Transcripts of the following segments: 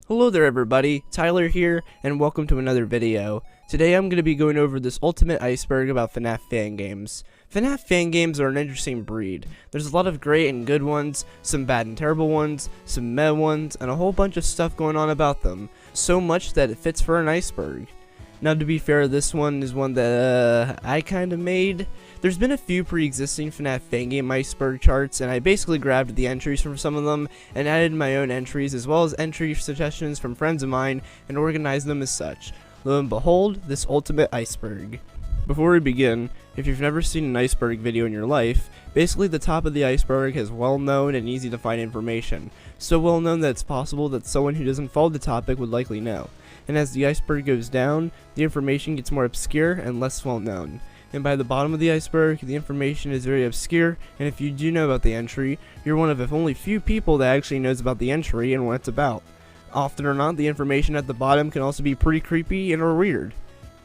Hello there everybody, Tyler here, and welcome to another video. Today I'm going to be going over this ultimate iceberg about FNAF fangames. FNAF fangames are an interesting breed. There's a lot of great and good ones, some bad and terrible ones, some meh ones, and a whole bunch of stuff going on about them. So much that it fits for an iceberg. Now to be fair, this one is one that I kinda made. There's been a few pre-existing FNAF Fangame iceberg charts, and I basically grabbed the entries from some of them and added my own entries as well as entry suggestions from friends of mine and organized them as such. Lo and behold, this ultimate iceberg. Before we begin, if you've never seen an iceberg video in your life, basically the top of the iceberg has well-known and easy to find information. So well known that it's possible that someone who doesn't follow the topic would likely know. And as the iceberg goes down, the information gets more obscure and less well known. And by the bottom of the iceberg, the information is very obscure, and if you do know about the entry, you're one of only few people that actually knows about the entry and what it's about. Often or not, the information at the bottom can also be pretty creepy and or weird.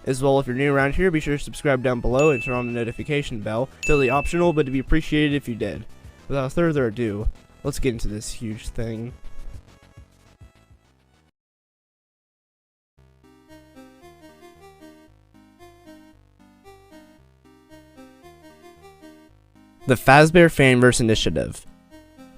As well, if you're new around here, be sure to subscribe down below and turn on the notification bell. Totally optional, but to be appreciated if you did. Without further ado, let's get into this huge thing. The Fazbear Fanverse Initiative.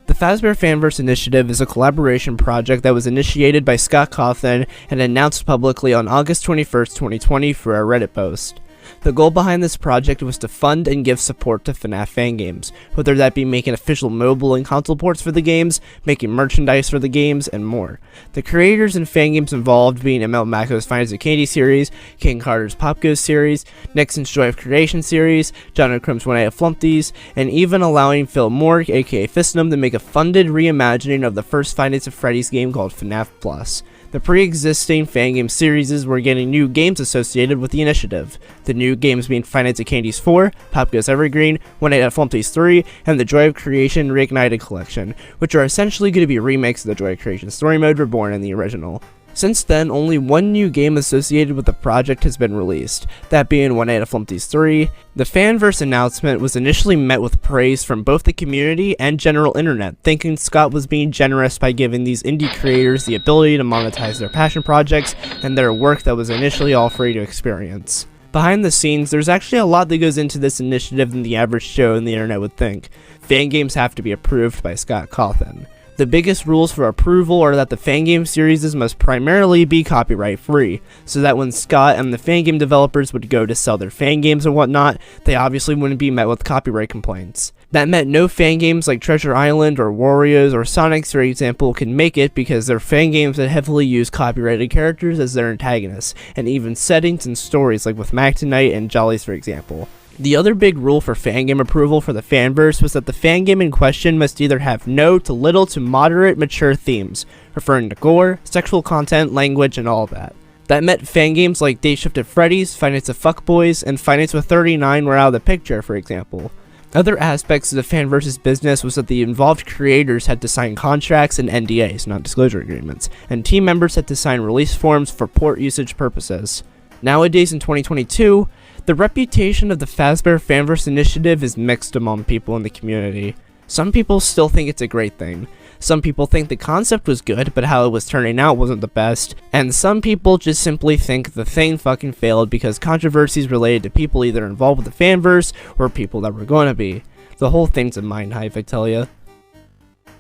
The Fazbear Fanverse Initiative is a collaboration project that was initiated by Scott Cawthon and announced publicly on August 21st, 2020 for a Reddit post. The goal behind this project was to fund and give support to FNAF fangames, whether that be making official mobile and console ports for the games, making merchandise for the games, and more. The creators and fangames involved being ML Mako's Finds of Candy series, King Carter's Pop Goes series, Nixon's Joy of Creation series, John O'Crump's One Night of Flumpties, and even allowing Phil Morg, aka Fisnum, to make a funded reimagining of the first Five Nights at Freddy's game called FNAF Plus. The pre-existing Fangame series were getting new games associated with the initiative. The new games being Five Nights at Candy's 4, Pop Goes Evergreen, One Night at Flumpty's 3, and the Joy of Creation Reignited Collection, which are essentially going to be remakes of the Joy of Creation story mode reborn in the original. Since then, only one new game associated with the project has been released, that being One Night at Flumpty's 3. The Fanverse announcement was initially met with praise from both the community and general internet, thinking Scott was being generous by giving these indie creators the ability to monetize their passion projects and their work that was initially all free to experience. Behind the scenes, there's actually a lot that goes into this initiative than the average Joe in the internet would think. Fangames have to be approved by Scott Cawthon. The biggest rules for approval are that the Fangame series must primarily be copyright free, so that when Scott and the Fangame developers would go to sell their fangames and whatnot, they obviously wouldn't be met with copyright complaints. That meant no fangames like Treasure Island or Wario's or Sonic's, for example, can make it because they're fangames that heavily use copyrighted characters as their antagonists, and even settings and stories like with Mactonite and Jollies, for example. The other big rule for fangame approval for the fanverse was that the fangame in question must either have no to little to moderate mature themes, referring to gore, sexual content, language, and all that. That meant fangames like Dayshift at Freddy's, Five Nights at Fuckboys, and Five Nights with 39 were out of the picture, for example. Other aspects of the fanverse's business was that the involved creators had to sign contracts and NDAs, non-disclosure agreements, and team members had to sign release forms for port usage purposes. Nowadays in 2022, the reputation of the Fazbear Fanverse Initiative is mixed among people in the community. Some people still think it's a great thing. Some people think the concept was good, but how it was turning out wasn't the best. And some people just simply think the thing fucking failed because controversies related to people either involved with the fanverse or people that were going to be. The whole thing's a mind hive, I tell ya.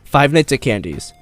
Five Nights at Candy's.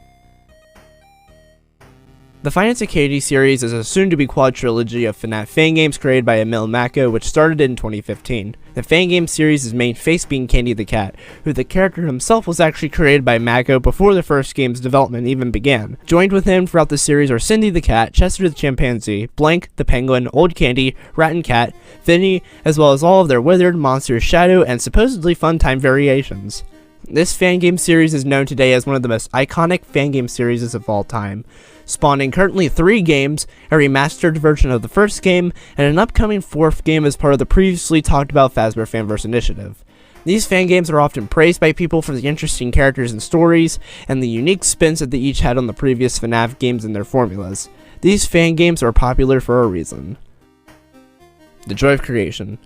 The Five Nights at Candy series is a soon-to-be quadrilogy of FNAF fangames created by ML Mako, which started in 2015. The Fangame series' main face being Candy the Cat, who the character himself was actually created by Mako before the first game's development even began. Joined with him throughout the series are Cindy the Cat, Chester the Chimpanzee, Blank the Penguin, Old Candy, Rat and Cat, Finny, as well as all of their withered, monsters, shadow, and supposedly fun-time variations. This fangame series is known today as one of the most iconic fangame series of all time, spawning currently 3 games, a remastered version of the first game, and an upcoming 4th game as part of the previously talked about Fazbear Fanverse Initiative. These fangames are often praised by people for the interesting characters and stories, and the unique spins that they each had on the previous FNAF games and their formulas. These fangames are popular for a reason. The Joy of Creation.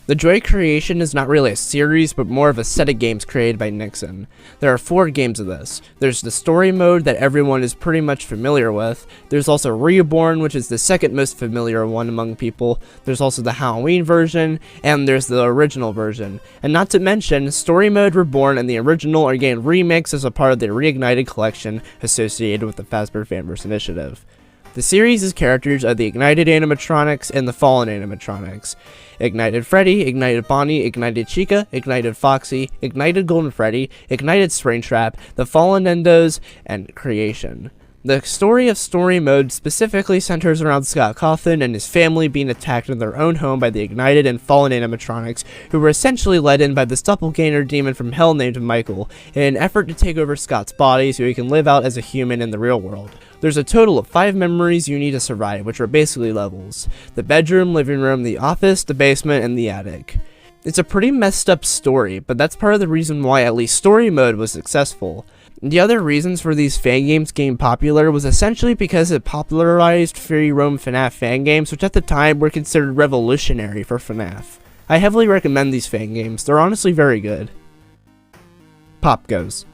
The Joy creation is not really a series, but more of a set of games created by Nixon. There are 4 games of this. There's the story mode that everyone is pretty much familiar with. There's also Reborn, which is the second most familiar one among people. There's also the Halloween version, and there's the original version. And not to mention, story mode, Reborn, and the original are getting remixed as a part of the Reignited collection associated with the Fazbear Fanverse Initiative. The series' characters are the Ignited animatronics and the Fallen animatronics. Ignited Freddy, Ignited Bonnie, Ignited Chica, Ignited Foxy, Ignited Golden Freddy, Ignited Springtrap, the Fallen Endos, and Creation. The story of story mode specifically centers around Scott Cawthon and his family being attacked in their own home by the Ignited and Fallen animatronics, who were essentially led in by this doppelganger demon from hell named Michael, in an effort to take over Scott's body so he can live out as a human in the real world. There's a total of 5 memories you need to survive, which are basically levels: the bedroom, living room, the office, the basement, and the attic. It's a pretty messed up story, but that's part of the reason why at least story mode was successful. The other reasons for these fan games getting popular was essentially because it popularized free roam FNAF fan games, which at the time were considered revolutionary for FNAF. I heavily recommend these fan games, they're honestly very good. Pop Goes.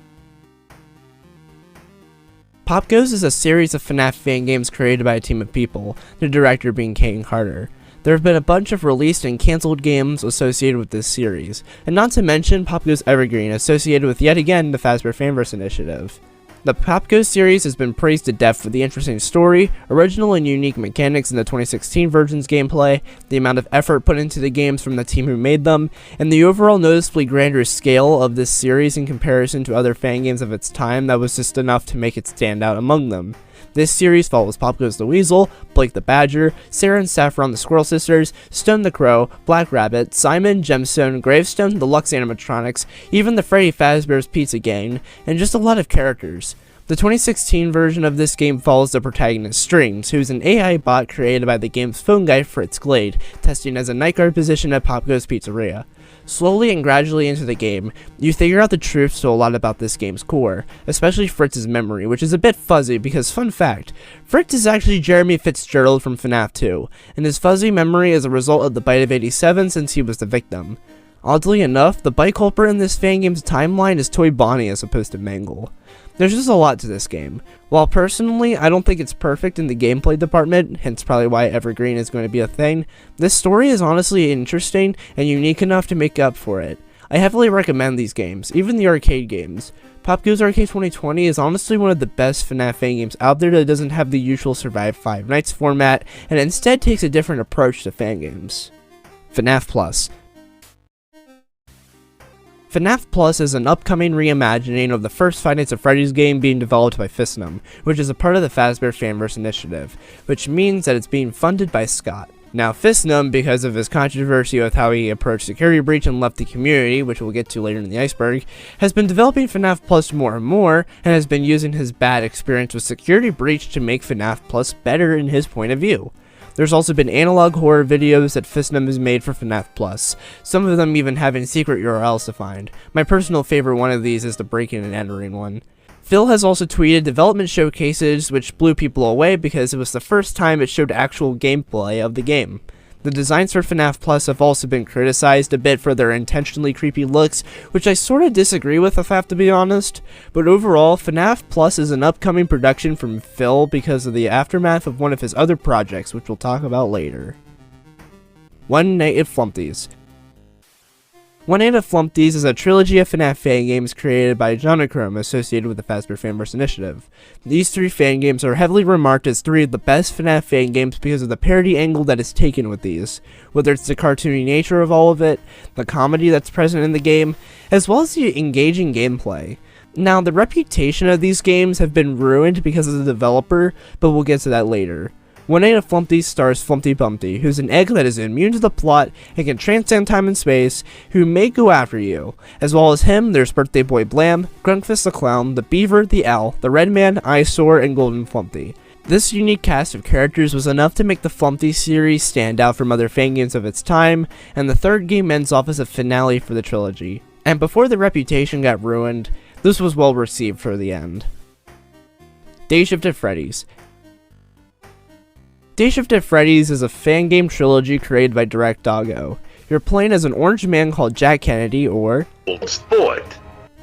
Pop Goes is a series of FNAF fan games created by a team of people, the director being Kane Carter. There have been a bunch of released and cancelled games associated with this series, and not to mention Pop Goes Evergreen, associated with yet again the Fazbear Fanverse Initiative. The Pop Goes series has been praised to death for the interesting story, original and unique mechanics in the 2016 version's gameplay, the amount of effort put into the games from the team who made them, and the overall noticeably grander scale of this series in comparison to other fan games of its time that was just enough to make it stand out among them. This series follows Pop Goes the Weasel, Blake the Badger, Sarah and Saffron the Squirrel Sisters, Stone the Crow, Black Rabbit, Simon, Gemstone, Gravestone, the Lux animatronics, even the Freddy Fazbear's Pizza Gang, and just a lot of characters. The 2016 version of this game follows the protagonist Strings, who is an AI bot created by the game's phone guy Fritz Glade, testing as a night guard position at Pop Goes Pizzeria. Slowly and gradually into the game, you figure out the truth to a lot about this game's core, especially Fritz's memory, which is a bit fuzzy because, fun fact, Fritz is actually Jeremy Fitzgerald from FNAF 2, and his fuzzy memory is a result of the bite of 87 since he was the victim. Oddly enough, the bite culprit in this fan game's timeline is Toy Bonnie as opposed to Mangle. There's just a lot to this game. While personally, I don't think it's perfect in the gameplay department, hence probably why Evergreen is going to be a thing, this story is honestly interesting and unique enough to make up for it. I heavily recommend these games, even the arcade games. Pop Goes Arcade 2020 is honestly one of the best FNAF fan games out there that doesn't have the usual Survive 5 Nights format, and instead takes a different approach to fan games. FNAF Plus. FNAF Plus is an upcoming reimagining of the first Five Nights at Freddy's game being developed by FNAF, which is a part of the Fazbear Fanverse Initiative, which means that it's being funded by Scott. Now FNAF, because of his controversy with how he approached Security Breach and left the community, which we'll get to later in the iceberg, has been developing FNAF Plus more and more, and has been using his bad experience with Security Breach to make FNAF Plus better in his point of view. There's also been analog horror videos that FNAF has made for FNAF Plus, some of them even having secret URLs to find. My personal favorite one of these is the breaking and entering one. Phil has also tweeted development showcases which blew people away because it was the first time it showed actual gameplay of the game. The designs for FNAF Plus have also been criticized a bit for their intentionally creepy looks, which I sorta disagree with if I have to be honest, but overall, FNAF Plus is an upcoming production from Phil because of the aftermath of one of his other projects, which we'll talk about later. One Night at Flumpty's. One Night at Flumpty's is a trilogy of FNAF fan games created by Jonachrome associated with the Fazbear Fanverse Initiative. These 3 fan games are heavily remarked as 3 of the best FNAF fan games because of the parody angle that is taken with these, whether it's the cartoony nature of all of it, the comedy that's present in the game, as well as the engaging gameplay. Now, the reputation of these games have been ruined because of the developer, but we'll get to that later. One Night at Flumpty stars Flumpty Bumpty, who's an egg that is immune to the plot and can transcend time and space, who may go after you. As well as him, there's Birthday Boy Blam, Grunkfist the Clown, the Beaver, the Owl, the Red Man, Eyesore, and Golden Flumpty. This unique cast of characters was enough to make the Flumpty series stand out from other fan games of its time, and the third game ends off as a finale for the trilogy. And before the reputation got ruined, this was well received for the end. Dayshift at Freddy's. Dayshift at Freddy's is a fan game trilogy created by Direct Doggo. You're playing as an orange man called Jack Kennedy, or Sport.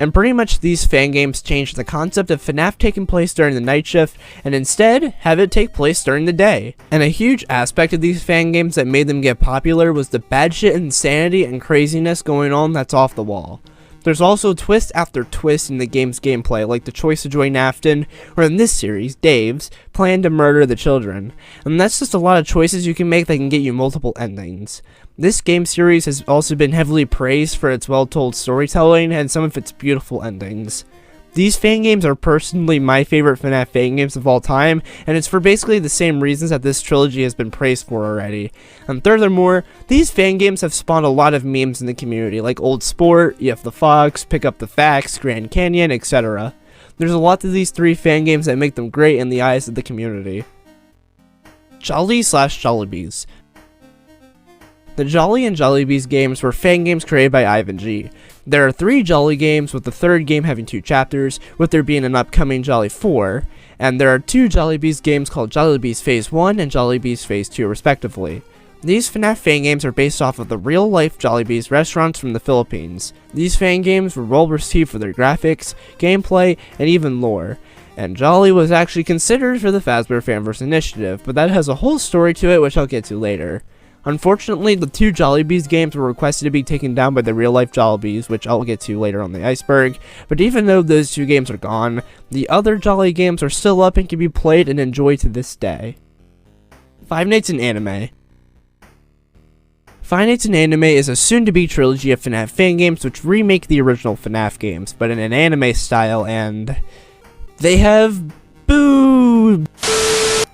and pretty much these fan games changed the concept of FNAF taking place during the night shift and instead have it take place during the day. And a huge aspect of these fan games that made them get popular was the bad shit insanity and craziness going on that's off the wall. There's also twist after twist in the game's gameplay, like the choice of Joy Nafton, or in this series, Dave's plan to murder the children. And that's just a lot of choices you can make that can get you multiple endings. This game series has also been heavily praised for its well-told storytelling and some of its beautiful endings. These fan games are personally my favorite FNAF fan games of all time, and it's for basically the same reasons that this trilogy has been praised for already. And furthermore, these fan games have spawned a lot of memes in the community, like Old Sport, EF the Fox, Pick Up the Facts, Grand Canyon, etc. There's a lot to these three fan games that make them great in the eyes of the community. Jolly/Jollibees. The Jolly and Jollibees games were fan games created by Ivan G. There are 3 Jolly games, with the third game having 2 chapters, with there being an upcoming Jolly 4, and there are 2 Jollibees games called Jollibees Phase 1 and Jollibees Phase 2 respectively. These FNAF fan games are based off of the real-life Jollibees restaurants from the Philippines. These fan games were well received for their graphics, gameplay, and even lore. And Jolly was actually considered for the Fazbear Fanverse initiative, but that has a whole story to it which I'll get to later. Unfortunately, the 2 Jollibees games were requested to be taken down by the real-life Jollibees, which I'll get to later on the iceberg, but even though those 2 games are gone, the other Jolly games are still up and can be played and enjoyed to this day. Five Nights in Anime. Five Nights in Anime is a soon-to-be trilogy of FNAF fan games which remake the original FNAF games, but in an anime style, and they have boo.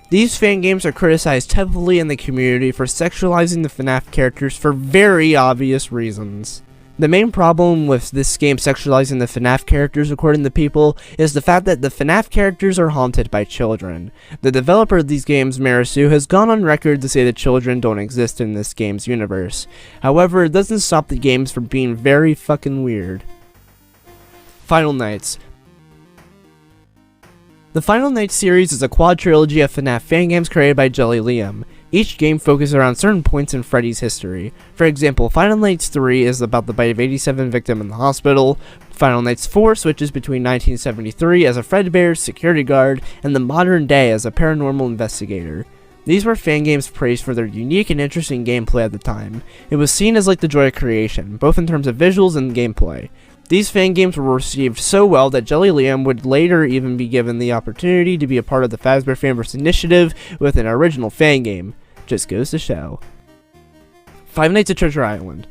These fan games are criticized heavily in the community for sexualizing the FNAF characters for very obvious reasons. The main problem with this game sexualizing the FNAF characters, according to people, is the fact that the FNAF characters are haunted by children. The developer of these games, Marisu, has gone on record to say that children don't exist in this game's universe. However, it doesn't stop the games from being very fucking weird. Final Nights. The Final Nights series is a quad trilogy of FNAF fan games created by Jelly Liam. Each game focuses around certain points in Freddy's history. For example, Final Nights 3 is about the bite of 87 victim in the hospital. Final Nights 4 switches between 1973 as a Fredbear's security guard and the modern day as a paranormal investigator. These were fan games praised for their unique and interesting gameplay at the time. It was seen as like the joy of creation, both in terms of visuals and gameplay. These fan games were received so well that Jelly Liam would later even be given the opportunity to be a part of the Fazbear Fanverse initiative with an original fan game. Just goes to show. Five Nights at Treasure Island.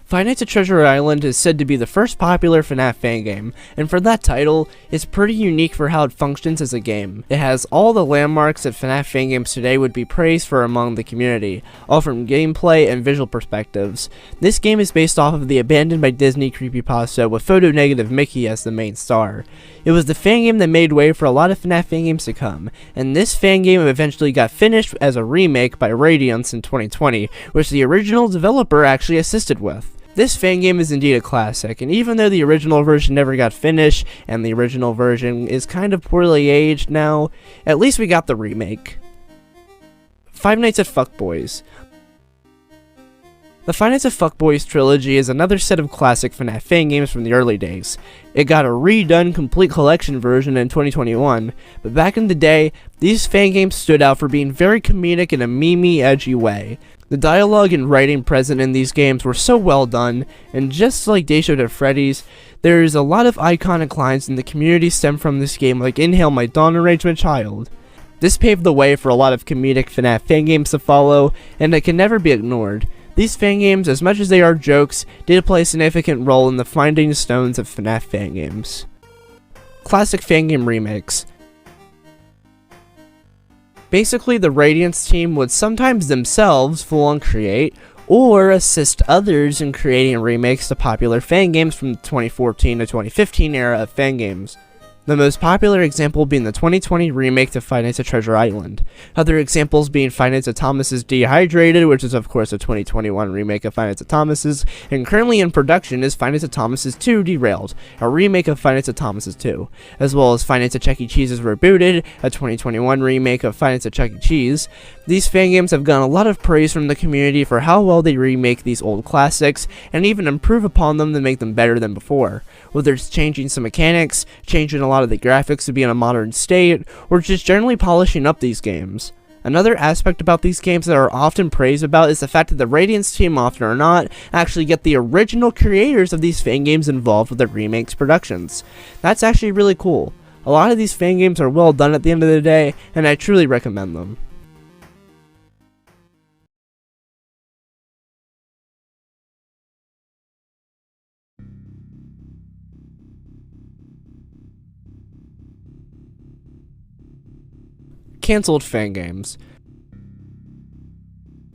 Five Nights at Treasure Island is said to be the first popular FNAF fan game, and for that title, it's pretty unique for how it functions as a game. It has all the landmarks that FNAF fan games today would be praised for among the community, all from gameplay and visual perspectives. This game is based off of the Abandoned by Disney creepypasta with photo negative Mickey as the main star. It was the fan game that made way for a lot of FNAF fan games to come, and this fan game eventually got finished as a remake by Radiance in 2020, which the original developer actually assisted with. This fan game is indeed a classic, and even though the original version never got finished, and the original version is kind of poorly aged now, at least we got the remake. Five Nights at Fuckboys. The Five Nights at Fuckboys trilogy is another set of classic FNAF fan games from the early days. It got a redone complete collection version in 2021, but back in the day, these fan games stood out for being very comedic in a memey, edgy way. The dialogue and writing present in these games were so well done, and just like Dayshift and Freddy's, there's a lot of iconic lines in the community stem from this game, like "Inhale my dawn arrangement child." This paved the way for a lot of comedic FNAF fan games to follow, and it can never be ignored. These fan games, as much as they are jokes, did play a significant role in the finding stones of FNAF fan games. Classic fan game remakes. Basically, the Radiance team would sometimes themselves full-on create, or assist others in creating remakes to popular fan games from the 2014 to 2015 era of fan games. the most popular example being the 2020 remake to Five Nights at Treasure Island. Other examples being Five Nights at Thomas's Dehydrated, which is of course a 2021 remake of Five Nights at Thomas's, and currently in production is Five Nights at Thomas's 2 Derailed, a remake of Five Nights at Thomas's 2, as well as Five Nights at Chuck E. Cheese's Rebooted, a 2021 remake of Five Nights at Chuck E. Cheese. These fan games have gotten a lot of praise from the community for how well they remake these old classics, and even improve upon them to make them better than before, whether it's changing some mechanics, changing a lot of the graphics to be in a modern state, or just generally polishing up these games. Another aspect about these games that are often praised about is the fact that the Radiance team, often or not, actually get the original creators of these fan games involved with their remakes productions. That's actually really cool. A lot of these fan games are well done at the end of the day, and I truly recommend them. Cancelled fan games.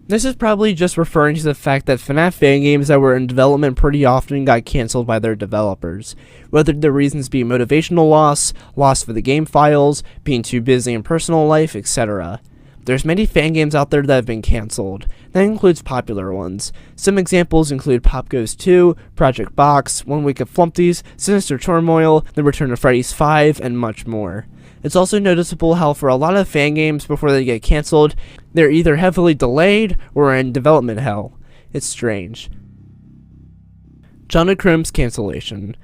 This is probably just referring to the fact that FNAF fan games that were in development pretty often got cancelled by their developers, whether the reasons be motivational loss for the game files, being too busy in personal life, etc. There's many fan games out there that have been cancelled. That includes popular ones. Some examples include Pop Goes 2, Project Box, 1 Week of Flumpties, Sinister Turmoil, The Return of Freddy's 5, and much more. It's also noticeable how for a lot of fan games before they get cancelled, they're either heavily delayed or in development hell. It's strange. John Crime's cancellation.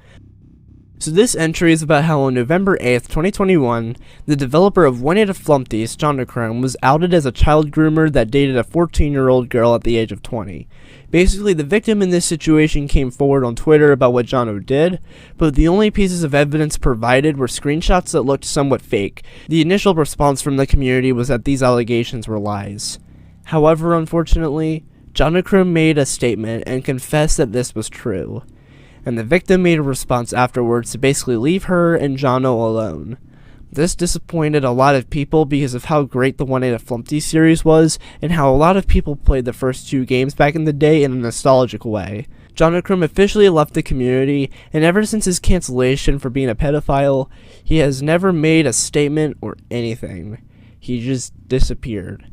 So this entry is about how on November 8th, 2021, the developer of 1 of Flumpties, John Crime, was outed as a child groomer that dated a 14-year-old girl at the age of 20. Basically, the victim in this situation came forward on Twitter about what Jono did, but the only pieces of evidence provided were screenshots that looked somewhat fake. The initial response from the community was that these allegations were lies. However, unfortunately, John Crime made a statement and confessed that this was true, and the victim made a response afterwards to basically leave her and Jono alone. This disappointed a lot of people because of how great the 1 of Flumpty series was, and how a lot of people played the first 2 games back in the day in a nostalgic way. John Crime officially left the community, and ever since his cancellation for being a pedophile, he has never made a statement or anything. He just disappeared.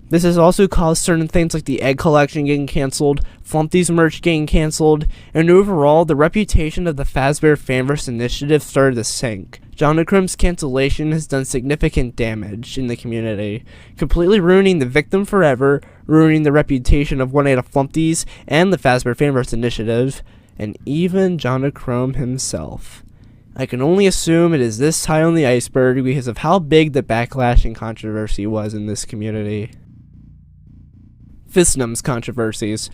This has also caused certain things like the egg collection getting cancelled, Flumpty's merch getting cancelled, and overall, the reputation of the Fazbear Fanverse initiative started to sink. John Crime's cancellation has done significant damage in the community, completely ruining the victim forever, ruining the reputation of 1 of Flumpty's and the Fazbear Fanverse initiative, and even John Crime himself. I can only assume it is this high on the iceberg because of how big the backlash and controversy was in this community. Fistnum's controversies.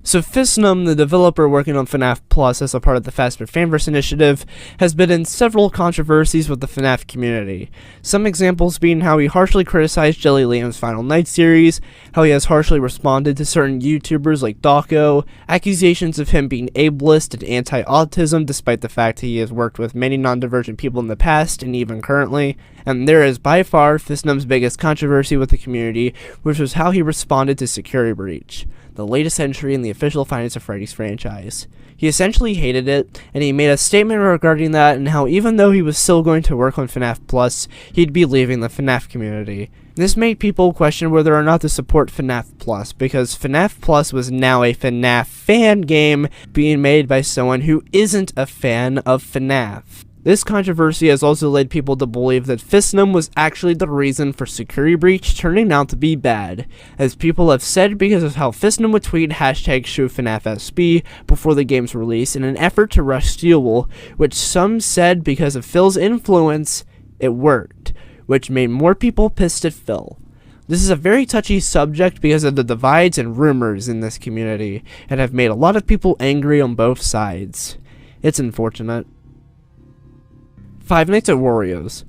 So Fistnum, the developer working on FNAF Plus as a part of the Fazbear Fanverse initiative, has been in several controversies with the FNAF community. Some examples being how he harshly criticized Jelly Liam's Final Night series, how he has harshly responded to certain YouTubers like Dawko, accusations of him being ableist and anti-autism despite the fact he has worked with many non-divergent people in the past and even currently, and there is by far Fistnum's biggest controversy with the community, which was how he responded to Security Breach, the latest entry in the official Five Nights at Freddy's franchise. He essentially hated it, and he made a statement regarding that and how even though he was still going to work on FNAF Plus, he'd be leaving the FNAF community. This made people question whether or not to support FNAF Plus, because FNAF Plus was now a FNAF fan game being made by someone who isn't a fan of FNAF. This controversy has also led people to believe that Fistnum was actually the reason for Security Breach turning out to be bad, as people have said because of how Fistnum would tweet #ShowFNAFSB before the game's release in an effort to rush Steelwool, which some said because of Phil's influence, it worked, which made more people pissed at Phil. This is a very touchy subject because of the divides and rumors in this community, and have made a lot of people angry on both sides. It's unfortunate. Five Nights at Wario's.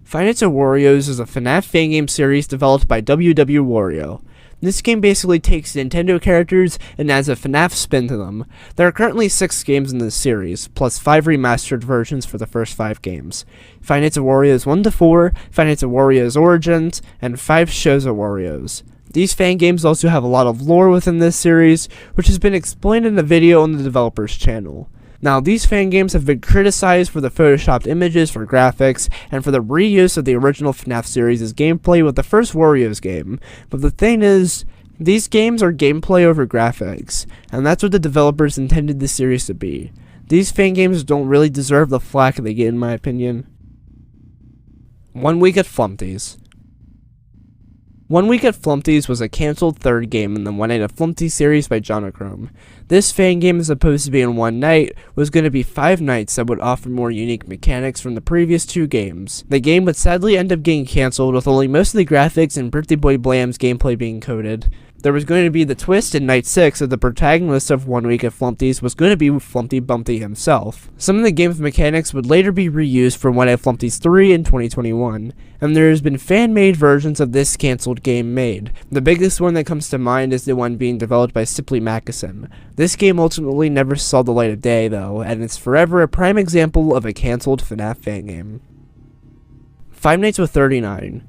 Five Nights at Wario's is a FNAF fan game series developed by WW Wario. This game basically takes Nintendo characters and adds a FNAF spin to them. There are currently 6 games in this series, plus 5 remastered versions for the first 5 games. Five Nights at Wario's 1-4, Five Nights at Wario's Origins, and 5 Shows at Wario's. These fan games also have a lot of lore within this series, which has been explained in a video on the developer's channel. Now, these fan games have been criticized for the photoshopped images for graphics, and for the reuse of the original FNAF series' gameplay with the first Wario's game. But the thing is, these games are gameplay over graphics, and that's what the developers intended the series to be. These fan games don't really deserve the flack they get, in my opinion. 1 Week at Flumpty's. 1 Week at Flumpty's was a cancelled third game in the One Night at Flumpty series by Jonachrome. This fan game is supposed to be in one night, was going to be 5 nights that would offer more unique mechanics from the previous 2 games. The game would sadly end up getting cancelled, with only most of the graphics and Birthday Boy Blam's gameplay being coded. There was going to be the twist in Night 6 that the protagonist of 1 Week at Flumpty's was going to be Flumpty Bumpty himself. Some of the game's mechanics would later be reused for One Night at Flumpty's 3 in 2021, and there has been fan-made versions of this cancelled game made. The biggest one that comes to mind is the one being developed by Simply Mackeson. This game ultimately never saw the light of day though, and it's forever a prime example of a cancelled FNAF fan game. Five Nights with 39.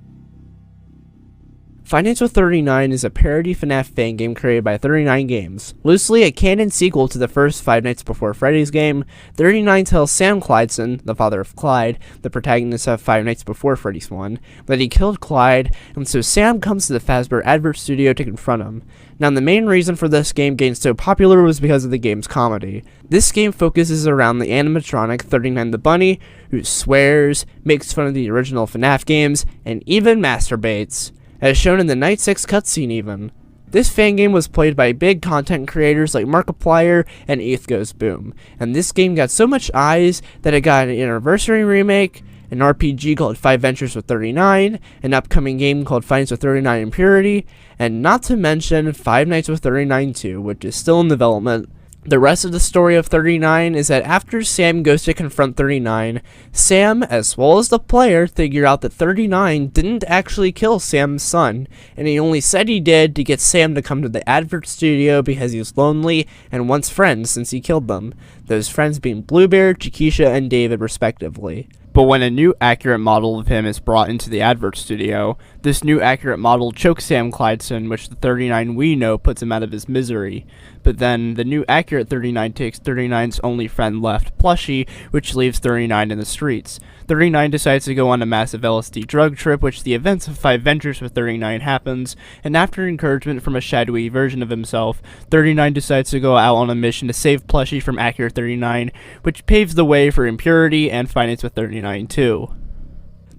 Five Nights with 39 is a parody FNAF fan game created by 39 Games. Loosely a canon sequel to the first Five Nights Before Freddy's game, 39 tells Sam Clydeson, the father of Clyde, the protagonist of Five Nights Before Freddy's 1, that he killed Clyde, and so Sam comes to the Fazbear Advert Studio to confront him. Now, the main reason for this game getting so popular was because of the game's comedy. This game focuses around the animatronic 39 the Bunny, who swears, makes fun of the original FNAF games, and even masturbates, as shown in the Night 6 cutscene even. This fan game was played by big content creators like Markiplier and ETH Goes Boom, and this game got so much eyes that it got an anniversary remake, an RPG called Five Ventures with 39, an upcoming game called Five Nights with 39 Impurity, and not to mention Five Nights with 39 2, which is still in development. The rest of the story of 39 is that after Sam goes to confront 39, Sam, as well as the player, figure out that 39 didn't actually kill Sam's son, and he only said he did to get Sam to come to the Advert Studio because he was lonely and wants friends since he killed them, those friends being Bluebear, Chiquisha, and David respectively. But when a new accurate model of him is brought into the Advert Studio, this new accurate model chokes Sam Clydeson, which the 39 we know puts him out of his misery. But then, the new accurate 39 takes 39's only friend left, Plushie, which leaves 39 in the streets. 39 decides to go on a massive LSD drug trip, which the events of Five Ventures with 39 happens, and after encouragement from a shadowy version of himself, 39 decides to go out on a mission to save Plushie from accurate 39, which paves the way for Impurity and Five Nights with 39 too.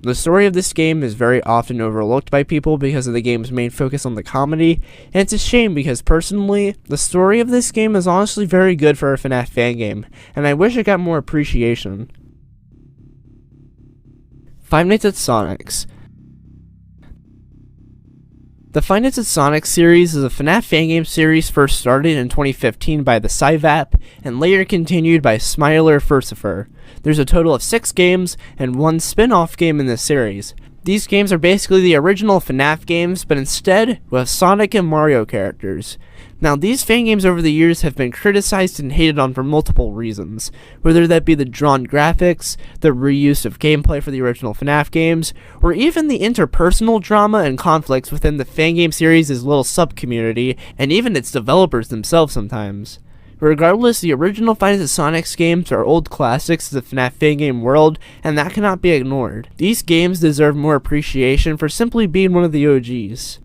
The story of this game is very often overlooked by people because of the game's main focus on the comedy, and it's a shame because personally, the story of this game is honestly very good for a FNAF fan game, and I wish it got more appreciation. Five Nights at Sonic's. The Five Nights at Sonic's series is a FNAF fan game series first started in 2015 by the CyVap, and later continued by Smiler Furcifer. There's a total of 6 games, and 1 spin-off game in this series. These games are basically the original FNAF games, but instead with Sonic and Mario characters. Now, these fan games over the years have been criticized and hated on for multiple reasons, whether that be the drawn graphics, the reuse of gameplay for the original FNAF games, or even the interpersonal drama and conflicts within the fan game series' little sub-community, and even its developers themselves sometimes. Regardless, the original Five Nights at Sonic's games are old classics of the FNAF fan game world, and that cannot be ignored. These games deserve more appreciation for simply being one of the OGs.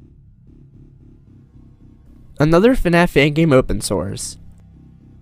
Another FNAF fan game open source.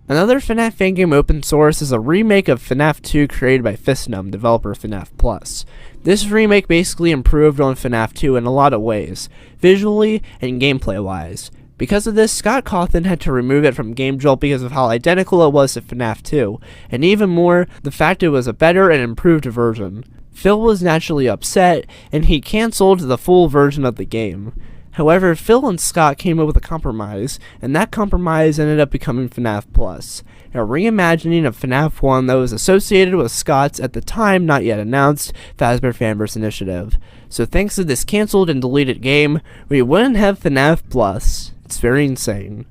Another FNAF fan game open source is a remake of FNAF 2 created by Fistnum, developer of FNAF Plus. This remake basically improved on FNAF 2 in a lot of ways, visually and gameplay-wise. Because of this, Scott Cawthon had to remove it from GameJolt because of how identical it was to FNAF 2, and even more, the fact it was a better and improved version. Phil was naturally upset, and he cancelled the full version of the game. However, Phil and Scott came up with a compromise, and that compromise ended up becoming FNAF Plus, a reimagining of FNAF 1 that was associated with Scott's, at the time not yet announced, Fazbear Fanverse initiative. So thanks to this cancelled and deleted game, we wouldn't have FNAF Plus. It's very insane.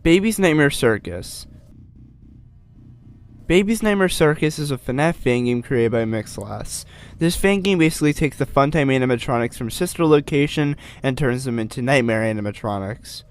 Baby's Nightmare Circus. Baby's Nightmare Circus is a FNAF fan game created by Mixlass. This fan game basically takes the Funtime animatronics from Sister Location and turns them into Nightmare animatronics.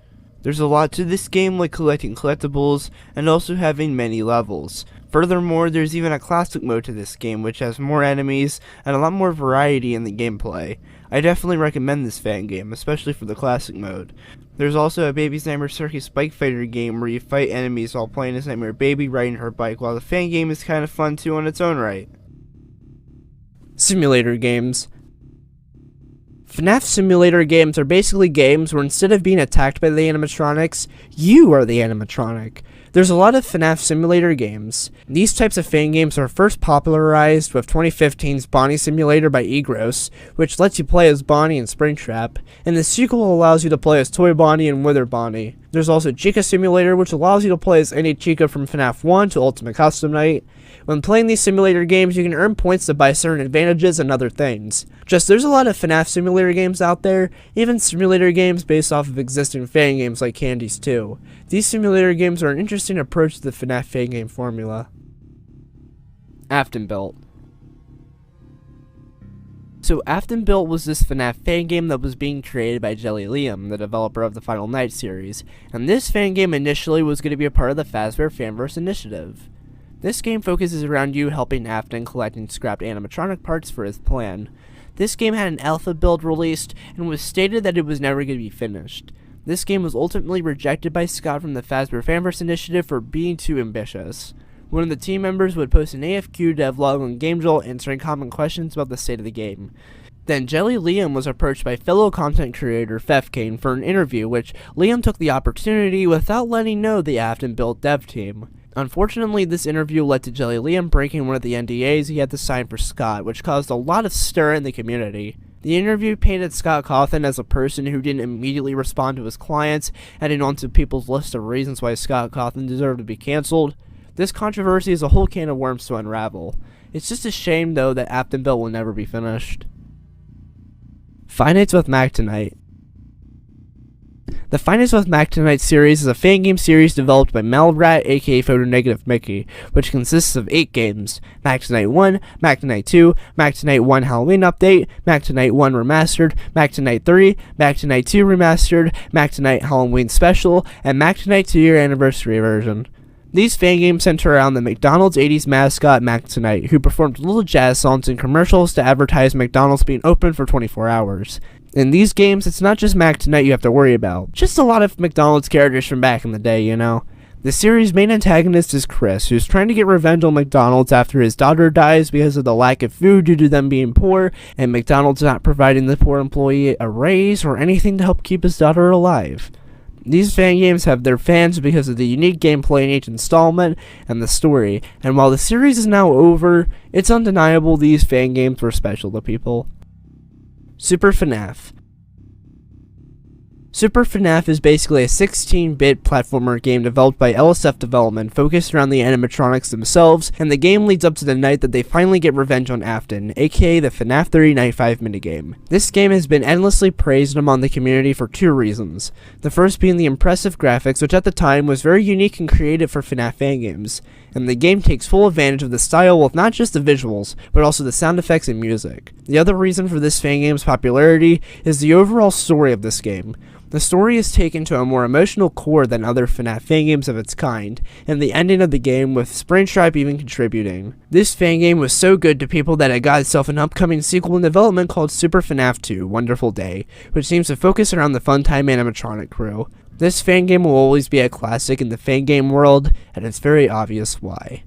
There's a lot to this game, like collecting collectibles and also having many levels. Furthermore, there's even a classic mode to this game, which has more enemies and a lot more variety in the gameplay. I definitely recommend this Fangame, especially for the classic mode. There's also a Baby's Nightmare Circus bike fighter game where you fight enemies while playing as Nightmare Baby riding her bike, while the Fangame is kind of fun too on its own right. Simulator games. FNAF simulator games are basically games where instead of being attacked by the animatronics, you are the animatronic. There's a lot of FNAF simulator games. These types of fan games were first popularized with 2015's Bonnie Simulator by Egros, which lets you play as Bonnie and Springtrap, and the sequel allows you to play as Toy Bonnie and Wither Bonnie. There's also Chica Simulator, which allows you to play as any Chica from FNAF 1 to Ultimate Custom Night. When playing these simulator games, you can earn points to buy certain advantages and other things. There's a lot of FNAF simulator games out there, even simulator games based off of existing fan games like Candies too. These simulator games are an interesting approach to the FNAF fan game formula. Aftonbuilt. So Aftonbuilt was this FNAF fan game that was being created by Jelly Liam, the developer of the Final Night series, and this fan game initially was going to be a part of the Fazbear Fanverse initiative. This game focuses around you helping Afton collecting scrapped animatronic parts for his plan. This game had an alpha build released and was stated that it was never going to be finished. This game was ultimately rejected by Scott from the Fazbear Fanverse initiative for being too ambitious. One of the team members would post an AFQ devlog on GameJolt answering common questions about the state of the game. Then Jelly Liam was approached by fellow content creator Fangame for an interview, which Liam took the opportunity without letting know the Aftonbuilt dev team. Unfortunately, this interview led to Jelly Liam breaking one of the NDAs he had to sign for Scott, which caused a lot of stir in the community. The interview painted Scott Cawthon as a person who didn't immediately respond to his clients, adding on to people's list of reasons why Scott Cawthon deserved to be cancelled. This controversy is a whole can of worms to unravel. It's just a shame, though, that Aftonbuilt will never be finished. Five Nights with Mac Tonight. The Five Nights with Mac Tonight series is a fan game series developed by Malrat, aka Photonegative Mickey, which consists of 8 games: Mac Tonight 1, Mac Tonight 2, Mac Tonight 1 Halloween Update, Mac Tonight 1 Remastered, Mac Tonight 3, Mac Tonight 2 Remastered, Mac Tonight Halloween Special, and Mac Tonight 2-year Anniversary version. These fan games center around the McDonald's 80s mascot Mac Tonight, who performed little jazz songs and commercials to advertise McDonald's being open for 24 hours. In these games, it's not just Mac Tonight you have to worry about, just a lot of McDonald's characters from back in the day, you know. The series' main antagonist is Chris, who's trying to get revenge on McDonald's after his daughter dies because of the lack of food due to them being poor, and McDonald's not providing the poor employee a raise or anything to help keep his daughter alive. These fan games have their fans because of the unique gameplay in each installment and the story, and while the series is now over, it's undeniable these fan games were special to people. Super FNAF. Super FNAF is basically a 16-bit platformer game developed by LSF Development, focused around the animatronics themselves, and the game leads up to the night that they finally get revenge on Afton, aka the FNAF 30 Night 5 minigame. This game has been endlessly praised among the community for 2 reasons. The first being the impressive graphics, which at the time was very unique and creative for FNAF fan games, and the game takes full advantage of the style with not just the visuals, but also the sound effects and music. The other reason for this fan game's popularity is the overall story of this game. The story is taken to a more emotional core than other FNAF fan games of its kind, and the ending of the game with Springtrap even contributing. This fan game was so good to people that it got itself an upcoming sequel in development called Super FNAF 2 Wonderful Day, which seems to focus around the Funtime animatronic crew. This fan game will always be a classic in the fan game world, and it's very obvious why.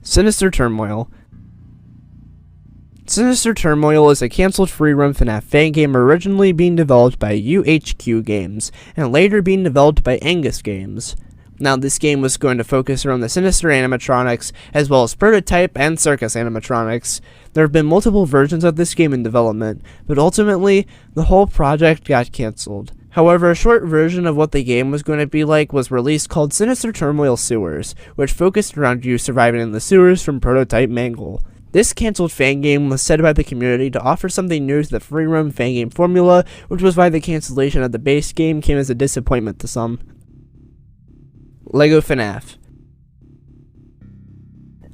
Sinister Turmoil. Sinister Turmoil is a cancelled free-roam FNAF fan game originally being developed by UHQ Games, and later being developed by Angus Games. Now, this game was going to focus around the Sinister animatronics, as well as Prototype and Circus animatronics. There have been multiple versions of this game in development, but ultimately, the whole project got cancelled. However, a short version of what the game was going to be like was released called Sinister Turmoil Sewers, which focused around you surviving in the sewers from Prototype Mangle. This cancelled fan game was said by the community to offer something new to the free-roam fan game formula, which was why the cancellation of the base game came as a disappointment to some. LEGO FNAF.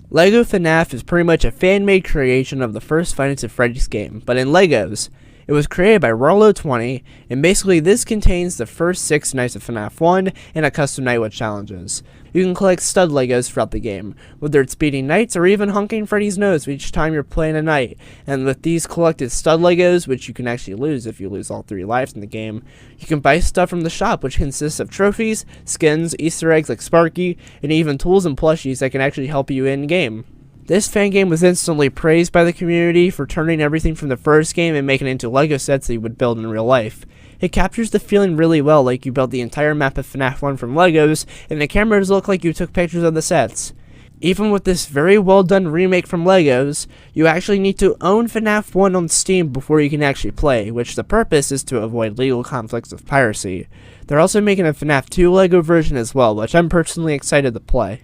LEGO FNAF is pretty much a fan-made creation of the first Five Nights at Freddy's game, but in Legos. It was created by Rollo20, and basically this contains the first 6 nights of FNAF 1 and a custom night with challenges. You can collect stud Legos throughout the game, whether it's beating knights or even honking Freddy's nose each time you're playing a night. And with these collected stud Legos, which you can actually lose if you lose all 3 lives in the game, you can buy stuff from the shop, which consists of trophies, skins, Easter eggs like Sparky, and even tools and plushies that can actually help you in-game. This Fangame was instantly praised by the community for turning everything from the first game and making it into Lego sets that you would build in real life. It captures the feeling really well, like you built the entire map of FNAF 1 from Legos, and the cameras look like you took pictures of the sets. Even with this very well done remake from Legos, you actually need to own FNAF 1 on Steam before you can actually play, which the purpose is to avoid legal conflicts with piracy. They're also making a FNAF 2 Lego version as well, which I'm personally excited to play.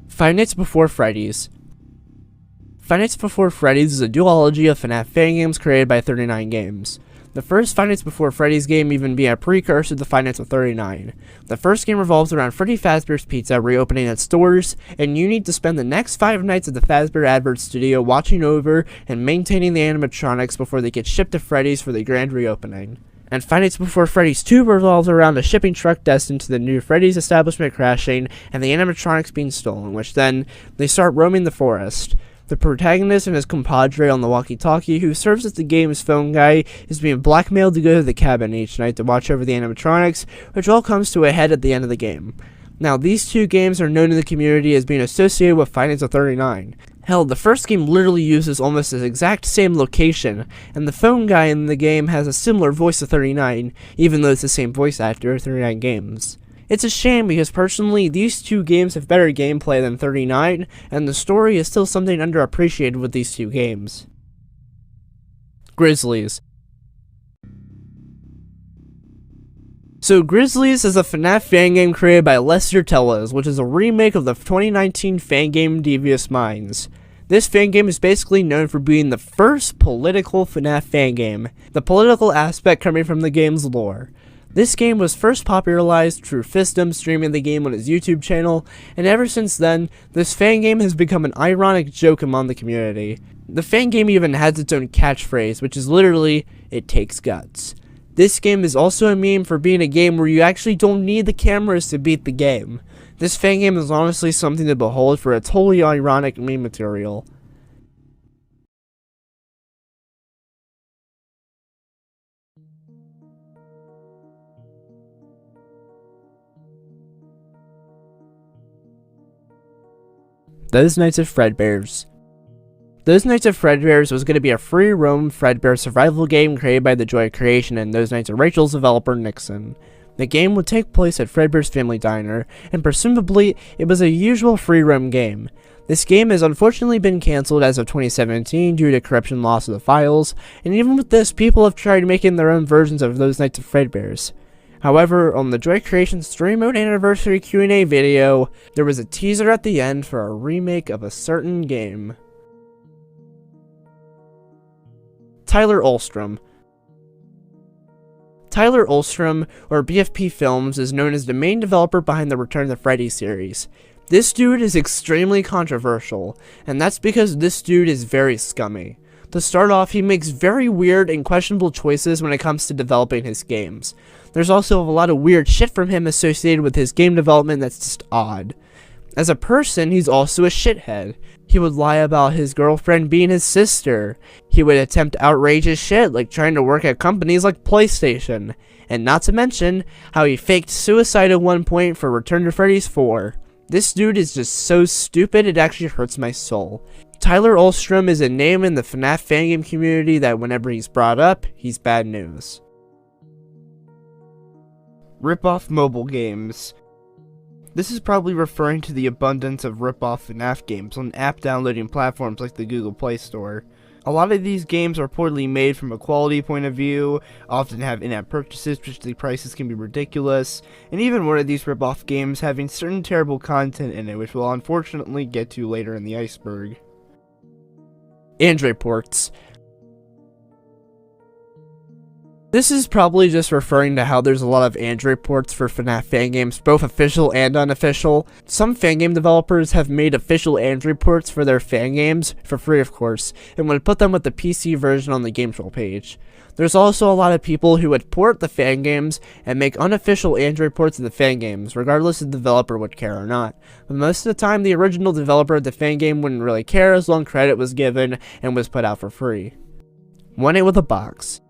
Five Nights Before Freddy's. Five Nights Before Freddy's is a duology of FNAF fangames created by 39 Games. The first Five Nights Before Freddy's game even being a precursor to Five Nights with 39. The first game revolves around Freddy Fazbear's Pizza reopening its stores, and you need to spend the next 5 nights at the Fazbear Advert Studio watching over and maintaining the animatronics before they get shipped to Freddy's for the grand reopening. And Five Nights Before Freddy's 2 revolves around a shipping truck destined to the new Freddy's establishment crashing and the animatronics being stolen, which then they start roaming the forest. The protagonist and his compadre on the walkie-talkie, who serves as the game's phone guy, is being blackmailed to go to the cabin each night to watch over the animatronics, which all comes to a head at the end of the game. Now, these 2 games are known in the community as being associated with Five Nights with 39. Hell, the first game literally uses almost the exact same location, and the phone guy in the game has a similar voice to 39, even though it's the same voice actor, 39 Games. It's a shame because personally, these 2 games have better gameplay than 39, and the story is still something underappreciated with these 2 games. Grizzlies. So Grizzlies is a FNAF fangame created by Lester Tellas, which is a remake of the 2019 fangame Devious Minds. This fangame is basically known for being the first political FNAF fangame, the political aspect coming from the game's lore. This game was first popularized through Fisdom streaming the game on his YouTube channel, and ever since then, this fangame has become an ironic joke among the community. The fangame even has its own catchphrase, which is literally, "It takes guts." This game is also a meme for being a game where you actually don't need the cameras to beat the game. This fangame is honestly something to behold for its wholly ironic meme material. Those Nights of Fredbears. Those Nights of Fredbears was going to be a free roam Fredbear survival game created by the Joy Creation and Those Nights of Rachel's developer Nixon. The game would take place at Fredbear's Family Diner, and presumably it was a usual free roam game. This game has unfortunately been cancelled as of 2017 due to corruption loss of the files, and even with this, people have tried making their own versions of Those Nights of Fredbears. However, on the Joy Creation Story Mode Anniversary Q&A video, there was a teaser at the end for a remake of a certain game. Tyler Ulstrom. Tyler Ulstrom, or BFP Films, is known as the main developer behind the Return to Freddy series. This dude is extremely controversial, and that's because this dude is very scummy. To start off, he makes very weird and questionable choices when it comes to developing his games. There's also a lot of weird shit from him associated with his game development that's just odd. As a person, he's also a shithead. He would lie about his girlfriend being his sister. He would attempt outrageous shit like trying to work at companies like PlayStation. And not to mention how he faked suicide at one point for Return to Freddy's 4. This dude is just so stupid it actually hurts my soul. Tyler Ulstrom is a name in the FNAF fangame community that whenever he's brought up, he's bad news. Rip-off mobile games. This is probably referring to the abundance of rip-off FNAF games on app downloading platforms like the Google Play Store. A lot of these games are poorly made from a quality point of view, often have in-app purchases which the prices can be ridiculous, and even one of these rip-off games having certain terrible content in it which we'll unfortunately get to later in the iceberg. Android ports. This is probably just referring to how there's a lot of Android ports for FNAF fangames, both official and unofficial. Some fangame developers have made official Android ports for their fangames, for free of course, and would put them with the PC version on the GameTroll page. There's also a lot of people who would port the fangames and make unofficial Android ports of the fangames, regardless if the developer would care or not. But most of the time, the original developer of the fangame wouldn't really care as long credit was given and was put out for free. 1A with a Box.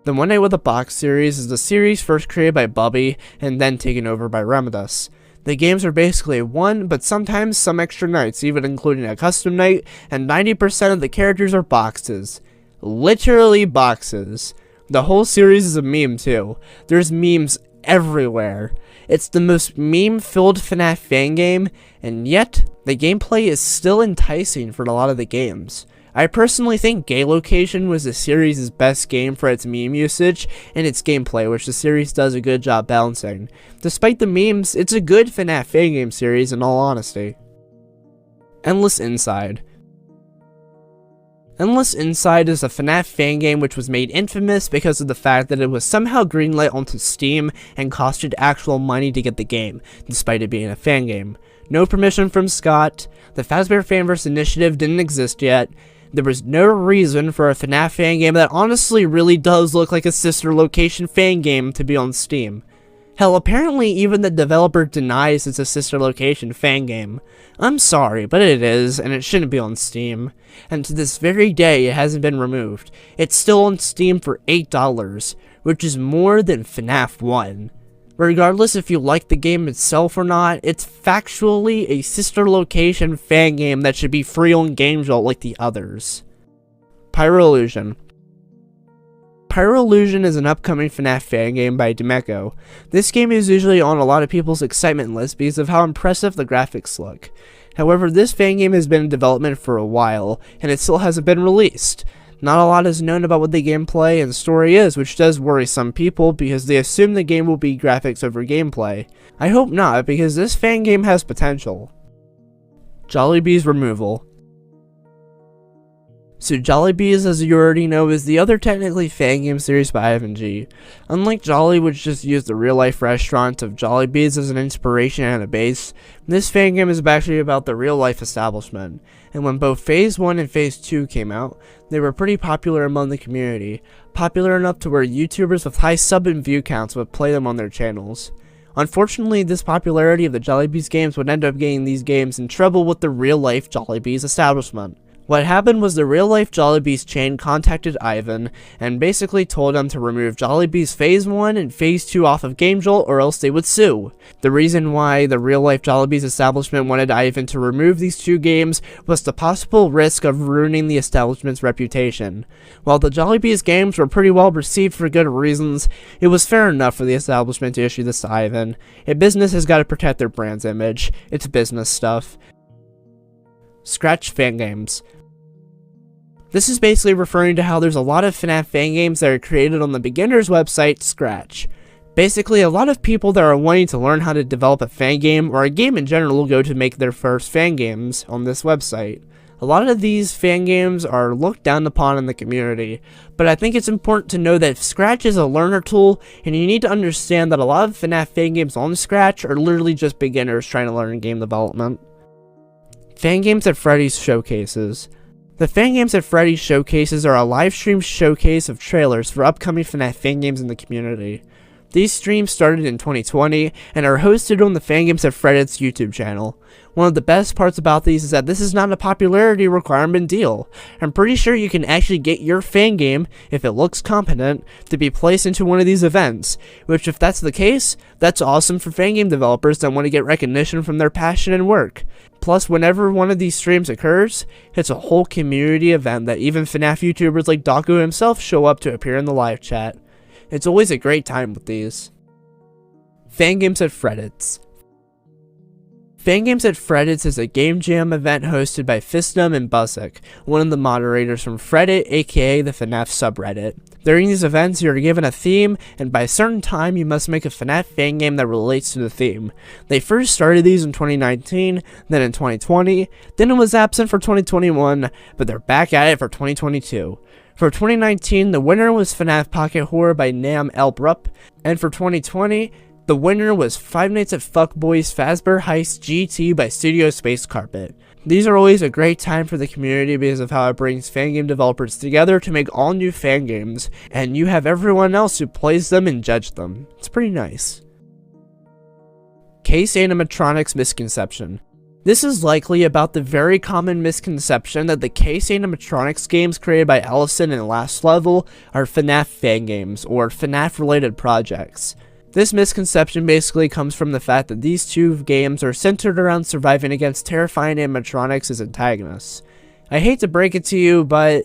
The 1A with a Box series is the series first created by Bubby and then taken over by Remedus. The games are basically one, but sometimes some extra nights, even including a custom night, and 90% of the characters are boxes. Literally boxes. The whole series is a meme too. There's memes everywhere. It's the most meme-filled FNAF fan game, and yet the gameplay is still enticing for a lot of the games. I personally think Gay Location was the series' best game for its meme usage and its gameplay, which the series does a good job balancing. Despite the memes, it's a good FNAF fangame series in all honesty. Endless Inside. Endless Inside is a FNAF fangame which was made infamous because of the fact that it was somehow greenlit onto Steam and costed actual money to get the game, despite it being a fangame. No permission from Scott, the Fazbear Fanverse initiative didn't exist yet. There was no reason for a FNAF fangame that honestly really does look like a sister location fangame to be on Steam. Hell, apparently even the developer denies it's a sister location fangame. I'm sorry, but it is, and it shouldn't be on Steam. And to this very day, it hasn't been removed. It's still on Steam for $8, which is more than FNAF 1. Regardless if you like the game itself or not, it's factually a sister location fangame that should be free on GameJolt like the others. Pyro Illusion. Pyro Illusion is an upcoming FNAF fangame by Demeco. This game is usually on a lot of people's excitement list because of how impressive the graphics look. However, this fangame has been in development for a while, and it still hasn't been released. Not a lot is known about what the gameplay and story is, which does worry some people because they assume the game will be graphics over gameplay. I hope not, because this fangame has potential. Jollibee's removal. So Jollibee's, as you already know, is the other technically fangame series by IVNG. Unlike Jolly, which just used the real-life restaurant of Jollibee's as an inspiration and a base, this fangame is actually about the real-life establishment. And when both Phase 1 and Phase 2 came out, they were pretty popular among the community, popular enough to where YouTubers with high sub and view counts would play them on their channels. Unfortunately, this popularity of the Jollibee's games would end up getting these games in trouble with the real-life Jollibee's establishment. What happened was the real-life Jollibee's chain contacted Ivan and basically told him to remove Jollibee's Phase 1 and Phase 2 off of GameJolt or else they would sue. The reason why the real-life Jollibee's establishment wanted Ivan to remove these two games was the possible risk of ruining the establishment's reputation. While the Jollibee's games were pretty well received for good reasons, it was fair enough for the establishment to issue this to Ivan. A business has got to protect their brand's image. It's business stuff. Scratch fangames. This is basically referring to how there's a lot of FNAF fangames that are created on the beginner's website, Scratch. Basically, a lot of people that are wanting to learn how to develop a fangame, or a game in general, will go to make their first fangames on this website. A lot of these fangames are looked down upon in the community, but I think it's important to know that Scratch is a learner tool, and you need to understand that a lot of FNAF fangames on Scratch are literally just beginners trying to learn game development. Fangames at Freddy's Showcases. The Fangames at Freddy's Showcases are a live stream showcase of trailers for upcoming FNAF fangames in the community. These streams started in 2020 and are hosted on the Fangames at Freddy's YouTube channel. One of the best parts about these is that this is not a popularity requirement deal. I'm pretty sure you can actually get your fangame, if it looks competent, to be placed into one of these events, which if that's the case, that's awesome for fangame developers that want to get recognition from their passion and work. Plus, whenever one of these streams occurs, it's a whole community event that even FNAF YouTubers like Daku himself show up to appear in the live chat. It's always a great time with these. Fangames at Freddy's. Fangames at Freddy's is a game jam event hosted by Fistum and Buzzek, one of the moderators from Reddit, aka the FNAF subreddit. During these events, you are given a theme, and by a certain time, you must make a FNAF fangame that relates to the theme. They first started these in 2019, then in 2020, then it was absent for 2021, but they're back at it for 2022. For 2019, the winner was FNAF Pocket Horror by Nam Elbrup, and for 2020, the winner was Five Nights at Fuckboy's Fazbear Heist GT by Studio Space Carpet. These are always a great time for the community because of how it brings Fangame developers together to make all new Fangames, and you have everyone else who plays them and judge them. It's pretty nice. Case Animatronics Misconception. This is likely about the very common misconception that the Case Animatronics games created by Allison and Last Level are FNAF Fangames, or FNAF related projects. This misconception basically comes from the fact that these two games are centered around surviving against terrifying animatronics as antagonists. I hate to break it to you, but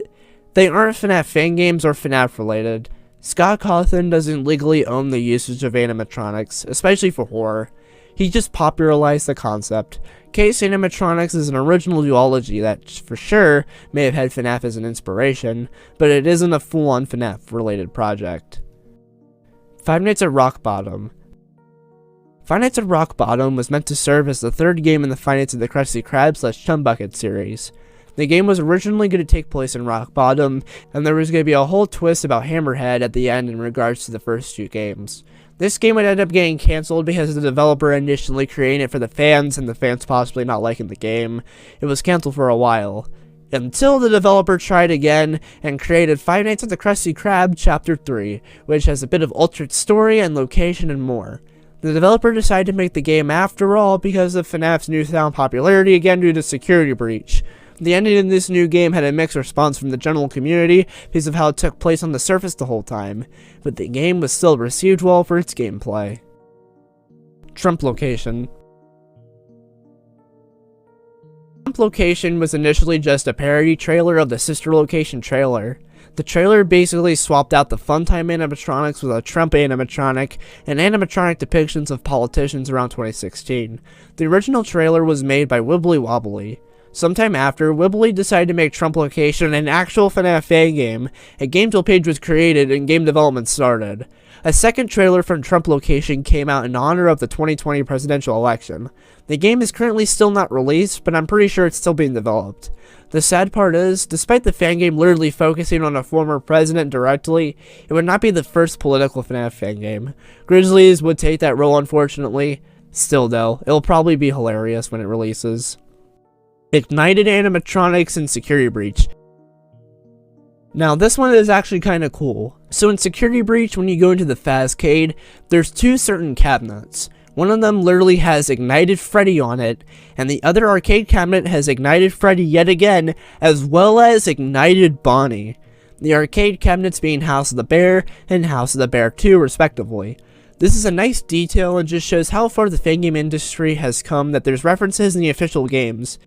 they aren't FNAF Fangames or FNAF related. Scott Cawthon doesn't legally own the usage of animatronics, especially for horror. He just popularized the concept. Case Animatronics is an original duology that, for sure, may have had FNAF as an inspiration, but it isn't a full-on FNAF related project. Five Nights at Rock Bottom. Five Nights at Rock Bottom was meant to serve as the third game in the Five Nights at the Krusty Krab / Chum Bucket series. The game was originally going to take place in Rock Bottom, and there was going to be a whole twist about Hammerhead at the end in regards to the first two games. This game would end up getting cancelled because the developer initially created it for the fans, and the fans possibly not liking the game. It was cancelled for a while, until the developer tried again and created Five Nights at the Krusty Krab Chapter 3, which has a bit of altered story and location and more. The developer decided to make the game after all because of FNAF's newfound popularity again due to security breach. The ending in this new game had a mixed response from the general community because of how it took place on the surface the whole time, but the game was still received well for its gameplay. Trump Location. Trump Location was initially just a parody trailer of the Sister Location trailer. The trailer basically swapped out the Funtime animatronics with a Trump animatronic and animatronic depictions of politicians around 2016. The original trailer was made by Wibbly Wobbly. Sometime after, Wibbly decided to make Trump Location an actual FNAF Fangame. A game dev page was created and game development started. A second trailer from Trump Location came out in honor of the 2020 presidential election. The game is currently still not released, but I'm pretty sure it's still being developed. The sad part is, despite the Fangame literally focusing on a former president directly, it would not be the first political FNAF Fangame. Grizzlies would take that role, unfortunately. Still though, it'll probably be hilarious when it releases. Ignited animatronics and security breach. Now this one is actually kind of cool. So in security breach, when you go into the Fazcade, there's two certain cabinets. One of them literally has Ignited Freddy on it, and the other arcade cabinet has Ignited Freddy yet again, as well as Ignited Bonnie. The arcade cabinets being House of the Bear and House of the Bear 2 respectively. This is a nice detail and just shows how far the fangame industry has come that there's references in the official games.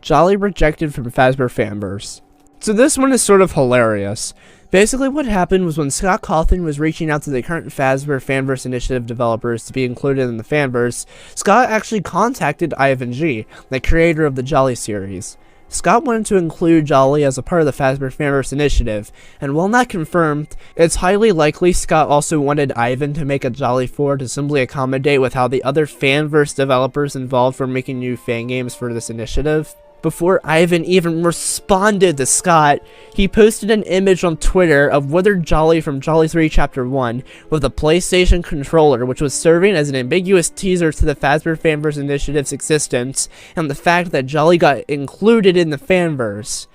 Jolly rejected from Fazbear Fanverse. So this one is sort of hilarious. Basically what happened was when Scott Cawthon was reaching out to the current Fazbear Fanverse Initiative developers to be included in the Fanverse, Scott actually contacted Ivan G, the creator of the Jolly series. Scott wanted to include Jolly as a part of the Fazbear Fanverse Initiative, and while not confirmed, it's highly likely Scott also wanted Ivan to make a Jolly 4 to simply accommodate with how the other Fanverse developers involved were making new fangames for this initiative. Before Ivan even responded to Scott, he posted an image on Twitter of Withered Jolly from Jolly 3 Chapter 1 with a PlayStation controller, which was serving as an ambiguous teaser to the Fazbear Fanverse Initiative's existence and the fact that Jolly got included in the Fanverse.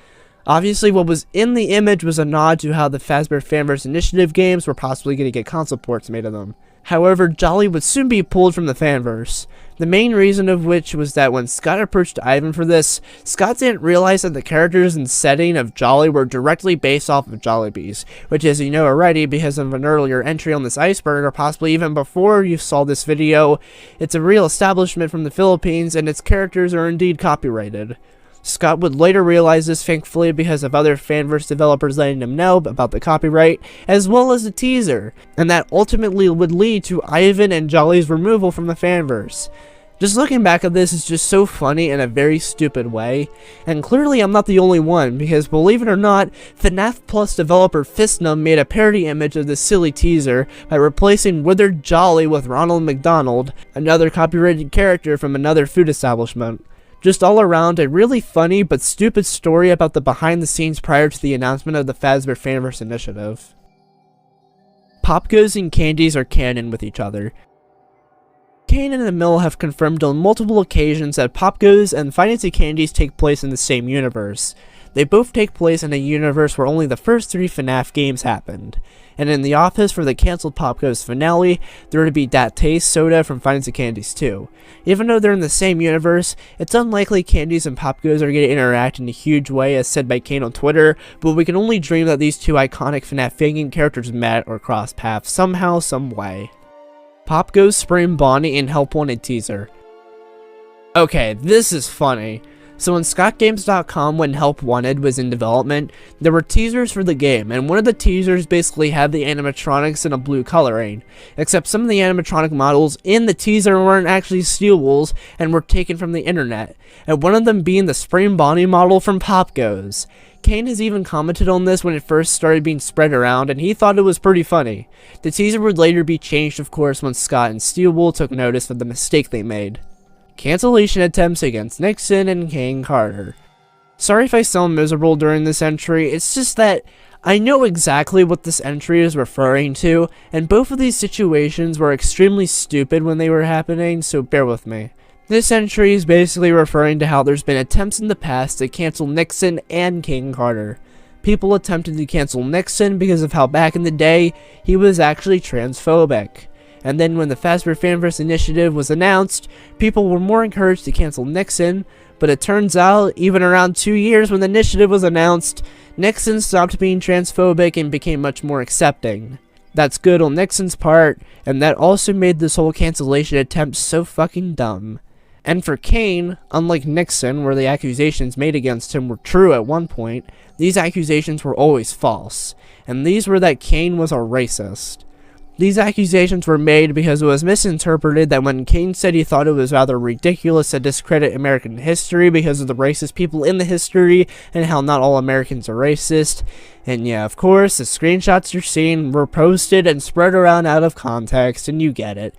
Obviously, what was in the image was a nod to how the Fazbear Fanverse Initiative games were possibly going to get console ports made of them. However, Jolly would soon be pulled from the Fanverse. The main reason of which was that when Scott approached Ivan for this, Scott didn't realize that the characters and setting of Jolly were directly based off of Jollibees, which, as you know already because of an earlier entry on this iceberg, or possibly even before you saw this video, it's a real establishment from the Philippines and its characters are indeed copyrighted. Scott would later realize this, thankfully, because of other Fanverse developers letting him know about the copyright, as well as the teaser, and that ultimately would lead to Ivan and Jolly's removal from the Fanverse. Just looking back at this is just so funny in a very stupid way, and clearly I'm not the only one, because believe it or not, FNAF Plus developer Fistnum made a parody image of this silly teaser by replacing Withered Jolly with Ronald McDonald, another copyrighted character from another food establishment. Just all around a really funny but stupid story about the behind the scenes prior to the announcement of the Fazbear Fanverse initiative. Pop Goes and candies are canon with each other. Kane and Emil have confirmed on multiple occasions that Pop Goes and Fancy Candies take place in the same universe. They both take place in a universe where only the first 3 FNAF games happened. And in the office for the cancelled Pop Goes finale, there would be Dat Taste soda from Fancy Candies too. Even though they're in the same universe, it's unlikely Candies and Pop Goes are going to interact in a huge way as said by Kane on Twitter, but we can only dream that these 2 iconic FNAF Fangame characters met or crossed paths somehow, some way. Pop Goes Spring Bonnie and Help Wanted teaser. Okay, this is funny. So on ScottGames.com, when Help Wanted was in development, there were teasers for the game, and one of the teasers basically had the animatronics in a blue coloring, except some of the animatronic models in the teaser weren't actually stealables and were taken from the internet, and one of them being the Spring Bonnie model from Pop Goes. Kane has even commented on this when it first started being spread around, and he thought it was pretty funny. The teaser would later be changed, of course, when Scott and Steelwool took notice of the mistake they made. Cancellation attempts against Nixon and King Carter. Sorry if I sound miserable during this entry, it's just that I know exactly what this entry is referring to, and both of these situations were extremely stupid when they were happening, so bear with me. This entry is basically referring to how there's been attempts in the past to cancel Nixon and King Carter. People attempted to cancel Nixon because of how back in the day, he was actually transphobic. And then when the Fazbear Fanverse initiative was announced, people were more encouraged to cancel Nixon, but it turns out, even around 2 years when the initiative was announced, Nixon stopped being transphobic and became much more accepting. That's good on Nixon's part, and that also made this whole cancellation attempt so fucking dumb. And for Kane, unlike Nixon, where the accusations made against him were true at one point, these accusations were always false, and these were that Kane was a racist. These accusations were made because it was misinterpreted that when Kane said he thought it was rather ridiculous to discredit American history because of the racist people in the history and how not all Americans are racist. And yeah, of course, the screenshots you're seeing were posted and spread around out of context, and you get it.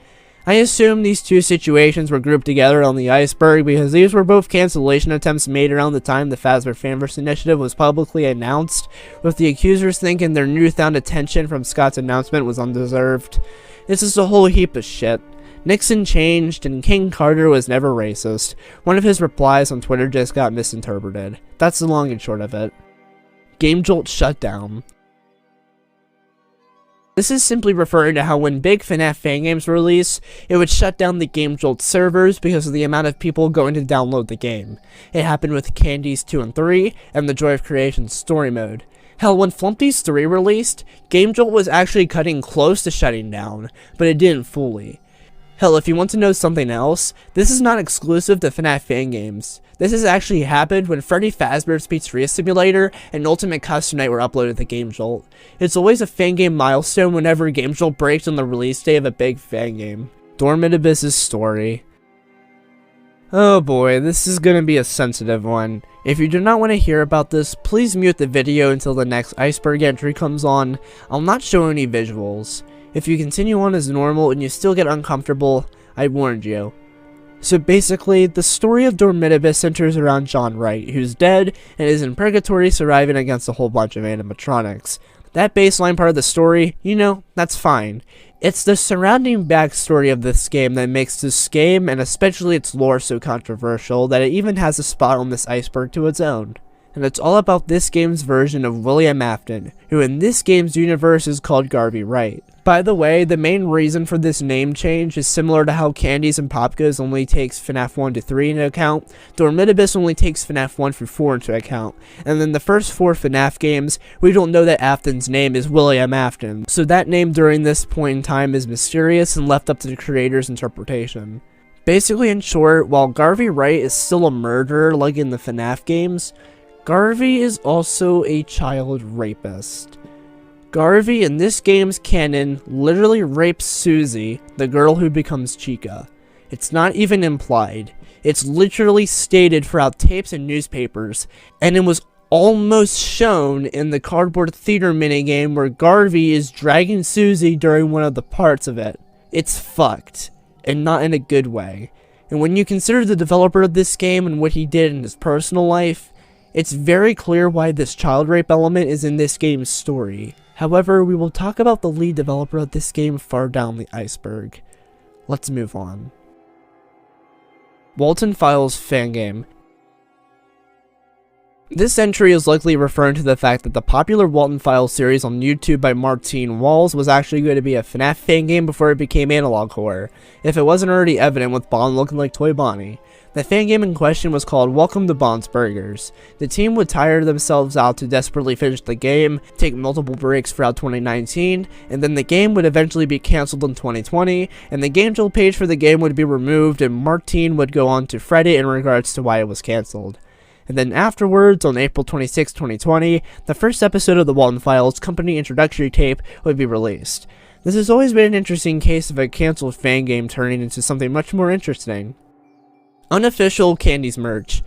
I assume these 2 situations were grouped together on the iceberg because these were both cancellation attempts made around the time the Fazbear Fanverse initiative was publicly announced, with the accusers thinking their newfound attention from Scott's announcement was undeserved. This is a whole heap of shit. Nixon changed, and King Carter was never racist. One of his replies on Twitter just got misinterpreted. That's the long and short of it. Game Jolt shutdown. This is simply referring to how when big FNAF Fangames release, it would shut down the Game Jolt servers because of the amount of people going to download the game. It happened with Candies 2 and 3, and the Joy of Creation story mode. Hell, when Flumpty's 3 released, Game Jolt was actually cutting close to shutting down, but it didn't fully. Hell, if you want to know something else, this is not exclusive to FNAF Fangames. This has actually happened when Freddy Fazbear's Pizzeria Simulator and Ultimate Custom Night were uploaded to Game Jolt. It's always a Fangame milestone whenever Game Jolt breaks on the release day of a big Fangame. Dormitibus's story. Oh boy, this is gonna be a sensitive one. If you do not want to hear about this, please mute the video until the next iceberg entry comes on. I'll not show any visuals. If you continue on as normal and you still get uncomfortable, I warned you. So basically, the story of Dormitibus centers around John Wright, who's dead and is in purgatory surviving against a whole bunch of animatronics. That baseline part of the story, you know, that's fine. It's the surrounding backstory of this game that makes this game, and especially its lore, so controversial that it even has a spot on this iceberg to its own. And it's all about this game's version of William Afton, who in this game's universe is called Garvey Wright. By the way, the main reason for this name change is similar to how Candies and Pop Goes only takes FNAF 1 to 3 into account, Dormitibus only takes FNAF 1 through 4 into account, and in the first 4 FNAF games, we don't know that Afton's name is William Afton, so that name during this point in time is mysterious and left up to the creator's interpretation. Basically, in short, while Garvey Wright is still a murderer like in the FNAF games, Garvey is also a child rapist. Garvey in this game's canon literally rapes Susie, the girl who becomes Chica. It's not even implied. It's literally stated throughout tapes and newspapers, and it was almost shown in the cardboard theater minigame where Garvey is dragging Susie during one of the parts of it. It's fucked, and not in a good way. And when you consider the developer of this game and what he did in his personal life, it's very clear why this child rape element is in this game's story. However, we will talk about the lead developer of this game far down the iceberg. Let's move on. Walton Files Fangame. This entry is likely referring to the fact that the popular Walton Files series on YouTube by Martine Walls was actually going to be a FNAF fangame before it became analog horror, if it wasn't already evident with Bond looking like Toy Bonnie. The fangame in question was called Welcome to Bond's Burgers. The team would tire themselves out to desperately finish the game, take multiple breaks throughout 2019, and then the game would eventually be cancelled in 2020, and the game title page for the game would be removed, and Martine would go on to Freddy in regards to why it was cancelled. And then afterwards, on April 26, 2020, the first episode of the Walton Files company introductory tape would be released. This has always been an interesting case of a cancelled fangame turning into something much more interesting. Unofficial Candies merch.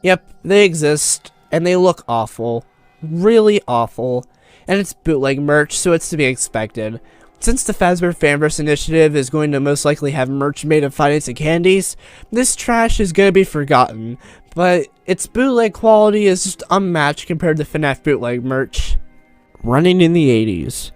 Yep, they exist, and they look awful. Really awful. And it's bootleg merch, so it's to be expected. Since the Fazbear Fanverse initiative is going to most likely have merch made of Five Nights at Candy's, this trash is going to be forgotten, but its bootleg quality is just unmatched compared to FNAF bootleg merch. Running in the 80s.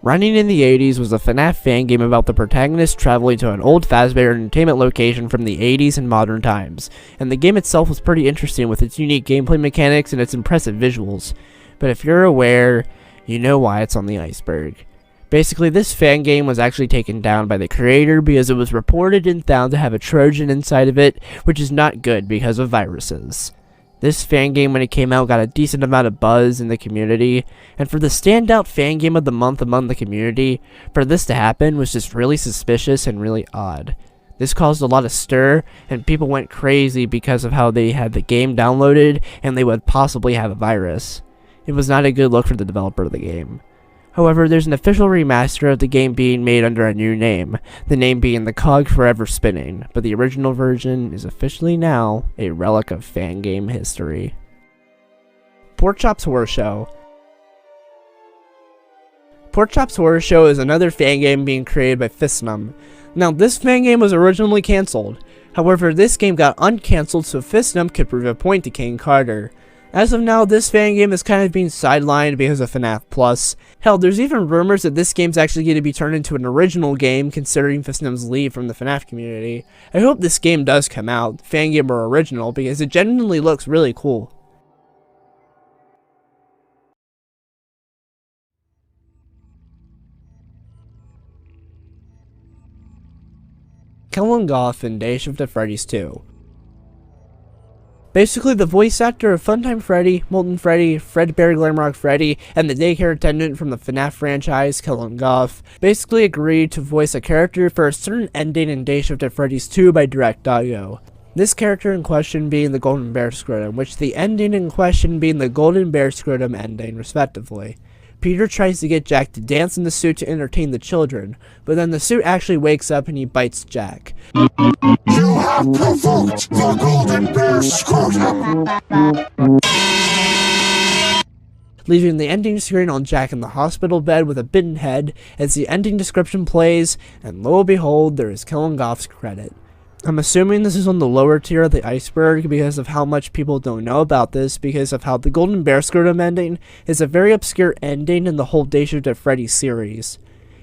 Running in the 80s was a FNAF fan game about the protagonist traveling to an old Fazbear entertainment location from the 80s and modern times, and the game itself was pretty interesting with its unique gameplay mechanics and its impressive visuals. But if you're aware, you know why it's on the iceberg. Basically, this fan game was actually taken down by the creator because it was reported and found to have a Trojan inside of it, which is not good because of viruses. This fan game, when it came out, got a decent amount of buzz in the community, and for the standout fan game of the month among the community, for this to happen was just really suspicious and really odd. This caused a lot of stir, and people went crazy because of how they had the game downloaded and they would possibly have a virus. It was not a good look for the developer of the game. However, there's an official remaster of the game being made under a new name, the name being The Cog Forever Spinning, but the original version is officially now a relic of fangame history. Pork Chop's Horror Show. Pork Chop's Horror Show is another fangame being created by Fistnum. Now, this fangame was originally cancelled. However, this game got uncancelled so Fistnum could prove a point to King Carter. As of now, this fangame is kind of being sidelined because of FNAF Plus. Hell, there's even rumors that this game's actually going to be turned into an original game considering Fistnum's leave from the FNAF community. I hope this game does come out, fangame or original, because it genuinely looks really cool. Kellen Goff in Dayshift of Freddy's 2. Basically, the voice actor of Funtime Freddy, Molten Freddy, Fredbear Glamrock Freddy, and the daycare attendant from the FNAF franchise, Kellen Goff, basically agreed to voice a character for a certain ending in Dayshift of Freddy's 2 by Direct.io. This character in question being the Golden Bear Scrotum, which the ending in question being the Golden Bear Scrotum ending, respectively. Peter tries to get Jack to dance in the suit to entertain the children, but then the suit actually wakes up and he bites Jack. You have provoked the Golden Bear Scrotum! Leaving the ending screen on Jack in the hospital bed with a bitten head as the ending description plays, and lo and behold, there is Kellen Goff's credit. I'm assuming this is on the lower tier of the iceberg because of how much people don't know about this, because of how the Golden Bear Scrotum ending is a very obscure ending in the whole Dayshift of Freddy series.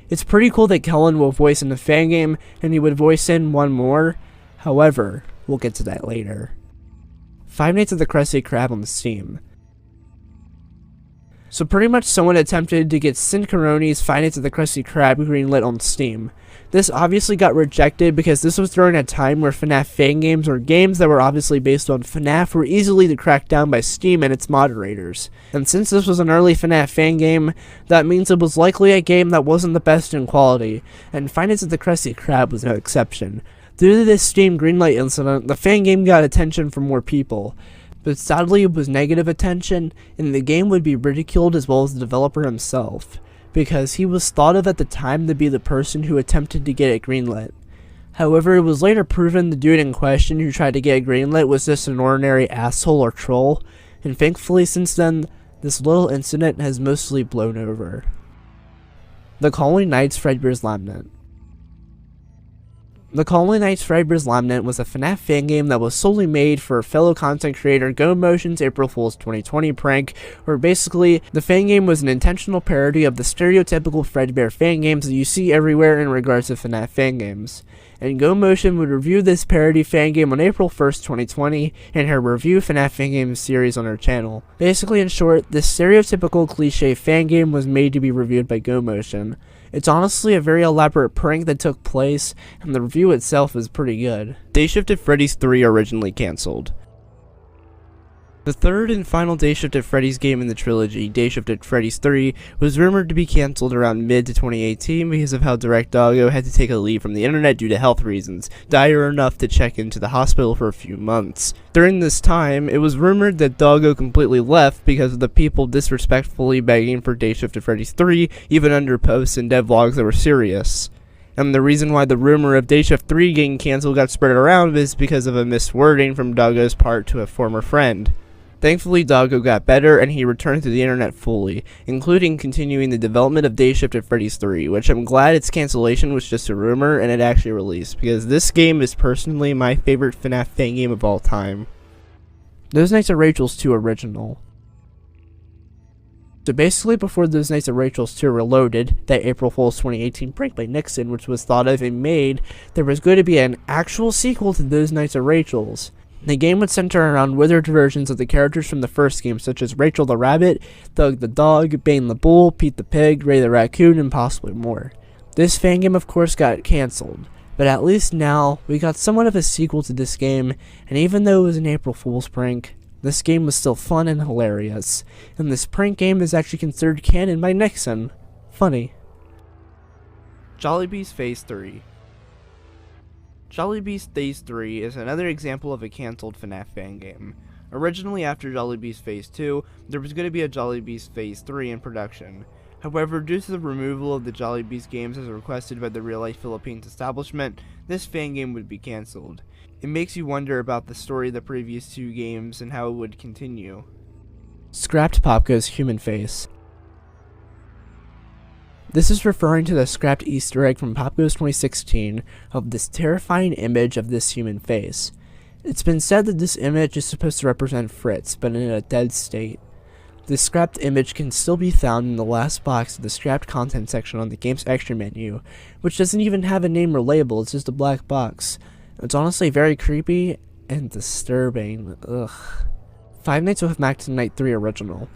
It's pretty cool that Kellen will voice in the fangame, and he would voice in one more. However, we'll get to that later. Five Nights at the Krusty Krab on Steam. So pretty much someone attempted to get Synchrononi's Five Nights at the Krusty Krab greenlit on Steam. This obviously got rejected because this was during a time where FNAF fangames or games that were obviously based on FNAF were easily to crack down by Steam and its moderators. And since this was an early FNAF fangame, that means it was likely a game that wasn't the best in quality, and Five Nights at the Krusty Krab was no exception. Due to this Steam greenlight incident, the fangame got attention from more people. But sadly it was negative attention, and the game would be ridiculed as well as the developer himself. because he was thought of at the time to be the person who attempted to get it greenlit. However, it was later proven the dude in question who tried to get it greenlit was just an ordinary asshole or troll, and thankfully since then, this little incident has mostly blown over. The Colony Knights Fredbear's Laminate. The Colony Knights Fredbear's Laminate was a FNAF fan game that was solely made for fellow content creator GoMotion's April Fool's 2020 prank, where basically the fan game was an intentional parody of the stereotypical Fredbear fan games that you see everywhere in regards to FNAF fan games. And GoMotion would review this parody fan game on April 1st, 2020 in her Review FNAF Fan Games series on her channel. Basically, in short, this stereotypical cliche fan game was made to be reviewed by GoMotion. It's honestly a very elaborate prank that took place, and the review itself is pretty good. Dayshift at Freddy's 3 originally cancelled. The third and final Dayshift at Freddy's game in the trilogy, Dayshift at Freddy's 3, was rumored to be cancelled around mid to 2018 because of how Direct Doggo had to take a leave from the internet due to health reasons, dire enough to check into the hospital for a few months. During this time, it was rumored that Doggo completely left because of the people disrespectfully begging for Dayshift at Freddy's 3, even under posts and devlogs that were serious. And the reason why the rumor of Dayshift 3 getting cancelled got spread around is because of a miswording from Doggo's part to a former friend. Thankfully, Doggo got better and he returned to the internet fully, including continuing the development of Dayshift at Freddy's 3, which I'm glad its cancellation was just a rumor and it actually released, because this game is personally my favorite FNAF fan game of all time. Those Nights at Rachel's 2 original. So basically, before Those Nights at Rachel's 2 Reloaded, that April Fool's 2018 prank by Nixon, which was thought of and made, there was going to be an actual sequel to Those Nights at Rachel's. The game would center around withered versions of the characters from the first game, such as Rachel the Rabbit, Doug the Dog, Bane the Bull, Pete the Pig, Ray the Raccoon, and possibly more. This fan game of course got cancelled, but at least now, we got somewhat of a sequel to this game, and even though it was an April Fool's prank, this game was still fun and hilarious, and this prank game is actually considered canon by Nixon. Funny. Jollibee's Phase 3. Jollibee's Phase 3 is another example of a cancelled FNAF fan game. Originally, after Jollibee's Phase 2, there was going to be a Jollibee's Phase 3 in production. However, due to the removal of the Jollibee's games as requested by the Real Life Philippines establishment, this fan game would be cancelled. It makes you wonder about the story of the previous two games and how it would continue. Scrapped Popgo's Human Face. This is referring to the scrapped Easter egg from Popgo's 2016 of this terrifying image of this human face. It's been said that this image is supposed to represent Fritz, but in a dead state. This scrapped image can still be found in the last box of the scrapped content section on the game's extra menu, which doesn't even have a name or label, it's just a black box. It's honestly very creepy and disturbing. Ugh. Five Nights with Max Night 3 Original.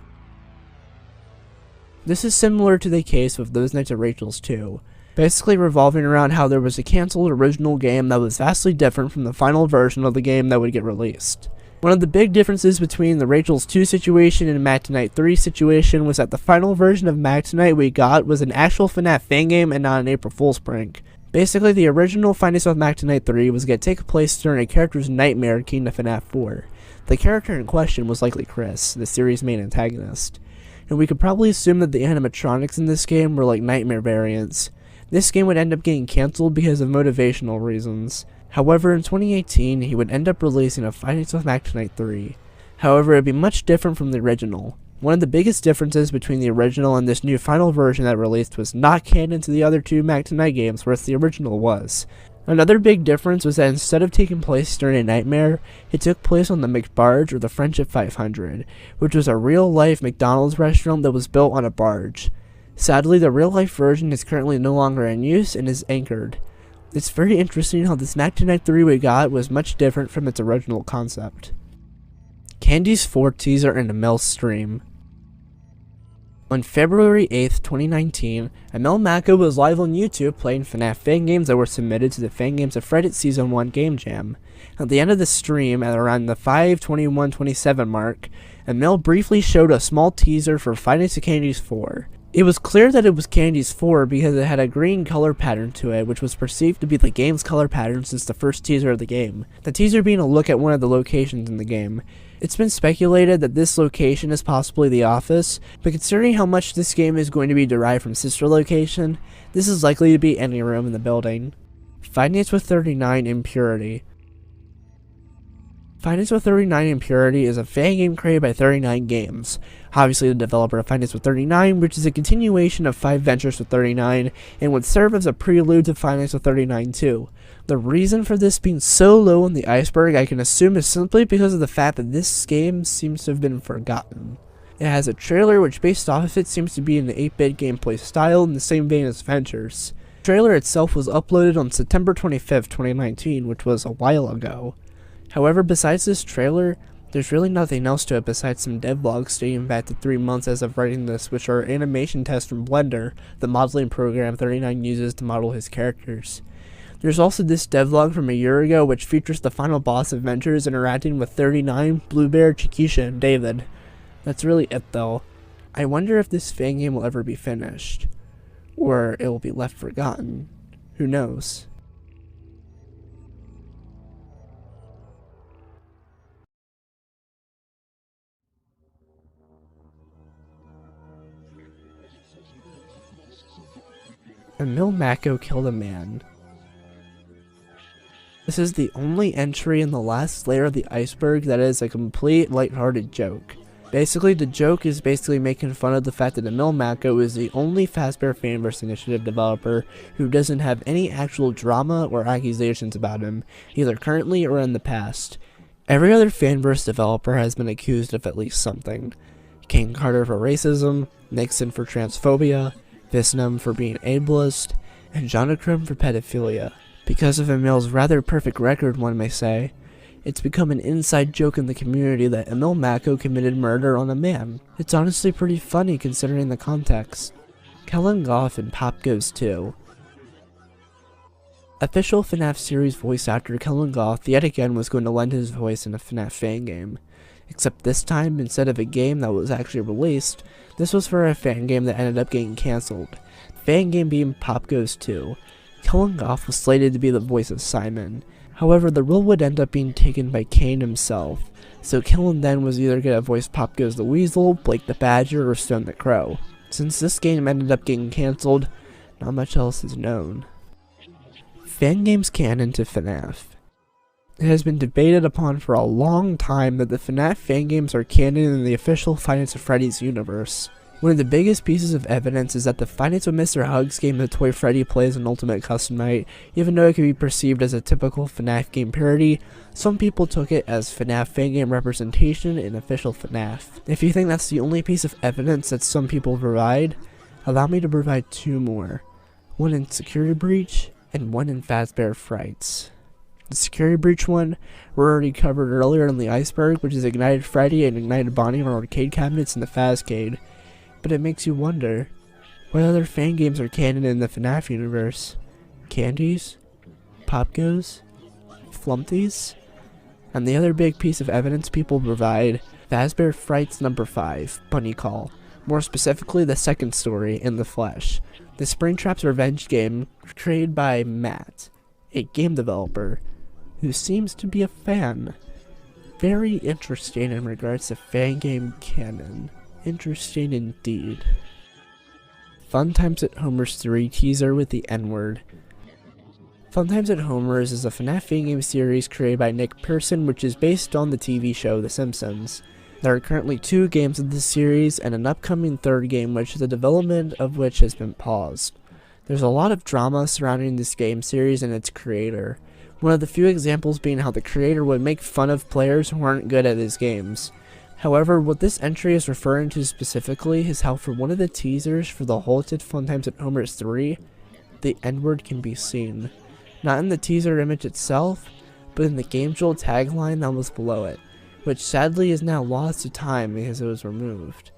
This is similar to the case with Those Nights at Rachel's 2, basically revolving around how there was a cancelled original game that was vastly different from the final version of the game that would get released. One of the big differences between the Rachel's 2 situation and Max Night 3 situation was that the final version of Max Night we got was an actual FNAF fan game and not an April Fool's prank. Basically, the original Five Nights with Max Night 3 was going to take place during a character's nightmare akin to FNAF 4. The character in question was likely Chris, the series' main antagonist. And we could probably assume that the animatronics in this game were like nightmare variants. This game would end up getting cancelled because of motivational reasons. However, in 2018, he would end up releasing a Five Nights with Max Night 3. However, it would be much different from the original. One of the biggest differences between the original and this new final version that released was not canon to the other two Max Night games, whereas the original was. Another big difference was that instead of taking place during a nightmare, it took place on the McBarge or the Friendship 500, which was a real-life McDonald's restaurant that was built on a barge. Sadly, the real-life version is currently no longer in use and is anchored. It's very interesting how this Max Night 3 we got was much different from its original concept. Candy's 4 teaser and a Mel stream. On February 8th, 2019, Amel Mako was live on YouTube playing FNAF fan games that were submitted to the Fangames of Reddit Season 1 Game Jam. At the end of the stream, at around the 5:21:27 mark, Amel briefly showed a small teaser for Five Nights at Candy's 4. It was clear that it was Candy's 4 because it had a green color pattern to it, which was perceived to be the game's color pattern since the first teaser of the game. The teaser being a look at one of the locations in the game. It's been speculated that this location is possibly the office, but considering how much this game is going to be derived from sister location, this is likely to be any room in the building. Finance with 39 Impurity. Finance with 39 Impurity is a fan game created by 39 Games, obviously the developer of Finance with 39, which is a continuation of 5 Ventures with 39, and would serve as a prelude to Finance with 39 too. The reason for this being so low on the iceberg, I can assume, is simply because of the fact that this game seems to have been forgotten. It has a trailer which, based off of it, seems to be in the 8-bit gameplay style in the same vein as Ventures. The trailer itself was uploaded on September 25th, 2019, which was a while ago. However, besides this trailer, there's really nothing else to it besides some devlogs dating back to 3 months as of writing this, which are animation tests from Blender, the modeling program 39 uses to model his characters. There's also this devlog from a year ago which features the final boss of Ventures interacting with 39, Bluebear, Chiquisha, and David. That's really it though. I wonder if this fan game will ever be finished, or it will be left forgotten. Who knows? Emil Mako killed a man. This is the only entry in the last layer of the iceberg that is a complete lighthearted joke. Basically, the joke is making fun of the fact that Emil Mako is the only Fazbear Fanverse Initiative developer who doesn't have any actual drama or accusations about him, either currently or in the past. Every other Fanverse developer has been accused of at least something. King Carter for racism, Nixon for transphobia, Visnum for being ableist, and Jonacrim for pedophilia. Because of Emil's rather perfect record, one may say, it's become an inside joke in the community that Emil Mako committed murder on a man. It's honestly pretty funny considering the context. Kellen Goff and Pop Goes 2. Official FNAF series voice actor Kellen Goff yet again was going to lend his voice in a FNAF fan game. Except this time, instead of a game that was actually released, this was for a fan game that ended up getting cancelled. The fan game being Pop Goes 2. Kellen Goff was slated to be the voice of Simon. However, the role would end up being taken by Kane himself, so Kellen then was either going to voice Pop Goes the Weasel, Blake the Badger, or Stone the Crow. Since this game ended up getting cancelled, not much else is known. Fangame's canon to FNAF. It has been debated upon for a long time that the FNAF fangames are canon in the official Five Nights at Freddy's universe. One of the biggest pieces of evidence is that the Five Nights with Mr. Hugs game the toy Freddy plays in Ultimate Custom Night, even though it could be perceived as a typical FNAF game parody, some people took it as FNAF fangame representation in official FNAF. If you think that's the only piece of evidence that some people provide, allow me to provide two more. One in Security Breach, and one in Fazbear Frights. The Security Breach one were already covered earlier in the iceberg, which is Ignited Freddy and Ignited Bonnie on arcade cabinets in the Fazcade. But it makes you wonder, what other fan games are canon in the FNAF universe? Candies? Pop Goes? Flumpties? And the other big piece of evidence people provide, Fazbear Frights number 5, Bunny Call. More specifically, the second story, In the Flesh. The Springtrap's revenge game created by Matt, a game developer, who seems to be a fan. Very interesting in regards to fan game canon. Interesting indeed. Fun Times at Homer's 3 teaser with the N-word. Fun Times at Homer's is a FNAF fan game series created by Nick Pearson, which is based on the TV show The Simpsons. There are currently 2 games of this series and an upcoming 3rd game, which the development of which has been paused. There's a lot of drama surrounding this game series and its creator. One of the few examples being how the creator would make fun of players who aren't good at his games. However, what this entry is referring to specifically is how for one of the teasers for the halted Fun Times at Homer's 3, the N-word can be seen. Not in the teaser image itself, but in the GameJolt tagline that was below it, which sadly is now lost to time because it was removed.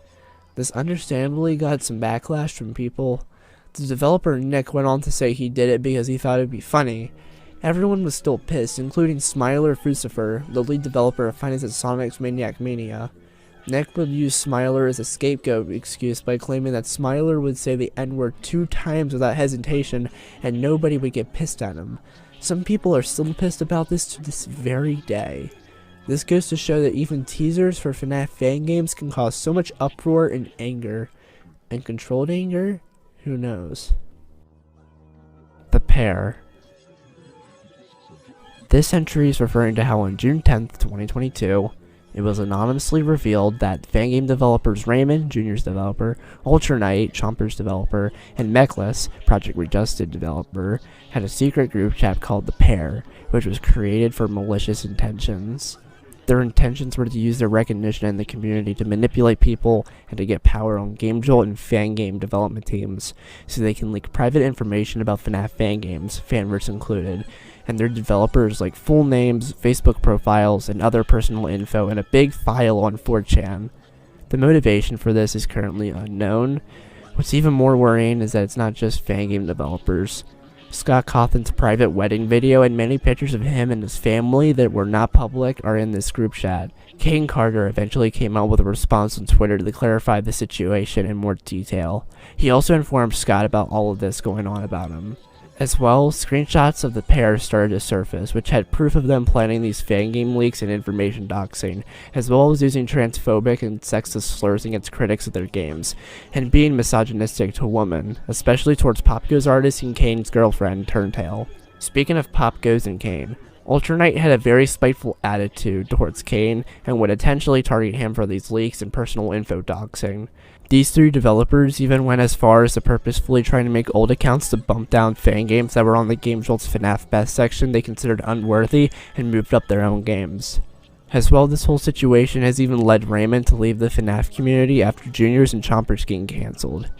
This understandably got some backlash from people. The developer Nick went on to say he did it because he thought it would be funny. Everyone was still pissed, including Smiler Fucifer, the lead developer of Five Nights at Sonic's Maniac Mania. Nick would use Smiler as a scapegoat excuse by claiming that Smiler would say the N-word 2 times without hesitation and nobody would get pissed at him. Some people are still pissed about this to this very day. This goes to show that even teasers for FNAF fan games can cause so much uproar and anger. And controlled anger? Who knows? The Pair. This entry is referring to how on June 10th, 2022, it was anonymously revealed that Fangame developers Raymond, Jr.'s developer, Ultra Knight, Chomper's developer, and Mechless, Project Readjusted developer, had a secret group chat called The Pair, which was created for malicious intentions. Their intentions were to use their recognition in the community to manipulate people and to get power on GameJolt and Fangame development teams, so they can leak private information about FNAF fan games, fanverse included, and their developers like full names, Facebook profiles, and other personal info in a big file on 4chan. The motivation for this is currently unknown. What's even more worrying is that it's not just Fangame developers. Scott Cawthon's private wedding video and many pictures of him and his family that were not public are in this group chat. Kane Carter eventually came out with a response on Twitter to clarify the situation in more detail. He also informed Scott about all of this going on about him. As well, screenshots of The Pair started to surface, which had proof of them planning these Fangame leaks and information doxing, as well as using transphobic and sexist slurs against critics of their games, and being misogynistic to women, especially towards Popgo's artist and Kane's girlfriend, Turntail. Speaking of Popgo's and Kane, Ultra Knight had a very spiteful attitude towards Kane and would intentionally target him for these leaks and personal info doxing. These three developers even went as far as to purposefully trying to make old accounts to bump down fan games that were on the GameJolt's FNAF Best section they considered unworthy and moved up their own games. As well, this whole situation has even led Raymond to leave the FNAF community after Junior's and Chomper's getting cancelled.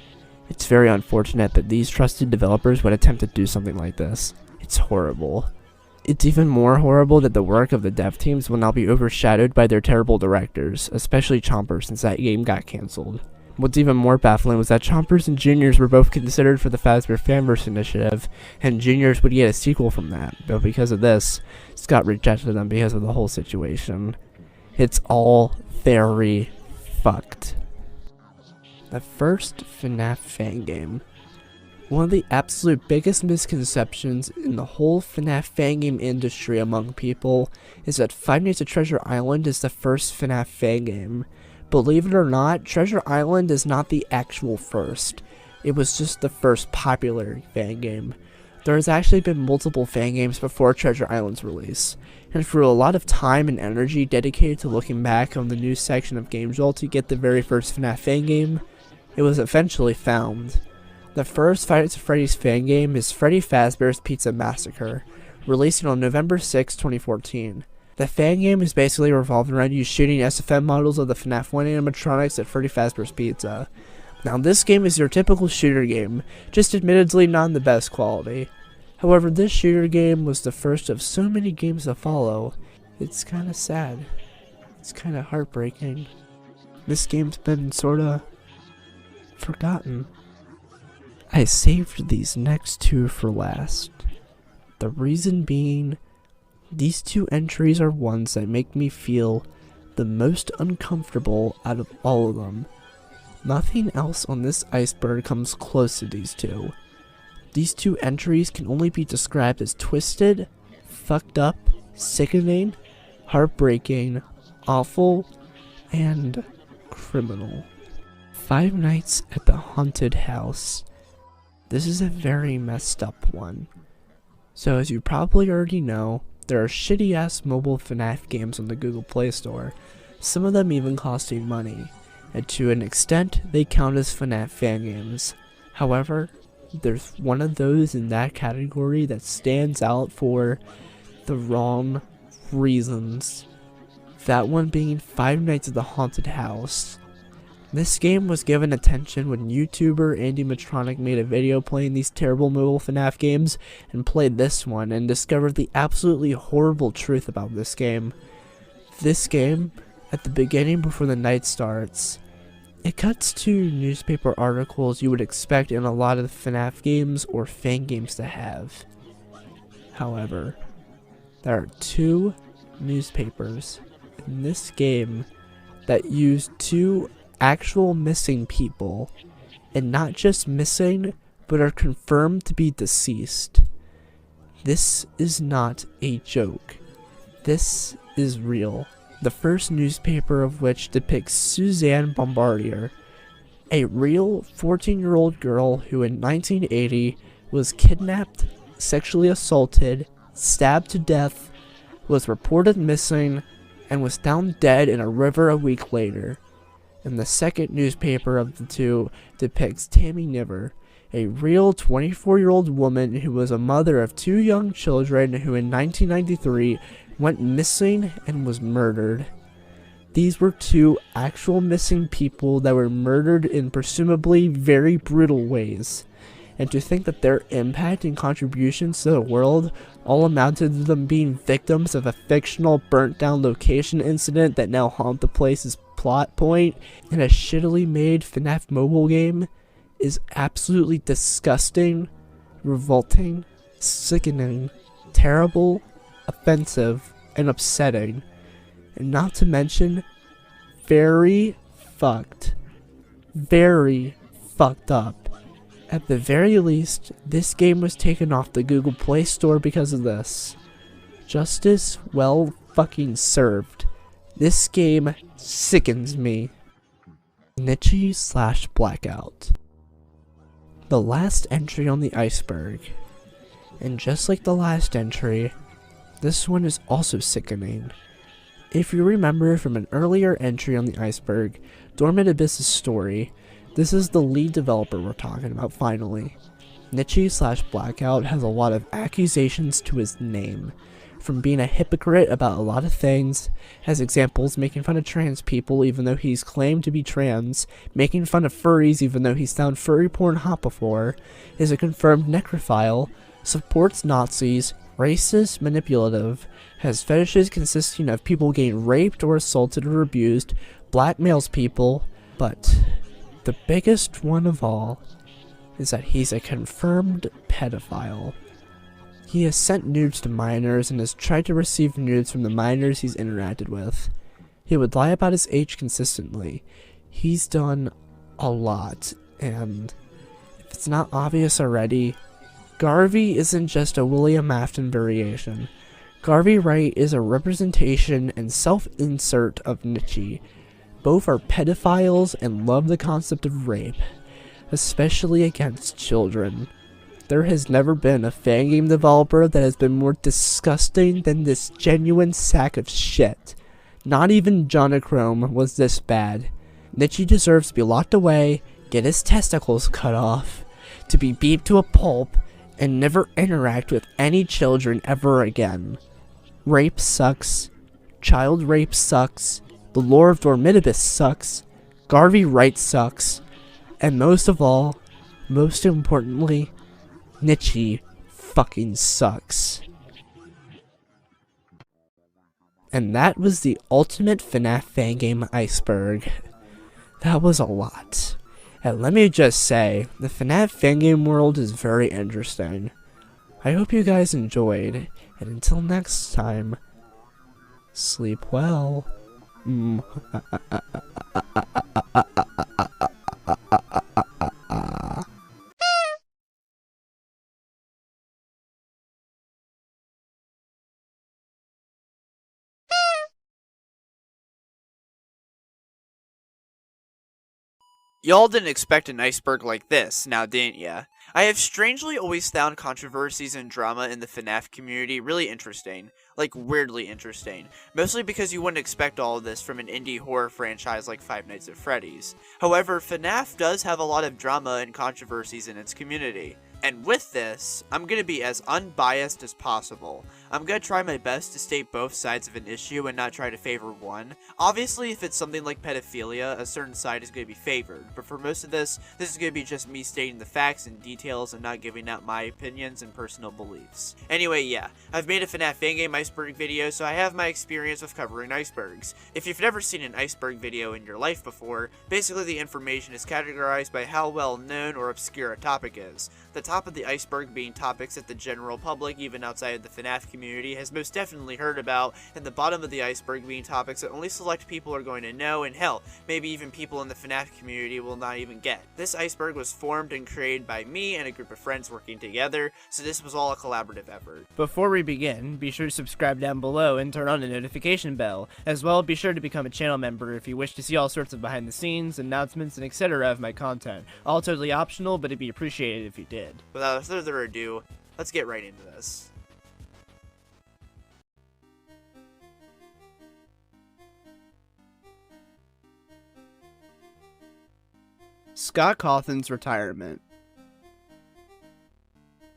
It's very unfortunate that these trusted developers would attempt to do something like this. It's horrible. It's even more horrible that the work of the dev teams will now be overshadowed by their terrible directors, especially Chomper since that game got cancelled. What's even more baffling was that Chompers and Juniors were both considered for the Fazbear Fanverse initiative, and Juniors would get a sequel from that, but because of this, Scott rejected them because of the whole situation. It's all very fucked. The first FNAF fan game. One of the absolute biggest misconceptions in the whole FNAF fangame industry among people is that Five Nights at Treasure Island is the first FNAF fangame. Believe it or not, Treasure Island is not the actual first. It was just the first popular fangame. There has actually been multiple fangames before Treasure Island's release, and through a lot of time and energy dedicated to looking back on the news section of GameJolt to get the very first FNAF fangame, it was eventually found. The first Five Nights at Freddy's fangame is Freddy Fazbear's Pizza Massacre, releasing on November 6, 2014. The fangame is basically revolving around you shooting SFM models of the FNAF 1 animatronics at Freddy Fazbear's Pizza. Now this game is your typical shooter game, just admittedly not in the best quality. However, this shooter game was the first of so many games to follow. It's kinda sad. It's kinda heartbreaking. This game's been sorta forgotten. I saved these next two for last. The reason being, these two entries are ones that make me feel the most uncomfortable out of all of them. Nothing else on this iceberg comes close to these two. These two entries can only be described as twisted, fucked up, sickening, heartbreaking, awful, and criminal. Five Nights at the Haunted House. This is a very messed up one. So as you probably already know, there are shitty ass mobile FNAF games on the Google Play Store, some of them even costing money, and to an extent they count as FNAF fan games. However, there's one of those in that category that stands out for the wrong reasons. That one being Five Nights at the Haunted House. This game was given attention when YouTuber Andy Matronic made a video playing these terrible mobile FNAF games and played this one and discovered the absolutely horrible truth about this game. This game, at the beginning before the night starts, it cuts to newspaper articles you would expect in a lot of FNAF games or fan games to have. However, there are two newspapers in this game that use two actual missing people, and not just missing, but are confirmed to be deceased. This is not a joke. This is real. The first newspaper of which depicts Suzanne Bombardier, a real 14-year-old girl who in 1980 was kidnapped, sexually assaulted, stabbed to death, was reported missing, and was found dead in a river a week later. And the second newspaper of the two depicts Tammy Niver, a real 24-year-old woman who was a mother of 2 young children who in 1993 went missing and was murdered. These were 2 actual missing people that were murdered in presumably very brutal ways. And to think that their impact and contributions to the world all amounted to them being victims of a fictional burnt-down location incident that now haunt the place's plot point in a shittily made FNAF mobile game is absolutely disgusting, revolting, sickening, terrible, offensive, and upsetting. And not to mention, very fucked up. At the very least, this game was taken off the Google Play Store because of this. Justice well fucking served. This game sickens me. Nitchy/Blackout. The last entry on the iceberg. And just like the last entry, this one is also sickening. If you remember from an earlier entry on the iceberg, Dormant Abyss's story, this is the lead developer we're talking about finally. Nitchy/Blackout has a lot of accusations to his name, from being a hypocrite about a lot of things, has examples making fun of trans people even though he's claimed to be trans, making fun of furries even though he's found furry porn hot before, is a confirmed necrophile, supports Nazis, racist, manipulative, has fetishes consisting of people getting raped or assaulted or abused, blackmails people, but the biggest one of all is that he's a confirmed pedophile. He has sent nudes to minors and has tried to receive nudes from the minors he's interacted with. He would lie about his age consistently. He's done a lot, and if it's not obvious already, Garvey isn't just a William Afton variation. Garvey Wright is a representation and self-insert of Nitchy. Both are pedophiles and love the concept of rape, especially against children. There has never been a Fangame developer that has been more disgusting than this genuine sack of shit. Not even Jonachrome was this bad. Nitchy deserves to be locked away, get his testicles cut off, to be beeped to a pulp, and never interact with any children ever again. Rape sucks. Child rape sucks. The lore of Dormitibus sucks. Garvey Wright sucks. And most of all, most importantly, Nitchy fucking sucks. And that was the ultimate FNAF Fangame Iceberg. That was a lot. And let me just say, the FNAF Fangame world is very interesting. I hope you guys enjoyed, and until next time, sleep well. Y'all didn't expect an iceberg like this, now didn't ya? I have strangely always found controversies and drama in the FNAF community really interesting. Like, weirdly interesting. Mostly because you wouldn't expect all of this from an indie horror franchise like Five Nights at Freddy's. However, FNAF does have a lot of drama and controversies in its community. And with this, I'm going to be as unbiased as possible. I'm going to try my best to state both sides of an issue and not try to favor one. Obviously, if it's something like pedophilia, a certain side is going to be favored, but for most of this is going to be just me stating the facts and details and not giving out my opinions and personal beliefs. Anyway, yeah, I've made a FNAF Fangame iceberg video, so I have my experience with covering icebergs. If you've never seen an iceberg video in your life before, basically the information is categorized by how well known or obscure a topic is. The top of the iceberg being topics that the general public, even outside of the FNAF community, community has most definitely heard about, and the bottom of the iceberg being topics that only select people are going to know, and hell, maybe even people in the FNAF community will not even get. This iceberg was formed and created by me and a group of friends working together, so this was all a collaborative effort. Before we begin, be sure to subscribe down below and turn on the notification bell. As well, be sure to become a channel member if you wish to see all sorts of behind the scenes, announcements, and etc. of my content. All totally optional, but it'd be appreciated if you did. Without further ado, let's get right into this. Scott Cawthon's retirement.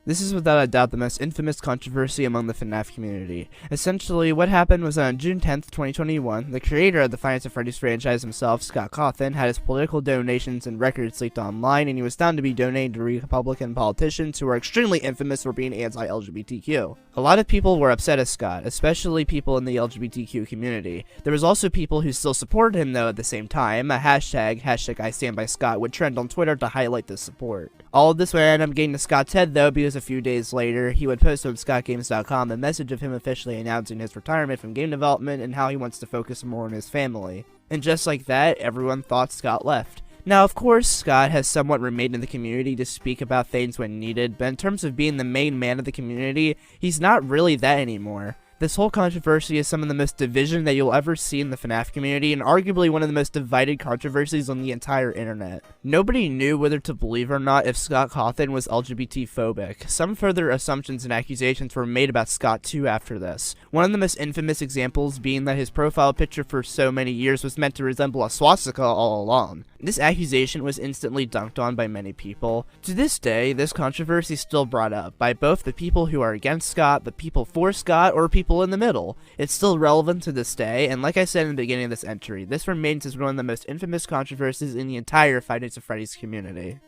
This is without a doubt the most infamous controversy among the FNAF community. Essentially, what happened was that on June 10th, 2021, the creator of the Five Nights at Freddy's franchise himself, Scott Cawthon, had his political donations and records leaked online, and he was found to be donating to Republican politicians who are extremely infamous for being anti-LGBTQ. A lot of people were upset at Scott, especially people in the LGBTQ community. There was also people who still supported him though at the same time. A hashtag #IStandByScott would trend on Twitter to highlight this support. All of this would end up getting to Scott's head though, because a few days later, he would post on ScottGames.com a message of him officially announcing his retirement from game development and how he wants to focus more on his family. And just like that, everyone thought Scott left. Now, of course, Scott has somewhat remained in the community to speak about things when needed, but in terms of being the main man of the community, he's not really that anymore. This whole controversy is some of the most division that you'll ever see in the FNAF community, and arguably one of the most divided controversies on the entire internet. Nobody knew whether to believe or not if Scott Cawthon was LGBT-phobic. Some further assumptions and accusations were made about Scott too after this. One of the most infamous examples being that his profile picture for so many years was meant to resemble a swastika all along. This accusation was instantly dunked on by many people. To this day, this controversy is still brought up by both the people who are against Scott, the people for Scott, or people in the middle. It's still relevant to this day, and like I said in the beginning of this entry, this remains as one of the most infamous controversies in the entire Five Nights at Freddy's community.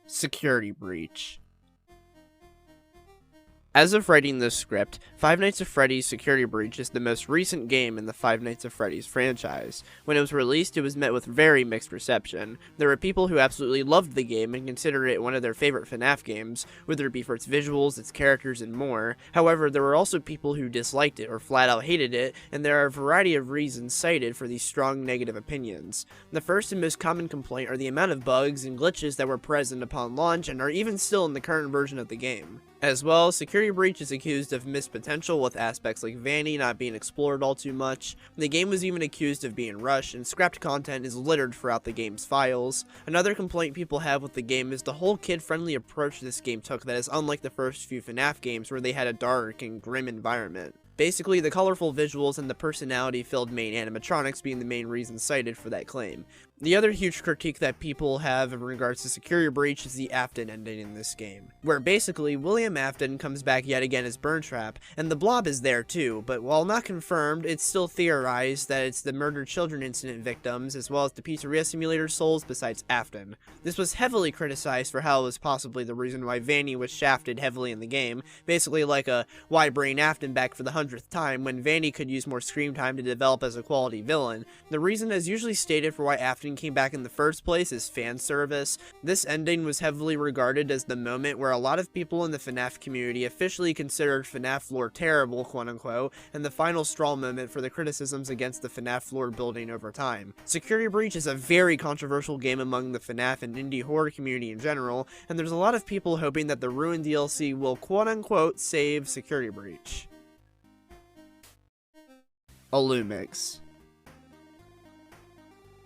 Security breach. As of writing this script, Five Nights at Freddy's Security Breach is the most recent game in the Five Nights at Freddy's franchise. When it was released, it was met with very mixed reception. There were people who absolutely loved the game and considered it one of their favorite FNAF games, whether it be for its visuals, its characters, and more. However, there were also people who disliked it or flat out hated it, and there are a variety of reasons cited for these strong negative opinions. The first and most common complaint are the amount of bugs and glitches that were present upon launch and are even still in the current version of the game. As well, Security Breach is accused of missed potential with aspects like Vanny not being explored all too much. The game was even accused of being rushed, and scrapped content is littered throughout the game's files. Another complaint people have with the game is the whole kid-friendly approach this game took that is unlike the first few FNAF games where they had a dark and grim environment. Basically, the colorful visuals and the personality-filled main animatronics being the main reasons cited for that claim. The other huge critique that people have in regards to Security Breach is the Afton ending in this game, where basically William Afton comes back yet again as Burntrap, and the Blob is there too, but while not confirmed, it's still theorized that it's the murdered children incident victims, as well as the Pizzeria Simulator souls besides Afton. This was heavily criticized for how it was possibly the reason why Vanny was shafted heavily in the game, basically like a why bring Afton back for the 100th time when Vanny could use more screen time to develop as a quality villain. The reason is usually stated for why Afton came back in the first place is fan service. This ending was heavily regarded as the moment where a lot of people in the FNAF community officially considered FNAF lore terrible, quote unquote, and the final straw moment for the criticisms against the FNAF lore building over time. Security Breach is a very controversial game among the FNAF and indie horror community in general, and there's a lot of people hoping that the Ruin DLC will quote unquote save Security Breach. Illumix.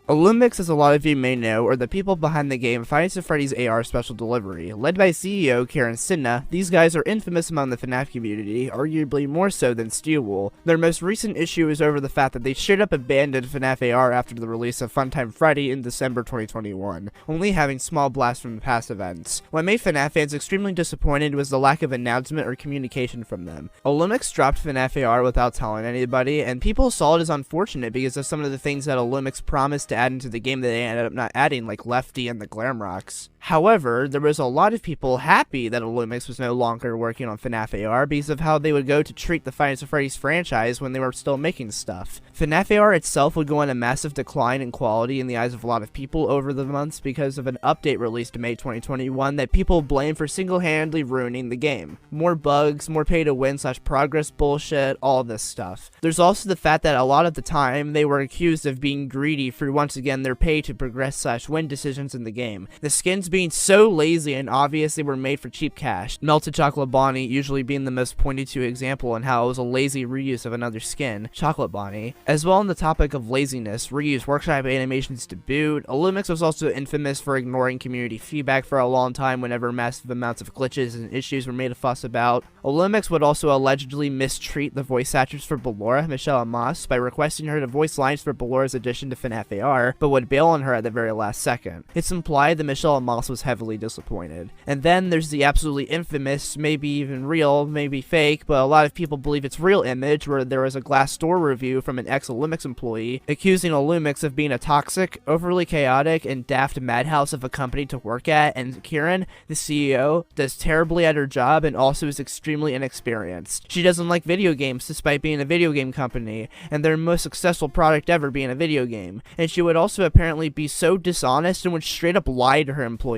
Illumix, as a lot of you may know, are the people behind the game Five Nights at Freddy's AR Special Delivery. Led by CEO Karen Sinna, these guys are infamous among the FNAF community, arguably more so than Steelwool. Their most recent issue is over the fact that they straight up abandoned FNAF AR after the release of Funtime Freddy in December 2021, only having small blasts from the past events. What made FNAF fans extremely disappointed was the lack of announcement or communication from them. Illumix dropped FNAF AR without telling anybody, and people saw it as unfortunate because of some of the things that Illumix promised to add into the game that they ended up not adding, like Lefty and the Glamrocks. However, there was a lot of people happy that Illumix was no longer working on FNAF AR because of how they would go to treat the Five Nights at Freddy's franchise when they were still making stuff. FNAF AR itself would go on a massive decline in quality in the eyes of a lot of people over the months because of an update released in May 2021 that people blame for single-handedly ruining the game. More bugs, more pay-to-win / progress bullshit, all this stuff. There's also the fact that a lot of the time they were accused of being greedy for once again their pay to progress / win decisions in the game. The skins being so lazy and obvious they were made for cheap cash. Melted Chocolate Bonnie usually being the most pointed to example in how it was a lazy reuse of another skin, Chocolate Bonnie. As well on the topic of laziness, reuse workshop animations to boot, Illumix was also infamous for ignoring community feedback for a long time whenever massive amounts of glitches and issues were made a fuss about. Illumix would also allegedly mistreat the voice actress for Ballora, Michelle Amos, by requesting her to voice lines for Ballora's addition to FNAF AR, but would bail on her at the very last second. It's implied that Michelle Amos was heavily disappointed. And then there's the absolutely infamous, maybe even real, maybe fake, but a lot of people believe it's real image where there was a Glassdoor review from an ex-Illumix employee accusing Illumix of being a toxic, overly chaotic, and daft madhouse of a company to work at, and Kieran, the CEO, does terribly at her job and also is extremely inexperienced. She doesn't like video games despite being a video game company, and their most successful product ever being a video game. And she would also apparently be so dishonest and would straight up lie to her employees.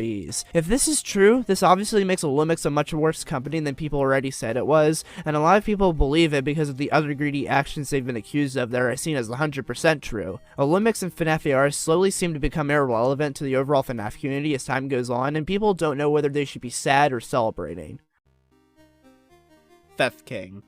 If this is true, this obviously makes Illumix a much worse company than people already said it was, and a lot of people believe it because of the other greedy actions they've been accused of that are seen as 100% true. Illumix and FNAF AR slowly seem to become irrelevant to the overall FNAF community as time goes on, and people don't know whether they should be sad or celebrating. Theft King.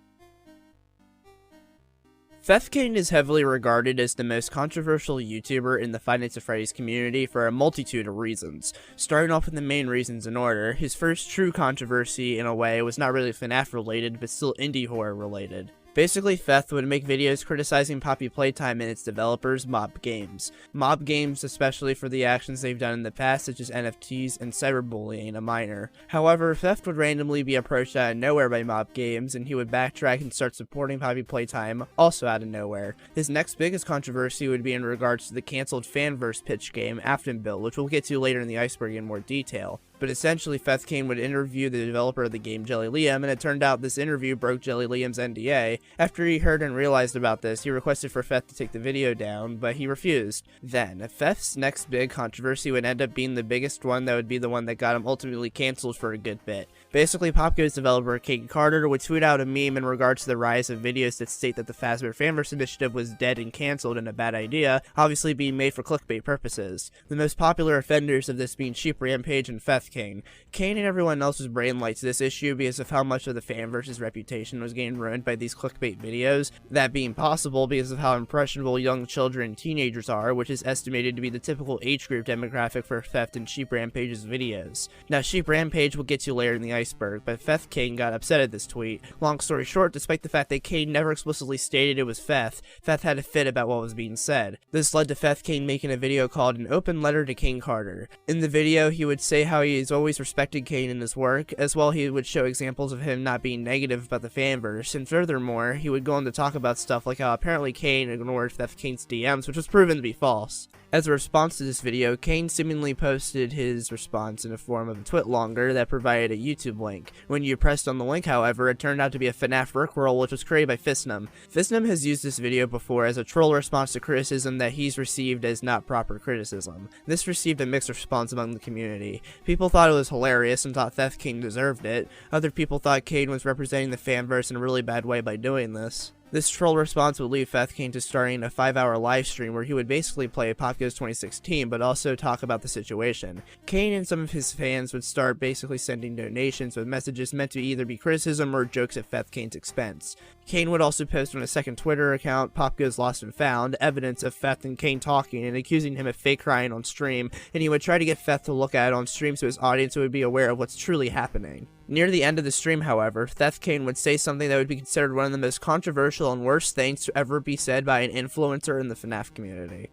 Theft King is heavily regarded as the most controversial YouTuber in the Five Nights at Freddy's community for a multitude of reasons. Starting off with the main reasons in order, his first true controversy in a way was not really FNAF related, but still indie horror related. Basically, Theft would make videos criticizing Poppy Playtime and its developers, Mob Games. Mob Games, especially for the actions they've done in the past, such as NFTs and cyberbullying a minor. However, Theft would randomly be approached out of nowhere by Mob Games, and he would backtrack and start supporting Poppy Playtime, also out of nowhere. His next biggest controversy would be in regards to the cancelled Fanverse pitch game, Aftonville, which we'll get to later in the Iceberg in more detail. But essentially, Theft King would interview the developer of the game, Jelly Liam, and it turned out this interview broke Jelly Liam's NDA. After he heard and realized about this, he requested for Theft to take the video down, but he refused. Then, Theft's next big controversy would end up being the biggest one that would be the one that got him ultimately cancelled for a good bit. Basically, Popgo's developer, Kate Carter, would tweet out a meme in regards to the rise of videos that state that the Fazbear Fanverse initiative was dead and cancelled and a bad idea, obviously being made for clickbait purposes. The most popular offenders of this being Sheep Rampage and Theft King. Kane and everyone else was brainlight to this issue because of how much of the Fanverse's reputation was getting ruined by these clickbait videos, that being possible because of how impressionable young children and teenagers are, which is estimated to be the typical age group demographic for Theft and Sheep Rampage's videos. Now, Sheep Rampage will get to later in the Iceberg, but Theft King got upset at this tweet. Long story short, despite the fact that Kane never explicitly stated it was Theft had a fit about what was being said. This led to Theft King making a video called An Open Letter to Kane Carter. In the video, he would say how he has always respected Kane in his work, as well he would show examples of him not being negative about the fanverse, and furthermore, he would go on to talk about stuff like how apparently Kane ignored Theft King's DMs, which was proven to be false. As a response to this video, Kane seemingly posted his response in the form of a twitlonger that provided a YouTube link. When you pressed on the link, however, it turned out to be a FNAF Rickroll, which was created by Fisnum. Fisnum has used this video before as a troll response to criticism that he's received as not proper criticism. This received a mixed response among the community. People thought it was hilarious and thought Theft King deserved it. Other people thought Kane was representing the fanverse in a really bad way by doing this. This troll response would lead Theft King to starting a 5-hour live stream where he would basically play Popgo's 2016 but also talk about the situation. Kane and some of his fans would start basically sending donations with messages meant to either be criticism or jokes at Theft King's expense. Kane would also post on a second Twitter account, Popgo's Lost and Found, evidence of Theft and Kane talking and accusing him of fake crying on stream, and he would try to get Theft to look at it on stream so his audience would be aware of what's truly happening. Near the end of the stream, however, Theft King would say something that would be considered one of the most controversial and worst things to ever be said by an influencer in the FNAF community.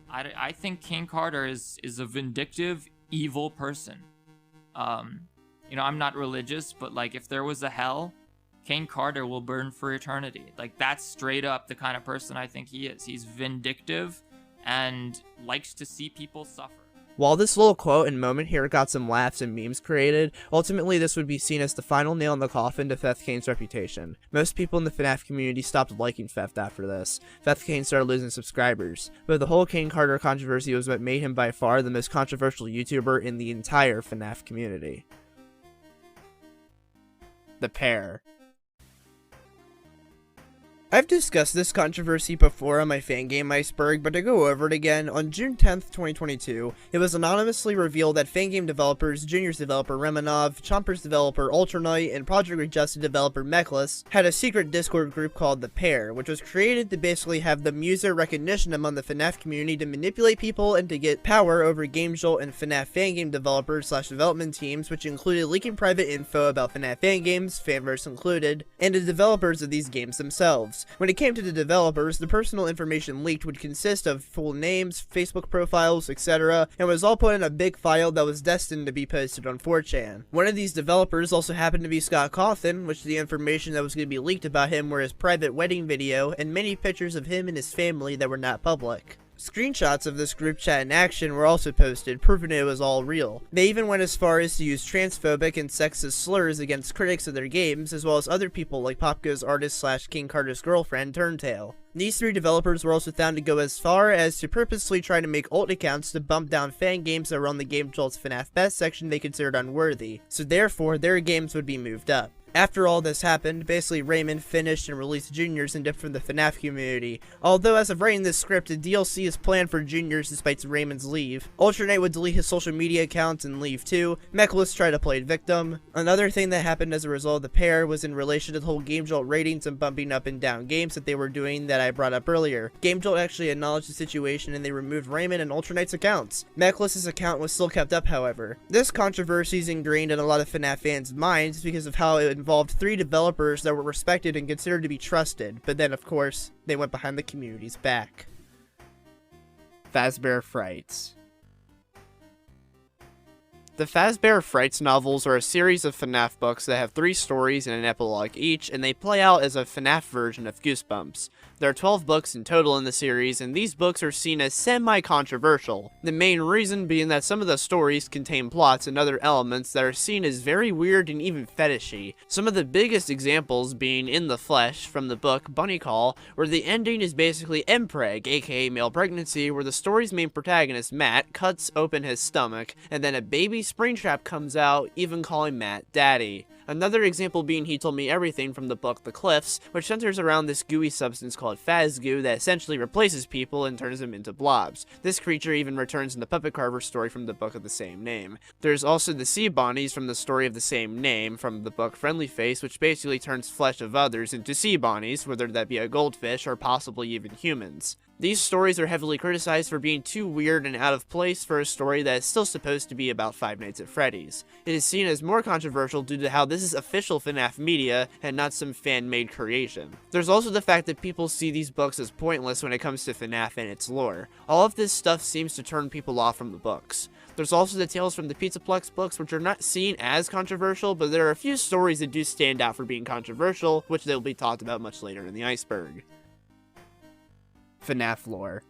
I think Kane Carter is a vindictive, evil person. You know, I'm not religious, but like if there was a hell, Kane Carter will burn for eternity. Like that's straight up the kind of person I think he is. He's vindictive and likes to see people suffer. While this little quote and moment here got some laughs and memes created, ultimately this would be seen as the final nail in the coffin to Theft Kane's reputation. Most people in the FNAF community stopped liking Theft after this. Theft Kane started losing subscribers, but the whole Kane Carter controversy was what made him by far the most controversial YouTuber in the entire FNAF community. The Pair. I've discussed this controversy before on my Fangame Iceberg, but to go over it again, on June 10th, 2022, it was anonymously revealed that Fangame developers, Junior's developer Remanov, Chomper's developer Ultranite, and Project Readjusted developer Mechless had a secret Discord group called The Pair, which was created to basically have the user recognition among the FNAF community to manipulate people and to get power over GameJolt and FNAF Fangame developers / development teams, which included leaking private info about FNAF Fangames, fanverse included, and the developers of these games themselves. When it came to the developers, the personal information leaked would consist of full names, Facebook profiles, etc., and was all put in a big file that was destined to be posted on 4chan. One of these developers also happened to be Scott Cawthon, which the information that was going to be leaked about him were his private wedding video and many pictures of him and his family that were not public. Screenshots of this group chat in action were also posted, proving it was all real. They even went as far as to use transphobic and sexist slurs against critics of their games, as well as other people like Popgo's artist / King Carter's girlfriend, Turntail. These three developers were also found to go as far as to purposely try to make alt accounts to bump down fan games that were on the GameJolt's FNAF Best section they considered unworthy, so therefore their games would be moved up. After all this happened, basically Raymond finished and released Juniors and dipped from the FNAF community. Although as of writing this script, a DLC is planned for Juniors despite Raymond's leave. Ultranite would delete his social media accounts and leave too. Mechless tried to play victim. Another thing that happened as a result of The Pair was in relation to the whole GameJolt ratings and bumping up and down games that they were doing that I brought up earlier. GameJolt actually acknowledged the situation and they removed Raymond and Ultranite's accounts. Mechless's account was still kept up, however. This controversy is ingrained in a lot of FNAF fans' minds because of how it involved three developers that were respected and considered to be trusted, but then of course, they went behind the community's back. Fazbear Frights. The Fazbear Frights novels are a series of FNAF books that have 3 stories and an epilogue each, and they play out as a FNAF version of Goosebumps. There are 12 books in total in the series, and these books are seen as semi-controversial. The main reason being that some of the stories contain plots and other elements that are seen as very weird and even fetishy. Some of the biggest examples being In the Flesh from the book Bunny Call, where the ending is basically MPreg, aka male pregnancy, where the story's main protagonist, Matt, cuts open his stomach, and then a baby Springtrap comes out, even calling Matt Daddy. Another example being He Told Me Everything from the book The Cliffs, which centers around this gooey substance called Fazgoo that essentially replaces people and turns them into blobs. This creature even returns in the Puppet Carver story from the book of the same name. There's also the Sea Bonnies from the story of the same name from the book Friendly Face, which basically turns flesh of others into sea bonnies, whether that be a goldfish or possibly even humans. These stories are heavily criticized for being too weird and out of place for a story that is still supposed to be about Five Nights at Freddy's. It is seen as more controversial due to how this is official FNAF media and not some fan-made creation. There's also the fact that people see these books as pointless when it comes to FNAF and its lore. All of this stuff seems to turn people off from the books. There's also the Tales from the Pizzaplex books, which are not seen as controversial, but there are a few stories that do stand out for being controversial, which they'll be talked about much later in the iceberg. FNAF lore.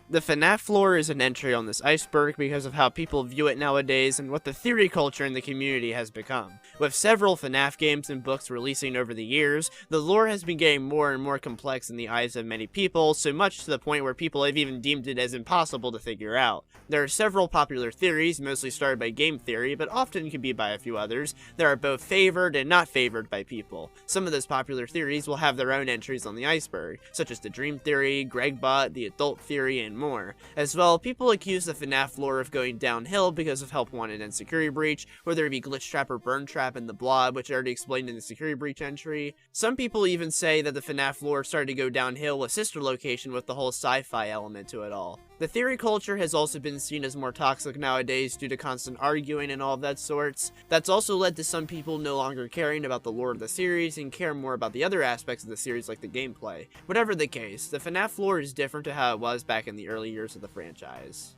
The FNAF lore is an entry on this iceberg because of how people view it nowadays and what the theory culture in the community has become. With several FNAF games and books releasing over the years, the lore has been getting more and more complex in the eyes of many people, so much to the point where people have even deemed it as impossible to figure out. There are several popular theories, mostly started by game theory, but often can be by a few others, that are both favored and not favored by people. Some of those popular theories will have their own entries on the iceberg, such as the Dream Theory, Gregbot, the Adult Theory, and more. As well, people accuse the FNAF lore of going downhill because of Help Wanted and Security Breach, whether it be Glitch Trap or Burn Trap and the Blob, which I already explained in the Security Breach entry. Some people even say that the FNAF lore started to go downhill with Sister Location with the whole sci-fi element to it all. The theory culture has also been seen as more toxic nowadays due to constant arguing and all of that sorts. That's also led to some people no longer caring about the lore of the series and care more about the other aspects of the series like the gameplay. Whatever the case, the FNAF lore is different to how it was back in the early years of the franchise.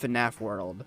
FNAF World.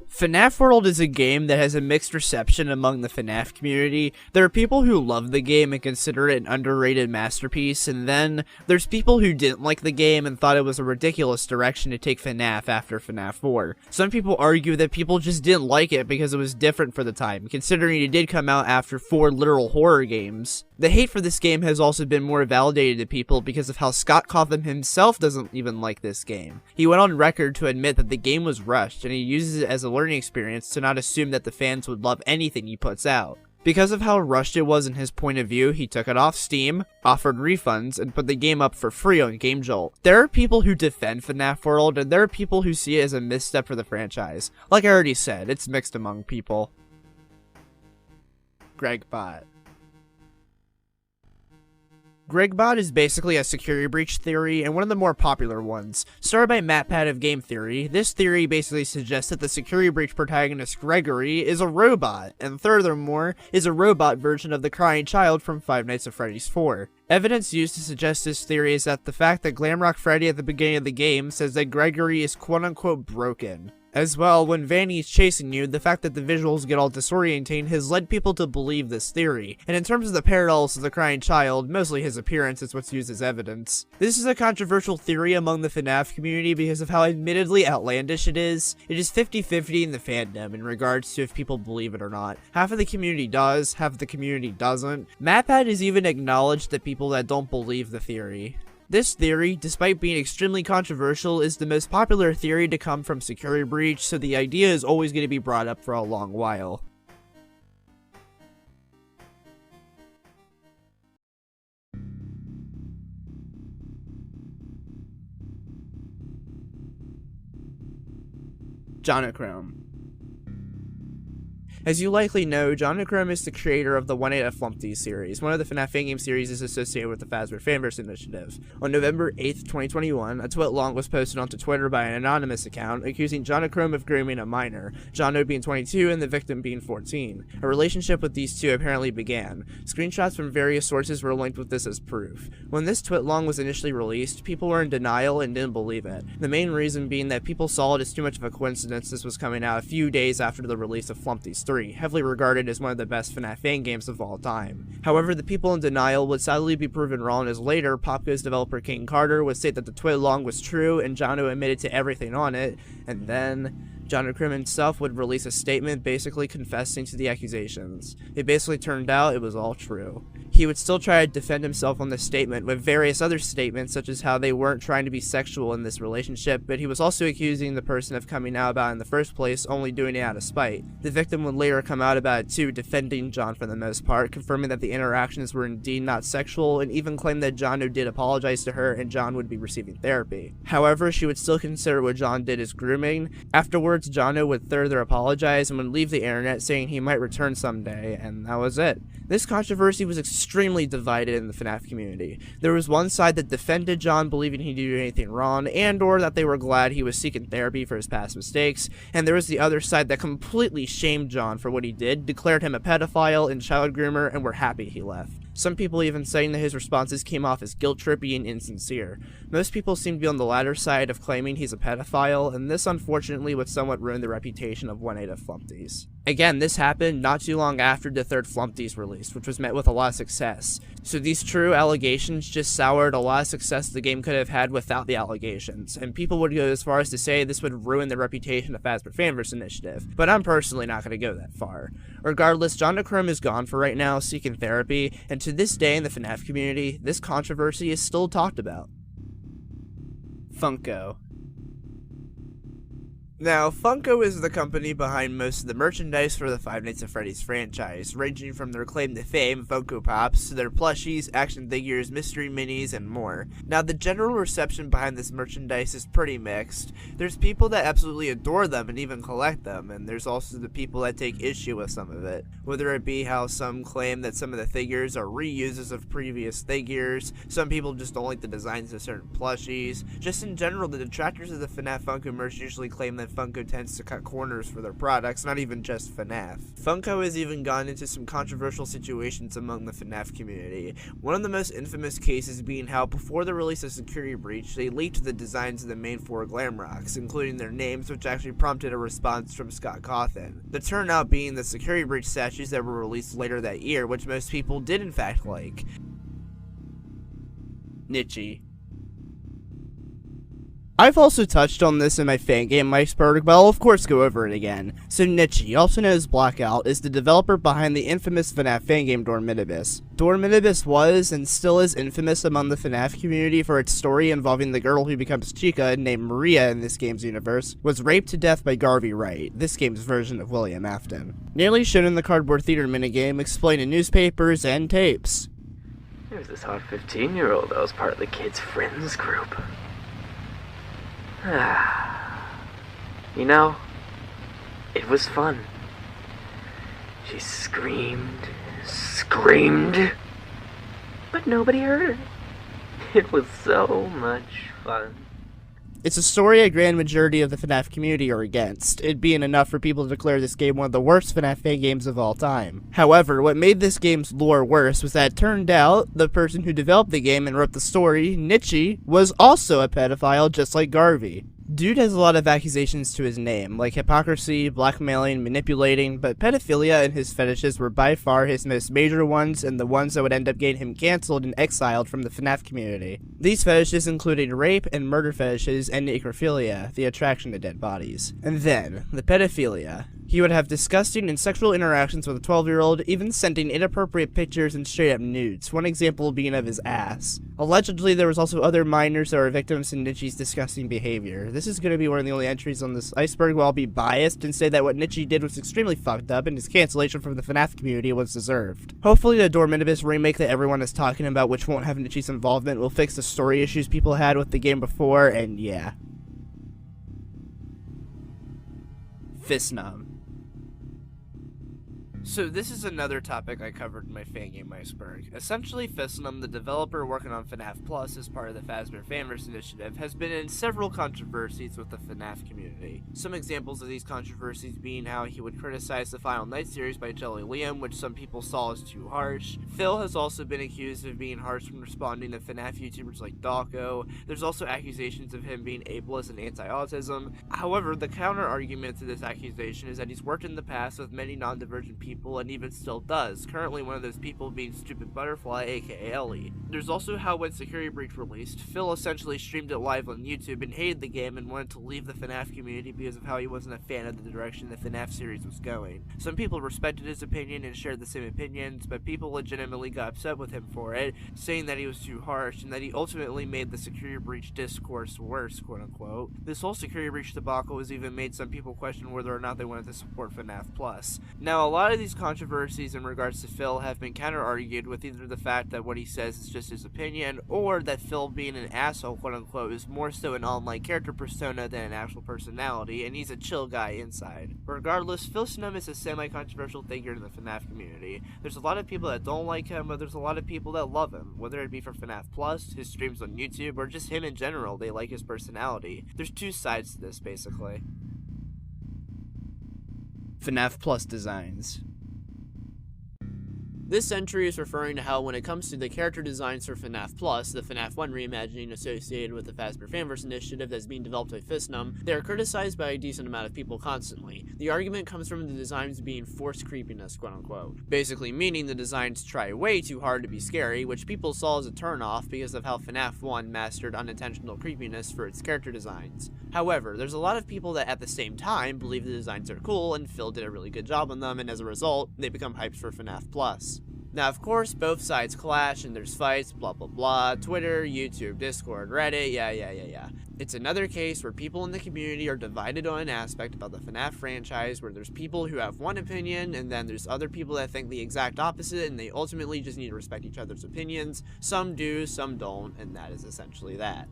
FNAF World is a game that has a mixed reception among the FNAF community. There are people who love the game and consider it an underrated masterpiece, and then there's people who didn't like the game and thought it was a ridiculous direction to take FNAF after FNAF 4. Some people argue that people just didn't like it because it was different for the time, considering it did come out after 4 literal horror games. The hate for this game has also been more validated to people because of how Scott Cawthon himself doesn't even like this game. He went on record to admit that the game was rushed, and he uses it as a learning experience to not assume that the fans would love anything he puts out. Because of how rushed it was in his point of view, he took it off Steam, offered refunds, and put the game up for free on GameJolt. There are people who defend FNAF World, and there are people who see it as a misstep for the franchise. Like I already said, it's mixed among people. Gregbot. Gregbot is basically a security breach theory, and one of the more popular ones. Started by MatPat of Game Theory, this theory basically suggests that the security breach protagonist Gregory is a robot, and furthermore, is a robot version of the crying child from Five Nights at Freddy's 4. Evidence used to suggest this theory is that the fact that Glamrock Freddy at the beginning of the game says that Gregory is quote-unquote broken. As well, when Vanny is chasing you, the fact that the visuals get all disorientating has led people to believe this theory, and in terms of the parallels to the crying child, mostly his appearance is what's used as evidence. This is a controversial theory among the FNAF community because of how admittedly outlandish it is. It is 50-50 in the fandom in regards to if people believe it or not. Half of the community does, half of the community doesn't. MatPat has even acknowledged the people that don't believe the theory. This theory, despite being extremely controversial, is the most popular theory to come from Security Breach, so the idea is always going to be brought up for a long while. Jonochrome. As you likely know, Jonochrome is the creator of the 1/8 of Flumpty series. One of the FNAF Fangame series is associated with the FazBear Fanverse initiative. On November 8th, 2021, a tweet long was posted onto Twitter by an anonymous account accusing Jonochrome of grooming a minor, Jono being 22 and the victim being 14. A relationship with these two apparently began. Screenshots from various sources were linked with this as proof. When this tweet long was initially released, people were in denial and didn't believe it. The main reason being that people saw it as too much of a coincidence this was coming out a few days after the release of Flumpty's 3. Heavily regarded as one of the best FNAF fan games of all time. However, the people in denial would sadly be proven wrong as later, Popgo's developer King Carter would state that the tweet long was true and Jono admitted to everything on it, and then Jonochrome himself would release a statement basically confessing to the accusations. It basically turned out it was all true. He would still try to defend himself on this statement with various other statements such as how they weren't trying to be sexual in this relationship, but he was also accusing the person of coming out about it in the first place, only doing it out of spite. The victim would later come out about it too, defending John for the most part, confirming that the interactions were indeed not sexual, and even claimed that Jono did apologize to her and John would be receiving therapy. However, she would still consider what John did as grooming. Afterwards, Jono would further apologize and would leave the internet saying he might return someday, and that was it. This controversy was extremely divided in the FNAF community. There was one side that defended John, believing he didn't do anything wrong, and or that they were glad he was seeking therapy for his past mistakes, and there was the other side that completely shamed John for what he did, declared him a pedophile and child groomer, and were happy he left. Some people even saying that his responses came off as guilt-trippy and insincere. Most people seem to be on the latter side of claiming he's a pedophile, and this unfortunately would somewhat ruin the reputation of 1/8 of Flumpty's. Again, this happened not too long after the third Flumpty's release, which was met with a lot of success. So these true allegations just soured a lot of success the game could have had without the allegations, and people would go as far as to say this would ruin the reputation of FazBear Fanverse initiative, but I'm personally not going to go that far. Regardless, Jonochrome is gone for right now, seeking therapy, and to this day in the FNAF community, this controversy is still talked about. Funko. Now, Funko is the company behind most of the merchandise for the Five Nights at Freddy's franchise, ranging from their claim to fame, Funko Pops, to their plushies, action figures, mystery minis, and more. Now, the general reception behind this merchandise is pretty mixed. There's people that absolutely adore them and even collect them, and there's also the people that take issue with some of it. Whether it be how some claim that some of the figures are reuses of previous figures, some people just don't like the designs of certain plushies. Just in general, the detractors of the FNAF Funko merch usually claim them that Funko tends to cut corners for their products, not even just FNAF. Funko has even gone into some controversial situations among the FNAF community. One of the most infamous cases being how before the release of Security Breach, they leaked the designs of the main 4 glam rocks, including their names, which actually prompted a response from Scott Cawthon. The turnout being the Security Breach statues that were released later that year, which most people did in fact like. Niche. I've also touched on this in my Fangame Iceberg, but I'll of course go over it again. So Niche, also known as Blackout, is the developer behind the infamous FNAF fangame Dormitibus. Dormitibus was, and still is, infamous among the FNAF community for its story involving the girl who becomes Chica, named Maria in this game's universe, was raped to death by Garvey Wright, this game's version of William Afton. Nearly shown in the Cardboard Theater minigame, explained in newspapers and tapes. There's this hot 15-year-old that was part of the kids' friends group. You know, it was fun. She screamed, but nobody heard her. It was so much fun. It's a story a grand majority of the FNAF community are against, it being enough for people to declare this game one of the worst FNAF fan games of all time. However, what made this game's lore worse was that it turned out the person who developed the game and wrote the story, Niche, was also a pedophile just like Garvey. Dude has a lot of accusations to his name, like hypocrisy, blackmailing, manipulating, but pedophilia and his fetishes were by far his most major ones and the ones that would end up getting him cancelled and exiled from the FNAF community. These fetishes included rape and murder fetishes and necrophilia, the attraction to dead bodies. And then, the pedophilia. He would have disgusting and sexual interactions with a 12-year-old, even sending inappropriate pictures and straight-up nudes, one example being of his ass. Allegedly, there was also other minors that were victims to Niche's disgusting behavior. This is going to be one of the only entries on this iceberg where I'll be biased and say that what Niche did was extremely fucked up and his cancellation from the FNAF community was deserved. Hopefully the Dormitibus remake that everyone is talking about, which won't have Niche's involvement, will fix the story issues people had with the game before, and yeah. Fistnum. So this is another topic I covered in my Fangame Iceberg. Essentially, Fistnum, the developer working on FNAF Plus as part of the Fazbear Fanverse initiative, has been in several controversies with the FNAF community. Some examples of these controversies being how he would criticize the Final Night series by Jelly Liam, which some people saw as too harsh. Phil has also been accused of being harsh when responding to FNAF YouTubers like Dawko. There's also accusations of him being ableist and anti-autism. However, the counter-argument to this accusation is that he's worked in the past with many non-divergent people and even still does, currently one of those people being Stupid Butterfly, aka Ellie. There's also how when Security Breach released, Phil essentially streamed it live on YouTube and hated the game and wanted to leave the FNAF community because of how he wasn't a fan of the direction the FNAF series was going. Some people respected his opinion and shared the same opinions, but people legitimately got upset with him for it, saying that he was too harsh and that he ultimately made the Security Breach discourse worse, quote unquote. This whole Security Breach debacle has even made some people question whether or not they wanted to support FNAF Plus. Now, a lot of these controversies in regards to Phil have been counter-argued with either the fact that what he says is just his opinion, or that Phil being an asshole, quote-unquote, is more so an online character persona than an actual personality, and he's a chill guy inside. Regardless, Fistnum is a semi-controversial figure in the FNAF community. There's a lot of people that don't like him, but there's a lot of people that love him, whether it be for FNAF Plus, his streams on YouTube, or just him in general. They like his personality. There's two sides to this, basically. FNAF Plus designs. This entry is referring to how when it comes to the character designs for FNAF Plus, the FNAF 1 reimagining associated with the Fazbear Fanverse initiative that's being developed by Fistnum, they are criticized by a decent amount of people constantly. The argument comes from the designs being forced creepiness, quote-unquote. Basically meaning the designs try way too hard to be scary, which people saw as a turn-off because of how FNAF 1 mastered unintentional creepiness for its character designs. However, there's a lot of people that at the same time believe the designs are cool and Phil did a really good job on them, and as a result, they become hyped for FNAF Plus. Now, of course, both sides clash and there's fights, blah blah blah, Twitter, YouTube, Discord, Reddit, yeah. It's another case where people in the community are divided on an aspect about the FNAF franchise where there's people who have one opinion and then there's other people that think the exact opposite and they ultimately just need to respect each other's opinions. Some do, some don't, and that is essentially that.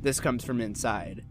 This comes from inside.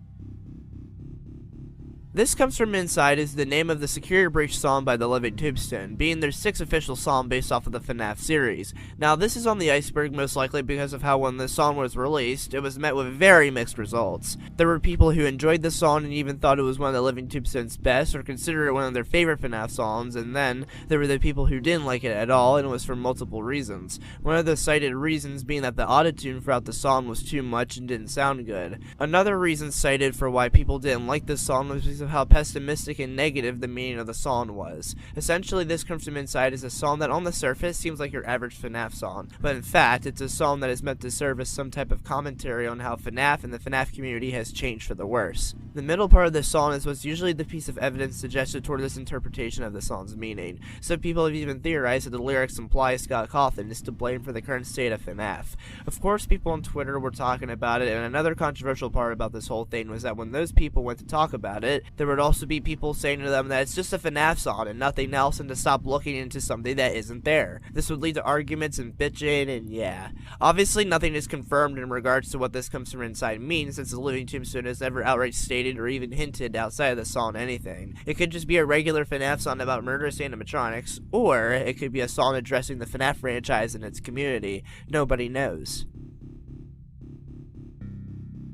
This Comes From Inside is the name of the Security Breach song by the Living Tombstone, being their 6th official song based off of the FNAF series. Now, this is on the iceberg most likely because of how when this song was released, it was met with very mixed results. There were people who enjoyed the song and even thought it was one of the Living Tombstone's best or considered it one of their favorite FNAF songs, and then there were the people who didn't like it at all, and it was for multiple reasons. One of the cited reasons being that the autotune throughout the song was too much and didn't sound good. Another reason cited for why people didn't like this song was because of how pessimistic and negative the meaning of the song was. Essentially, This Comes From Inside is a song that on the surface seems like your average FNAF song, but in fact, it's a song that is meant to serve as some type of commentary on how FNAF and the FNAF community has changed for the worse. The middle part of the song is what's usually the piece of evidence suggested toward this interpretation of the song's meaning. Some people have even theorized that the lyrics imply Scott Cawthon is to blame for the current state of FNAF. Of course, people on Twitter were talking about it, and another controversial part about this whole thing was that when those people went to talk about it, there would also be people saying to them that it's just a FNAF song and nothing else, and to stop looking into something that isn't there. This would lead to arguments and bitching, and yeah. Obviously, nothing is confirmed in regards to what This Comes From Inside means, since the Living Tombstone has never outright stated or even hinted outside of the song anything. It could just be a regular FNAF song about murderous animatronics, or it could be a song addressing the FNAF franchise and its community. Nobody knows.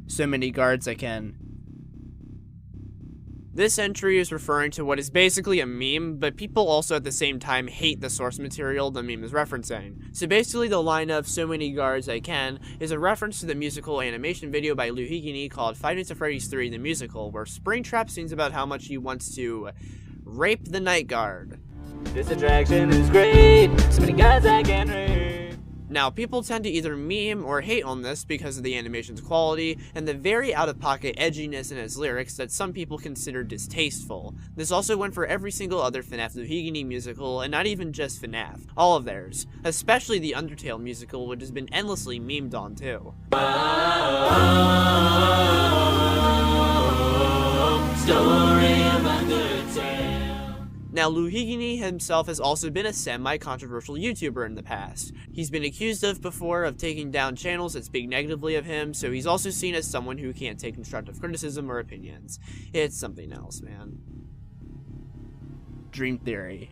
So many guards I can. This entry is referring to what is basically a meme, but people also at the same time hate the source material the meme is referencing. So basically the line of "so many guards I can" is a reference to the musical animation video by Lou Higini called Five Nights at Freddy's 3 the Musical, where Springtrap sings about how much he wants to rape the night guard. This attraction is great. So many guys I can rape. Now, people tend to either meme or hate on this because of the animation's quality and the very out-of-pocket edginess in its lyrics that some people consider distasteful. This also went for every single other FNAF Lou Higini musical, and not even just FNAF. All of theirs. Especially the Undertale musical, which has been endlessly memed on too. Story of Undertale. Now, Lou Higini himself has also been a semi-controversial YouTuber in the past. He's been accused of before of taking down channels that speak negatively of him, so he's also seen as someone who can't take constructive criticism or opinions. It's something else, man. Dream Theory.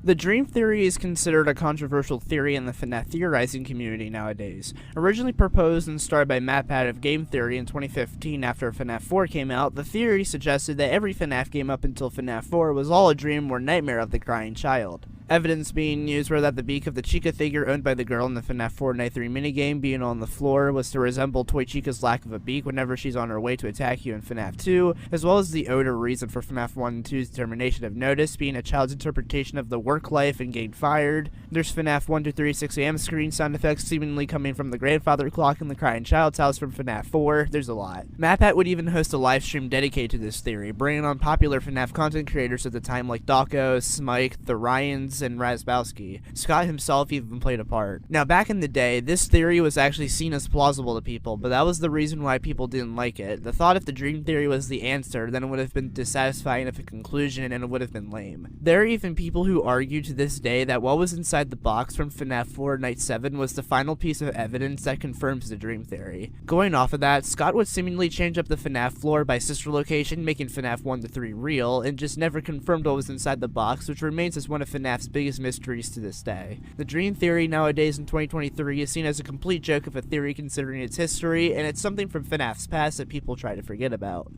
The dream theory is considered a controversial theory in the FNAF theorizing community nowadays. Originally proposed and started by MatPat of Game Theory in 2015 after FNAF 4 came out, the theory suggested that every FNAF game up until FNAF 4 was all a dream or nightmare of the crying child. Evidence being used were that the beak of the Chica figure owned by the girl in the FNAF 4 Night 3 minigame being on the floor was to resemble Toy Chica's lack of a beak whenever she's on her way to attack you in FNAF 2, as well as the odor reason for FNAF 1 and 2's determination of notice being a child's interpretation of the work life and getting fired. There's FNAF 1 to 3 6 a.m. screen sound effects seemingly coming from the grandfather clock in the crying child's house from FNAF 4. There's a lot. MatPat would even host a live stream dedicated to this theory, bringing on popular FNAF content creators at the time like Dawko, Smike, the Ryans, and Razbowski. Scott himself even played a part. Now, back in the day, this theory was actually seen as plausible to people, but that was the reason why people didn't like it. The thought if the dream theory was the answer, then it would have been dissatisfying of a conclusion and it would have been lame. There are even people who argue to this day that what was inside the box from FNAF 4 Night 7 was the final piece of evidence that confirms the dream theory. Going off of that, Scott would seemingly change up the FNAF floor by sister location, making FNAF 1 to 3 real, and just never confirmed what was inside the box, which remains as one of FNAF's biggest mysteries to this day. The dream theory nowadays in 2023 is seen as a complete joke of a theory considering its history, and it's something from FNAF's past that people try to forget about.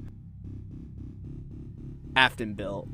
Afton Built.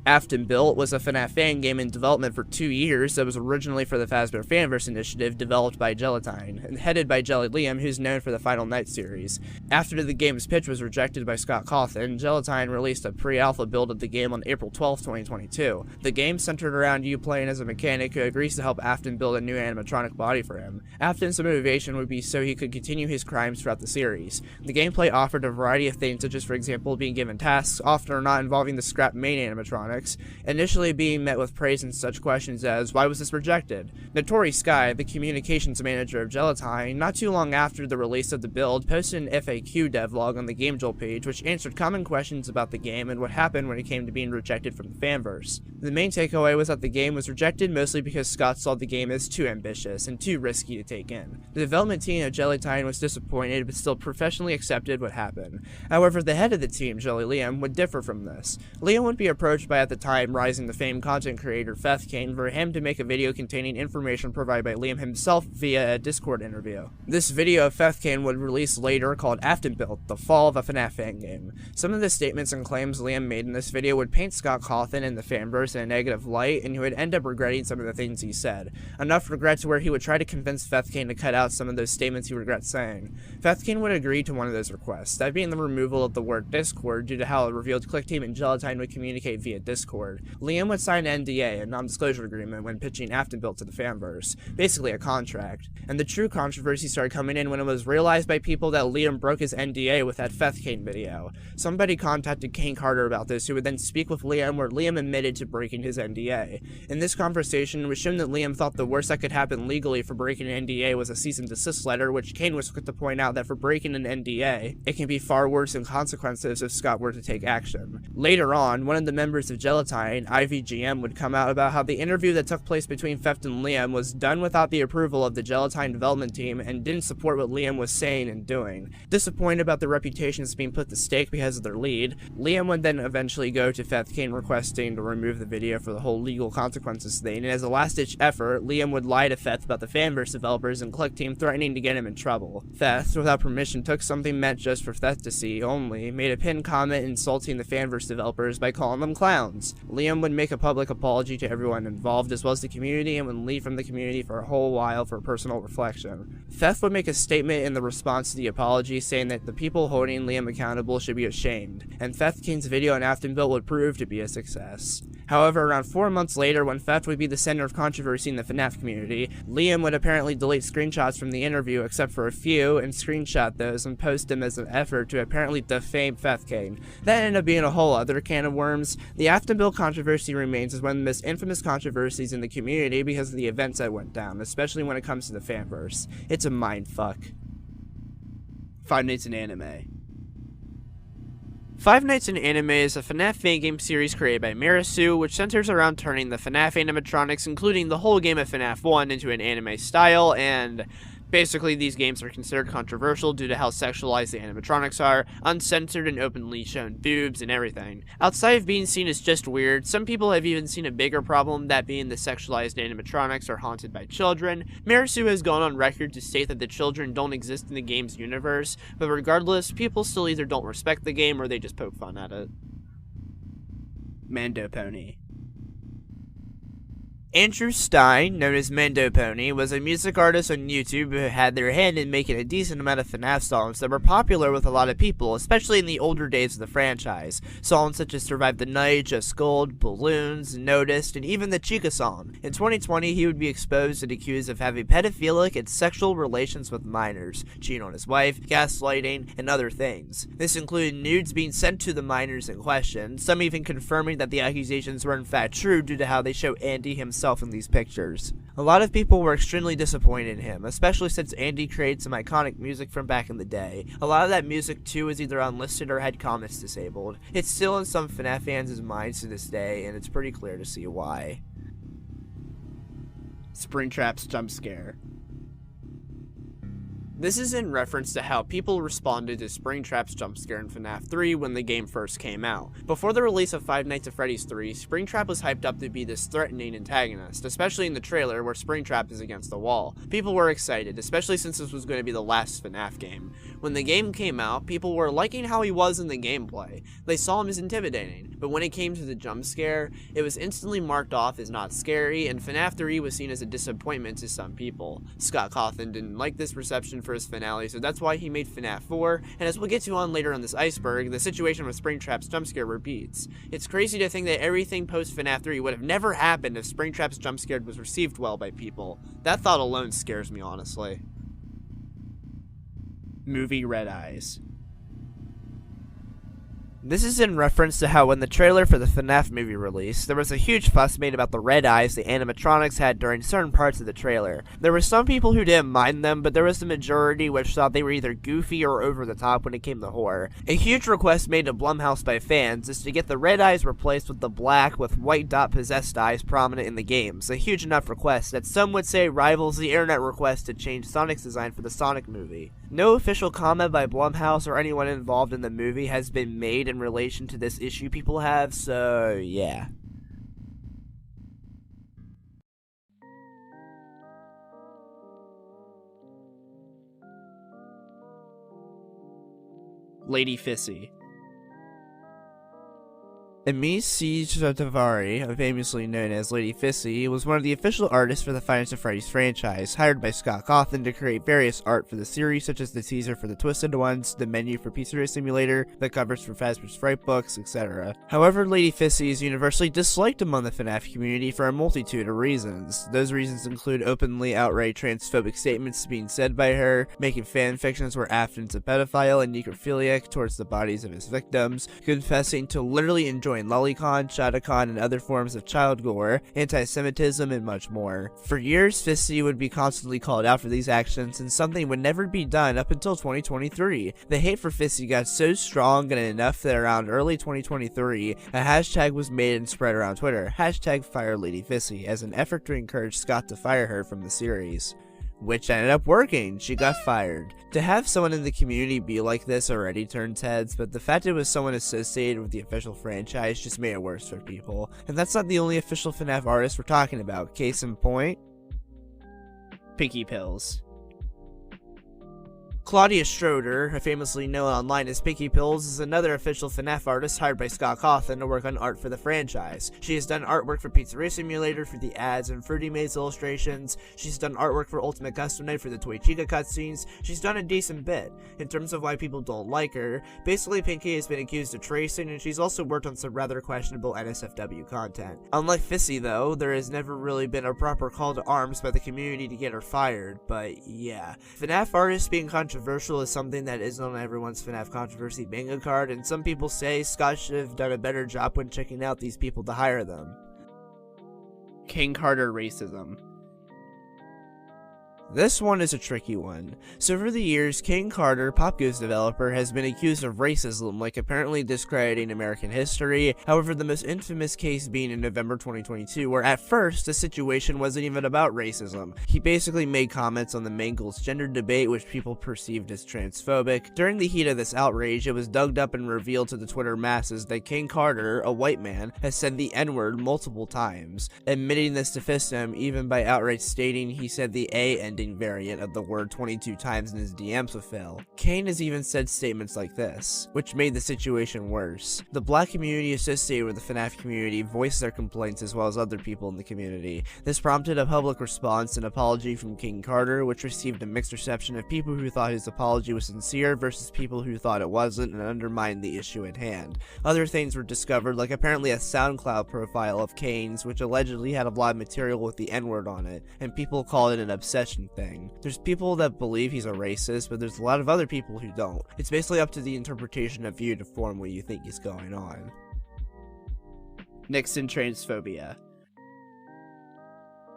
Afton Built was a FNAF fan game in development for 2 years that was originally for the Fazbear Fanverse initiative developed by Gelatine, and headed by Jelly Liam, who's known for the Final Night series. After the game's pitch was rejected by Scott Cawthon, Gelatine released a pre-alpha build of the game on April 12, 2022. The game centered around you playing as a mechanic who agrees to help Afton build a new animatronic body for him. Afton's motivation would be so he could continue his crimes throughout the series. The gameplay offered a variety of things, such as, for example, being given tasks, often or not involving the scrap main animatronic, animatronics, initially being met with praise and such questions as, why was this rejected? Notori Sky, the communications manager of Gelatine, not too long after the release of the build, posted an FAQ devlog on the GameJolt page which answered common questions about the game and what happened when it came to being rejected from the fanverse. The main takeaway was that the game was rejected mostly because Scott saw the game as too ambitious and too risky to take in. The development team of Gelatine was disappointed but still professionally accepted what happened. However, the head of the team, Jelly Liam, would differ from this. Liam would be approached by at the time rising to fame content creator Fangame for him to make a video containing information provided by Liam himself via a Discord interview. This video of Fangame would release later called Aftonbuilt, the fall of a FNAF Fangame. Some of the statements and claims Liam made in this video would paint Scott Cawthon and the fanverse in a negative light, and he would end up regretting some of the things he said. Enough regret to where he would try to convince Fangame to cut out some of those statements he regrets saying. Fangame would agree to one of those requests, that being the removal of the word Discord due to how it revealed ClickTeam and Gelatine would communicate via Discord. Liam would sign an NDA, a non-disclosure agreement, when pitching Aftonbuilt to the fanverse, basically a contract. And the true controversy started coming in when it was realized by people that Liam broke his NDA with that Fangame video. Somebody contacted Kane Carter about this, who would then speak with Liam, where Liam admitted to breaking his NDA. In this conversation, it was shown that Liam thought the worst that could happen legally for breaking an NDA was a cease and desist letter, which Kane was quick to point out that for breaking an NDA, it can be far worse in consequences if Scott were to take action. Later on, one of the members of Gelatine, IVGM, would come out about how the interview that took place between Feft and Liam was done without the approval of the Gelatine development team and didn't support what Liam was saying and doing. Disappointed about their reputations being put to stake because of their lead, Liam would then eventually go to Fangame requesting to remove the video for the whole legal consequences thing, and as a last-ditch effort, Liam would lie to Feth about the fanverse developers and ClickTeam threatening to get him in trouble. Feth, without permission, took something meant just for Feth to see only, made a pinned comment insulting the fanverse developers by calling them clowns. Liam would make a public apology to everyone involved as well as the community and would leave from the community for a whole while for personal reflection. Feth would make a statement in the response to the apology saying that the people holding Liam accountable should be ashamed, and Fang's video on Aftonbuilt would prove to be a success. However, around 4 months later, when Feth would be the center of controversy in the FNAF community, Liam would apparently delete screenshots from the interview except for a few and screenshot those and post them as an effort to apparently defame Fangame. That ended up being a whole other can of worms. The Aftonbuilt controversy remains as one of the most infamous controversies in the community because of the events that went down, especially when it comes to the fanverse. It's a mindfuck. Five Nights in Anime. Five Nights in Anime is a FNAF Fangame series created by Mirasu, which centers around turning the FNAF animatronics, including the whole game of FNAF 1, into an anime style, and basically these games are considered controversial due to how sexualized the animatronics are, uncensored and openly shown boobs and everything. Outside of being seen as just weird, some people have even seen a bigger problem, that being the sexualized animatronics are haunted by children. Mirasu has gone on record to state that the children don't exist in the game's universe, but regardless, people still either don't respect the game or they just poke fun at it. Mando Pony. Andrew Stein, known as Mando Pony, was a music artist on YouTube who had their hand in making a decent amount of FNAF songs that were popular with a lot of people, especially in the older days of the franchise. Songs such as Survive the Night, Just Gold, Balloons, Noticed, and even the Chica song. In 2020, he would be exposed and accused of having pedophilic and sexual relations with minors, cheating on his wife, gaslighting, and other things. This included nudes being sent to the minors in question, some even confirming that the accusations were in fact true due to how they show Andy himself in these pictures. A lot of people were extremely disappointed in him, especially since Andy created some iconic music from back in the day. A lot of that music too is either unlisted or had comments disabled. It's still in some FNAF fans' minds to this day, and it's pretty clear to see why. Springtrap's jump scare. This is in reference to how people responded to Springtrap's jump scare in FNAF 3 when the game first came out. Before the release of Five Nights at Freddy's 3, Springtrap was hyped up to be this threatening antagonist, especially in the trailer where Springtrap is against the wall. People were excited, especially since this was going to be the last FNAF game. When the game came out, people were liking how he was in the gameplay. They saw him as intimidating, but when it came to the jump scare, it was instantly marked off as not scary, and FNAF 3 was seen as a disappointment to some people. Scott Cawthon didn't like this reception for his finale, so that's why he made FNAF 4, and as we'll get to on later on this iceberg, the situation with Springtrap's jump scare repeats. It's crazy to think that everything post FNAF 3 would have never happened if Springtrap's jump scare was received well by people. That thought alone scares me, honestly. Movie Red Eyes. This is in reference to how when the trailer for the FNAF movie released, there was a huge fuss made about the red eyes the animatronics had during certain parts of the trailer. There were some people who didn't mind them, but there was the majority which thought they were either goofy or over the top when it came to horror. A huge request made to Blumhouse by fans is to get the red eyes replaced with the black with white dot possessed eyes prominent in the games, a huge enough request that some would say rivals the internet request to change Sonic's design for the Sonic movie. No official comment by Blumhouse or anyone involved in the movie has been made in relation to this issue people have, so yeah. Lady Fissy. Amy C. Chatavari, famously known as Lady Fissy, was one of the official artists for the Five Nights at Freddy's franchise, hired by Scott Cawthon to create various art for the series, such as the teaser for the Twisted Ones, the menu for Pizzeria Simulator, the covers for Fazbear's Fright books, etc. However, Lady Fissy is universally disliked among the FNAF community for a multitude of reasons. Those reasons include openly outright transphobic statements being said by her, making fan fictions where Afton's a pedophile and necrophiliac towards the bodies of his victims, confessing to literally enjoying lolicon, shotacon, and other forms of child gore, anti-Semitism, and much more. For years, Fissy would be constantly called out for these actions, and something would never be done up until 2023. The hate for Fissy got so strong and enough that around early 2023, a hashtag was made and spread around Twitter, #FireLadyFissy, as an effort to encourage Scott to fire her from the series. Which ended up working. She got fired. To have someone in the community be like this already turns heads, but the fact it was someone associated with the official franchise just made it worse for people. And that's not the only official FNAF artist we're talking about. Case in point, Pinky Pills. Claudia Schroeder, famously known online as Pinky Pills, is another official FNAF artist hired by Scott Cawthon to work on art for the franchise. She has done artwork for Pizzeria Simulator for the ads and Fruity Maze illustrations. She's done artwork for Ultimate Custom Night for the Toy Chica cutscenes. She's done a decent bit. In terms of why people don't like her, basically Pinky has been accused of tracing, and she's also worked on some rather questionable NSFW content. Unlike Fissy though, there has never really been a proper call to arms by the community to get her fired, but yeah. FNAF artists being controversial is something that isn't on everyone's FNAF controversy bingo card, and some people say Scott should have done a better job when checking out these people to hire them. King Carter racism. This one is a tricky one. So over the years, King Carter, PopGo's developer, has been accused of racism, like apparently discrediting American history. However, the most infamous case being in November 2022, where at first, the situation wasn't even about racism. He basically made comments on the Mangles gender debate, which people perceived as transphobic. During the heat of this outrage, it was dug up and revealed to the Twitter masses that King Carter, a white man, has said the N-word multiple times, admitting this to Fistum, even by outright stating he said the A ending variant of the word 22 times in his DMs with Phil. Kane has even said statements like this, which made the situation worse. The black community associated with the FNAF community voiced their complaints as well as other people in the community. This prompted a public response and apology from King Carter, which received a mixed reception of people who thought his apology was sincere versus people who thought it wasn't and undermined the issue at hand. Other things were discovered, like apparently a SoundCloud profile of Kane's, which allegedly had a lot of material with the N-word on it, and people called it an obsession thing. There's people that believe he's a racist, but there's a lot of other people who don't. It's basically up to the interpretation of you to form what you think is going on. Nixon transphobia.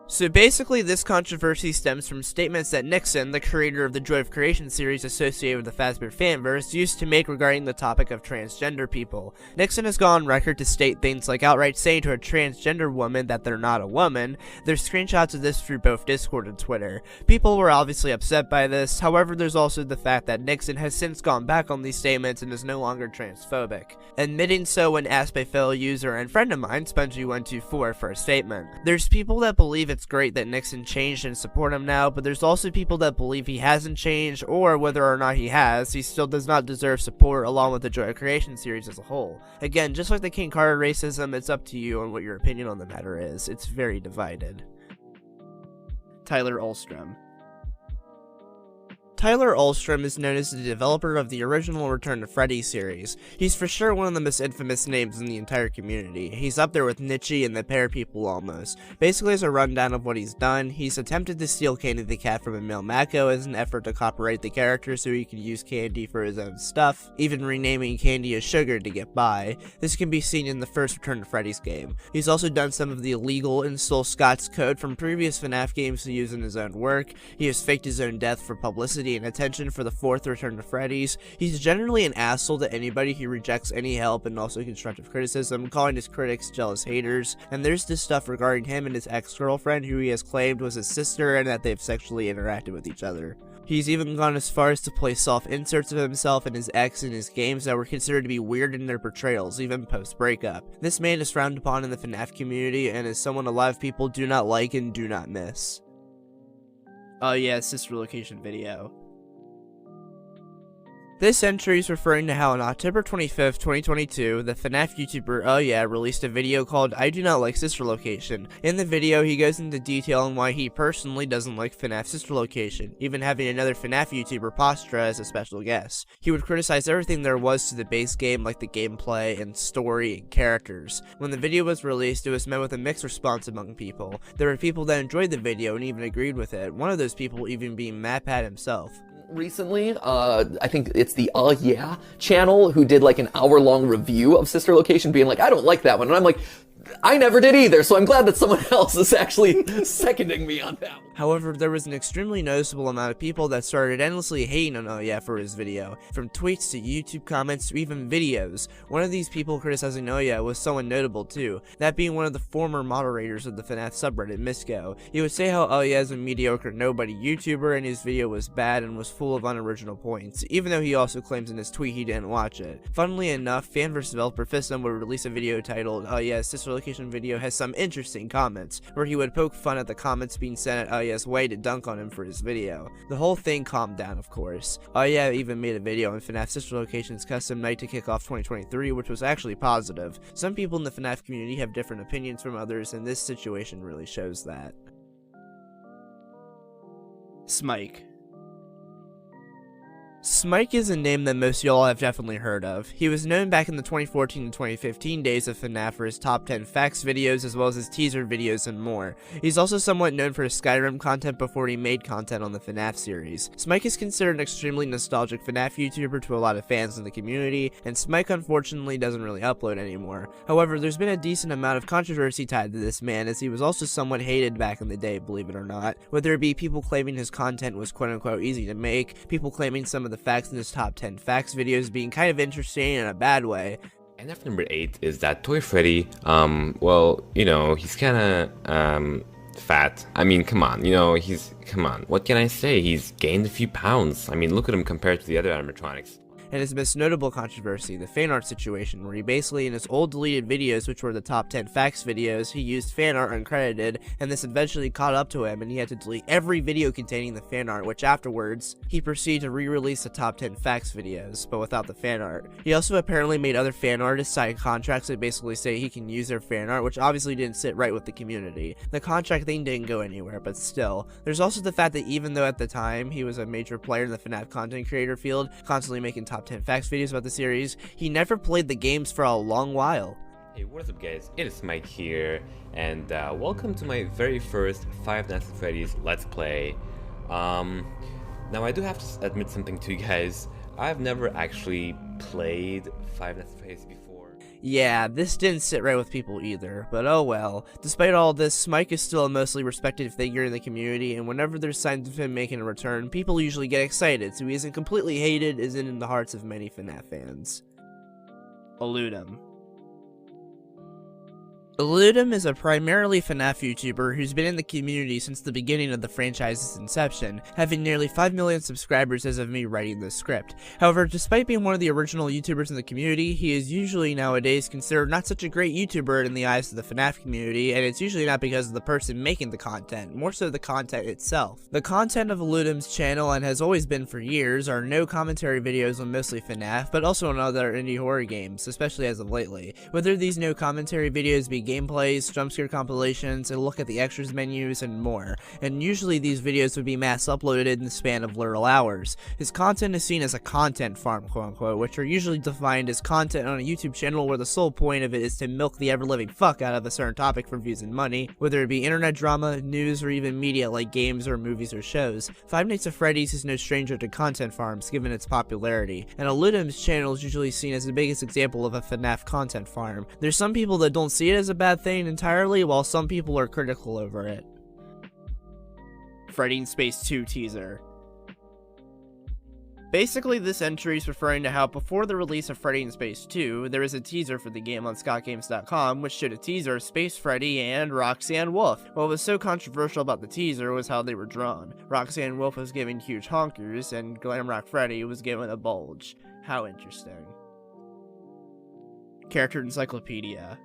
So basically, this controversy stems from statements that Nixon, the creator of the Joy of Creation series associated with the Fazbear fanverse, used to make regarding the topic of transgender people. Nixon has gone on record to state things like outright saying to a transgender woman that they're not a woman. There's screenshots of this through both Discord and Twitter. People were obviously upset by this, however there's also the fact that Nixon has since gone back on these statements and is no longer transphobic, admitting so when asked by fellow user and friend of mine, Spongy124, for a statement. There's people that believe it's great that Nixon changed and support him now, but there's also people that believe he hasn't changed, or whether or not he has, he still does not deserve support along with the Joy of Creation series as a whole. Again, just like the King Carter racism, it's up to you on what your opinion on the matter is. It's very divided. Tyler Ulstrom. Tyler Ulstrom is known as the developer of the original Return to Freddy series. He's for sure one of the most infamous names in the entire community. He's up there with Nietzsche and the Pear People almost. Basically, as a rundown of what he's done, he's attempted to steal Candy the Cat from Emil Mako as an effort to copyright the character so he could use Candy for his own stuff, even renaming Candy as Sugar to get by. This can be seen in the first Return to Freddy's game. He's also done some of the illegal and stole Scott's code from previous FNAF games to use in his own work. He has faked his own death for publicity and attention for the fourth Return to Freddy's. He's generally an asshole to anybody who rejects any help and also constructive criticism, calling his critics jealous haters. And there's this stuff regarding him and his ex-girlfriend who he has claimed was his sister and that they've sexually interacted with each other. He's even gone as far as to play soft inserts of himself and his ex in his games that were considered to be weird in their portrayals, even post-breakup. This man is frowned upon in the FNAF community and is someone a lot of people do not like and do not miss. Oh yeah, sister location video. This entry is referring to how on October 25th, 2022, the FNAF YouTuber Oh Yeah released a video called I Do Not Like Sister Location. In the video, he goes into detail on why he personally doesn't like FNAF Sister Location, even having another FNAF YouTuber, Postra, as a special guest. He would criticize everything there was to the base game, like the gameplay and story and characters. When the video was released, it was met with a mixed response among people. There were people that enjoyed the video and even agreed with it, one of those people even being MatPat himself. Recently, I think it's the Yeah channel who did like an hour-long review of Sister Location being like, I don't like that one. And I'm like, I never did either, so I'm glad that someone else is actually seconding me on that one. However, there was an extremely noticeable amount of people that started endlessly hating on Oh Yeah for his video, from tweets to YouTube comments to even videos. One of these people criticizing Oh Yeah was someone notable too, that being one of the former moderators of the FNAF subreddit, Misco. He would say how Oh Yeah is a mediocre nobody YouTuber and his video was bad and was full of unoriginal points, even though he also claims in his tweet he didn't watch it. Funnily enough, fan vs developer Fistum would release a video titled Oh Yeah Sister Location video has some interesting comments, where he would poke fun at the comments being sent at Oh Yeah's way to dunk on him for his video. The whole thing calmed down, of course. Oh Yeah even made a video on FNAF Sister Location's custom night to kick off 2023, which was actually positive. Some people in the FNAF community have different opinions from others, and this situation really shows that. Smike. Smike is a name that most y'all have definitely heard of. He was known back in the 2014 and 2015 days of FNAF for his top 10 facts videos as well as his teaser videos and more. He's also somewhat known for his Skyrim content before he made content on the FNAF series. Smike is considered an extremely nostalgic FNAF YouTuber to a lot of fans in the community, and Smike unfortunately doesn't really upload anymore. However, there's been a decent amount of controversy tied to this man, as he was also somewhat hated back in the day, believe it or not. Whether it be people claiming his content was quote-unquote easy to make, people claiming some of the facts in his top 10 facts videos being kind of interesting in a bad way. And FNAF number 8 is that Toy Freddy, well, you know, he's kinda, fat. I mean, come on, you know, come on, what can I say? He's gained a few pounds. I mean, look at him compared to the other animatronics. And his most notable controversy, the fan art situation, where he basically in his old deleted videos, which were the top 10 facts videos, he used fan art uncredited, and this eventually caught up to him and he had to delete every video containing the fan art, which afterwards, he proceeded to re-release the top 10 facts videos, but without the fan art. He also apparently made other fan artists sign contracts that basically say he can use their fan art, which obviously didn't sit right with the community. The contract thing didn't go anywhere, but still. There's also the fact that even though at the time he was a major player in the FNAF content creator field, constantly making top 10 facts videos about the series, he never played the games for a long while. Hey, what's up guys, it is Mike here, and welcome to my very first Five Nights at Freddy's Let's Play. Now I do have to admit something to you guys, I've never actually played Five Nights at Freddy's before. Yeah, this didn't sit right with people either, but oh well. Despite all this, Smike is still a mostly respected figure in the community, and whenever there's signs of him making a return, people usually get excited, so he isn't completely hated, as in the hearts of many FNAF fans. Eludum. Eludum is a primarily FNAF YouTuber who's been in the community since the beginning of the franchise's inception, having nearly 5 million subscribers as of me writing this script. However, despite being one of the original YouTubers in the community, he is usually nowadays considered not such a great YouTuber in the eyes of the FNAF community, and it's usually not because of the person making the content, more so the content itself. The content of Eludum's channel, and has always been for years, are no commentary videos on mostly FNAF, but also on other indie horror games, especially as of lately. Whether these no commentary videos be see gameplays, jumpscare compilations, a look at the extras menus, and more. And usually these videos would be mass uploaded in the span of literal hours. His content is seen as a content farm, quote unquote, which are usually defined as content on a YouTube channel where the sole point of it is to milk the ever-living fuck out of a certain topic for views and money, whether it be internet drama, news, or even media like games or movies or shows. Five Nights at Freddy's is no stranger to content farms given its popularity, and Aludum's channel is usually seen as the biggest example of a FNAF content farm. There's some people that don't see it as a bad thing entirely, while some people are critical over it. Freddy in Space 2 teaser. Basically, this entry is referring to how before the release of Freddy in Space 2, there was a teaser for the game on scottgames.com which showed a teaser of Space Freddy and Roxanne Wolf. What was so controversial about the teaser was how they were drawn. Roxanne Wolf was given huge honkers, and Glamrock Freddy was given a bulge. How interesting. Character Encyclopedia.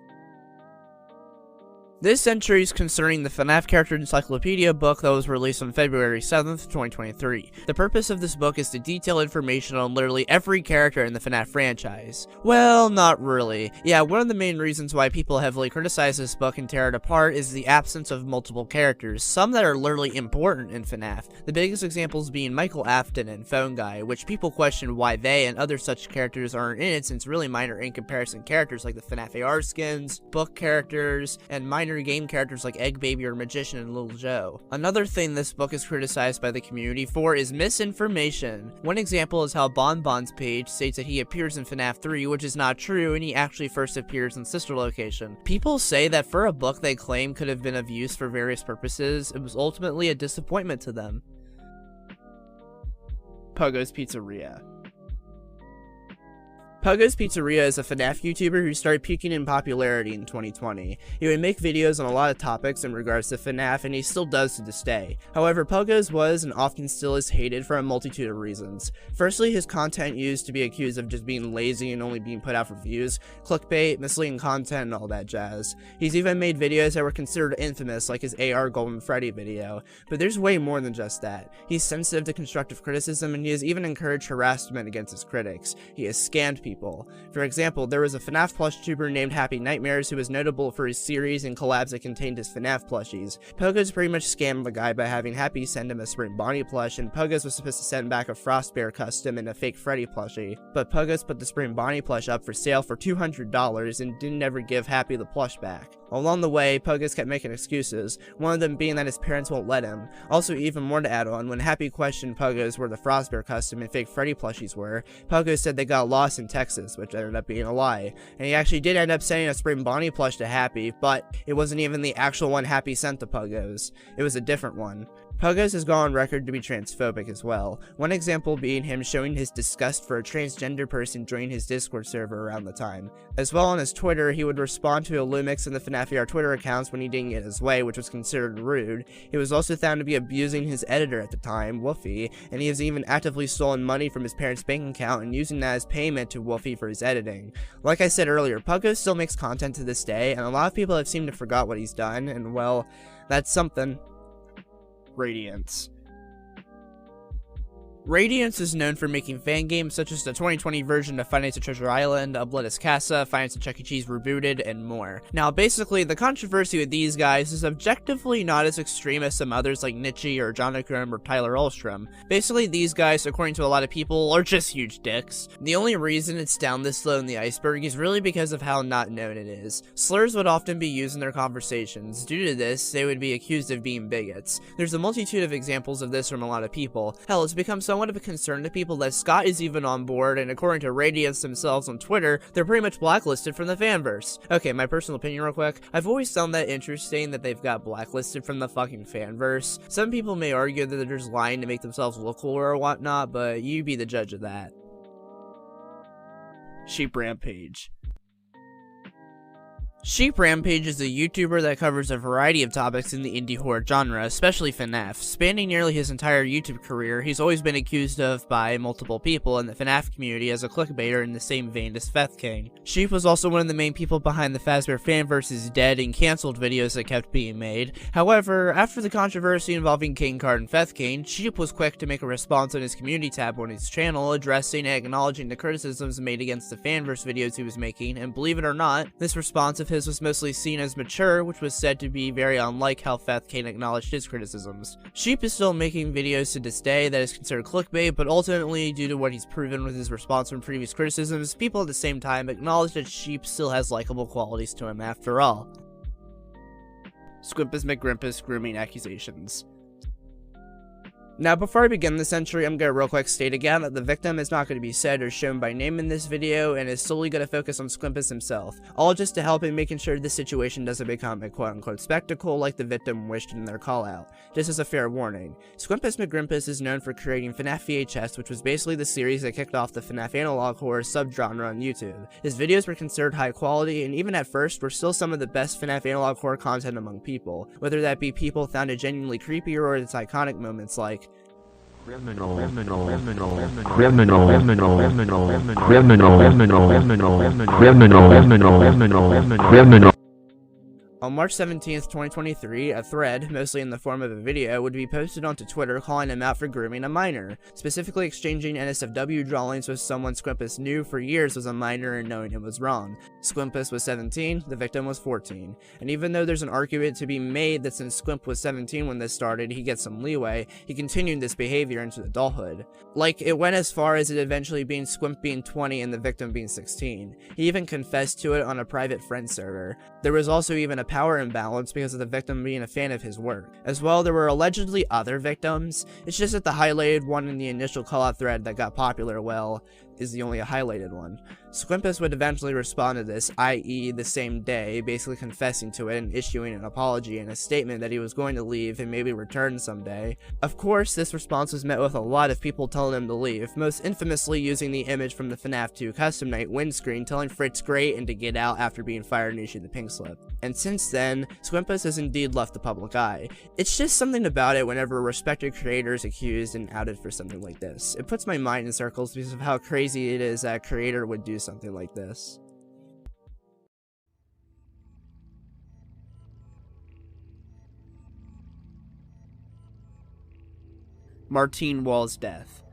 This entry is concerning the FNAF Character Encyclopedia book that was released on February 7th, 2023. The purpose of this book is to detail information on literally every character in the FNAF franchise. Well, not really. Yeah, one of the main reasons why people heavily criticize this book and tear it apart is the absence of multiple characters, some that are literally important in FNAF. The biggest examples being Michael Afton and Fangame, which people question why they and other such characters aren't in it since really minor in comparison characters like the FNAF AR skins, book characters, and minor game characters like Egg Baby or Magician and Little Joe. Another thing this book is criticized by the community for is misinformation. One example is how Bonbon's page states that he appears in FNAF 3, which is not true, and he actually first appears in Sister Location. People say that for a book they claim could have been of use for various purposes, it was ultimately a disappointment to them. Pogo's Pizzeria. Pogo's Pizzeria is a FNAF YouTuber who started peaking in popularity in 2020. He would make videos on a lot of topics in regards to FNAF, and he still does to this day. However, Pogo's was and often still is hated for a multitude of reasons. Firstly, his content used to be accused of just being lazy and only being put out for views, clickbait, misleading content, and all that jazz. He's even made videos that were considered infamous, like his AR Golden Freddy video. But there's way more than just that. He's sensitive to constructive criticism, and he has even encouraged harassment against his critics. He has scammed people. For example, there was a FNAF plush tuber named Happy Nightmares who was notable for his series and collabs that contained his FNAF plushies. Pogo's pretty much scammed the guy by having Happy send him a Spring Bonnie plush, and Pogo's was supposed to send back a Frost Bear custom and a fake Freddy plushie. But Pogo's put the Spring Bonnie plush up for sale for $200 and didn't ever give Happy the plush back. Along the way, Pogo's kept making excuses, one of them being that his parents won't let him. Also, even more to add on, when Happy questioned Pogo's where the Frost Bear custom and fake Freddy plushies were, Pogo said they got lost in Texas, which ended up being a lie. And he actually did end up sending a Spring Bonnie plush to Happy, but it wasn't even the actual one Happy sent to Pogo's. It was a different one. Pogo's has gone on record to be transphobic as well, one example being him showing his disgust for a transgender person joining his Discord server around the time. As well on his Twitter, he would respond to Illumix and the FNAF AR Twitter accounts when he didn't get his way, which was considered rude. He was also found to be abusing his editor at the time, Woofy, and he has even actively stolen money from his parents' bank account and using that as payment to Woofy for his editing. Like I said earlier, Pogo still makes content to this day, and a lot of people have seemed to forgot what he's done, and well, that's something. Radiance. Radiance is known for making fan games such as the 2020 version of Five Nights at Treasure Island, Bloodless Casa, Five Nights at Chuck E. Cheese Rebooted, and more. Now, basically, the controversy with these guys is objectively not as extreme as some others like Nietzsche or Jonathan or Tyler Ulstrom. Basically, these guys, according to a lot of people, are just huge dicks. The only reason it's down this low in the iceberg is really because of how not known it is. Slurs would often be used in their conversations. Due to this, they would be accused of being bigots. There's a multitude of examples of this from a lot of people. Hell, it's become somewhat of a concern to people that Scott is even on board, and according to Radiance themselves on Twitter, they're pretty much blacklisted from the fanverse. Okay, my personal opinion real quick, I've always found that interesting that they've got blacklisted from the fucking fanverse. Some people may argue that they're just lying to make themselves look cooler or whatnot, but you be the judge of that. Sheep Rampage. Sheep Rampage is a YouTuber that covers a variety of topics in the indie horror genre, especially FNAF. Spanning nearly his entire YouTube career, he's always been accused of by multiple people in the FNAF community as a clickbaiter in the same vein as Fethking. Sheep was also one of the main people behind the Fazbear Fanverse's dead and cancelled videos that kept being made. However, after the controversy involving King Card and Fethking, Sheep was quick to make a response on his community tab on his channel, addressing and acknowledging the criticisms made against the Fanverse videos he was making, and believe it or not, this response of his was mostly seen as mature, which was said to be very unlike how FNAF acknowledged his criticisms. Sheep is still making videos to this day that is considered clickbait, but ultimately, due to what he's proven with his response from previous criticisms, people at the same time acknowledge that Sheep still has likable qualities to him after all. Squimpus McGrimpus grooming accusations. Now, before I begin this entry, I'm going to real quick state again that the victim is not going to be said or shown by name in this video, and is solely going to focus on Squimpus himself, all just to help in making sure this situation doesn't become a quote-unquote spectacle like the victim wished in their call-out. Just as a fair warning, Squimpus McGrimpus is known for creating FNAF VHS, which was basically the series that kicked off the FNAF analog horror subgenre on YouTube. His videos were considered high quality, and even at first were still some of the best FNAF analog horror content among people, whether that be people found it genuinely creepy or its iconic moments like Criminal. On March 17th, 2023, a thread, mostly in the form of a video, would be posted onto Twitter calling him out for grooming a minor, specifically exchanging NSFW drawings with someone Squimpus knew for years was a minor and knowing it was wrong. Squimpus was 17, the victim was 14, and even though there's an argument to be made that since Squimp was 17 when this started, he gets some leeway, he continued this behavior into adulthood. Like, it went as far as it eventually being Squimp being 20 and the victim being 16. He even confessed to it on a private friend server. There was also even a power imbalance because of the victim being a fan of his work. As well, there were allegedly other victims. It's just that the highlighted one in the initial call-out thread that got popular, well, is the only highlighted one. Squimpus would eventually respond to this, i.e. the same day, basically confessing to it and issuing an apology and a statement that he was going to leave and maybe return someday. Of course, this response was met with a lot of people telling him to leave, most infamously using the image from the FNAF 2 Custom Night windscreen telling Fritz great and to get out after being fired and issued the pink slip. And since then, Squimpus has indeed left the public eye. It's just something about it whenever a respected creator is accused and outed for something like this. It puts my mind in circles because of how crazy it is that a creator would do something like this. Martine Wall's death.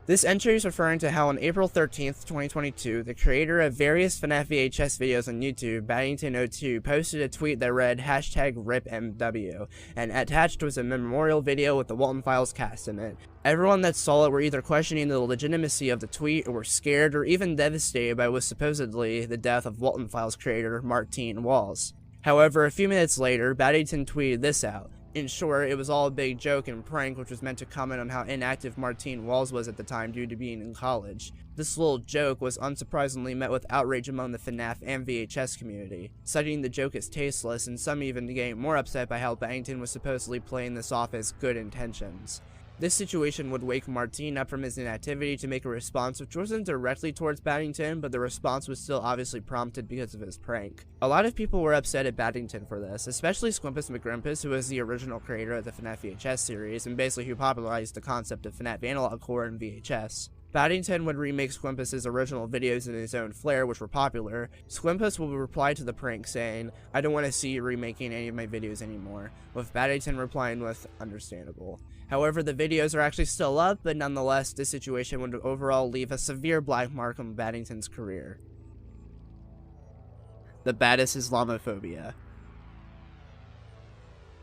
This entry is referring to how on April 13th, 2022, the creator of various FNAF VHS videos on YouTube, Baddington02, posted a tweet that read #RipMW, and attached was a memorial video with the Walton Files cast in it. Everyone that saw it were either questioning the legitimacy of the tweet, or were scared, or even devastated by what was supposedly the death of Walton Files creator Martine Walls. However, a few minutes later, Baddington tweeted this out. In short, it was all a big joke and prank which was meant to comment on how inactive Martine Walls was at the time due to being in college. This little joke was unsurprisingly met with outrage among the FNAF and VHS community, citing the joke as tasteless, and some even getting more upset by how Baddington was supposedly playing this off as good intentions. This situation would wake Martine up from his inactivity to make a response which wasn't directly towards Baddington, but the response was still obviously prompted because of his prank. A lot of people were upset at Baddington for this, especially Squimpus McGrimpus, who was the original creator of the FNAF VHS series, and basically who popularized the concept of FNAF analog horror in VHS. Baddington would remake Squimpus' original videos in his own flair, which were popular. Squimpus would reply to the prank saying, "I don't want to see you remaking any of my videos anymore," with Baddington replying with, "Understandable." However, the videos are actually still up, but nonetheless, this situation would overall leave a severe black mark on Baddington's career. The baddest Islamophobia.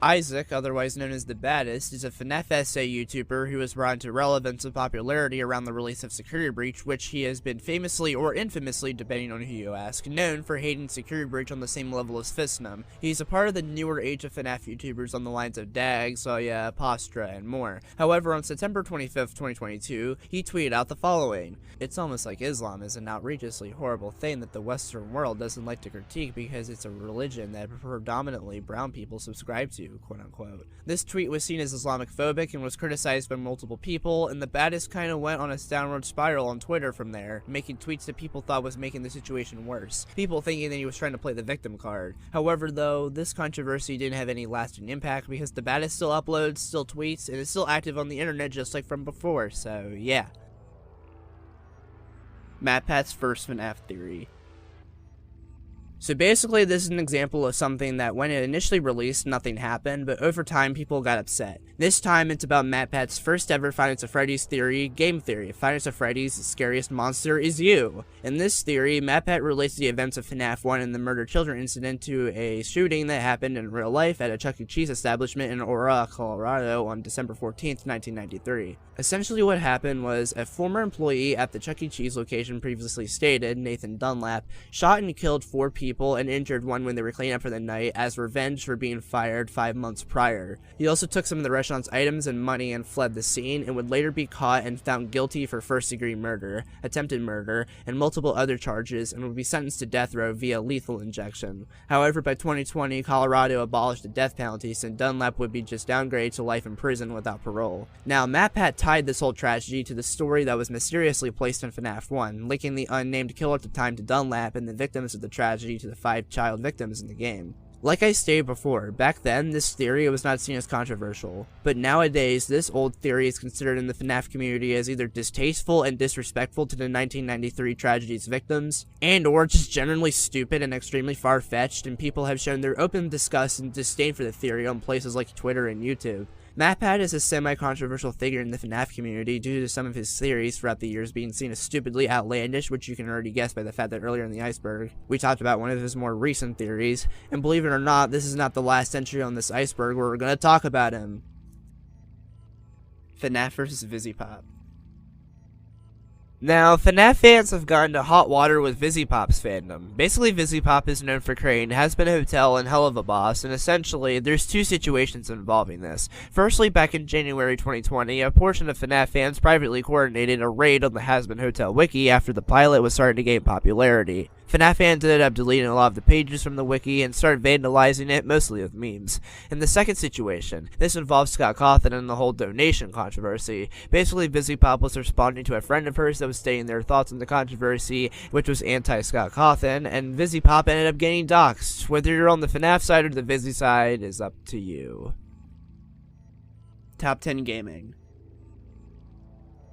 Isaac, otherwise known as the Baddest, is a FNAF essay YouTuber who has brought into relevance and popularity around the release of Security Breach, which he has been famously or infamously, depending on who you ask, known for hating Security Breach on the same level as Fistnum. He's a part of the newer age of FNAF YouTubers on the lines of Dag, Soya, Postra, and more. However, on September 25th, 2022, he tweeted out the following: "It's almost like Islam is an outrageously horrible thing that the Western world doesn't like to critique because it's a religion that predominantly brown people subscribe to, quote unquote." This tweet was seen as Islamophobic and was criticized by multiple people, and the Baddest kinda went on a downward spiral on Twitter from there, making tweets that people thought was making the situation worse, people thinking that he was trying to play the victim card. However though, this controversy didn't have any lasting impact because the Baddest still uploads, still tweets, and is still active on the internet just like from before, so yeah. MatPat's first FNAF theory. So basically, this is an example of something that when it initially released, nothing happened, but over time, people got upset. This time, it's about MatPat's first ever Five Nights at Freddy's theory, game theory. Five Nights at Freddy's, the scariest monster is you. In this theory, MatPat relates the events of FNAF 1 and the murder children incident to a shooting that happened in real life at a Chuck E. Cheese establishment in Aurora, Colorado on December 14th, 1993. Essentially what happened was a former employee at the Chuck E. Cheese location previously stated, Nathan Dunlap, shot and killed 4 people and injured one when they were cleaning up for the night as revenge for being fired 5 months prior. He also took some of the restaurant's items and money and fled the scene and would later be caught and found guilty for first-degree murder, attempted murder, and multiple other charges and would be sentenced to death row via lethal injection. However, by 2020, Colorado abolished the death penalty, so Dunlap would be just downgraded to life in prison without parole. Now, MatPat tied this whole tragedy to the story that was mysteriously placed in FNAF 1, linking the unnamed killer at the time to Dunlap and the victims of the tragedy to the 5 child victims in the game. Like I stated before, back then this theory was not seen as controversial, but nowadays this old theory is considered in the FNAF community as either distasteful and disrespectful to the 1993 tragedy's victims, and or just generally stupid and extremely far-fetched, and people have shown their open disgust and disdain for the theory on places like Twitter and YouTube. MatPat is a semi-controversial figure in the FNAF community due to some of his theories throughout the years being seen as stupidly outlandish, which you can already guess by the fact that earlier in the iceberg, we talked about one of his more recent theories, and believe it or not, this is not the last entry on this iceberg where we're going to talk about him. FNAF vs. VizzyPop. Now, FNAF fans have gotten to hot water with VizzyPop's fandom. Basically, VizzyPop is known for creating Has Been a Hotel and Hell of a Boss, and essentially, there's 2 situations involving this. Firstly, back in January 2020, a portion of FNAF fans privately coordinated a raid on the Has Been Hotel wiki after the pilot was starting to gain popularity. FNAF fans ended up deleting a lot of the pages from the wiki and started vandalizing it, mostly with memes. In the second situation, this involves Scott Cawthon and the whole donation controversy. Basically, VizzyPop was responding to a friend of hers that was stating their thoughts on the controversy, which was anti-Scott Cawthon, and VizzyPop ended up getting doxxed. Whether you're on the FNAF side or the Vizzy side is up to you. Top 10 Gaming.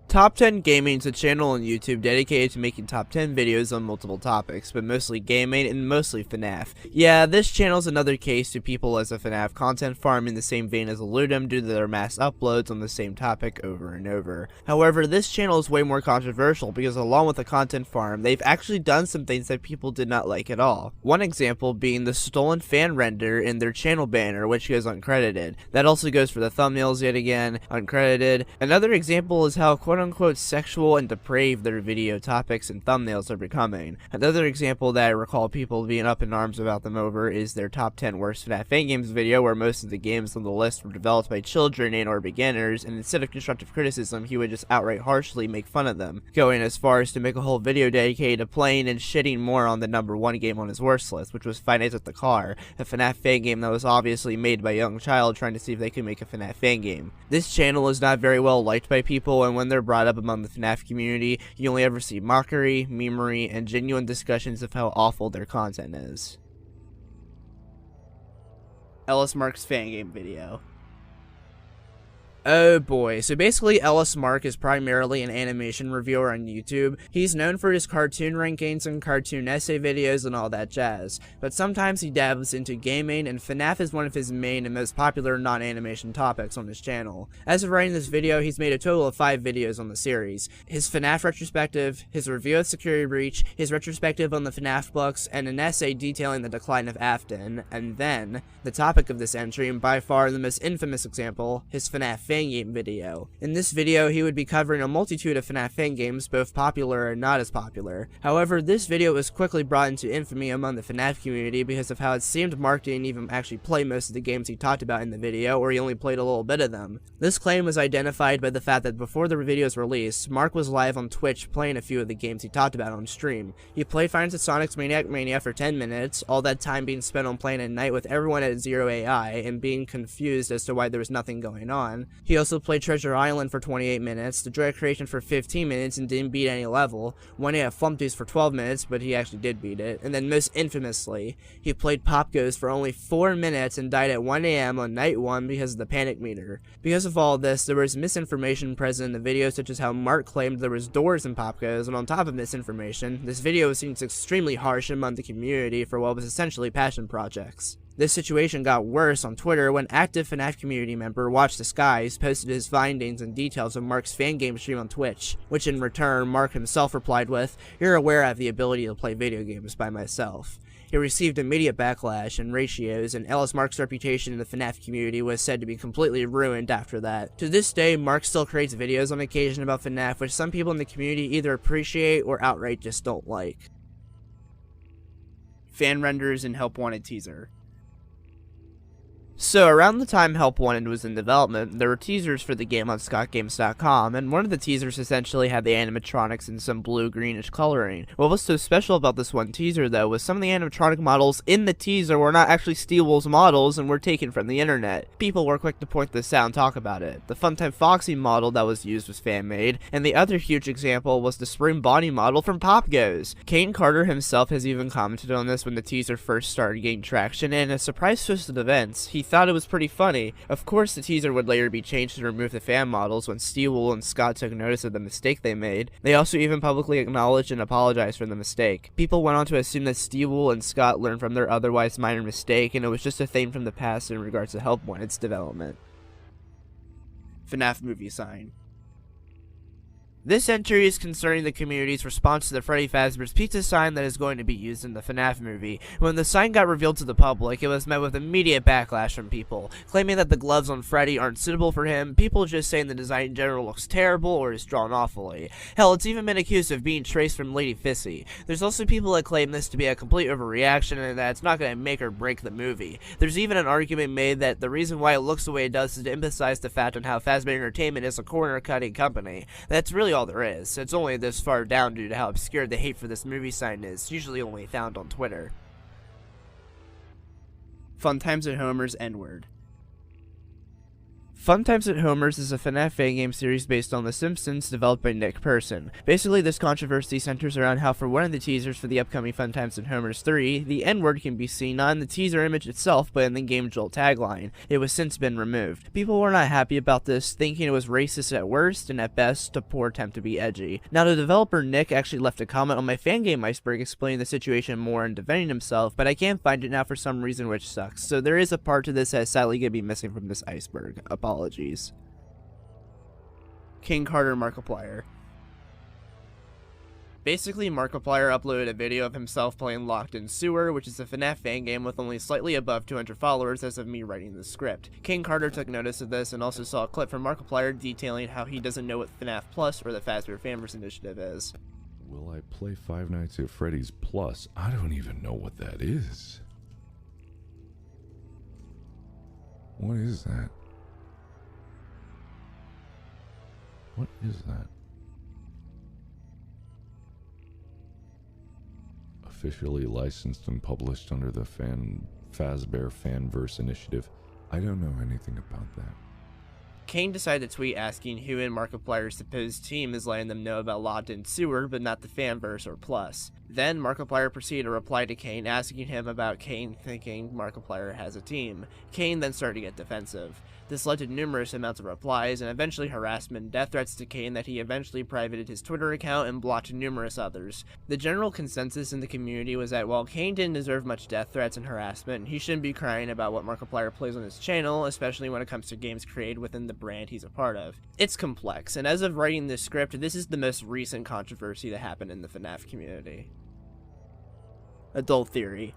Top 10 Gaming is a channel on YouTube dedicated to making top 10 videos on multiple topics, but mostly gaming and mostly FNAF. Yeah, this channel is another case to people as a FNAF content farm in the same vein as Eludum due to their mass uploads on the same topic over and over. However, this channel is way more controversial because along with the content farm, they've actually done some things that people did not like at all. One example being the stolen fan render in their channel banner, which goes uncredited. That also goes for the thumbnails yet again, uncredited. Another example is how quote-unquote sexual and depraved their video topics and thumbnails are becoming. Another example that I recall people being up in arms about them over is their top 10 worst FNAF Fangames video, where most of the games on the list were developed by children and or beginners, and instead of constructive criticism, he would just outright harshly make fun of them, going as far as to make a whole video dedicated to playing and shitting more on the number 1 game on his worst list, which was Five Nights at the Car, a FNAF Fangame that was obviously made by a young child trying to see if they could make a FNAF Fangame. This channel is not very well liked by people, and when they're brought up among the FNAF community, you only ever see mockery, memery, and genuine discussions of how awful their content is. Ellis Mark's Fangame video. Oh boy, so basically Ellis Mark is primarily an animation reviewer on YouTube. He's known for his cartoon rankings and cartoon essay videos and all that jazz, but sometimes he dabbles into gaming, and FNAF is one of his main and most popular non-animation topics on his channel. As of writing this video, he's made a total of 5 videos on the series. His FNAF retrospective, his review of Security Breach, his retrospective on the FNAF books, and an essay detailing the decline of Afton, and then, the topic of this entry, and by far the most infamous example, his FNAF Fangame video. In this video, he would be covering a multitude of FNAF Fangames, both popular and not as popular. However, this video was quickly brought into infamy among the FNAF community because of how it seemed Mark didn't even actually play most of the games he talked about in the video, or he only played a little bit of them. This claim was identified by the fact that before the video was released, Mark was live on Twitch playing a few of the games he talked about on stream. He played Five Nights at Sonic's Maniac Mania for 10 minutes, all that time being spent on playing at night with everyone at 0 AI and being confused as to why there was nothing going on. He also played Treasure Island for 28 minutes, The Joy Creation for 15 minutes and didn't beat any level, one day at Flumpty's for 12 minutes, but he actually did beat it, and then most infamously, he played Pop Goes for only 4 minutes and died at 1 AM on night 1 because of the panic meter. Because of all this, there was misinformation present in the video, such as how Mark claimed there was doors in Pop Goes, and on top of misinformation, this video seems extremely harsh among the community for what was essentially passion projects. This situation got worse on Twitter when active FNAF community member Watch the Skies posted his findings and details of Mark's Fangame stream on Twitch, which in return Mark himself replied with, "You're aware I have the ability to play video games by myself." He received immediate backlash and ratios, and Ellis Mark's reputation in the FNAF community was said to be completely ruined after that. To this day, Mark still creates videos on occasion about FNAF, which some people in the community either appreciate or outright just don't like. Fan renders and Help Wanted teaser. So, around the time Help Wanted was in development, there were teasers for the game on scottgames.com, and one of the teasers essentially had the animatronics in some blue-greenish coloring. What was so special about this one teaser, though, was some of the animatronic models in the teaser were not actually Steel Wool's models and were taken from the internet. People were quick to point this out and talk about it. The Funtime Foxy model that was used was fan-made, and the other huge example was the Spring Bonnie model from Pop Goes. Kane Carter himself has even commented on this when the teaser first started gaining traction, and in a surprise twist of events, he thought it was pretty funny. Of course, the teaser would later be changed to remove the fan models when Steel Wool and Scott took notice of the mistake they made. They also even publicly acknowledged and apologized for the mistake. People went on to assume that Steel Wool and Scott learned from their otherwise minor mistake, and it was just a thing from the past in regards to Help Wanted's development. FNAF movie sign. This entry is concerning the community's response to the Freddy Fazbear's Pizza sign that is going to be used in the FNAF movie. When the sign got revealed to the public, it was met with immediate backlash from people, claiming that the gloves on Freddy aren't suitable for him, people just saying the design in general looks terrible or is drawn awfully. Hell, it's even been accused of being traced from Lady Fissy. There's also people that claim this to be a complete overreaction and that it's not going to make or break the movie. There's even an argument made that the reason why it looks the way it does is to emphasize the fact on how Fazbear Entertainment is a corner-cutting company. That's really all there is. It's only this far down due to how obscure the hate for this movie sign is, usually only found on Twitter. Fun Times at Homer's N-word. Fun Times at Homer's is a FNAF Fangame series based on The Simpsons, developed by Nick Person. Basically, this controversy centers around how for one of the teasers for the upcoming Fun Times at Homer's 3, the N-word can be seen not in the teaser image itself, but in the Game Jolt tagline. It was since been removed. People were not happy about this, thinking it was racist at worst, and at best, a poor attempt to be edgy. Now, the developer Nick actually left a comment on my Fangame Iceberg explaining the situation more and defending himself, but I can't find it now for some reason, which sucks. So there is a part to this that is sadly going to be missing from this iceberg. Apologies. King Carter Markiplier. Basically, Markiplier uploaded a video of himself playing Locked in Sewer, which is a FNAF fan game with only slightly above 200 followers as of me writing the script. King Carter took notice of this and also saw a clip from Markiplier detailing how he doesn't know what FNAF Plus or the Fazbear Fanverse initiative is. Will I play Five Nights at Freddy's Plus? I don't even know what that is. What is that? What is that? Officially licensed and published under the Fazbear Fanverse initiative. I don't know anything about that. Kane decided to tweet asking who in Markiplier's supposed team is letting them know about Locked in Sewer, but not the Fanverse or Plus. Then Markiplier proceeded to reply to Kane, asking him about Kane thinking Markiplier has a team. Kane then started to get defensive. This led to numerous amounts of replies and eventually harassment and death threats to Kane that he eventually privated his Twitter account and blocked numerous others. The general consensus in the community was that while Kane didn't deserve much death threats and harassment, he shouldn't be crying about what Markiplier plays on his channel, especially when it comes to games created within the brand he's a part of. It's complex, and as of writing this script, this is the most recent controversy that happened in the FNAF community. Adult Theory.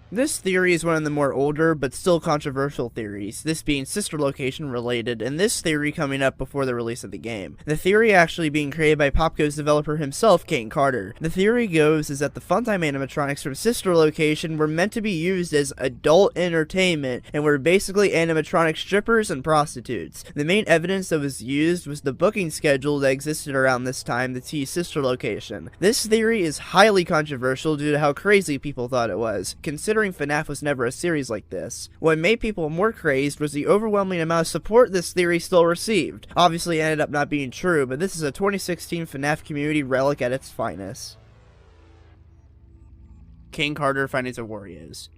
This theory is one of the more older but still controversial theories, this being sister location related, and this theory coming up before the release of the game. The theory actually being created by Popco's developer himself, Kane Carter. The theory goes is that the Funtime animatronics from sister location were meant to be used as adult entertainment and were basically animatronic strippers and prostitutes. The main evidence that was used was the booking schedule that existed around this time to tease sister location. This theory is highly controversial due to how crazy people thought it was. Consider considering FNAF was never a series like this. What made people more crazed was the overwhelming amount of support this theory still received. Obviously it ended up not being true, but this is a 2016 FNAF community relic at its finest. Kane Carter Finance of Warriors.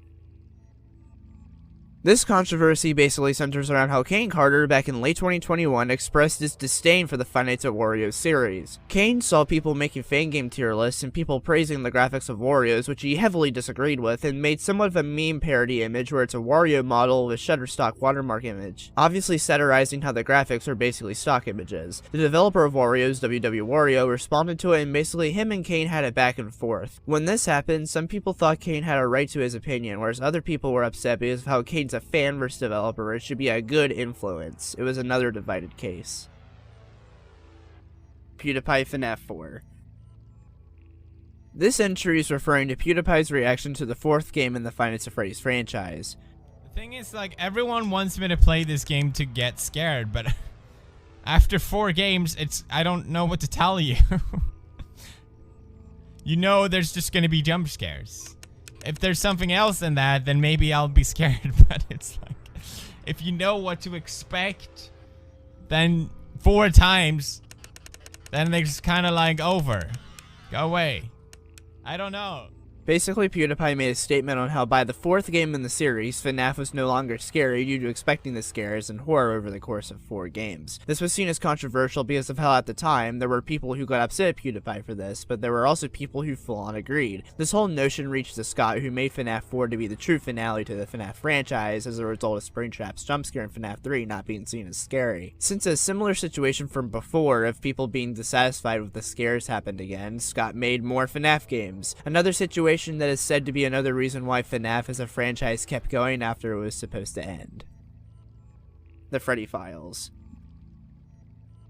This controversy basically centers around how Kane Carter, back in late 2021, expressed his disdain for the Five Nights at Wario series. Kane saw people making Fangame tier lists and people praising the graphics of Wario's, which he heavily disagreed with, and made somewhat of a meme parody image where it's a Wario model with Shutterstock watermark image, obviously satirizing how the graphics are basically stock images. The developer of Wario's, WW Wario, responded to it, and basically him and Kane had a back and forth. When this happened, some people thought Kane had a right to his opinion, whereas other people were upset because of how Kane's a fan versus developer. It should be a good influence. It was another divided case. PewDiePie FNAF 4. This entry is referring to PewDiePie's reaction to the fourth game in the Five Nights at Freddy's franchise. The thing is, like, everyone wants me to play this game to get scared, but after 4 games, I don't know what to tell you. You know there's just gonna be jump scares. If there's something else than that, then maybe I'll be scared, but it's like, if you know what to expect, then 4 times, then they're just kind of like over. Go away. I don't know. Basically, PewDiePie made a statement on how by the 4th game in the series, FNAF was no longer scary due to expecting the scares and horror over the course of 4 games. This was seen as controversial because of how at the time, there were people who got upset at PewDiePie for this, but there were also people who full-on agreed. This whole notion reached to Scott, who made FNAF 4 to be the true finale to the FNAF franchise as a result of Springtrap's jumpscare in FNAF 3 not being seen as scary. Since a similar situation from before of people being dissatisfied with the scares happened again, Scott made more FNAF games. Another situation that is said to be another reason why FNAF as a franchise kept going after it was supposed to end. The Freddy Files.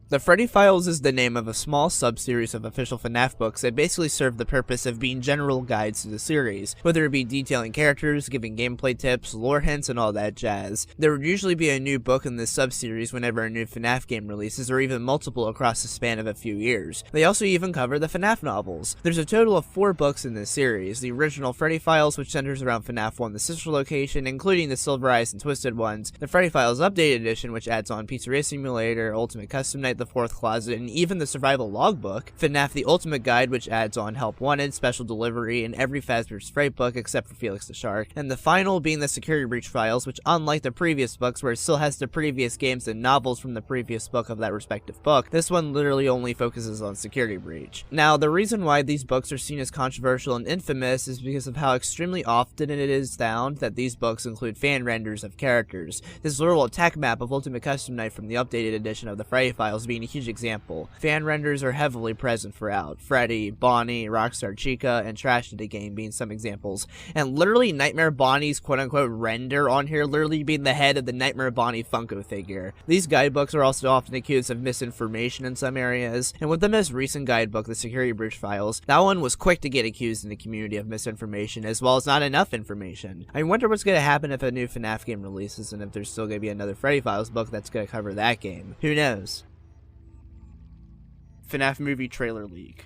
The Freddy Files is the name of a small sub-series of official FNAF books that basically serve the purpose of being general guides to the series, whether it be detailing characters, giving gameplay tips, lore hints, and all that jazz. There would usually be a new book in this sub-series whenever a new FNAF game releases, or even multiple across the span of a few years. They also even cover the FNAF novels. There's a total of 4 books in this series: the original Freddy Files, which centers around FNAF 1, the sister location, including the Silver Eyes and Twisted ones, the Freddy Files Updated Edition, which adds on Pizzeria Simulator, Ultimate Custom Night, the Fourth Closet, and even the Survival Logbook, FNAF The Ultimate Guide, which adds on Help Wanted, Special Delivery, and every Fazbear's Fright book except for Felix the Shark, and the final being the Security Breach Files, which unlike the previous books where it still has the previous games and novels from the previous book of that respective book, this one literally only focuses on Security Breach. Now, the reason why these books are seen as controversial and infamous is because of how extremely often it is found that these books include fan renders of characters. This literal attack map of Ultimate Custom Night from the updated edition of the Freddy Files being a huge example. Fan renders are heavily present throughout, Freddy, Bonnie, Rockstar Chica, and Trash the Game being some examples, and literally Nightmare Bonnie's quote-unquote render on here literally being the head of the Nightmare Bonnie Funko figure. These guidebooks are also often accused of misinformation in some areas, and with the most recent guidebook, the Security Breach Files, that one was quick to get accused in the community of misinformation, as well as not enough information. I wonder what's going to happen if a new FNAF game releases, and if there's still going to be another Freddy Files book that's going to cover that game. Who knows? FNAF movie trailer leak.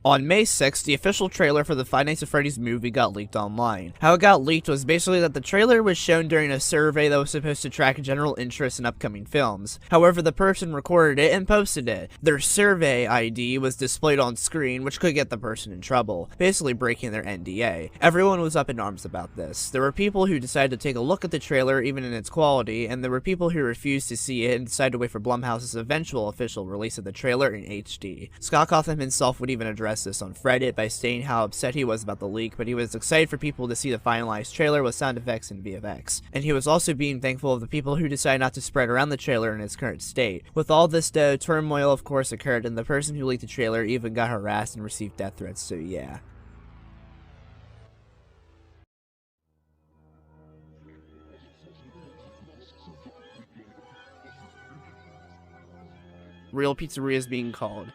On May 6th, the official trailer for the Five Nights at Freddy's movie got leaked online. How it got leaked was basically that the trailer was shown during a survey that was supposed to track general interest in upcoming films. However, the person recorded it and posted it. Their survey ID was displayed on screen, which could get the person in trouble, basically breaking their NDA. Everyone was up in arms about this. There were people who decided to take a look at the trailer even in its quality, and there were people who refused to see it and decided to wait for Blumhouse's eventual official release of the trailer in HD. Scott Cawthon himself would even address this on Reddit by stating how upset he was about the leak, but he was excited for people to see the finalized trailer with sound effects and VFX. And he was also being thankful of the people who decided not to spread around the trailer in its current state. With all this though, turmoil of course occurred, and the person who leaked the trailer even got harassed and received death threats, so yeah. Real pizzerias being called.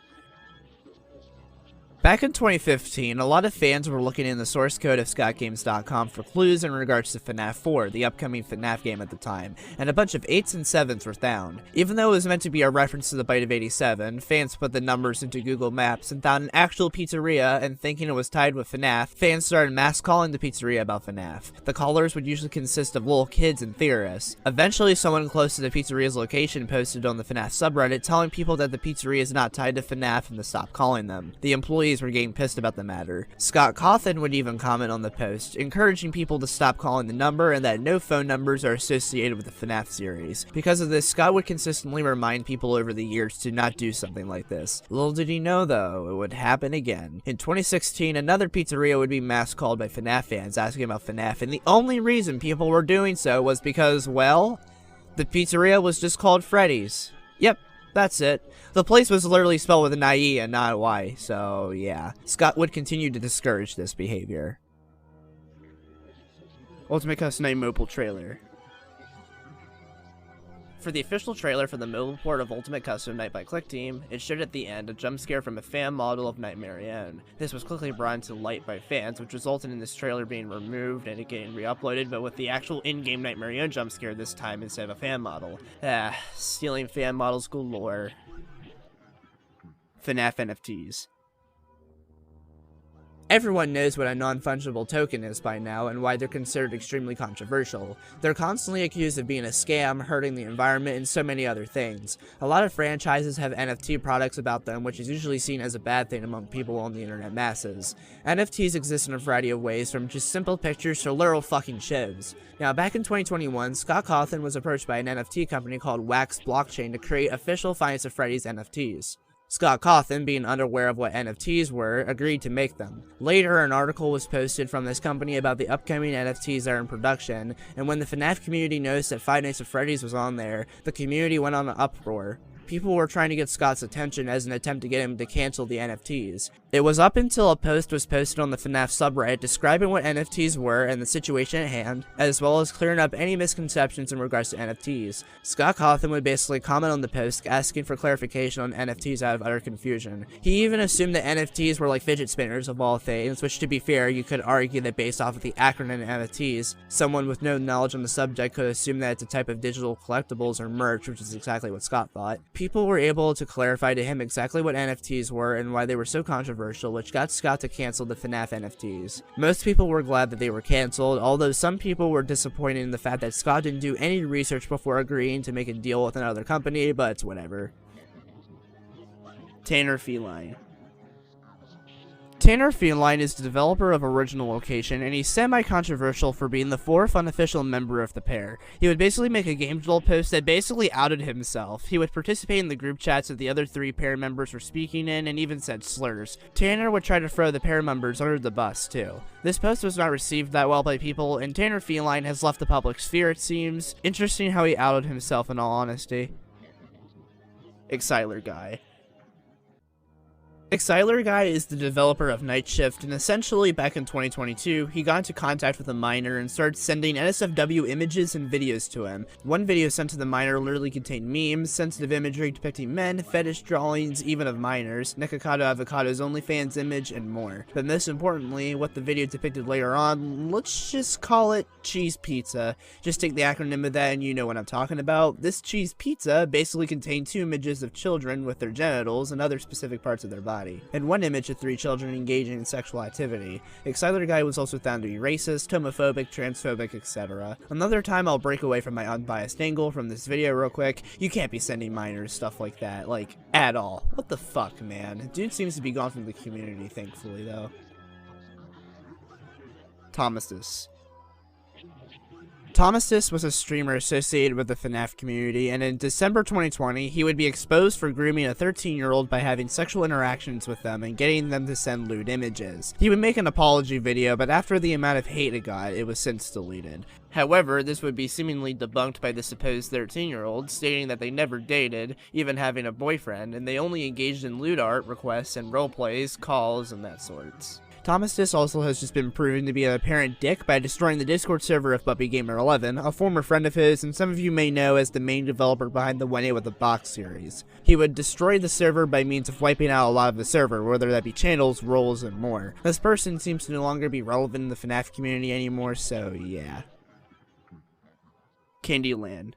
Back in 2015, a lot of fans were looking in the source code of ScottGames.com for clues in regards to FNAF 4, the upcoming FNAF game at the time, and a bunch of 8s and 7s were found. Even though it was meant to be a reference to the Bite of 87, fans put the numbers into Google Maps and found an actual pizzeria, and thinking it was tied with FNAF, fans started mass calling the pizzeria about FNAF. The callers would usually consist of little kids and theorists. Eventually, someone close to the pizzeria's location posted on the FNAF subreddit telling people that the pizzeria is not tied to FNAF and to stop calling them. The employees were getting pissed about the matter. Scott Cawthon would even comment on the post, encouraging people to stop calling the number and that no phone numbers are associated with the FNAF series. Because of this, Scott would consistently remind people over the years to not do something like this. Little did he know, though, it would happen again. In 2016, another pizzeria would be mass called by FNAF fans asking about FNAF, and the only reason people were doing so was because, well, the pizzeria was just called Freddy's. Yep. That's it. The place was literally spelled with an IE and not a Y, so yeah. Scott would continue to discourage this behavior. Ultimate Custom Night mobile trailer. For the official trailer for the mobile port of Ultimate Custom Night by Click Team, it showed at the end a jump scare from a fan model of Nightmare Own. This was quickly brought into light by fans, which resulted in this trailer being removed and it getting re-uploaded, but with the actual in-game Nightmare Own jump scare this time instead of a fan model. Stealing fan models galore. FNAF NFTs. Everyone knows what a non-fungible token is by now and why they're considered extremely controversial. They're constantly accused of being a scam, hurting the environment, and so many other things. A lot of franchises have NFT products about them, which is usually seen as a bad thing among people on the internet masses. NFTs exist in a variety of ways, from just simple pictures to literal fucking shows. Now, back in 2021, Scott Cawthon was approached by an NFT company called Wax Blockchain to create official Five Nights at Freddy's NFTs. Scott Cawthon, being unaware of what NFTs were, agreed to make them. Later, an article was posted from this company about the upcoming NFTs that are in production, and when the FNAF community noticed that Five Nights at Freddy's was on there, the community went on an uproar. People were trying to get Scott's attention as an attempt to get him to cancel the NFTs. It was up until a post was posted on the FNAF subreddit describing what NFTs were and the situation at hand, as well as clearing up any misconceptions in regards to NFTs. Scott Cawthon would basically comment on the post, asking for clarification on NFTs out of utter confusion. He even assumed that NFTs were like fidget spinners of all things, which, to be fair, you could argue that based off of the acronym NFTs, someone with no knowledge on the subject could assume that it's a type of digital collectibles or merch, which is exactly what Scott thought. People were able to clarify to him exactly what NFTs were and why they were so controversial, which got Scott to cancel the FNAF NFTs. Most people were glad that they were canceled, although some people were disappointed in the fact that Scott didn't do any research before agreeing to make a deal with another company, but it's whatever. Tanner Feline. Tanner Feline is the developer of Original Location, and he's semi-controversial for being the fourth unofficial member of the pair. He would basically make a game jolt post that basically outed himself. He would participate in the group chats that the other three pair members were speaking in, and even said slurs. Tanner would try to throw the pair members under the bus, too. This post was not received that well by people, and Tanner Feline has left the public sphere, it seems. Interesting how he outed himself, in all honesty. Exiler Guy. Exiler Guy is the developer of Night Shift, and essentially back in 2022, he got into contact with a minor and started sending NSFW images and videos to him. One video sent to the minor literally contained memes, sensitive imagery depicting men, fetish drawings, even of minors, Nikocado Avocado's OnlyFans image, and more. But most importantly, what the video depicted later on, let's just call it cheese pizza. Just take the acronym of that and you know what I'm talking about. This cheese pizza basically contained two images of children with their genitals and other specific parts of their body, and one image of three children engaging in sexual activity. Exiler Guy was also found to be racist, homophobic, transphobic, etc. Another time I'll break away from my unbiased angle from this video real quick. You can't be sending minors stuff like that, like, at all. What the fuck, man? Dude seems to be gone from the community, thankfully, though. Thomastus. Thomastus was a streamer associated with the FNAF community, and in December 2020, he would be exposed for grooming a 13-year-old by having sexual interactions with them and getting them to send lewd images. He would make an apology video, but after the amount of hate it got, it was since deleted. However, this would be seemingly debunked by the supposed 13-year-old, stating that they never dated, even having a boyfriend, and they only engaged in lewd art, requests, and roleplays, calls, and that sorts. Thomas Dis also has just been proven to be an apparent dick by destroying the Discord server of PuppyGamer11, a former friend of his and some of you may know as the main developer behind the 1A with a Box series. He would destroy the server by means of wiping out a lot of the server, whether that be channels, roles, and more. This person seems to no longer be relevant in the FNAF community anymore, so yeah. Candyland.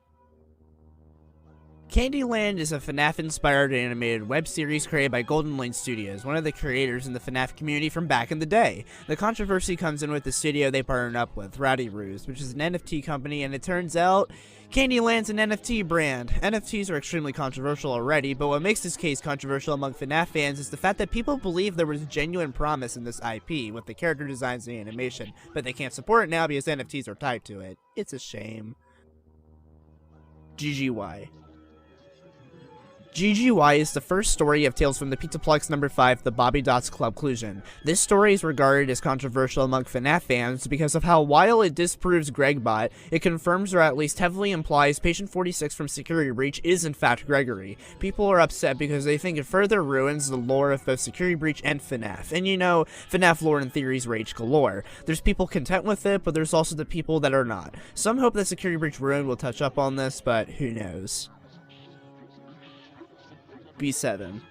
Candyland is a FNAF-inspired animated web series created by Golden Lane Studios, one of the creators in the FNAF community from back in the day. The controversy comes in with the studio they partnered up with, Rowdy Ruse, which is an NFT company, and it turns out Candyland's an NFT brand. NFTs are extremely controversial already, but what makes this case controversial among FNAF fans is the fact that people believe there was genuine promise in this IP with the character designs and animation, but they can't support it now because NFTs are tied to it. It's a shame. GGY. GGY is the first story of Tales from the Pizzaplex number 5, The Bobby Dots Clubclusion. This story is regarded as controversial among FNAF fans because of how, while it disproves Gregbot, it confirms or at least heavily implies Patient 46 from Security Breach is in fact Gregory. People are upset because they think it further ruins the lore of both Security Breach and FNAF. And you know, FNAF lore and theories rage galore. There's people content with it, but there's also the people that are not. Some hope that Security Breach Ruin will touch up on this, but who knows. B7.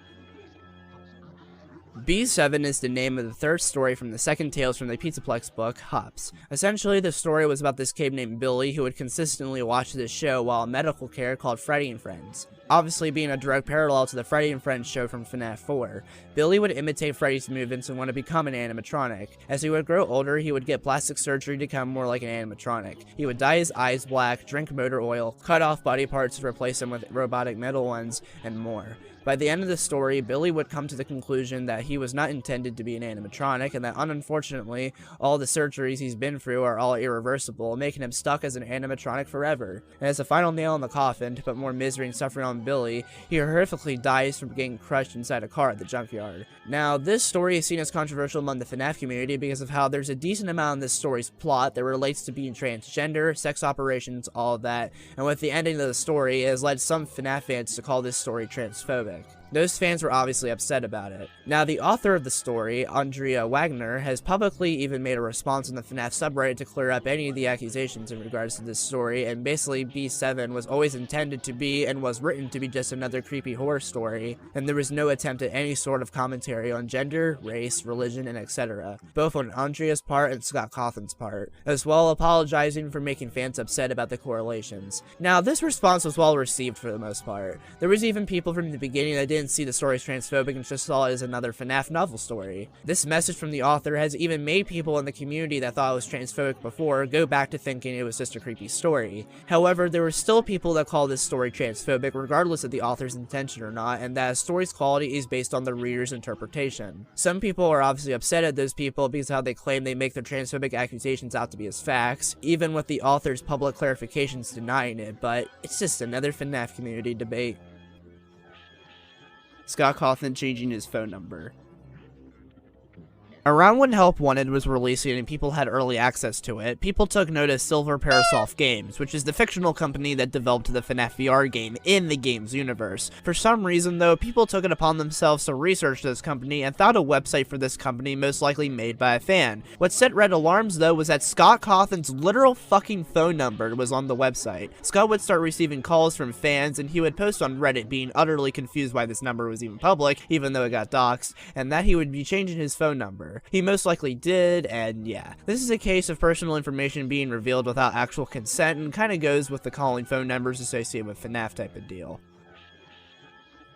B7 is the name of the third story from the second Tales from the Pizzaplex book, Hops. Essentially, the story was about this kid named Billy who would consistently watch this show while in medical care called Freddy and Friends. Obviously being a direct parallel to the Freddy and Friends show from FNAF 4. Billy would imitate Freddy's movements and want to become an animatronic. As he would grow older, he would get plastic surgery to become more like an animatronic. He would dye his eyes black, drink motor oil, cut off body parts to replace them with robotic metal ones, and more. By the end of the story, Billy would come to the conclusion that he was not intended to be an animatronic, and that unfortunately, all the surgeries he's been through are all irreversible, making him stuck as an animatronic forever. And as a final nail in the coffin, to put more misery and suffering on Billy, he horrifically dies from getting crushed inside a car at the junkyard. Now, this story is seen as controversial among the FNAF community because of how there's a decent amount in this story's plot that relates to being transgender, sex operations, all of that, and with the ending of the story, it has led some FNAF fans to call this story transphobic. Those fans were obviously upset about it. Now, the author of the story, Andrea Wagner, has publicly even made a response on the FNAF subreddit to clear up any of the accusations in regards to this story, and basically B7 was always intended to be and was written to be just another creepy horror story, and there was no attempt at any sort of commentary on gender, race, religion, and etc., both on Andrea's part and Scott Cawthon's part, as well apologizing for making fans upset about the correlations. Now, this response was well received for the most part. There was even people from the beginning that didn't see the story as transphobic and just saw it as another FNAF novel story. This message from the author has even made people in the community that thought it was transphobic before go back to thinking it was just a creepy story. However, there were still people that call this story transphobic regardless of the author's intention or not, and that a story's quality is based on the reader's interpretation. Some people are obviously upset at those people because of how they claim they make their transphobic accusations out to be as facts, even with the author's public clarifications denying it, but it's just another FNAF community debate. Scott Cawthon changing his phone number. Around when Help Wanted was releasing and people had early access to it, people took note of Silver Parasolve Games, which is the fictional company that developed the FNAF VR game in the game's universe. For some reason though, people took it upon themselves to research this company and found a website for this company most likely made by a fan. What set red alarms though was that Scott Cawthon's literal fucking phone number was on the website. Scott would start receiving calls from fans and he would post on Reddit being utterly confused why this number was even public, even though it got doxed, and that he would be changing his phone number. He most likely did, and yeah. This is a case of personal information being revealed without actual consent and kinda goes with the calling phone numbers associated with FNAF type of deal.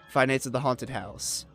Five Nights at the Haunted House.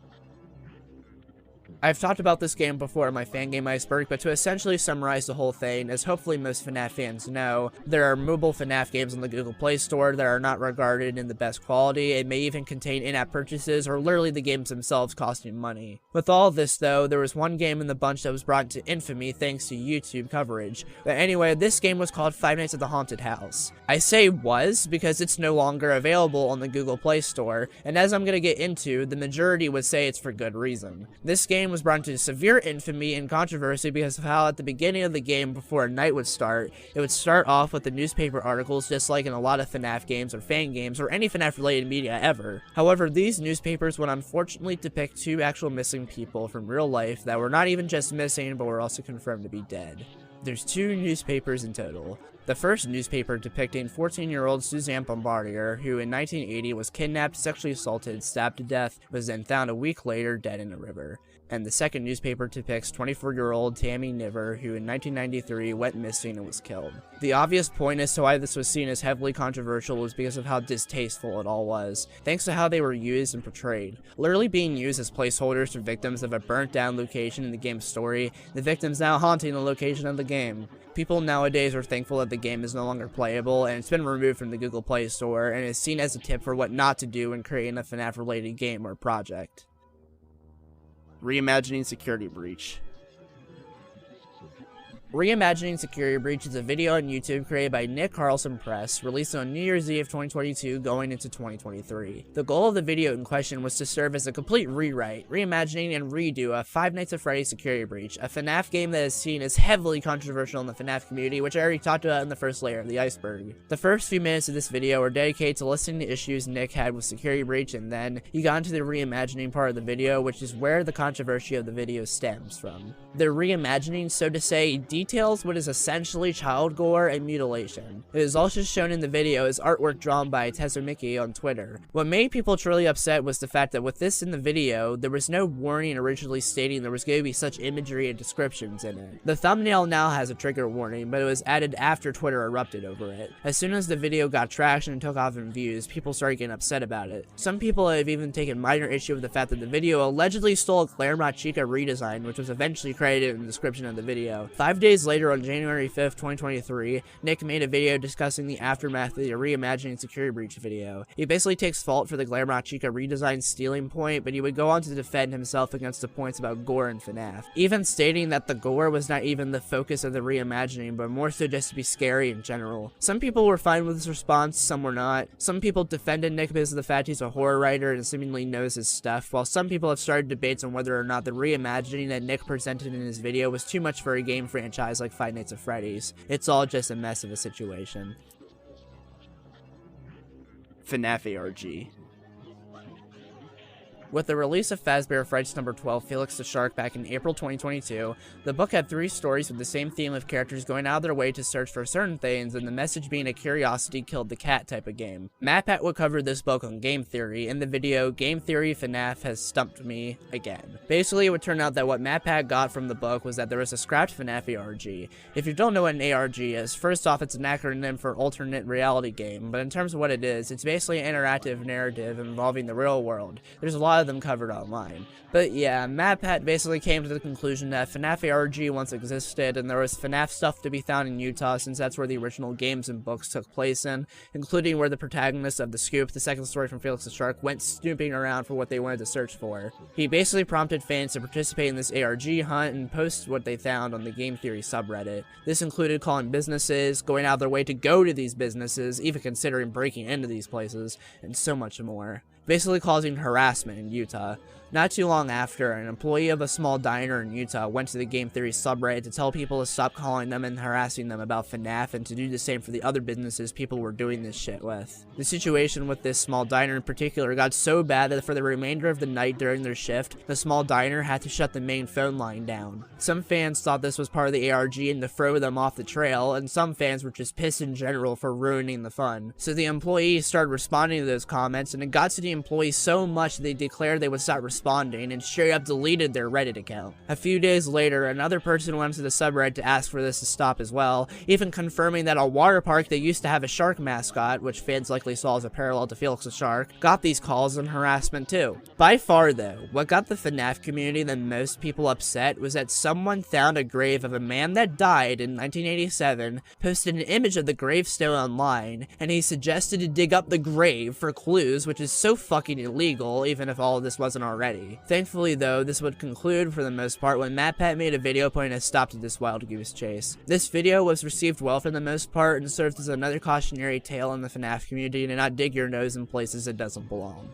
I've talked about this game before in my Fangame Iceberg, but to essentially summarize the whole thing, as hopefully most FNAF fans know, there are mobile FNAF games on the Google Play Store that are not regarded in the best quality. It may even contain in-app purchases or literally the games themselves costing money. With all of this though, there was one game in the bunch that was brought into infamy thanks to YouTube coverage. But anyway, this game was called Five Nights at the Haunted House. I say was because it's no longer available on the Google Play Store, and as I'm gonna get into, the majority would say it's for good reason. This game game was brought into severe infamy and controversy because of how at the beginning of the game, before a night would start, it would start off with the newspaper articles just like in a lot of FNAF games or Fangames or any FNAF related media ever. However, these newspapers would unfortunately depict 2 actual missing people from real life that were not even just missing but were also confirmed to be dead. There's 2 newspapers in total. The first newspaper depicting 14-year-old Suzanne Bombardier, who in 1980 was kidnapped, sexually assaulted, stabbed to death, was then found a week later dead in a river. And the second newspaper depicts 24-year-old Tammy Niver, who in 1993 went missing and was killed. The obvious point as to why this was seen as heavily controversial was because of how distasteful it all was, thanks to how they were used and portrayed. Literally being used as placeholders for victims of a burnt-down location in the game's story, the victims now haunting the location of the game. People nowadays are thankful that the game is no longer playable, and it's been removed from the Google Play Store, and is seen as a tip for what not to do when creating a FNAF-related game or project. Reimagining Security Breach. Reimagining Security Breach is a video on YouTube created by Nick Carlson Press, released on New Year's Eve 2022 going into 2023. The goal of the video in question was to serve as a complete rewrite, reimagining, and redo of Five Nights at Freddy's Security Breach, a FNAF game that is seen as heavily controversial in the FNAF community, which I already talked about in the first layer of the iceberg. The first few minutes of this video were dedicated to listing the issues Nick had with Security Breach, and then he got into the reimagining part of the video, which is where the controversy of the video stems from. The reimagining, so to say, details what is essentially child gore and mutilation. It is also shown in the video as artwork drawn by Tessa Mickey on Twitter. What made people truly upset was the fact that with this in the video, there was no warning originally stating there was going to be such imagery and descriptions in it. The thumbnail now has a trigger warning, but it was added after Twitter erupted over it. As soon as the video got traction and took off in views, people started getting upset about it. Some people have even taken minor issue with the fact that the video allegedly stole a Claremont Chica redesign, which was eventually credited in the description of the video. 5 days later, on January 5th, 2023, Nick made a video discussing the aftermath of the Reimagining Security Breach video. He basically takes fault for the Glamour Chica redesign stealing point, but he would go on to defend himself against the points about gore in FNAF, even stating that the gore was not even the focus of the reimagining, but more so just to be scary in general. Some people were fine with this response, some were not. Some people defended Nick because of the fact he's a horror writer and seemingly knows his stuff, while some people have started debates on whether or not the reimagining that Nick presented in his video was too much for a game franchise like Five Nights at Freddy's. It's all just a mess of a situation. FNAF ARG. With the release of Fazbear Frights number 12, Felix the Shark, back in April 2022, the book had 3 stories with the same theme of characters going out of their way to search for certain things, and the message being a curiosity killed the cat type of game. MatPat would cover this book on Game Theory. In the video, Game Theory FNAF has stumped me again. Basically, it would turn out that what MatPat got from the book was that there was a scrapped FNAF ARG. If you don't know what an ARG is, first off, it's an acronym for Alternate Reality Game, but in terms of what it is, it's basically an interactive narrative involving the real world. There's a lot of them covered online. But yeah, MatPat basically came to the conclusion that FNAF ARG once existed, and there was FNAF stuff to be found in Utah since that's where the original games and books took place in, including where the protagonist of The Scoop, the second story from Felix the Shark, went snooping around for what they wanted to search for. He basically prompted fans to participate in this ARG hunt and post what they found on the Game Theory subreddit. This included calling businesses, going out of their way to go to these businesses, even considering breaking into these places, and so much more. Basically causing harassment in Utah. Not too long after, an employee of a small diner in Utah went to the Game Theory subreddit to tell people to stop calling them and harassing them about FNAF, and to do the same for the other businesses people were doing this shit with. The situation with this small diner in particular got so bad that for the remainder of the night during their shift, the small diner had to shut the main phone line down. Some fans thought this was part of the ARG and to throw them off the trail, and some fans were just pissed in general for ruining the fun. So the employee started responding to those comments, and it got to the employees so much that they declared they would stop responding and straight up deleted their Reddit account. A few days later, another person went to the subreddit to ask for this to stop as well, even confirming that a water park that used to have a shark mascot, which fans likely saw as a parallel to Felix the Shark, got these calls and harassment too. By far though, what got the FNAF community the most people upset was that someone found a grave of a man that died in 1987, posted an image of the gravestone online, and he suggested to dig up the grave for clues, which is so fucking illegal, even if all of this wasn't already. Thankfully though, this would conclude for the most part when MatPat made a video pointing a stop to this wild goose chase. This video was received well for the most part and served as another cautionary tale in the FNAF community to not dig your nose in places it doesn't belong.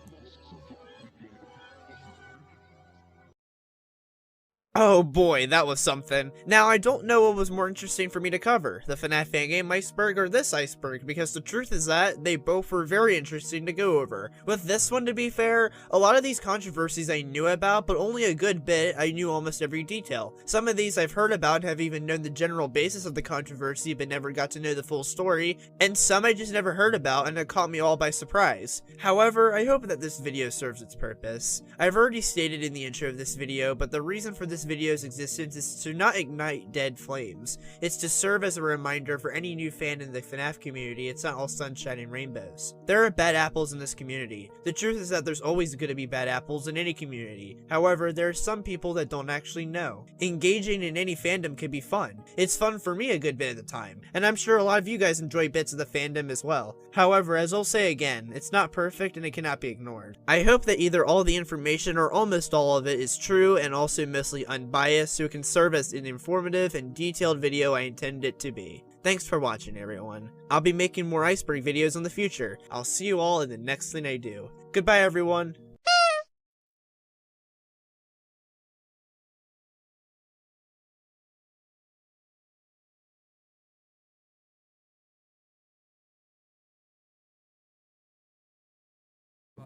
Oh boy, that was something. Now, I don't know what was more interesting for me to cover, the FNAF Fangame Iceberg or this iceberg, because the truth is that they both were very interesting to go over. With this one, to be fair, a lot of these controversies I knew about, but only a good bit, I knew almost every detail. Some of these I've heard about and have even known the general basis of the controversy, but never got to know the full story, and some I just never heard about and it caught me all by surprise. However, I hope that this video serves its purpose. I've already stated in the intro of this video, but the reason for this video's existence is to not ignite dead flames. It's to serve as a reminder for any new fan in the FNAF community it's not all sunshine and rainbows. There are bad apples in this community. The truth is that there's always going to be bad apples in any community. However, there are some people that don't actually know. Engaging in any fandom can be fun. It's fun for me a good bit of the time, and I'm sure a lot of you guys enjoy bits of the fandom as well. However, as I'll say again, it's not perfect and it cannot be ignored. I hope that either all the information or almost all of it is true and also mostly unbiased, so it can serve as an informative and detailed video I intended it to be. Thanks for watching, everyone. I'll be making more iceberg videos in the future. I'll see you all in the next thing I do. Goodbye, everyone.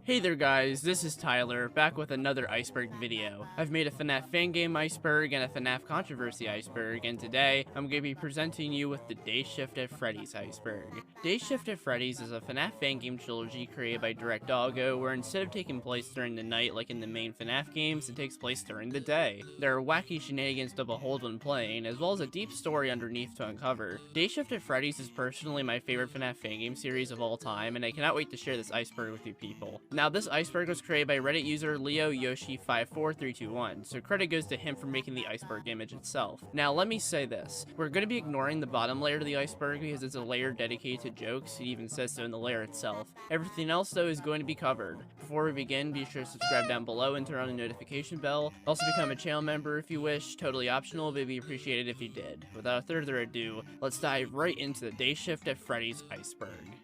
Hey there guys, this is Tyler, back with another iceberg video. I've made a FNAF Fangame iceberg and a FNAF Controversy iceberg, and today I'm going to be presenting you with the Dayshift at Freddy's iceberg. Dayshift at Freddy's is a FNAF Fangame trilogy created by Direct Doggo, where instead of taking place during the night like in the main FNAF games, it takes place during the day. There are wacky shenanigans to behold when playing, as well as a deep story underneath to uncover. Dayshift at Freddy's is personally my favorite FNAF Fangame series of all time, and I cannot wait to share this iceberg with you people. Now, this iceberg was created by Reddit user LeoYoshi54321, so credit goes to him for making the iceberg image itself. Now, let me say this. We're going to be ignoring the bottom layer of the iceberg because it's a layer dedicated to jokes. It even says so in the layer itself. Everything else, though, is going to be covered. Before we begin, be sure to subscribe down below and turn on the notification bell. Also, become a channel member if you wish. Totally optional, but it'd be appreciated if you did. Without further ado, let's dive right into the Dayshift at Freddy's iceberg.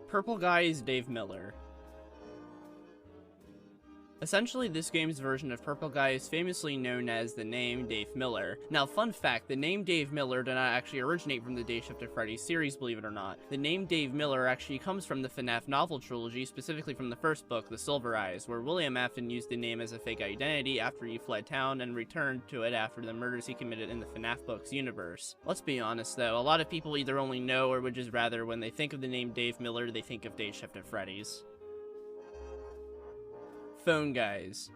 Purple Guy is Dave Miller. Essentially, this game's version of Purple Guy is famously known as the name Dave Miller. Now, fun fact, the name Dave Miller did not actually originate from the Dayshift at Freddy's series, believe it or not. The name Dave Miller actually comes from the FNAF novel trilogy, specifically from the first book, The Silver Eyes, where William Afton used the name as a fake identity after he fled town and returned to it after the murders he committed in the FNAF books universe. Let's be honest though, a lot of people either only know or would just rather when they think of the name Dave Miller, they think of Dayshift at Freddy's. Phone Guys.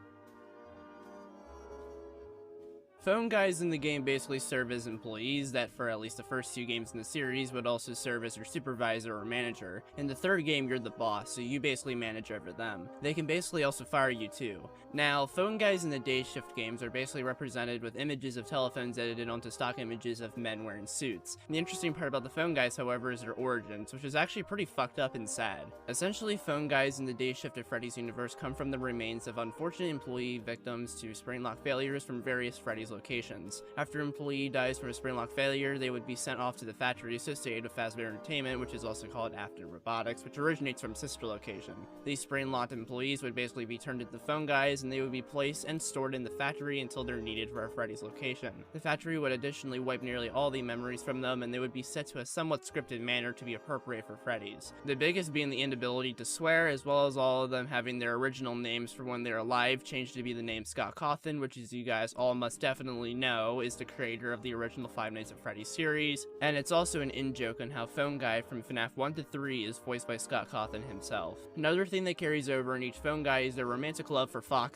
Phone Guys in the game basically serve as employees that, for at least the first two games in the series, would also serve as your supervisor or manager. In the third game, you're the boss, so you basically manage over them. They can basically also fire you too. Now, Phone Guys in the Dayshift games are basically represented with images of telephones edited onto stock images of men wearing suits. The interesting part about the Phone Guys, however, is their origins, which is actually pretty fucked up and sad. Essentially, Phone Guys in the Dayshift at Freddy's universe come from the remains of unfortunate employee victims to spring lock failures from various Freddy's locations. After an employee dies from a spring lock failure, they would be sent off to the factory associated with Fazbear Entertainment, which is also called Afton Robotics, which originates from sister location. These spring locked employees would basically be turned into Phone Guys, and they would be placed and stored in the factory until they're needed for a Freddy's location. The factory would additionally wipe nearly all the memories from them, and they would be set to a somewhat scripted manner to be appropriate for Freddy's. The biggest being the inability to swear, as well as all of them having their original names for when they're alive changed to be the name Scott Cawthon, which, as you guys all must definitely know, is the creator of the original Five Nights at Freddy's series, and it's also an in-joke on how Phone Guy from FNAF 1 to 3 is voiced by Scott Cawthon himself. Another thing that carries over in each Phone Guy is their romantic love for Foxy.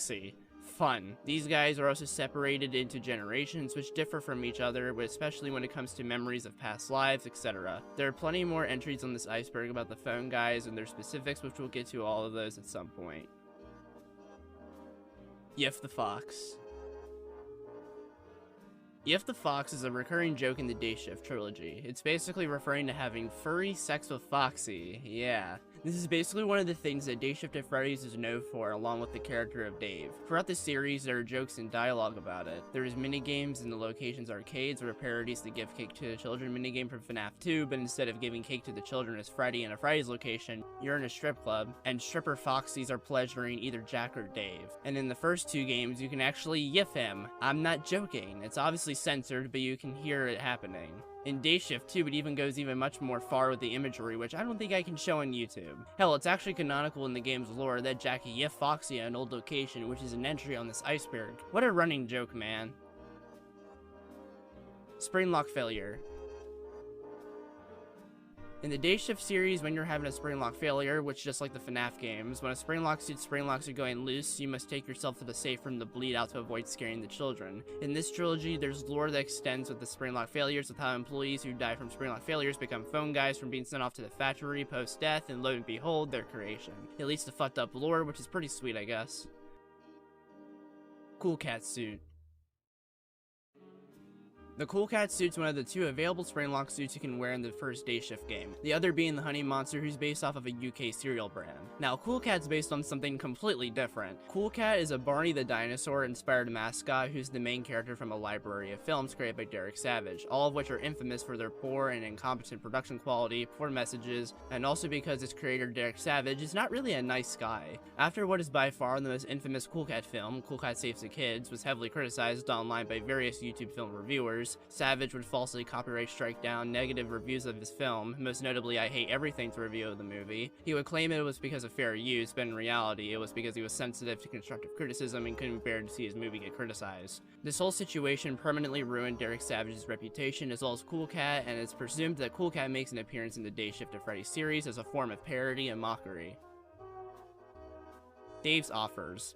Fun. These guys are also separated into generations which differ from each other, but especially when it comes to memories of past lives, etc. There are plenty more entries on this iceberg about the Phone Guys and their specifics, which we'll get to all of those at some point. Yif the Fox. Yif the Fox is a recurring joke in the Dayshift trilogy. It's basically referring to having furry sex with Foxy. Yeah. This is basically one of the things that Dayshift at Freddy's is known for, along with the character of Dave. Throughout the series, there are jokes and dialogue about it. There is minigames in the location's arcades where parodies the Give Cake to the Children minigame from FNAF 2, but instead of giving cake to the children as Freddy in a Freddy's location, you're in a strip club, and stripper foxies are pleasuring either Jack or Dave. And in the first 2 games, you can actually yiff him. I'm not joking. It's obviously censored, but you can hear it happening. In Dayshift 2, it even goes even much more far with the imagery, which I don't think I can show on YouTube. Hell, it's actually canonical in the game's lore that Jack yiff Foxy at an old location, which is an entry on this iceberg. What a running joke, man. Spring lock failure. In the Dayshift series, when you're having a spring lock failure, which just like the FNAF games, when a spring locks are going loose, you must take yourself to the safe room to bleed out to avoid scaring the children. In this trilogy, there's lore that extends with the spring lock failures, with how employees who die from spring lock failures become phone guys from being sent off to the factory post-death, and lo and behold, their creation. It leads to fucked up lore, which is pretty sweet, I guess. Cool Cat suit. The Cool Cat suit's one of the 2 available spring lock suits you can wear in the first Dayshift game, the other being the Honey Monster, who's based off of a UK cereal brand. Now, Cool Cat's based on something completely different. Cool Cat is a Barney the Dinosaur-inspired mascot who's the main character from a library of films created by Derek Savage, all of which are infamous for their poor and incompetent production quality, poor messages, and also because its creator Derek Savage is not really a nice guy. After what is by far the most infamous Cool Cat film, Cool Cat Saves the Kids, was heavily criticized online by various YouTube film reviewers, Savage would falsely copyright strike down negative reviews of his film, most notably I Hate Everything's review of the movie. He would claim it was because of fair use, but in reality it was because he was sensitive to constructive criticism and couldn't bear to see his movie get criticized. This whole situation permanently ruined Derek Savage's reputation as well as Cool Cat, and it's presumed that Cool Cat makes an appearance in the Dayshift at Freddy series as a form of parody and mockery. Dave's offers.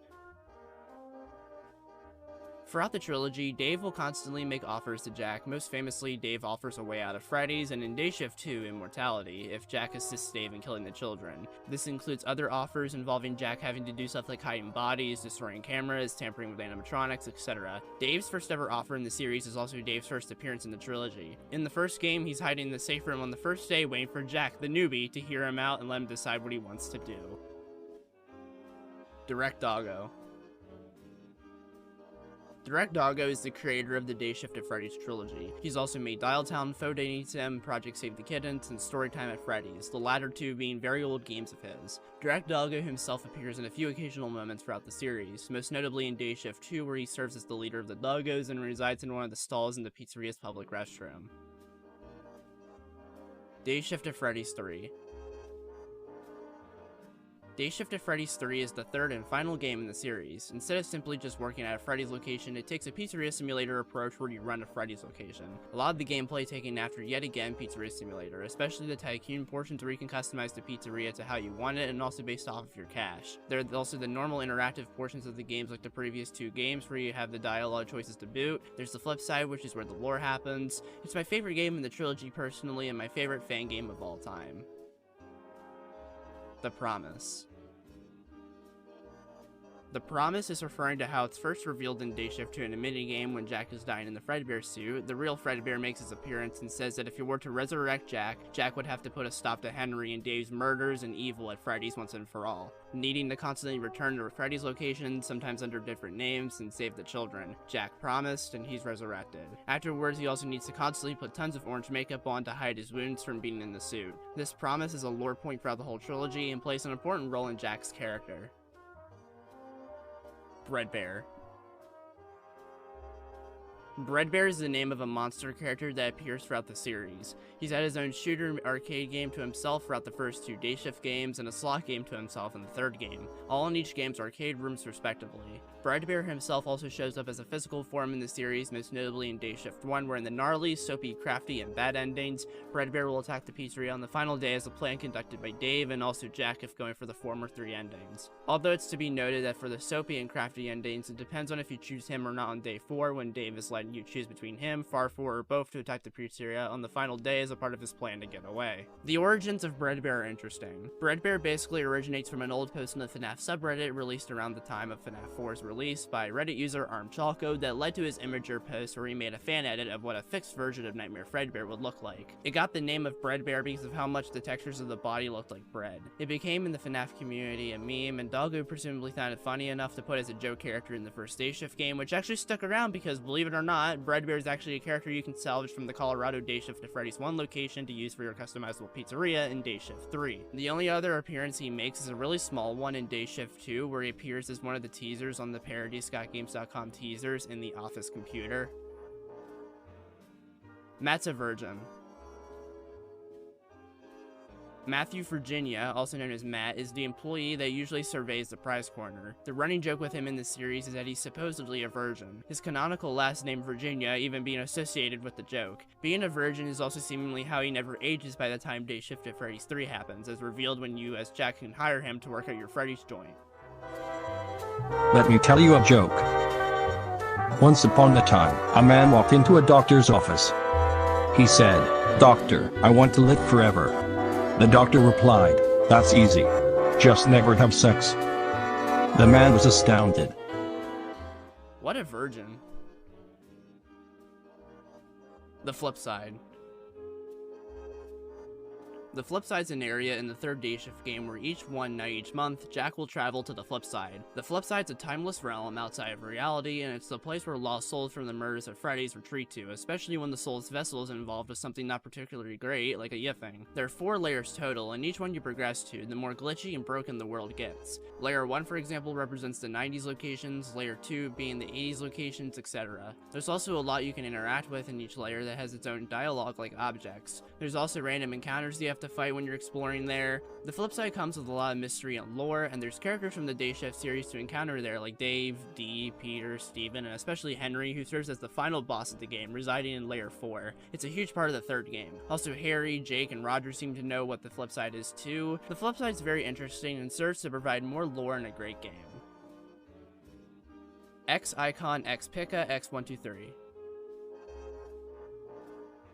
Throughout the trilogy, Dave will constantly make offers to Jack. Most famously, Dave offers a way out of Freddy's, and in Dayshift 2, Immortality, if Jack assists Dave in killing the children. This includes other offers involving Jack having to do stuff like hiding bodies, destroying cameras, tampering with animatronics, etc. Dave's first ever offer in the series is also Dave's first appearance in the trilogy. In the first game, he's hiding in the safe room on the first day waiting for Jack, the newbie, to hear him out and let him decide what he wants to do. Direct Doggo. Direct Doggo is the creator of the Dayshift at Freddy's trilogy. He's also made Dial Town, Faux Dating Sim, Project Save the Kittens, and Storytime at Freddy's, the latter 2 being very old games of his. Direct Doggo himself appears in a few occasional moments throughout the series, most notably in Dayshift 2 where he serves as the leader of the Doggos and resides in one of the stalls in the pizzeria's public restroom. Dayshift at Freddy's 3. Dayshift at Freddy's 3 is the 3rd and final game in the series. Instead of simply just working at a Freddy's location, it takes a Pizzeria Simulator approach where you run a Freddy's location. A lot of the gameplay taken after yet again Pizzeria Simulator, especially the Tycoon portions where you can customize the pizzeria to how you want it and also based off of your cash. There are also the normal interactive portions of the games like the previous 2 games where you have the dialogue choices to boot. There's the flip side, which is where the lore happens. It's my favorite game in the trilogy personally and my favorite fan game of all time. The Promise. The Promise is referring to how it's first revealed in Dayshift 2 in a minigame when Jack is dying in the Fredbear suit. The real Fredbear makes his appearance and says that if he were to resurrect Jack, Jack would have to put a stop to Henry and Dave's murders and evil at Freddy's once and for all, needing to constantly return to Freddy's location, sometimes under different names, and save the children. Jack promised, and he's resurrected. Afterwards, he also needs to constantly put tons of orange makeup on to hide his wounds from being in the suit. This promise is a lore point throughout the whole trilogy and plays an important role in Jack's character. Breadbear. Breadbear is the name of a monster character that appears throughout the series. He's had his own shooter arcade game to himself throughout the first 2 Dayshift games and a slot game to himself in the 3rd game, all in each game's arcade rooms respectively. Breadbear himself also shows up as a physical form in the series, most notably in Dayshift 1, where in the gnarly, soapy, crafty, and bad endings, Breadbear will attack the pizzeria on the final day as a plan conducted by Dave and also Jack if going for the former 3 endings. Although it's to be noted that for the soapy and crafty endings, it depends on if you choose him or not on day 4 when Dave is letting option. You choose between him, Farfor, or both to attack the pizzeria on the final day as a part of his plan to get away. The origins of Breadbear are interesting. Breadbear basically originates from an old post in the FNAF subreddit released around the time of FNAF 4's release by Reddit user ArmChalko that led to his Imager post where he made a fan edit of what a fixed version of Nightmare Fredbear would look like. It got the name of Breadbear because of how much the textures of the body looked like bread. It became in the FNAF community a meme, and Doggo presumably found it funny enough to put as a joke character in the first Dayshift game, which actually stuck around because, believe it or not, Breadbear is actually a character you can salvage from the Colorado Dayshift to Freddy's 1 location to use for your customizable pizzeria in Dayshift 3. The only other appearance he makes is a really small one in Dayshift 2, where he appears as one of the teasers on the parody ScottGames.com teasers in the office computer. Matt's a virgin. Matthew Virginia, also known as Matt, is the employee that usually surveys the prize corner. The running joke with him in this series is that he's supposedly a virgin, his canonical last name Virginia even being associated with the joke. Being a virgin is also seemingly how he never ages by the time Dayshift at Freddy's 3 happens, as revealed when you as Jack can hire him to work at your Freddy's joint. Let me tell you a joke. Once upon a time, a man walked into a doctor's office. He said, "Doctor, I want to live forever." The doctor replied, "That's easy. Just never have sex." The man was astounded. What a virgin. The flip side. The flip side's an area in the third Dayshift game where each one night each month, Jack will travel to the flip side. The flip side's a timeless realm outside of reality, and it's the place where lost souls from the murders of Freddy's retreat to, especially when the soul's vessel is involved with something not particularly great, like a yiffing. There are 4 layers total, and each one you progress to, the more glitchy and broken the world gets. Layer 1, for example, represents the 90s locations, Layer 2 being the 80s locations, etc. There's also a lot you can interact with in each layer that has its own dialogue like objects. There's also random encounters you have to fight when you're exploring there. The flip side comes with a lot of mystery and lore, and there's characters from the Dayshift series to encounter there like Dave, Dee, Peter, Steven, and especially Henry, who serves as the final boss of the game, residing in Layer 4. It's a huge part of the third game. Also Harry, Jake, and Roger seem to know what the flip side is too. The flip side is very interesting and serves to provide more lore in a great game. X Icon X Pika X123.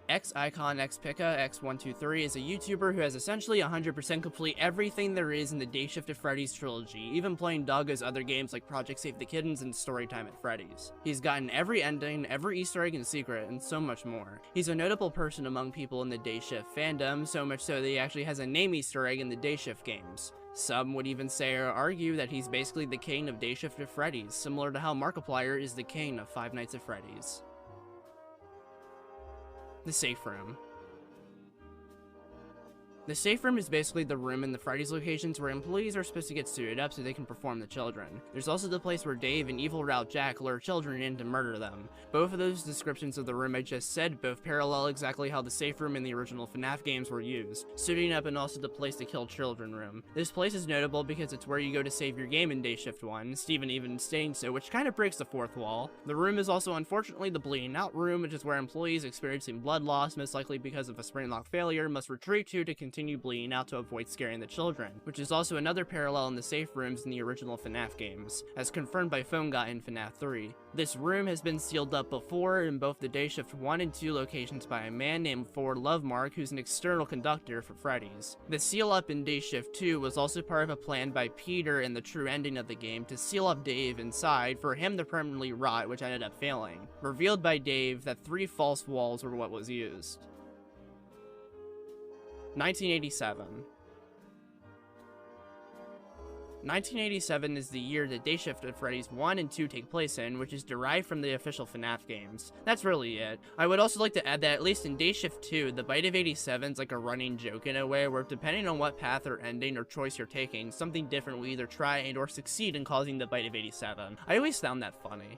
X Icon X Pika X123 is a YouTuber who has essentially 100% complete everything there is in the Dayshift at Freddy's trilogy, even playing Doggo's other games like Project Save the Kittens and Storytime at Freddy's. He's gotten every ending, every Easter egg and secret, and so much more. He's a notable person among people in the Dayshift fandom, so much so that he actually has a name Easter egg in the Dayshift games. Some would even say or argue that he's basically the king of Dayshift at Freddy's, similar to how Markiplier is the king of Five Nights at Freddy's. The safe room. The safe room is basically the room in the Freddy's locations where employees are supposed to get suited up so they can perform the children. There's also the place where Dave and Evil Route Jack lure children in to murder them. Both of those descriptions of the room I just said both parallel exactly how the safe room in the original FNAF games were used. Suiting up and also the place to kill children room. This place is notable because it's where you go to save your game in Dayshift 1, Steven even stating so, which kind of breaks the fourth wall. The room is also unfortunately the bleeding out room, which is where employees experiencing blood loss, most likely because of a spring lock failure, must retreat to continue bleeding out to avoid scaring the children, which is also another parallel in the safe rooms in the original FNAF games, as confirmed by Fangame in FNAF 3. This room has been sealed up before in both the Dayshift 1 and 2 locations by a man named Ford Lovemark, who's an external conductor for Freddy's. The seal up in Dayshift 2 was also part of a plan by Peter in the true ending of the game to seal up Dave inside for him to permanently rot, which ended up failing. Revealed by Dave that 3 false walls were what was used. 1987. 1987 is the year that Dayshift at Freddy's 1 and 2 take place in, which is derived from the official FNAF games. That's really it. I would also like to add that at least in Dayshift 2, the bite of 87 is like a running joke in a way where depending on what path or ending or choice you're taking, something different will either try and or succeed in causing the bite of 87. I always found that funny.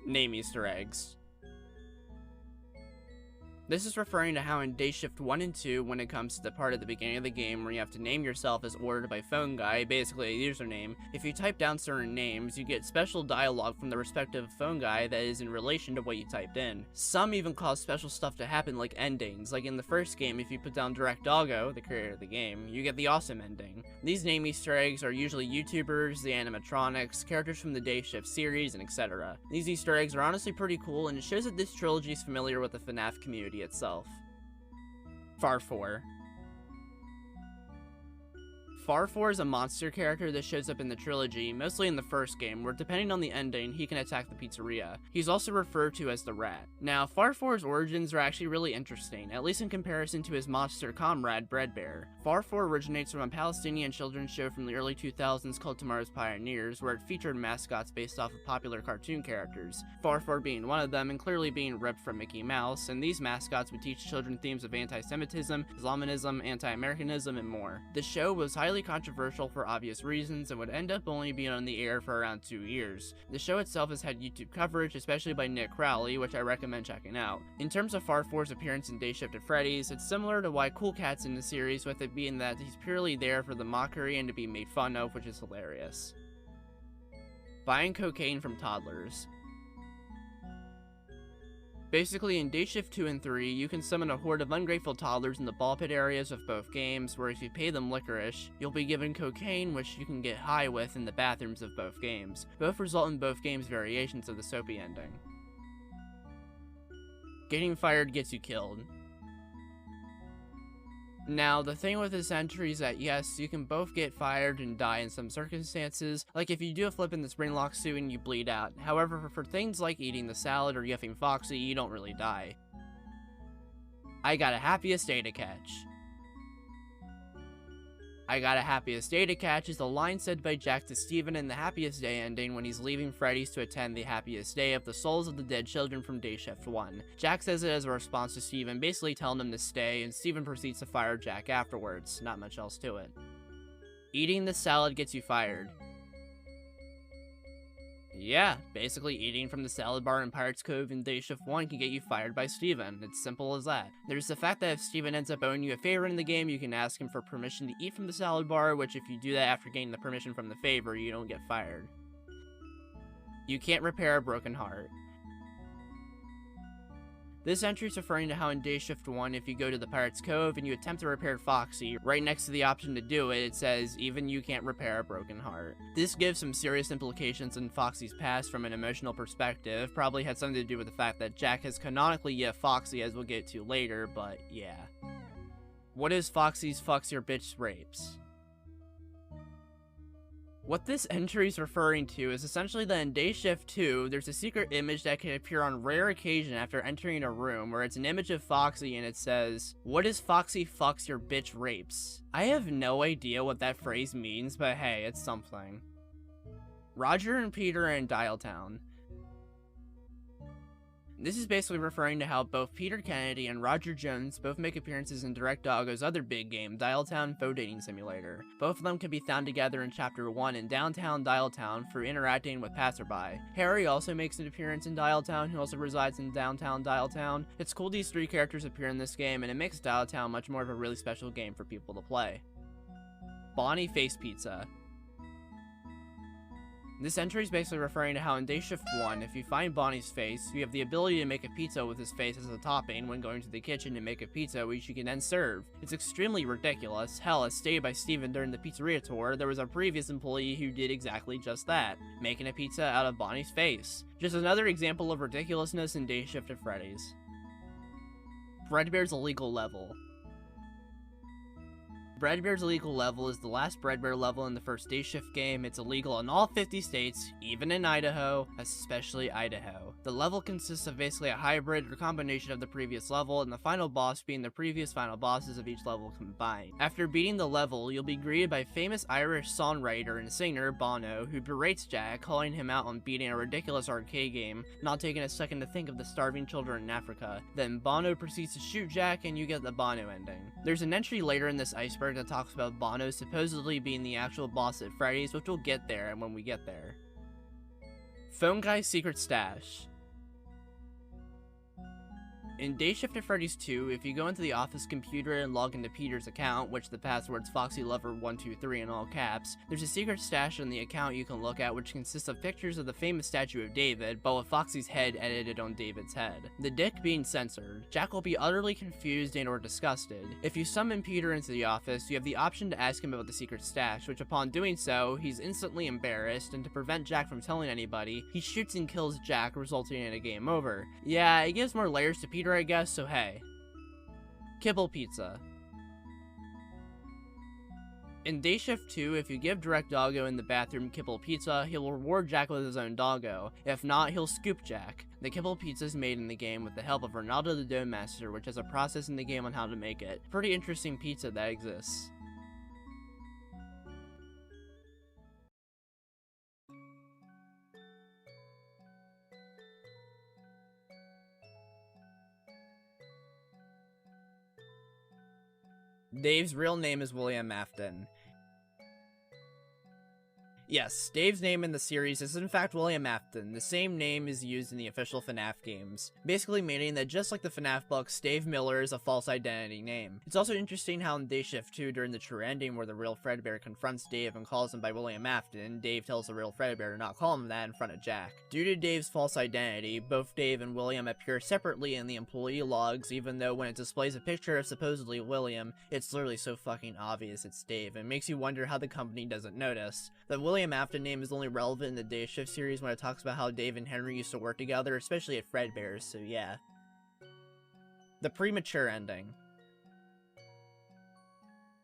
Name Easter eggs. This is referring to how in Dayshift 1 and 2, when it comes to the part at the beginning of the game where you have to name yourself as ordered by Fangame, basically a username, if you type down certain names, you get special dialogue from the respective Fangame that is in relation to what you typed in. Some even cause special stuff to happen like endings, like in the first game if you put down Direct Doggo, the creator of the game, you get the awesome ending. These name Easter eggs are usually YouTubers, the animatronics, characters from the Dayshift series, and etc. These Easter eggs are honestly pretty cool, and it shows that this trilogy is familiar with the FNAF community itself. Farfor. Farfor is a monster character that shows up in the trilogy, mostly in the first game, where depending on the ending, he can attack the pizzeria. He's also referred to as the Rat. Now, Farfor's origins are actually really interesting, at least in comparison to his monster comrade, Breadbear. Farfor originates from a Palestinian children's show from the early 2000s called Tomorrow's Pioneers, where it featured mascots based off of popular cartoon characters, Farfor being one of them and clearly being ripped from Mickey Mouse, and these mascots would teach children themes of anti-Semitism, Islamism, anti-Americanism, and more. The show was highly controversial for obvious reasons and would end up only being on the air for around 2 years. The show itself has had YouTube coverage, especially by Nick Crowley, which I recommend checking out. In terms of Farfor's appearance in Dayshift at Freddy's, it's similar to why Cool Cat's in the series, with it being that he's purely there for the mockery and to be made fun of, which is hilarious. Buying cocaine from toddlers. Basically, in Dayshift 2 and 3, you can summon a horde of ungrateful toddlers in the ball pit areas of both games, where if you pay them licorice, you'll be given cocaine, which you can get high with in the bathrooms of both games. Both result in both games' variations of the soapy ending. Getting fired gets you killed. Now, the thing with this entry is that yes, you can both get fired and die in some circumstances, like if you do a flip in the spring lock suit and you bleed out. However, for things like eating the salad or yuffing Foxy, you don't really die. I got a happiest day to catch. I got a happiest day to catch is a line said by Jack to Steven in the happiest day ending when he's leaving Freddy's to attend the happiest day of the souls of the dead children from Dayshift 1. Jack says it as a response to Steven basically telling him to stay, and Steven proceeds to fire Jack afterwards. Not much else to it. Eating the salad gets you fired. Yeah, basically eating from the salad bar in Pirates Cove in Dayshift 1 can get you fired by Steven. It's simple as that. There's the fact that if Steven ends up owing you a favor in the game, you can ask him for permission to eat from the salad bar, which if you do that after getting the permission from the favor, you don't get fired. You can't repair a broken heart. This entry is referring to how in Dayshift 1, if you go to the Pirates Cove and you attempt to repair Foxy, right next to the option to do it, it says, even you can't repair a broken heart. This gives some serious implications in Foxy's past from an emotional perspective, probably had something to do with the fact that Jack has canonically yet Foxy, as we'll get to later, but yeah. What is Foxy's fucks your bitch rapes? What this entry is referring to is essentially that in Dayshift 2, there's a secret image that can appear on rare occasion after entering a room, where it's an image of Foxy and it says, "What is Foxy fucks your bitch rapes?" I have no idea what that phrase means, but hey, it's something. Roger and Peter are in Dialtown. This is basically referring to how both Peter Kennedy and Roger Jones both make appearances in Direct Doggo's other big game, Dialtown Faux Dating Simulator. Both of them can be found together in Chapter 1 in downtown Dialtown for interacting with passerby. Harry also makes an appearance in Dialtown, who also resides in downtown Dialtown. It's cool these three characters appear in this game, and it makes Dialtown much more of a really special game for people to play. Bonnie Face Pizza. This entry is basically referring to how in Dayshift 1, if you find Bonnie's face, you have the ability to make a pizza with his face as a topping when going to the kitchen to make a pizza which you can then serve. It's extremely ridiculous. Hell, as stated by Steven during the pizzeria tour, there was a previous employee who did exactly just that, making a pizza out of Bonnie's face. Just another example of ridiculousness in Dayshift at Freddy's. Fredbear's illegal level. Breadbear's illegal level is the last Breadbear level in the first Dayshift game. It's illegal in all 50 states, even in Idaho, especially Idaho. The level consists of basically a hybrid or combination of the previous level, and the final boss being the previous final bosses of each level combined. After beating the level, you'll be greeted by famous Irish songwriter and singer Bono, who berates Jack, calling him out on beating a ridiculous arcade game, not taking a second to think of the starving children in Africa. Then Bono proceeds to shoot Jack, and you get the Bono ending. There's an entry later in this iceberg that talks about Bono supposedly being the actual boss at Freddy's, which we'll get there and when we get there. Phone Guy's Secret Stash. In Dayshift at Freddy's 2, if you go into the office computer and log into Peter's account, which the password's FoxyLover123 in all caps, there's a secret stash on the account you can look at which consists of pictures of the famous statue of David, but with Foxy's head edited on David's head. The dick being censored. Jack will be utterly confused and or disgusted. If you summon Peter into the office, you have the option to ask him about the secret stash, which upon doing so, he's instantly embarrassed, and to prevent Jack from telling anybody, he shoots and kills Jack, resulting in a game over. Yeah, it gives more layers to Peter, I guess, so hey. Kibble Pizza. In Dayshift 2, if you give Direct Doggo in the bathroom Kibble Pizza, he'll reward Jack with his own doggo. If not, he'll scoop Jack. The Kibble Pizza is made in the game with the help of Ronaldo the Dough Master, which has a process in the game on how to make it. Pretty interesting pizza that exists. Dave's real name is William Afton. Yes, Dave's name in the series is in fact William Afton. The same name is used in the official FNAF games, basically meaning that just like the FNAF books, Dave Miller is a false identity name. It's also interesting how in Dayshift 2, during the true ending where the real Fredbear confronts Dave and calls him by William Afton, Dave tells the real Fredbear to not call him that in front of Jack. Due to Dave's false identity, both Dave and William appear separately in the employee logs, even though when it displays a picture of supposedly William, it's literally so fucking obvious it's Dave, and makes you wonder how the company doesn't notice. The William Afton name is only relevant in the Dayshift series when it talks about how Dave and Henry used to work together, especially at Fredbear's, so yeah. The premature ending.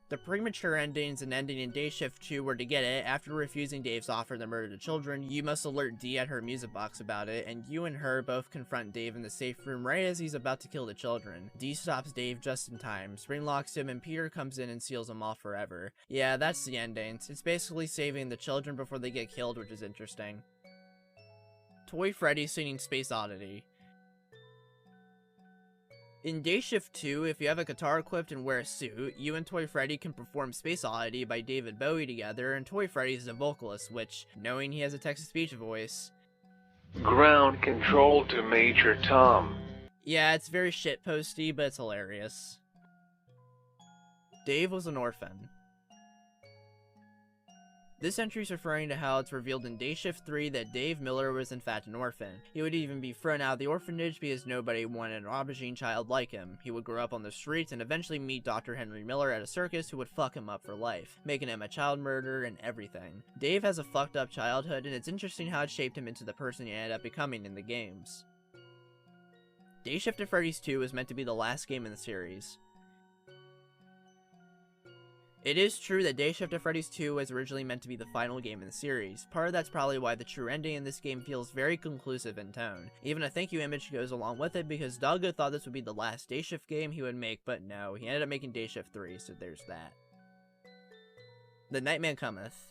The premature ending is an ending in Dayshift 2 where to get it, after refusing Dave's offer to murder the children, you must alert Dee at her music box about it, and you and her both confront Dave in the safe room right as he's about to kill the children. Dee stops Dave just in time, spring locks him, and Peter comes in and seals him off forever. Yeah, that's the ending. It's basically saving the children before they get killed, which is interesting. Toy Freddy singing Space Oddity. In Dayshift 2, if you have a guitar equipped and wear a suit, you and Toy Freddy can perform Space Oddity by David Bowie together, and Toy Freddy is the vocalist, which, knowing he has a text-to-speech voice... Ground control to Major Tom. Yeah, it's very shitposty, but it's hilarious. Dave was an orphan. This entry is referring to how it's revealed in Dayshift 3 that Dave Miller was in fact an orphan. He would even be thrown out of the orphanage because nobody wanted an aubergine child like him. He would grow up on the streets and eventually meet Dr. Henry Miller at a circus who would fuck him up for life, making him a child murderer and everything. Dave has a fucked up childhood, and it's interesting how it shaped him into the person he ended up becoming in the games. Dayshift at Freddy's 2 was meant to be the last game in the series. It is true that Dayshift at Freddy's 2 was originally meant to be the final game in the series. Part of that's probably why the true ending in this game feels very conclusive in tone. Even a thank you image goes along with it because Doggo thought this would be the last Dayshift game he would make, but no, he ended up making Dayshift 3, so there's that. The Nightman Cometh.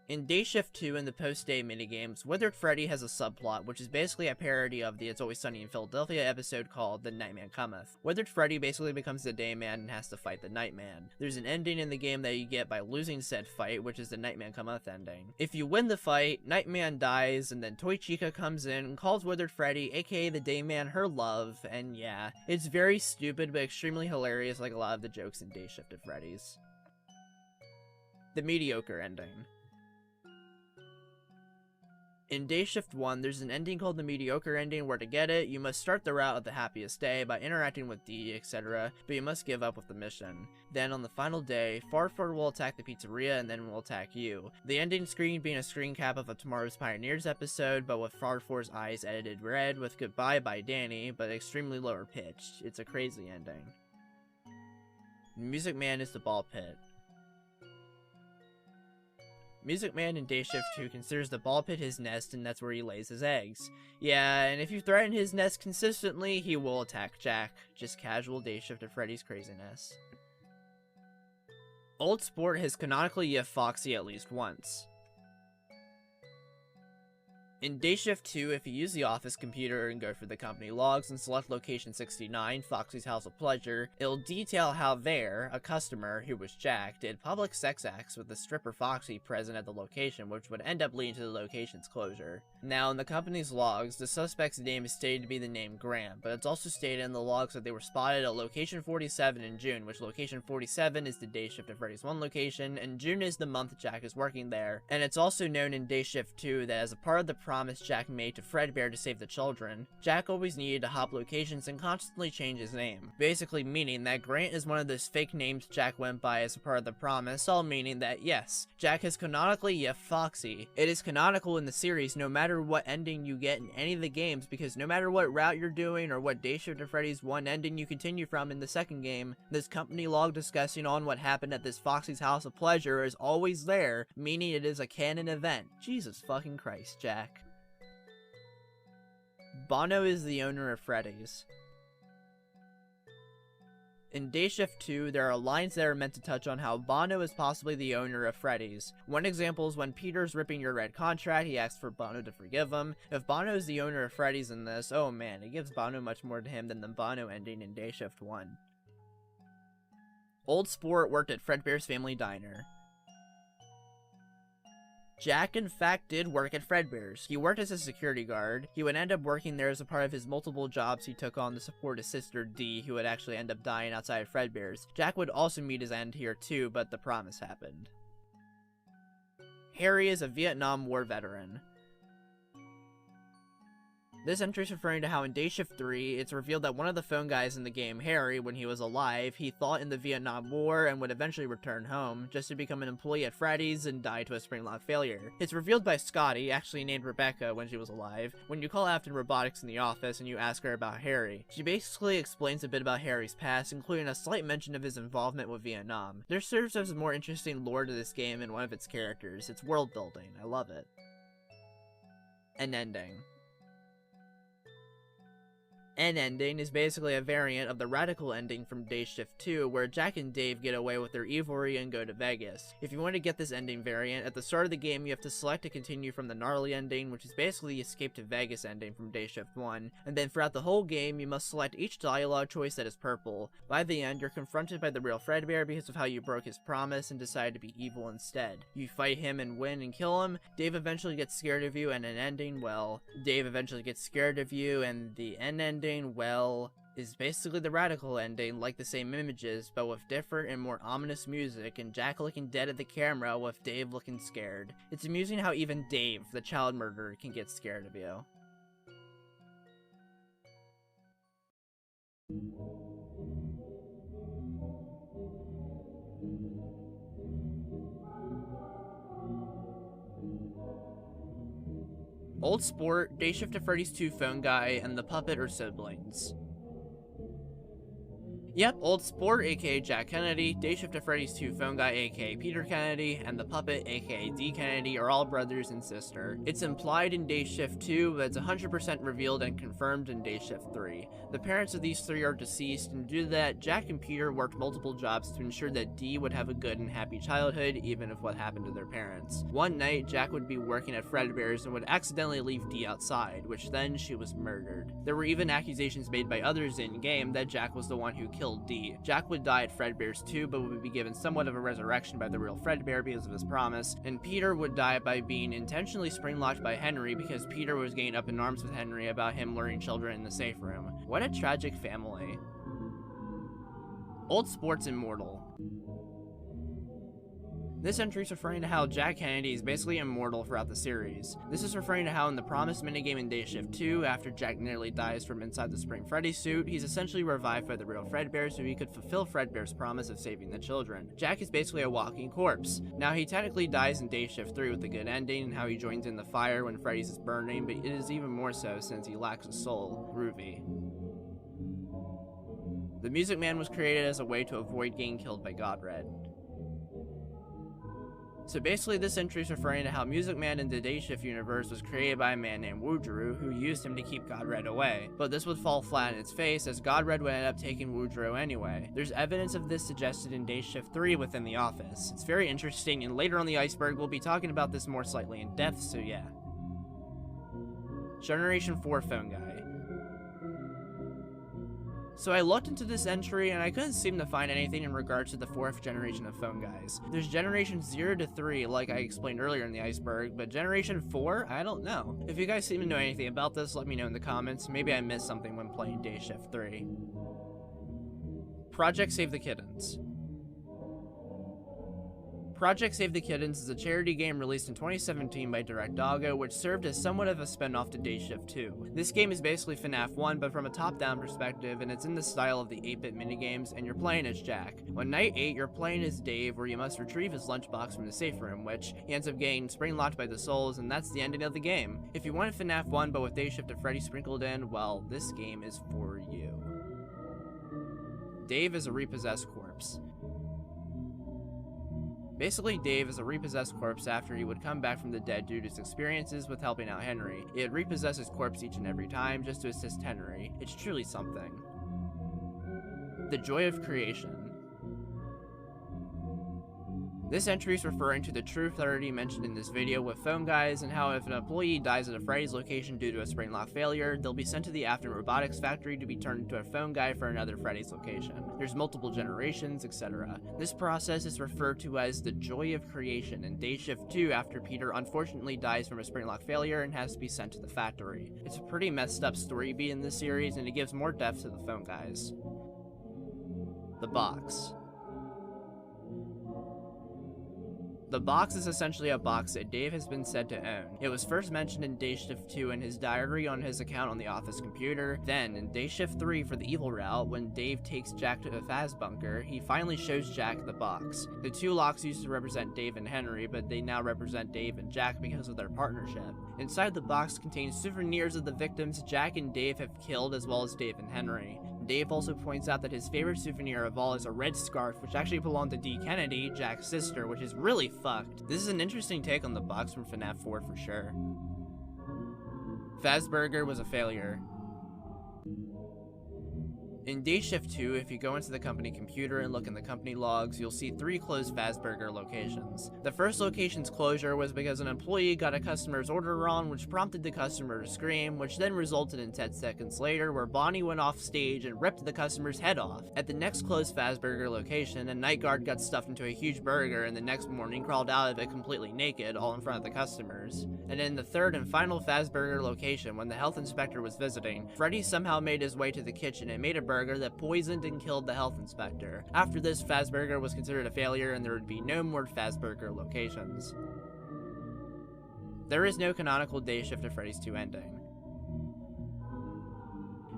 In Dayshift 2 and the post-day minigames, Withered Freddy has a subplot, which is basically a parody of the It's Always Sunny in Philadelphia episode called The Nightman Cometh. Withered Freddy basically becomes the Dayman and has to fight the Nightman. There's an ending in the game that you get by losing said fight, which is the Nightman Cometh ending. If you win the fight, Nightman dies, and then Toy Chica comes in and calls Withered Freddy, aka the Dayman, her love, and yeah, it's very stupid but extremely hilarious like a lot of the jokes in Dayshift at Freddy's. The mediocre ending. In Dayshift 1, there's an ending called the mediocre ending where to get it, you must start the route of the happiest day by interacting with Dee, etc., but you must give up with the mission. Then, on the final day, Farfar will attack the pizzeria and then will attack you. The ending screen being a screen cap of a Tomorrow's Pioneers episode, but with Farfar's eyes edited red with Goodbye by Danny, but extremely lower pitched. It's a crazy ending. Music Man is the ball pit. Music Man in Dayshift 2 considers the ball pit his nest, and that's where he lays his eggs. Yeah, and if you threaten his nest consistently, he will attack Jack. Just casual Dayshift at Freddy's craziness. Old Sport has canonically yiffed Foxy at least once. In Dayshift 2, if you use the office computer and go through the company logs and select location 69, Foxy's House of Pleasure, it'll detail how there, a customer, who was Jack, did public sex acts with the stripper Foxy present at the location, which would end up leading to the location's closure. Now, in the company's logs, the suspect's name is stated to be the name Graham, but it's also stated in the logs that they were spotted at location 47 in June, which location 47 is the Dayshift of Freddy's 1 location, and June is the month Jack is working there. And it's also known in Dayshift 2 that as a part of the promise Jack made to Fredbear to save the children, Jack always needed to hop locations and constantly change his name. Basically meaning that Grant is one of those fake names Jack went by as a part of the promise, all meaning that yes, Jack is canonically Foxy. It is canonical in the series no matter what ending you get in any of the games, because no matter what route you're doing or what Dayshift of Freddy's 1 ending you continue from in the second game, this company log discussing on what happened at this Foxy's House of Pleasure is always there, meaning it is a canon event. Jesus fucking Christ, Jack. Bono is the owner of Freddy's. In Dayshift 2, there are lines that are meant to touch on how Bono is possibly the owner of Freddy's. One example is when Peter's ripping your red contract, he asks for Bono to forgive him. If Bono is the owner of Freddy's in this, oh man, it gives Bono much more to him than the Bono ending in Dayshift 1. Old Sport worked at Fredbear's Family Diner. Jack, in fact, did work at Fredbear's. He worked as a security guard. He would end up working there as a part of his multiple jobs he took on to support his sister Dee, who would actually end up dying outside of Fredbear's. Jack would also meet his end here too, but the promise happened. Harry is a Vietnam War veteran. This entry is referring to how in Dayshift 3, it's revealed that one of the phone guys in the game, Harry, when he was alive, he fought in the Vietnam War and would eventually return home, just to become an employee at Freddy's and die to a spring-lock failure. It's revealed by Scotty, actually named Rebecca when she was alive, when you call Afton Robotics in the office and you ask her about Harry. She basically explains a bit about Harry's past, including a slight mention of his involvement with Vietnam. There serves as a more interesting lore to this game and one of its characters. It's world building. I love it. An ending. N ending is basically a variant of the radical ending from Dayshift 2, where Jack and Dave get away with their evilry and go to Vegas. If you want to get this ending variant, at the start of the game you have to select to continue from the gnarly ending, which is basically the escape to Vegas ending from Dayshift 1, and then throughout the whole game you must select each dialogue choice that is purple. By the end, you're confronted by the real Fredbear because of how you broke his promise and decided to be evil instead. You fight him and win and kill him. Dave eventually gets scared of you, and an ending, well, Dave eventually gets scared of you, and the N ending, well, is basically the radical ending, like the same images, but with different and more ominous music, and Jack looking dead at the camera with Dave looking scared. It's amusing how even Dave, the child murderer, can get scared of you. Old Sport, Dayshift of Freddy's 2 phone guy, and the puppet are siblings. Yep, Old Sport, aka Jack Kennedy, Dayshift of Freddy's 2 phone guy, aka Peter Kennedy, and the puppet, aka Dee Kennedy, are all brothers and sister. It's implied in Dayshift 2, but it's 100% revealed and confirmed in Dayshift 3. The parents of these three are deceased, and due to that, Jack and Peter worked multiple jobs to ensure that Dee would have a good and happy childhood, even if what happened to their parents. One night, Jack would be working at Fredbear's and would accidentally leave Dee outside, which then she was murdered. There were even accusations made by others in-game that Jack was the one who killed Dee. Jack would die at Fredbear's too, but would be given somewhat of a resurrection by the real Fredbear because of his promise, and Peter would die by being intentionally spring-locked by Henry because Peter was getting up in arms with Henry about him luring children in the safe room. What a tragic family. Old Sport's immortal. This entry is referring to how Jack Kennedy is basically immortal throughout the series. This is referring to how in the Promise minigame in Dayshift 2, after Jack nearly dies from inside the Spring Freddy suit, he's essentially revived by the real Fredbear so he could fulfill Fredbear's promise of saving the children. Jack is basically a walking corpse. Now he technically dies in Dayshift 3 with a good ending and how he joins in the fire when Freddy's is burning, but it is even more so since he lacks a soul. Groovy. The Music Man was created as a way to avoid getting killed by Godred. So basically this entry is referring to how Music Man in the Dayshift universe was created by a man named Woodrow who used him to keep Godred away, but this would fall flat in its face as Godred would end up taking Woodrow anyway. There's evidence of this suggested in Dayshift 3 within the office. It's very interesting, and later on the Iceberg we'll be talking about this more slightly in depth, so yeah. Generation 4 phone guy. So I looked into this entry and I couldn't seem to find anything in regards to the 4th generation of phone guys. There's generation 0 to 3 like I explained earlier in the iceberg, but generation 4? I don't know. If you guys seem to know anything about this, let me know in the comments. Maybe I missed something when playing Dayshift 3. Project Save the Kittens. Project Save the Kittens is a charity game released in 2017 by DirectDoggo, which served as somewhat of a spin-off to Dayshift 2. This game is basically FNAF 1, but from a top-down perspective, and it's in the style of the 8-bit minigames, and you're playing as Jack. On night 8, you're playing as Dave, where you must retrieve his lunchbox from the safe room, which he ends up getting spring-locked by the souls, and that's the ending of the game. If you wanted FNAF 1, but with Dayshift and Freddy sprinkled in, well, this game is for you. Dave is a repossessed corpse. Basically, Dave is a repossessed corpse after he would come back from the dead due to his experiences with helping out Henry. He would repossess his corpse each and every time just to assist Henry. It's truly something. The Joy of Creation. This entry is referring to the true clarity mentioned in this video with phone guys and how if an employee dies at a Freddy's location due to a spring lock failure, they'll be sent to the Afton Robotics factory to be turned into a phone guy for another Freddy's location. There's multiple generations, etc. This process is referred to as the Joy of Creation in Dayshift 2 after Peter unfortunately dies from a spring lock failure and has to be sent to the factory. It's a pretty messed up story beat in this series and it gives more depth to the phone guys. The Box. The box is essentially a box that Dave has been said to own. It was first mentioned in Dayshift 2 in his diary on his account on the office computer. Then, in Dayshift 3 for the evil route, when Dave takes Jack to the Faz bunker, he finally shows Jack the box. The two locks used to represent Dave and Henry, but they now represent Dave and Jack because of their partnership. Inside the box contains souvenirs of the victims Jack and Dave have killed, as well as Dave and Henry. Dave also points out that his favorite souvenir of all is a red scarf, which actually belonged to Dee Kennedy, Jack's sister, which is really fucked. This is an interesting take on the box from FNAF 4 for sure. Fazburger was a failure. In Dayshift 2, if you go into the company computer and look in the company logs, you'll see 3 closed Fazburger locations. The first location's closure was because an employee got a customer's order wrong, which prompted the customer to scream, which then resulted in 10 seconds later where Bonnie went off stage and ripped the customer's head off. At the next closed Fazburger location, a night guard got stuffed into a huge burger and the next morning crawled out of it completely naked, all in front of the customers. And in the third and final Fazburger location, when the health inspector was visiting, Freddy somehow made his way to the kitchen and made a burger that poisoned and killed the health inspector. After this, Fazburger was considered a failure and there would be no more Fazburger locations. There is no canonical Dayshift of Freddy's 2 ending.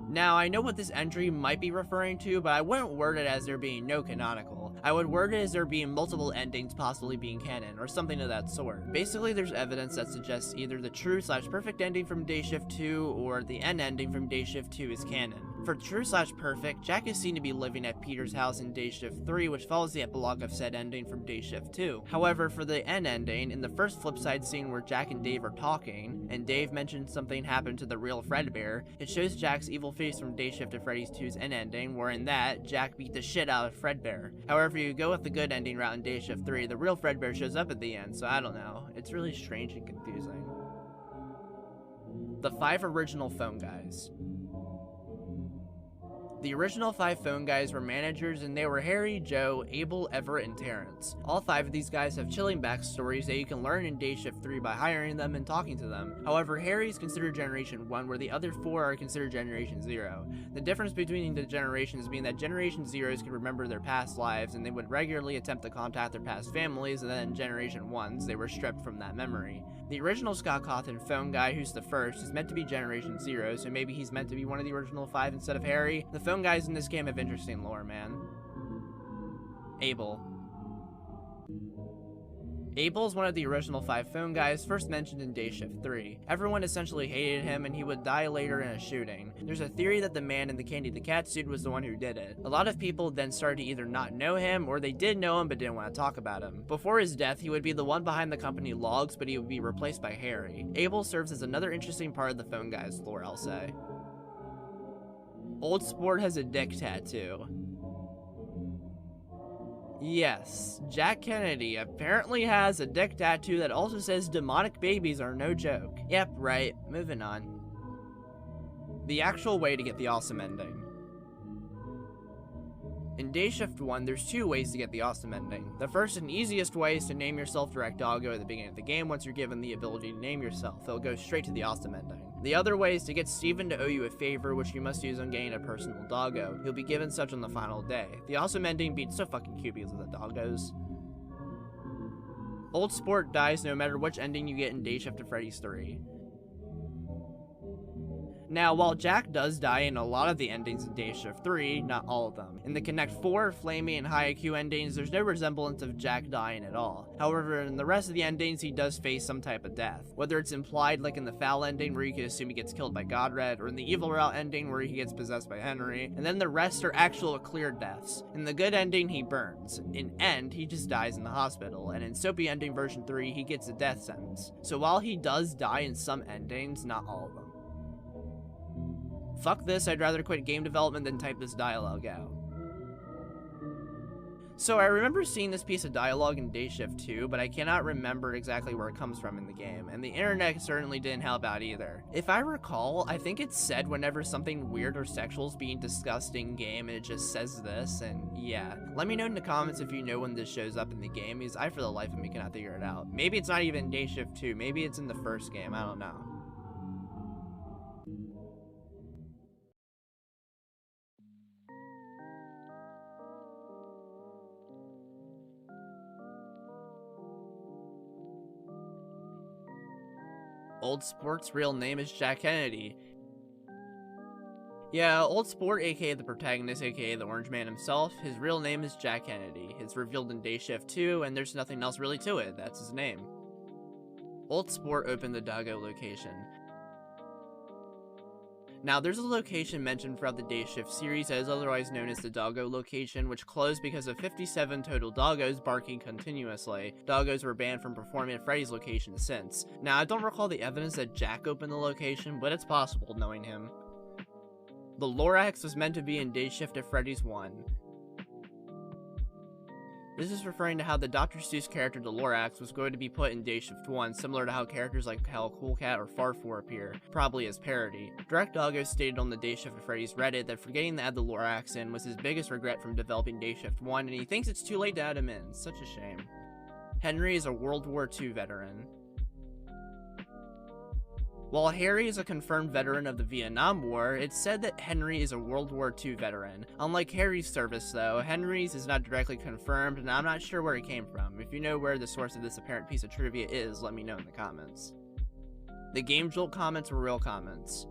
Now, I know what this entry might be referring to, but I wouldn't word it as there being no canonical. I would word it as there being multiple endings possibly being canon, or something of that sort. Basically, there's evidence that suggests either the true/perfect ending from Dayshift 2, or the end ending from Dayshift 2 is canon. For true/perfect, Jack is seen to be living at Peter's house in Dayshift 3, which follows the epilogue of said ending from Dayshift 2. However, for the end ending, in the first flipside scene where Jack and Dave are talking, and Dave mentions something happened to the real Fredbear, it shows Jack's evil face from Dayshift of Freddy's 2's end ending, where in that, Jack beat the shit out of Fredbear. However, you go with the good ending route in Dayshift 3, the real Fredbear shows up at the end, so I don't know. It's really strange and confusing. The 5 original phone guys. The original 5 phone guys were managers and they were Harry, Joe, Abel, Everett, and Terrence. All 5 of these guys have chilling backstories that you can learn in Dayshift 3 by hiring them and talking to them. However, Harry is considered Generation 1 where the other 4 are considered Generation 0. The difference between the generations being that Generation 0s could remember their past lives and they would regularly attempt to contact their past families, and then Generation 1s, they were stripped from that memory. The original Scott Cawthon phone guy, who's the first, is meant to be Generation 0, so maybe he's meant to be one of the original 5 instead of Harry. The phone guys in this game have interesting lore, man. Abel. Abel's one of the original 5 phone guys first mentioned in Dayshift 3. Everyone essentially hated him and he would die later in a shooting. There's a theory that the man in the Candy the Cat suit was the one who did it. A lot of people then started to either not know him or they did know him but didn't want to talk about him. Before his death, he would be the one behind the company logs, but he would be replaced by Harry. Abel serves as another interesting part of the phone guys lore, I'll say. Old Sport has a dick tattoo. Yes, Jack Kennedy apparently has a dick tattoo that also says demonic babies are no joke. Yep, right, moving on. The actual way to get the awesome ending. In Dayshift 1, there's two ways to get the awesome ending. The first and easiest way is to name yourself Direct Doggo at the beginning of the game. Once you're given the ability to name yourself, it'll go straight to the awesome ending. The other way is to get Steven to owe you a favor, which you must use on getting a personal doggo. You'll be given such on the final day. The awesome ending being so fucking cute because of the doggos. Old Sport dies no matter which ending you get in Dayshift of Freddy's 3. Now, while Jack does die in a lot of the endings in Dayshift 3, not all of them. In the Connect 4, Flamey, and High IQ endings, there's no resemblance of Jack dying at all. However, in the rest of the endings, he does face some type of death. Whether it's implied like in the Foul ending where you can assume he gets killed by Godred, or in the Evil Route ending where he gets possessed by Henry, and then the rest are actual clear deaths. In the good ending, he burns. In End, he just dies in the hospital, and in Soapy Ending version 3, he gets a death sentence. So while he does die in some endings, not all of them. Fuck this, I'd rather quit game development than type this dialogue out. So I remember seeing this piece of dialogue in Dayshift 2, but I cannot remember exactly where it comes from in the game, and the internet certainly didn't help out either. If I recall, I think it's said whenever something weird or sexual is being discussed in game, and it just says this, and yeah. Let me know in the comments if you know when this shows up in the game, because I for the life of me cannot figure it out. Maybe it's not even in Dayshift 2, maybe it's in the first game, I don't know. Old Sport's real name is Jack Kennedy. Yeah, Old Sport, aka the protagonist, aka the Orange Man himself, his real name is Jack Kennedy. It's revealed in Dayshift 2, and there's nothing else really to it, that's his name. Old Sport opened the Doggo location. Now, there's a location mentioned throughout the Dayshift series that is otherwise known as the Doggo location, which closed because of 57 total doggos barking continuously. Doggos were banned from performing at Freddy's location since. Now, I don't recall the evidence that Jack opened the location, but it's possible, knowing him. The Lorax was meant to be in Dayshift at Freddy's 1. This is referring to how the Dr. Seuss character the Lorax was going to be put in Dayshift 1, similar to how characters like Hell Cool Cat or Farfor appear, probably as parody. Direct Doggo stated on the Dayshift of Freddy's Reddit that forgetting to add the Lorax in was his biggest regret from developing Dayshift 1, and he thinks it's too late to add him in. Such a shame. Henry is a World War II veteran. While Harry is a confirmed veteran of the Vietnam War, it's said that Henry is a World War II veteran. Unlike Harry's service though, Henry's is not directly confirmed, and I'm not sure where it came from. If you know where the source of this apparent piece of trivia is, let me know in the comments. The Game Jolt comments were real comments.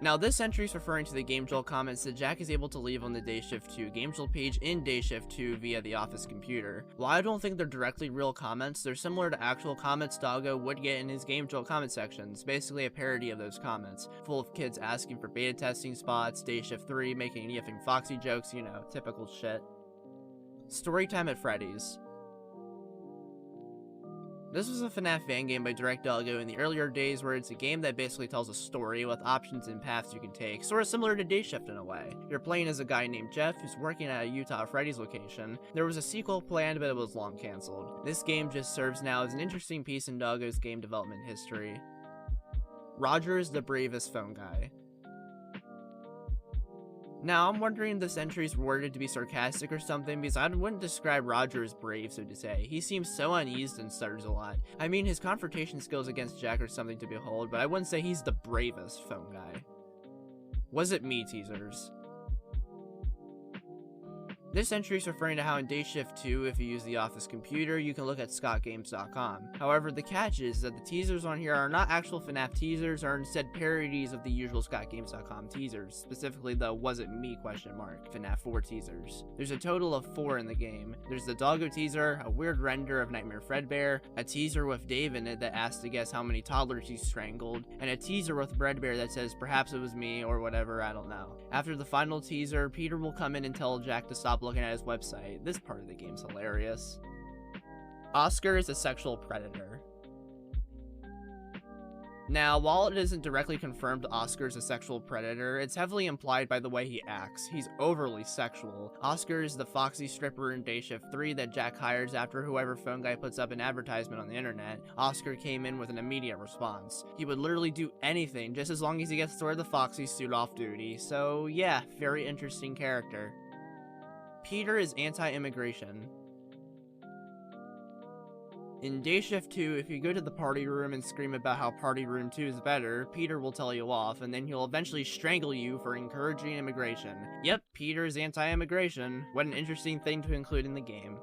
Now, this entry is referring to the Game Jolt comments that Jack is able to leave on the Dayshift 2 Game Jolt page in Dayshift 2 via the office computer. While I don't think they're directly real comments, they're similar to actual comments Doggo would get in his Game Jolt comment sections, basically a parody of those comments, full of kids asking for beta testing spots, Dayshift 3 making EFing Foxy jokes, you know, typical shit. Storytime at Freddy's. This was a FNAF Fangame by Direct Doggo in the earlier days, where it's a game that basically tells a story with options and paths you can take, sort of similar to Dayshift in a way. You're playing as a guy named Jeff who's working at a Utah Freddy's location. There was a sequel planned, but it was long cancelled. This game just serves now as an interesting piece in Doggo's game development history. Roger is the bravest phone guy. Now, I'm wondering if this entry is worded to be sarcastic or something, because I wouldn't describe Roger as brave, so to say. He seems so uneased and stutters a lot. I mean, his confrontation skills against Jack are something to behold, but I wouldn't say he's the bravest phone guy. Was it me, teasers? This entry is referring to how in Dayshift 2, if you use the office computer, you can look at scottgames.com. However, the catch is that the teasers on here are not actual FNAF teasers, are instead parodies of the usual scottgames.com teasers, specifically the "was it me?" FNAF 4 teasers. There's a total of 4 in the game. There's the Doggo teaser, a weird render of Nightmare Fredbear, a teaser with Dave in it that asks to guess how many toddlers he strangled, and a teaser with Breadbear that says perhaps it was me or whatever, I don't know. After the final teaser, Peter will come in and tell Jack to stop looking at his website. This part of the game's hilarious. Oscar is a sexual predator. Now, while it isn't directly confirmed Oscar is a sexual predator, it's heavily implied by the way he acts. He's overly sexual. Oscar is the foxy stripper in Dayshift 3 that Jack hires after whoever phone guy puts up an advertisement on the internet. Oscar came in with an immediate response. He would literally do anything just as long as he gets to wear the foxy suit off duty, so yeah, very interesting character. Peter is anti-immigration. In Dayshift 2, if you go to the party room and scream about how Party Room 2 is better, Peter will tell you off, and then he'll eventually strangle you for encouraging immigration. Yep, Peter is anti-immigration. What an interesting thing to include in the game.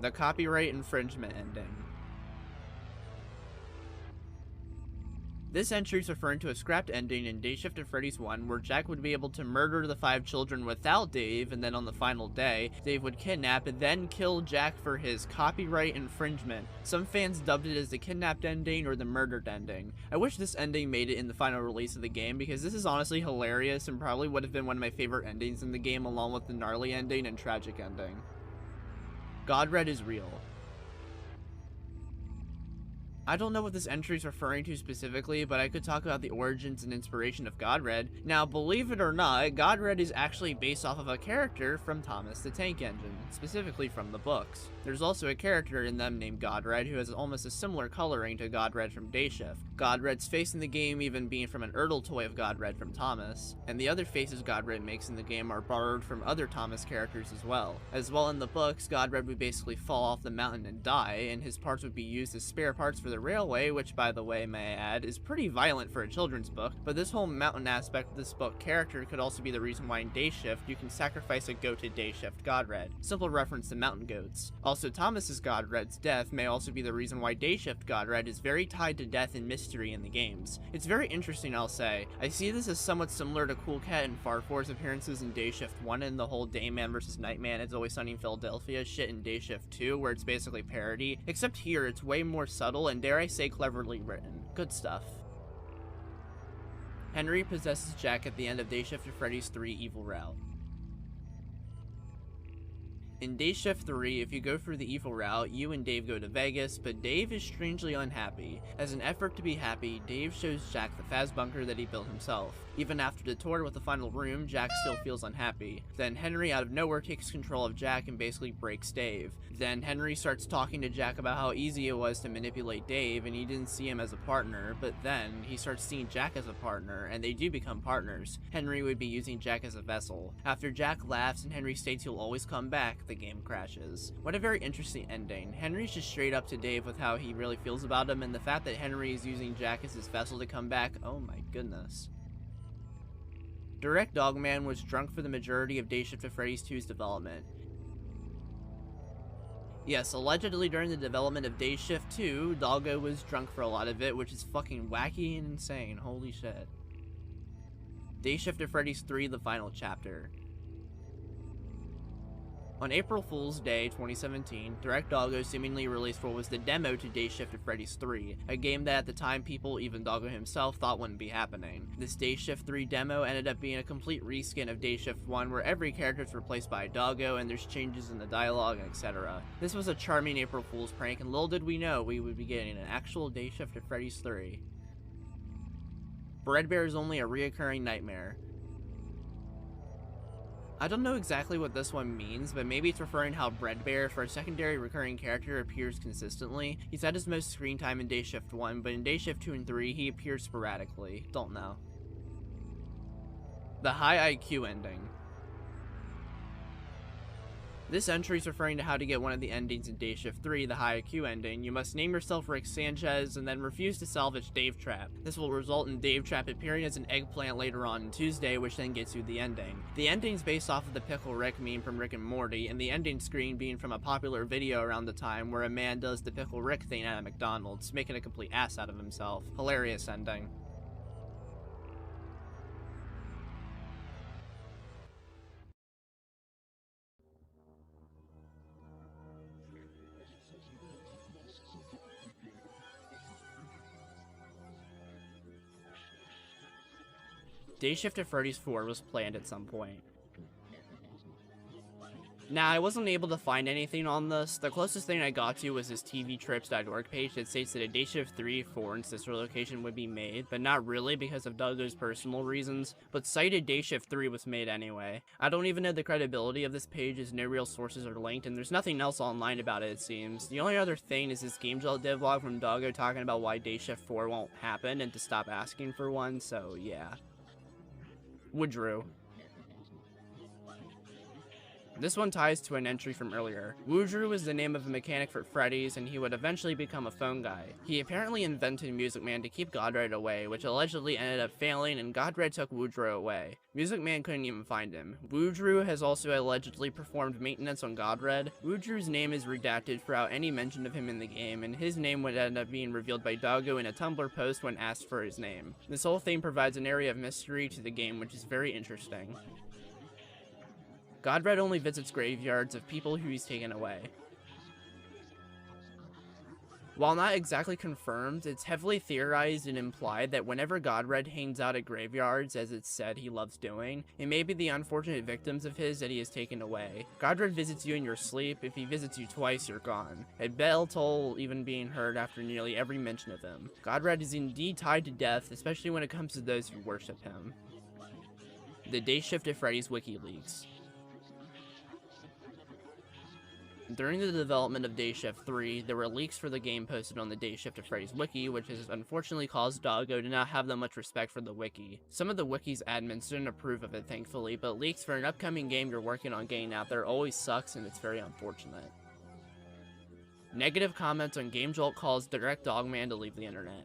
The copyright infringement ending. This entry is referring to a scrapped ending in Dayshift at Freddy's 1 where Jack would be able to murder the 5 children without Dave, and then on the final day, Dave would kidnap and then kill Jack for his copyright infringement. Some fans dubbed it as the kidnapped ending or the murdered ending. I wish this ending made it in the final release of the game because this is honestly hilarious and probably would have been one of my favorite endings in the game along with the gnarly ending and tragic ending. Godred is real. I don't know what this entry is referring to specifically, but I could talk about the origins and inspiration of Godred. Now, believe it or not, Godred is actually based off of a character from Thomas the Tank Engine, specifically from the books. There's also a character in them named Godred who has almost a similar coloring to Godred from Dayshift. Godred's face in the game even being from an Erdl toy of Godred from Thomas, and the other faces Godred makes in the game are borrowed from other Thomas characters as well. As well in the books, Godred would basically fall off the mountain and die, and his parts would be used as spare parts for the railway, which by the way, may I add, is pretty violent for a children's book, but this whole mountain aspect of this book character could also be the reason why in Dayshift you can sacrifice a goat to Dayshift Godred. Simple reference to mountain goats. Also, Thomas's Godred's death may also be the reason why Dayshift Godred is very tied to death and mystery in the games. It's very interesting, I'll say. I see this as somewhat similar to Cool Cat and Farfor's appearances in Dayshift 1 and the whole Dayman vs. Nightman It's Always Sunny in Philadelphia shit in Dayshift 2 where it's basically parody, except here it's way more subtle and dare I say cleverly written. Good stuff. Henry possesses Jack at the end of Dayshift at Freddy's 3 Evil Route. In Dayshift 3, if you go through the evil route, you and Dave go to Vegas, but Dave is strangely unhappy. As an effort to be happy, Dave shows Jack the Faz bunker that he built himself. Even after the tour with the final room, Jack still feels unhappy. Then Henry out of nowhere takes control of Jack and basically breaks Dave. Then Henry starts talking to Jack about how easy it was to manipulate Dave and he didn't see him as a partner, but then he starts seeing Jack as a partner and they do become partners. Henry would be using Jack as a vessel. After Jack laughs and Henry states he'll always come back, the game crashes. What a very interesting ending. Henry's just straight up to Dave with how he really feels about him and the fact that Henry is using Jack as his vessel to come back, oh my goodness. Direct Dogman was drunk for the majority of Dayshift at Freddy's 2's development. Yes, allegedly during the development of Dayshift 2, Doggo was drunk for a lot of it, which is fucking wacky and insane, holy shit. Dayshift at Freddy's 3, the final chapter. On April Fool's Day 2017, Direct Doggo seemingly released what was the demo to Dayshift at Freddy's 3, a game that at the time people, even Doggo himself, thought wouldn't be happening. This Dayshift 3 demo ended up being a complete reskin of Dayshift 1 where every character is replaced by a Doggo and there's changes in the dialogue, etc. This was a charming April Fool's prank and little did we know we would be getting an actual Dayshift at Freddy's 3. Fredbear is only a reoccurring nightmare. I don't know exactly what this one means, but maybe it's referring how Fredbear, for a secondary recurring character, appears consistently. He's had his most screen time in Dayshift 1, but in Dayshift 2 and 3, he appears sporadically. Don't know. The high IQ ending. This entry is referring to how to get one of the endings in Dayshift 3, the high IQ ending. You must name yourself Rick Sanchez and then refuse to salvage Dave Trap. This will result in Dave Trap appearing as an eggplant later on Tuesday, which then gets you the ending. The ending is based off of the Pickle Rick meme from Rick and Morty, and the ending screen being from a popular video around the time where a man does the Pickle Rick thing at a McDonald's, making a complete ass out of himself. Hilarious ending. Dayshift at Freddy's 4 was planned at some point. Now, I wasn't able to find anything on this. The closest thing I got to was this tvtrips.org page that states that a Dayshift 3, 4, and sister location would be made, but not really because of Doggo's personal reasons, but cited Dayshift 3 was made anyway. I don't even know the credibility of this page as no real sources are linked, and there's nothing else online about it seems. The only other thing is this GameJolt devlog from Doggo talking about why Dayshift 4 won't happen and to stop asking for one, so yeah. Woodrew. This one ties to an entry from earlier. Woodrew was the name of a mechanic for Freddy's, and he would eventually become a phone guy. He apparently invented Music Man to keep Godred away, which allegedly ended up failing, and Godred took Woodrew away. Music Man couldn't even find him. Woodrew has also allegedly performed maintenance on Godred. Woodrew's name is redacted throughout any mention of him in the game, and his name would end up being revealed by Doggo in a Tumblr post when asked for his name. This whole thing provides an area of mystery to the game, which is very interesting. Godred only visits graveyards of people who he's taken away. While not exactly confirmed, it's heavily theorized and implied that whenever Godred hangs out at graveyards, as it's said he loves doing, it may be the unfortunate victims of his that he has taken away. Godred visits you in your sleep. If he visits you twice, you're gone. A bell toll even being heard after nearly every mention of him. Godred is indeed tied to death, especially when it comes to those who worship him. The Dayshift at Freddy's WikiLeaks. During the development of Dayshift 3, there were leaks for the game posted on the Dayshift at Freddy's wiki, which has unfortunately caused Doggo to not have that much respect for the wiki. Some of the wiki's admins didn't approve of it, thankfully, but leaks for an upcoming game you're working on getting out there always sucks, and it's very unfortunate. Negative comments on GameJolt calls Direct Dogman to leave the internet.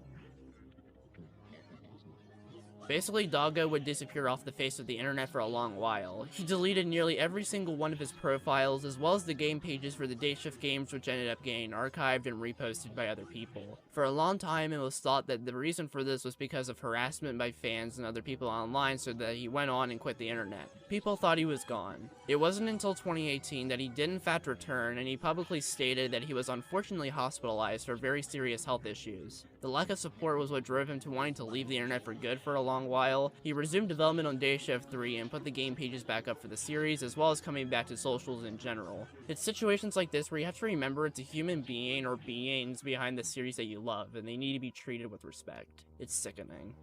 Basically, Doggo would disappear off the face of the internet for a long while. He deleted nearly every single one of his profiles, as well as the game pages for the Dayshift games, which ended up getting archived and reposted by other people. For a long time, it was thought that the reason for this was because of harassment by fans and other people online, so that he went on and quit the internet. People thought he was gone. It wasn't until 2018 that he did in fact return, and he publicly stated that he was unfortunately hospitalized for very serious health issues. The lack of support was what drove him to wanting to leave the internet for good for a long while. He resumed development on Dayshift 3 and put the game pages back up for the series, as well as coming back to socials in general. It's situations like this where you have to remember it's a human being or beings behind the series that you love, and they need to be treated with respect. It's sickening.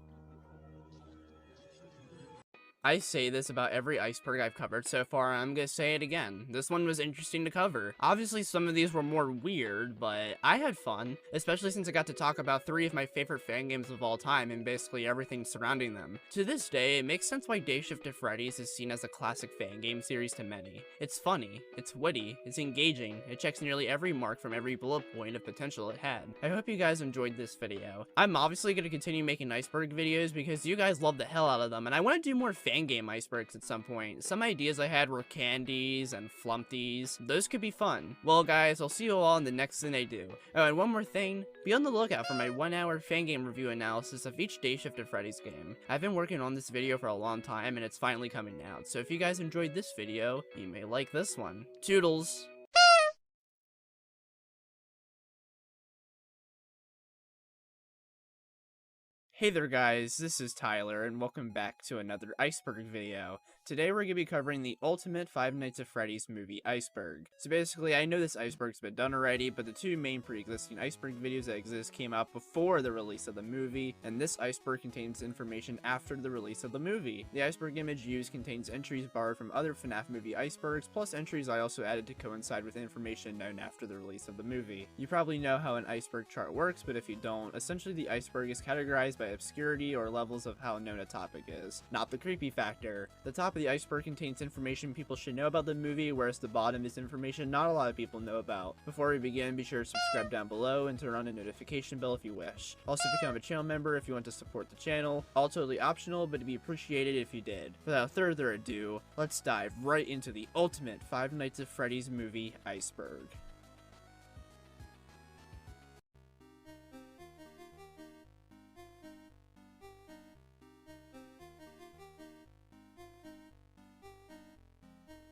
I say this about every iceberg I've covered so far, and I'm gonna say it again. This one was interesting to cover. Obviously, some of these were more weird, but I had fun, especially since I got to talk about 3 of my favorite fan games of all time and basically everything surrounding them. To this day, it makes sense why Dayshift at Freddy's is seen as a classic fan game series to many. It's funny, it's witty, it's engaging, it checks nearly every mark from every bullet point of potential it had. I hope you guys enjoyed this video. I'm obviously gonna continue making iceberg videos because you guys love the hell out of them, and I want to do more Fangame icebergs at some point. Some ideas I had were candies and flumpties. Those could be fun. Well guys, I'll see you all in the next thing I do. Oh, and one more thing, be on the lookout for my 1-hour Fangame review analysis of each Dayshift at Freddy's game. I've been working on this video for a long time and it's finally coming out, so if you guys enjoyed this video, you may like this one. Toodles! Hey there guys, this is Tyler, and welcome back to another Iceberg video. Today we're going to be covering the ultimate Five Nights at Freddy's movie, Iceberg. So basically, I know this Iceberg's been done already, but the 2 main pre-existing Iceberg videos that exist came out before the release of the movie, and this Iceberg contains information after the release of the movie. The Iceberg image used contains entries borrowed from other FNAF movie Icebergs, plus entries I also added to coincide with information known after the release of the movie. You probably know how an Iceberg chart works, but if you don't, essentially the Iceberg is categorized by obscurity or levels of how known a topic is, not the creepy factor. The top of the iceberg contains information people should know about the movie, whereas the bottom is information not a lot of people know about. Before we begin, be sure to subscribe down below and turn on the notification bell if you wish. Also become a channel member if you want to support the channel. All totally optional, but it'd be appreciated if you did. Without further ado, let's dive right into the ultimate Five Nights at Freddy's movie, Iceberg.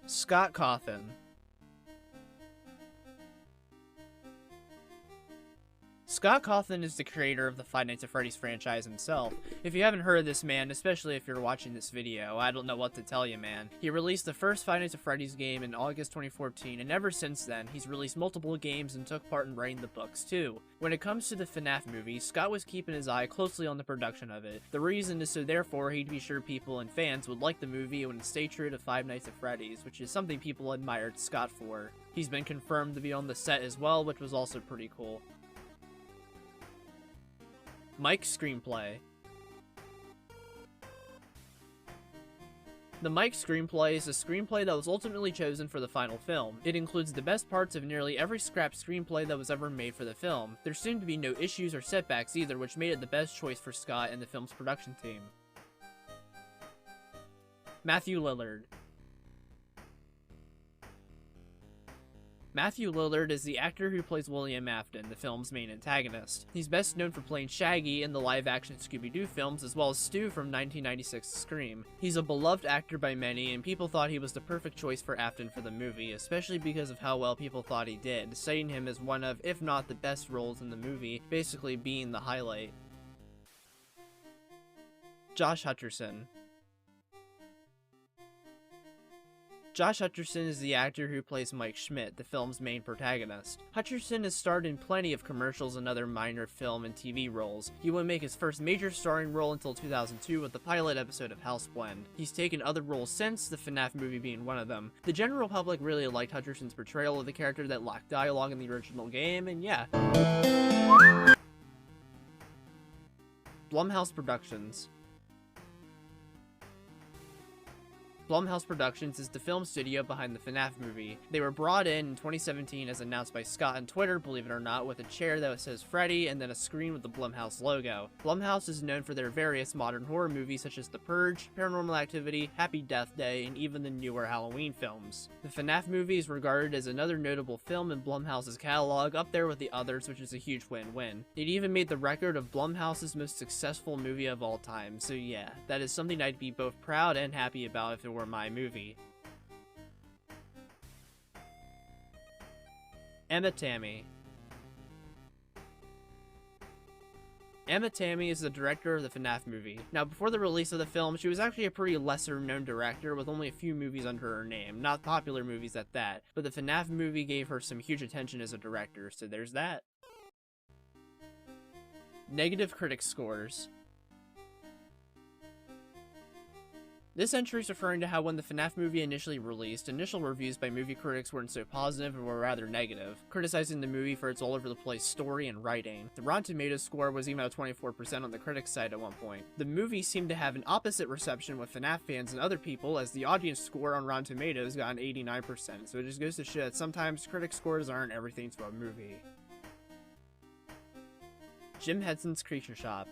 Scott. 'Cawthon. Scott Cawthon is the creator of the Five Nights at Freddy's franchise himself. If you haven't heard of this man, especially if you're watching this video, I don't know what to tell you, man. He released the first Five Nights at Freddy's game in August 2014, and ever since then, he's released multiple games and took part in writing the books too. When it comes to the FNAF movie, Scott was keeping his eye closely on the production of it. The reason is so therefore he'd be sure people and fans would like the movie and would stay true to Five Nights at Freddy's, which is something people admired Scott for. He's been confirmed to be on the set as well, which was also pretty cool. Mike's screenplay. The Mike screenplay is a screenplay that was ultimately chosen for the final film. It includes the best parts of nearly every scrap screenplay that was ever made for the film. There seemed to be no issues or setbacks either, which made it the best choice for Scott and the film's production team. Matthew Lillard. Matthew Lillard is the actor who plays William Afton, the film's main antagonist. He's best known for playing Shaggy in the live-action Scooby-Doo films, as well as Stu from 1996's Scream. He's a beloved actor by many, and people thought he was the perfect choice for Afton for the movie, especially because of how well people thought he did, citing him as one of, if not the best roles in the movie, basically being the highlight. Josh Hutcherson. Josh Hutcherson is the actor who plays Mike Schmidt, the film's main protagonist. Hutcherson has starred in plenty of commercials and other minor film and TV roles. He wouldn't make his first major starring role until 2002 with the pilot episode of Houseblend. He's taken other roles since, the FNAF movie being one of them. The general public really liked Hutcherson's portrayal of the character that lacked dialogue in the original game, and yeah. Blumhouse Productions. Blumhouse Productions is the film studio behind the FNAF movie. They were brought in 2017 as announced by Scott on Twitter, believe it or not, with a chair that says Freddy and then a screen with the Blumhouse logo. Blumhouse is known for their various modern horror movies such as The Purge, Paranormal Activity, Happy Death Day, and even the newer Halloween films. The FNAF movie is regarded as another notable film in Blumhouse's catalog, up there with the others, which is a huge win-win. It even made the record of Blumhouse's most successful movie of all time, so yeah, that is something I'd be both proud and happy about if it were my movie. Emma Tammy. Emma Tammy is the director of the FNAF movie. Now, before the release of the film, she was actually a pretty lesser-known director with only a few movies under her name, not popular movies at that, but the FNAF movie gave her some huge attention as a director, so there's that. Negative critic scores. This entry is referring to how when the FNAF movie initially released, initial reviews by movie critics weren't so positive and were rather negative, criticizing the movie for its all-over-the-place story and writing. The Rotten Tomatoes score was even at 24% on the critics' side at one point. The movie seemed to have an opposite reception with FNAF fans and other people, as the audience score on Rotten Tomatoes got an 89%, so it just goes to show that sometimes critic scores aren't everything to a movie. Jim Henson's Creature Shop.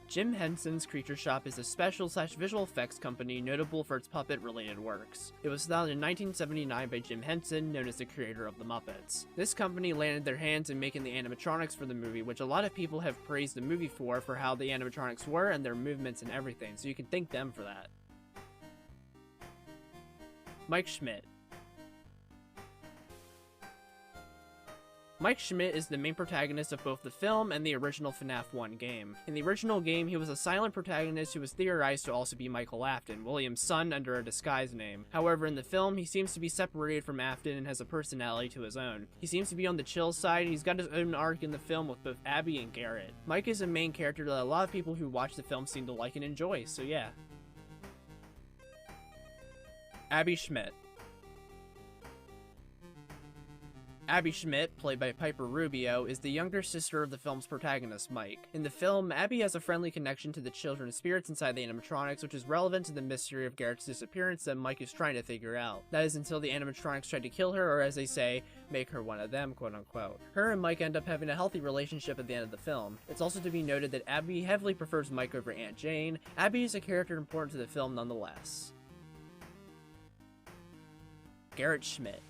Jim Henson's Creature Shop is a special/visual effects company notable for its puppet-related works. It was founded in 1979 by Jim Henson, known as the creator of the Muppets. This company landed their hands in making the animatronics for the movie, which a lot of people have praised the movie for how the animatronics were and their movements and everything, so you can thank them for that. Mike Schmidt. Mike Schmidt is the main protagonist of both the film and the original FNAF 1 game. In the original game, he was a silent protagonist who was theorized to also be Michael Afton, William's son under a disguise name. However, in the film, he seems to be separated from Afton and has a personality to his own. He seems to be on the chill side, and he's got his own arc in the film with both Abby and Garrett. Mike is a main character that a lot of people who watch the film seem to like and enjoy, so yeah. Abby Schmidt. Abby Schmidt, played by Piper Rubio, is the younger sister of the film's protagonist, Mike. In the film, Abby has a friendly connection to the children's spirits inside the animatronics, which is relevant to the mystery of Garrett's disappearance that Mike is trying to figure out. That is until the animatronics try to kill her, or as they say, make her one of them, quote-unquote. Her and Mike end up having a healthy relationship at the end of the film. It's also to be noted that Abby heavily prefers Mike over Aunt Jane. Abby is a character important to the film nonetheless. Garrett Schmidt.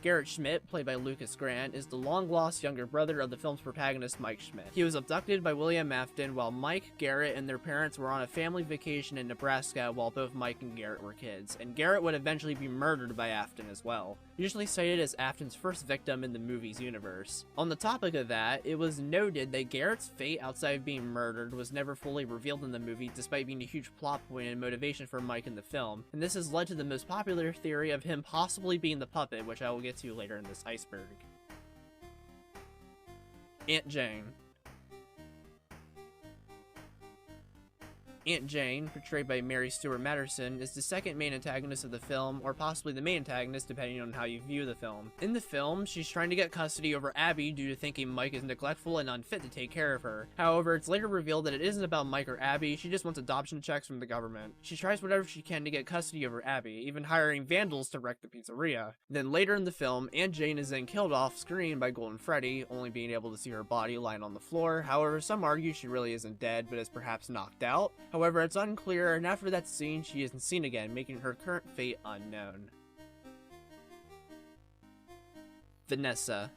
Garrett Schmidt, played by Lucas Grant, is the long-lost younger brother of the film's protagonist Mike Schmidt. He was abducted by William Afton while Mike, Garrett, and their parents were on a family vacation in Nebraska while both Mike and Garrett were kids, and Garrett would eventually be murdered by Afton as well, usually cited as Afton's first victim in the movie's universe. On the topic of that, it was noted that Garrett's fate outside of being murdered was never fully revealed in the movie, despite being a huge plot point and motivation for Mike in the film, and this has led to the most popular theory of him possibly being the puppet, which I will get to later in this iceberg. Aunt Jane. Aunt Jane, portrayed by Mary Stuart Matterson, is the second main antagonist of the film, or possibly the main antagonist depending on how you view the film. In the film, she's trying to get custody over Abby due to thinking Mike is neglectful and unfit to take care of her. However, it's later revealed that it isn't about Mike or Abby, she just wants adoption checks from the government. She tries whatever she can to get custody over Abby, even hiring vandals to wreck the pizzeria. Then later in the film, Aunt Jane is then killed off screen by Golden Freddy, only being able to see her body lying on the floor. However, some argue she really isn't dead, but is perhaps knocked out. However, it's unclear, and after that scene, she isn't seen again, making her current fate unknown. Vanessa.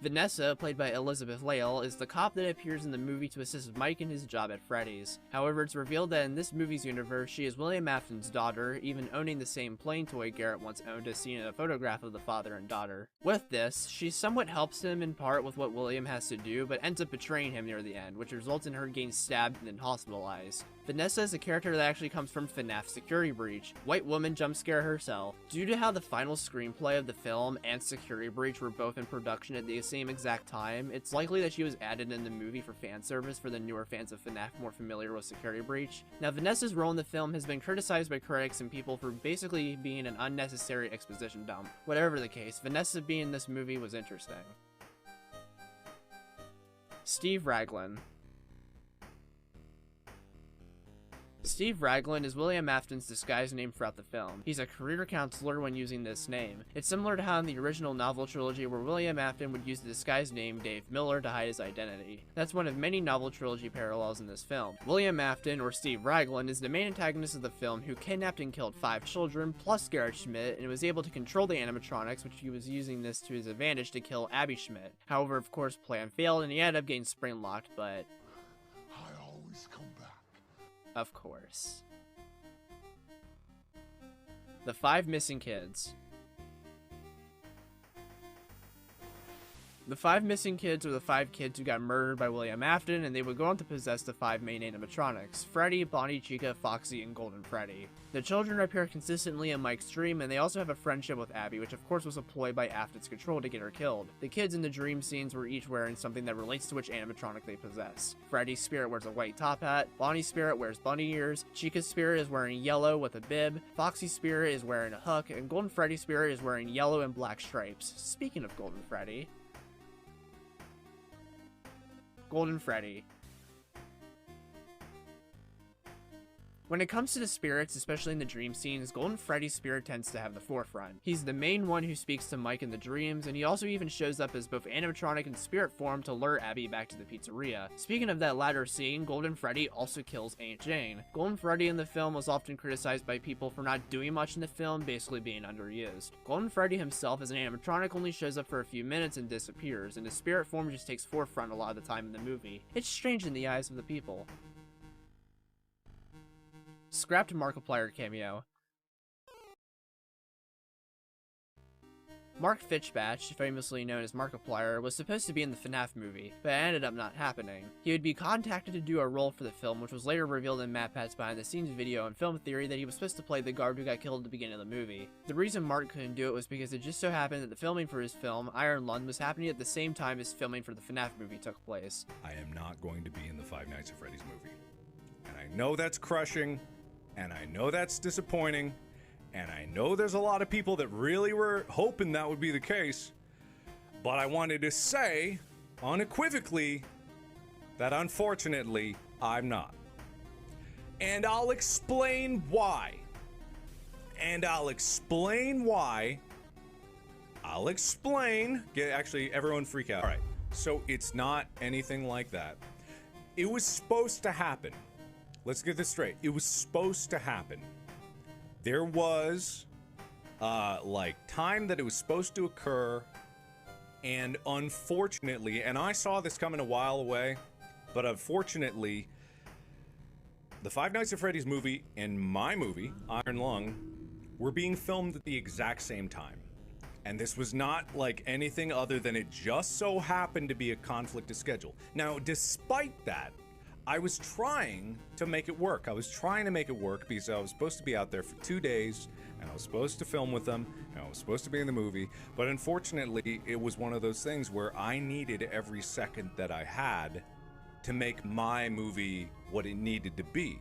Vanessa, played by Elizabeth Lail, is the cop that appears in the movie to assist Mike in his job at Freddy's. However, it's revealed that in this movie's universe, she is William Afton's daughter, even owning the same plane toy Garrett once owned as seen in a photograph of the father and daughter. With this, she somewhat helps him in part with what William has to do, but ends up betraying him near the end, which results in her getting stabbed and then hospitalized. Vanessa is a character that actually comes from FNAF Security Breach, White Woman jump scare herself. Due to how the final screenplay of the film and Security Breach were both in production at the same exact time, it's likely that she was added in the movie for fan service for the newer fans of FNAF more familiar with Security Breach. Now, Vanessa's role in the film has been criticized by critics and people for basically being an unnecessary exposition dump. Whatever the case, Vanessa being in this movie was interesting. Steve Raglan. Steve Raglan is William Afton's disguised name throughout the film. He's a career counselor when using this name. It's similar to how in the original novel trilogy where William Afton would use the disguised name Dave Miller to hide his identity. That's one of many novel trilogy parallels in this film. William Afton, or Steve Raglan, is the main antagonist of the film who kidnapped and killed 5 children, plus Garrett Schmidt, and was able to control the animatronics, which he was using this to his advantage to kill Abby Schmidt. However, of course, plan failed and he ended up getting spring locked, but I always come back. Of course. The 5 missing kids. The 5 missing kids are the 5 kids who got murdered by William Afton, and they would go on to possess the 5 main animatronics: Freddy, Bonnie, Chica, Foxy, and Golden Freddy. The children appear consistently in Mike's dream, and they also have a friendship with Abby, which of course was a ploy by Afton's control to get her killed. The kids in the dream scenes were each wearing something that relates to which animatronic they possess. Freddy's spirit wears a white top hat, Bonnie's spirit wears bunny ears, Chica's spirit is wearing yellow with a bib, Foxy's spirit is wearing a hook, and Golden Freddy's spirit is wearing yellow and black stripes. Speaking of Golden Freddy, Golden Freddy. When it comes to the spirits, especially in the dream scenes, Golden Freddy's spirit tends to have the forefront. He's the main one who speaks to Mike in the dreams, and he also even shows up as both animatronic and spirit form to lure Abby back to the pizzeria. Speaking of that latter scene, Golden Freddy also kills Aunt Jane. Golden Freddy in the film was often criticized by people for not doing much in the film, basically being underused. Golden Freddy himself as an animatronic only shows up for a few minutes and disappears, and his spirit form just takes forefront a lot of the time in the movie. It's strange in the eyes of the people. Scrapped Markiplier cameo. Mark Fitchbatch, famously known as Markiplier, was supposed to be in the FNAF movie, but it ended up not happening. He would be contacted to do a role for the film, which was later revealed in MatPat's behind the scenes video and film theory that he was supposed to play the guard who got killed at the beginning of the movie. The reason Mark couldn't do it was because it just so happened that the filming for his film, Iron Lung, was happening at the same time as filming for the FNAF movie took place. I am not going to be in the Five Nights at Freddy's movie. And I know that's crushing, and I know that's disappointing, and I know there's a lot of people that really were hoping that would be the case, but I wanted to say, unequivocally, that unfortunately, I'm not. And I'll explain why. I'll explain. Actually, everyone freak out. All right, so it's not anything like that. It was supposed to happen. Let's get this straight. It was supposed to happen. There was like time that it was supposed to occur, and unfortunately, and I saw this coming a while away, but unfortunately, the Five Nights at Freddy's movie and my movie, Iron Lung, were being filmed at the exact same time. And this was not like anything other than it just so happened to be a conflict of schedule. Now, despite that, I was trying to make it work. I was trying to make it work because I was supposed to be out there for 2 days, and I was supposed to film with them, and I was supposed to be in the movie. But unfortunately, it was one of those things where I needed every second that I had to make my movie what it needed to be.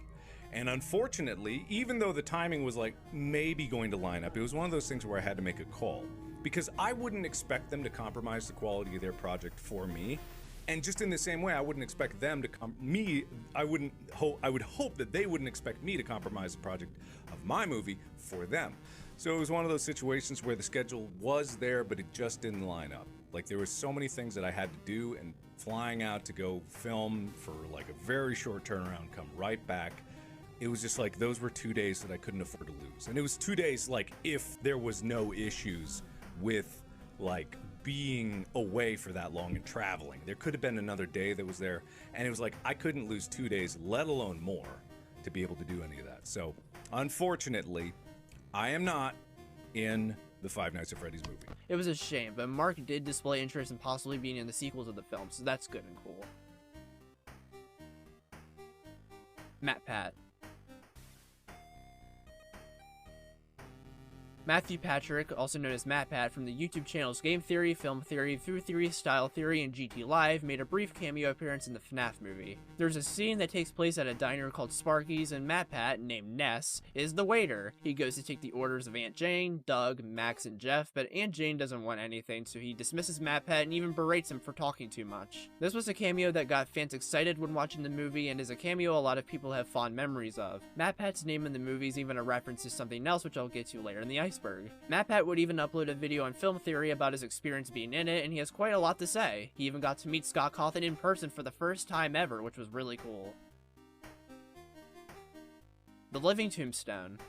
And unfortunately, even though the timing was like maybe going to line up, it was one of those things where I had to make a call. Because I wouldn't expect them to compromise the quality of their project for me. And just in the same way, I wouldn't expect them to I would hope that they wouldn't expect me to compromise the project of my movie for them. So it was one of those situations where the schedule was there, but it just didn't line up. Like, there was so many things that I had to do, and flying out to go film for like a very short turnaround, come right back. It was just like, those were 2 days that I couldn't afford to lose. And it was 2 days, like, if there was no issues with like being away for that long and traveling. There could have been another day that was there, and it was like I couldn't lose 2 days, let alone more, to be able to do any of that. So unfortunately, I am not in the Five Nights at Freddy's movie. It was a shame, but Mark did display interest in possibly being in the sequels of the film, so that's good and cool. Matt Pat. Matthew Patrick, also known as Matt Pat from the YouTube channels Game Theory, Film Theory, Through Theory, Style Theory, and GT Live, made a brief cameo appearance in the FNAF movie. There's a scene that takes place at a diner called Sparky's, and Matt Pat, named Ness, is the waiter. He goes to take the orders of Aunt Jane, Doug, Max, and Jeff, but Aunt Jane doesn't want anything, so he dismisses Matt Pat and even berates him for talking too much. This was a cameo that got fans excited when watching the movie, and is a cameo a lot of people have fond memories of. Matt Pat's name in the movie is even a reference to something else, which I'll get to later in the Iceberg. Matt Pat would even upload a video on Film Theory about his experience being in it, and he has quite a lot to say. He even got to meet Scott Cawthon in person for the first time ever, which was really cool. The Living Tombstone.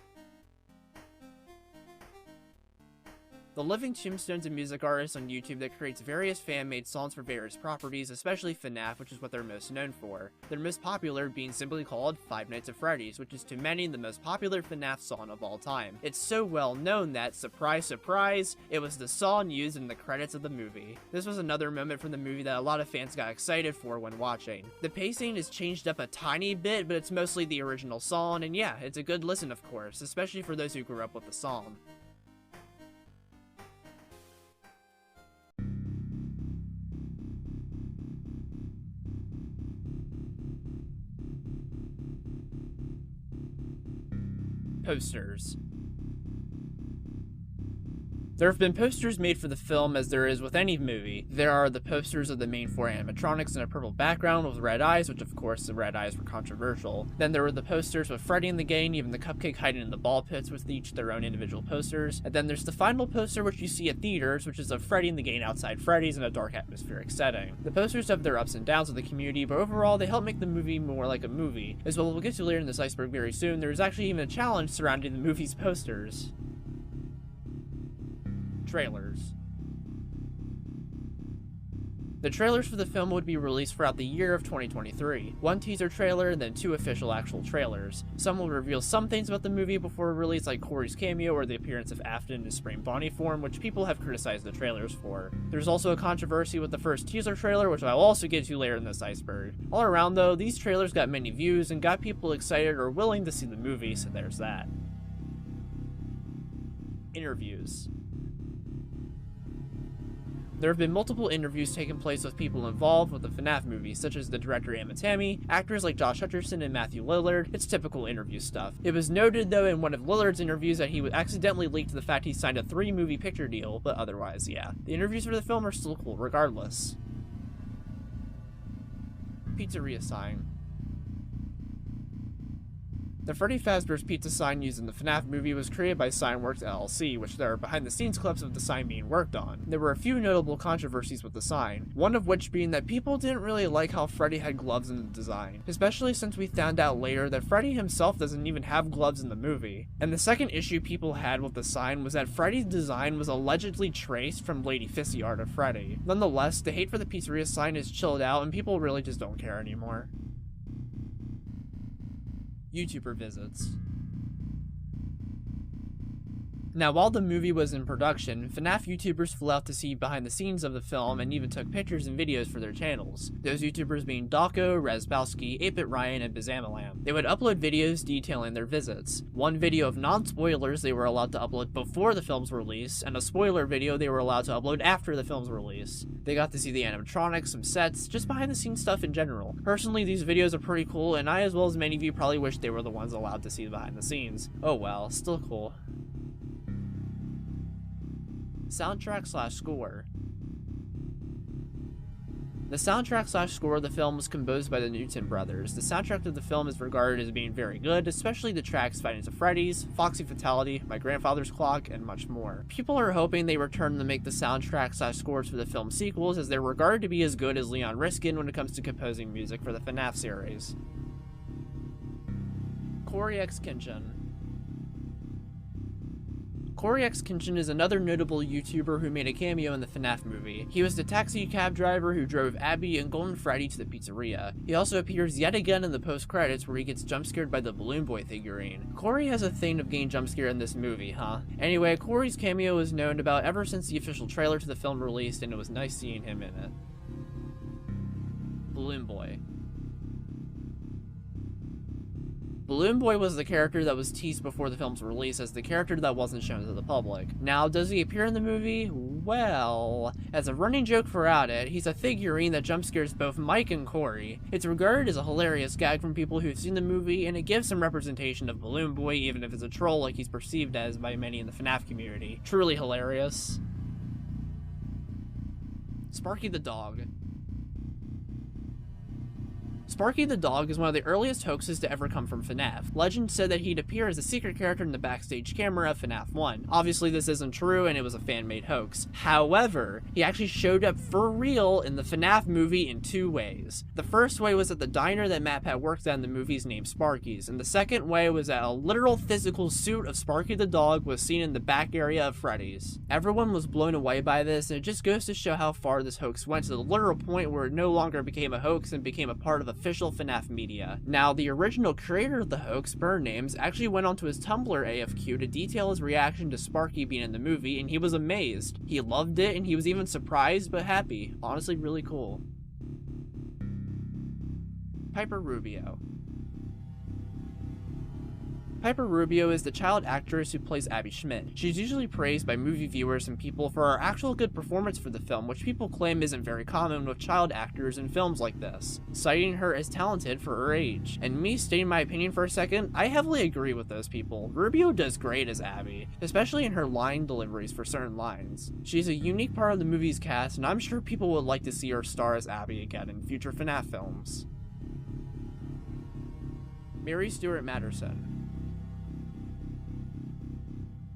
The Living Tombstone's a music artist on YouTube that creates various fan-made songs for various properties, especially FNAF, which is what they're most known for. Their most popular being simply called Five Nights at Freddy's, which is to many the most popular FNAF song of all time. It's so well known that, surprise surprise, it was the song used in the credits of the movie. This was another moment from the movie that a lot of fans got excited for when watching. The pacing is changed up a tiny bit, but it's mostly the original song, and yeah, it's a good listen of course, especially for those who grew up with the song. Posters. There have been posters made for the film as there is with any movie. There are the posters of the main four animatronics in a purple background with red eyes, which of course the red eyes were controversial. Then there were the posters with Freddy in the game, even the cupcake hiding in the ball pits with each their own individual posters. And then there's the final poster which you see at theaters, which is of Freddy in the game outside Freddy's in a dark atmospheric setting. The posters have their ups and downs with the community, but overall they help make the movie more like a movie. As well, we'll get to later in this iceberg very soon, there's actually even a challenge surrounding the movie's posters. Trailers. The trailers for the film would be released throughout the year of 2023. One teaser trailer, and then 2 official actual trailers. Some will reveal some things about the movie before release, like Corey's cameo or the appearance of Afton in his spring Bonnie form, which people have criticized the trailers for. There's also a controversy with the first teaser trailer, which I'll also get to later in this iceberg. All around though, these trailers got many views and got people excited or willing to see the movie, so there's that. Interviews. There have been multiple interviews taking place with people involved with the FNAF movie, such as the director Emma Tammy, actors like Josh Hutcherson and Matthew Lillard. It's typical interview stuff. It was noted though in one of Lillard's interviews that he would accidentally leak to the fact he signed a 3-movie picture deal, but otherwise, yeah. The interviews for the film are still cool regardless. Pizzeria sign. The Freddy Fazbear's Pizza sign used in the FNAF movie was created by Signworks LLC, which there are behind-the-scenes clips of the sign being worked on. There were a few notable controversies with the sign, one of which being that people didn't really like how Freddy had gloves in the design, especially since we found out later that Freddy himself doesn't even have gloves in the movie. And the second issue people had with the sign was that Freddy's design was allegedly traced from Lady Fissy art of Freddy. Nonetheless, the hate for the pizzeria sign is chilled out and people really just don't care anymore. YouTuber visits. Now, while the movie was in production, FNAF YouTubers flew out to see behind the scenes of the film and even took pictures and videos for their channels. Those YouTubers being Dawko, Razbowski, 8-Bit Ryan, and Bazamalam. They would upload videos detailing their visits. One video of non-spoilers they were allowed to upload before the film's release, and a spoiler video they were allowed to upload after the film's release. They got to see the animatronics, some sets, just behind the scenes stuff in general. Personally, these videos are pretty cool, and I, as well as many of you, probably wish they were the ones allowed to see the behind the scenes. Oh well, still cool. Soundtrack/score. The soundtrack/score of the film was composed by the Newton brothers. The soundtrack of the film is regarded as being very good, especially the tracks Findings of Freddy's, Foxy Fatality, My Grandfather's Clock, and much more. People are hoping they return to make the soundtrack/scores for the film sequels, as they're regarded to be as good as Leon Riskin when it comes to composing music for the FNAF series. Corey X. Kinchin. Corey X. Kinchin is another notable YouTuber who made a cameo in the FNAF movie. He was the taxi cab driver who drove Abby and Golden Freddy to the pizzeria. He also appears yet again in the post-credits where he gets jump-scared by the Balloon Boy figurine. Corey has a thing of getting jump-scared in this movie, huh? Anyway, Corey's cameo was known about ever since the official trailer to the film released, and it was nice seeing him in it. Balloon Boy. Balloon Boy was the character that was teased before the film's release as the character that wasn't shown to the public. Now, does he appear in the movie? Well, as a running joke throughout it, he's a figurine that jump scares both Mike and Corey. It's regarded as a hilarious gag from people who've seen the movie, and it gives some representation of Balloon Boy, even if it's a troll like he's perceived as by many in the FNAF community. Truly hilarious. Sparky the Dog. Sparky the Dog is one of the earliest hoaxes to ever come from FNAF. Legend said that he'd appear as a secret character in the backstage camera of FNAF 1. Obviously this isn't true and it was a fan-made hoax. However, he actually showed up for real in the FNAF movie in two ways. The first way was at the diner that Matt Pat worked at in the movies named Sparky's, and the second way was that a literal physical suit of Sparky the Dog was seen in the back area of Freddy's. Everyone was blown away by this, and it just goes to show how far this hoax went to the literal point where it no longer became a hoax and became a part of official FNAF media. Now, the original creator of the hoax, Burn Names, actually went onto his Tumblr AFQ to detail his reaction to Sparky being in the movie, and he was amazed. He loved it, and he was even surprised but happy. Honestly, really cool. Piper Rubio. Piper Rubio is the child actress who plays Abby Schmidt. She's usually praised by movie viewers and people for her actual good performance for the film, which people claim isn't very common with child actors in films like this, citing her as talented for her age. And me stating my opinion for a second, I heavily agree with those people. Rubio does great as Abby, especially in her line deliveries for certain lines. She's a unique part of the movie's cast, and I'm sure people would like to see her star as Abby again in future FNAF films. Mary Stuart Matterson.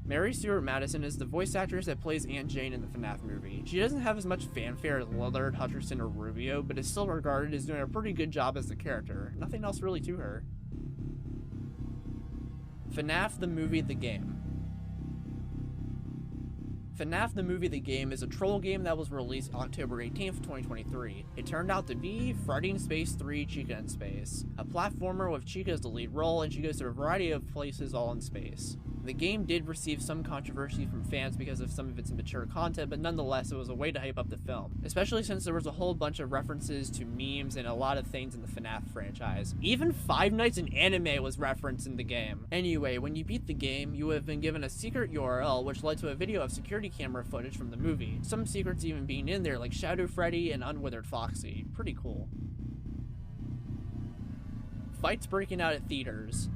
Mary Stuart Madison is the voice actress that plays Aunt Jane in the FNAF movie. She doesn't have as much fanfare as Lillard, Hutcherson, or Rubio, but is still regarded as doing a pretty good job as the character. Nothing else really to her. FNAF the Movie The Game. FNAF the Movie The Game is a troll game that was released October 18th, 2023. It turned out to be Freddy in Space 3 Chica in Space, a platformer with Chica as the lead role, and she goes to a variety of places all in space. The game did receive some controversy from fans because of some of its mature content, but nonetheless it was a way to hype up the film, especially since there was a whole bunch of references to memes and a lot of things in the FNAF franchise. Even Five Nights in Anime was referenced in the game. Anyway, when you beat the game, you have been given a secret URL which led to a video of security camera footage from the movie, some secrets even being in there like Shadow Freddy and Unwithered Foxy. Pretty cool. Fights breaking out at theaters.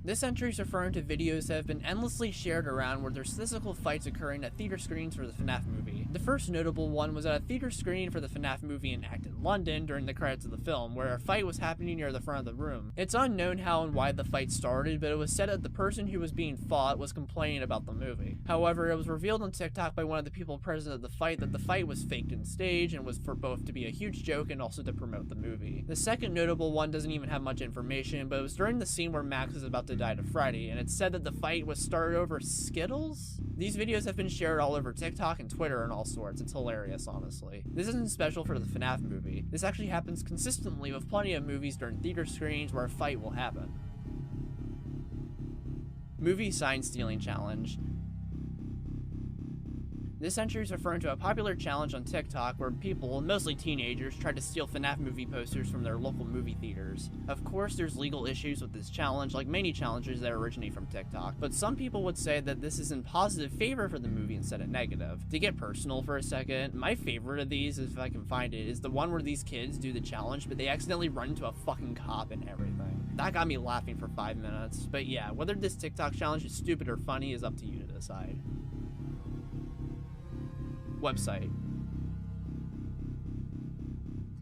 This entry is referring to videos that have been endlessly shared around where there's physical fights occurring at theater screenings for the FNAF movie. The first notable one was at a theater screening for the FNAF movie in London during the credits of the film, where a fight was happening near the front of the room. It's unknown how and why the fight started, but it was said that the person who was being fought was complaining about the movie. However, it was revealed on TikTok by one of the people present at the fight that the fight was faked and staged and was for both to be a huge joke and also to promote the movie. The second notable one doesn't even have much information, but it was during the scene where Max is about to die to Freddy, and it's said that the fight was started over Skittles? These videos have been shared all over TikTok and Twitter and all sorts. It's hilarious, honestly. This isn't special for the FNAF movie. This actually happens consistently with plenty of movies during theater screenings where a fight will happen. Movie Sign Stealing Challenge. This entry is referring to a popular challenge on TikTok where people, mostly teenagers, tried to steal FNAF movie posters from their local movie theaters. Of course, there's legal issues with this challenge, like many challenges that originate from TikTok, but some people would say that this is in positive favor for the movie instead of negative. To get personal for a second, my favorite of these, if I can find it, is the one where these kids do the challenge, but they accidentally run into a fucking cop and everything. That got me laughing for 5 minutes, but yeah, whether this TikTok challenge is stupid or funny is up to you to decide. Website.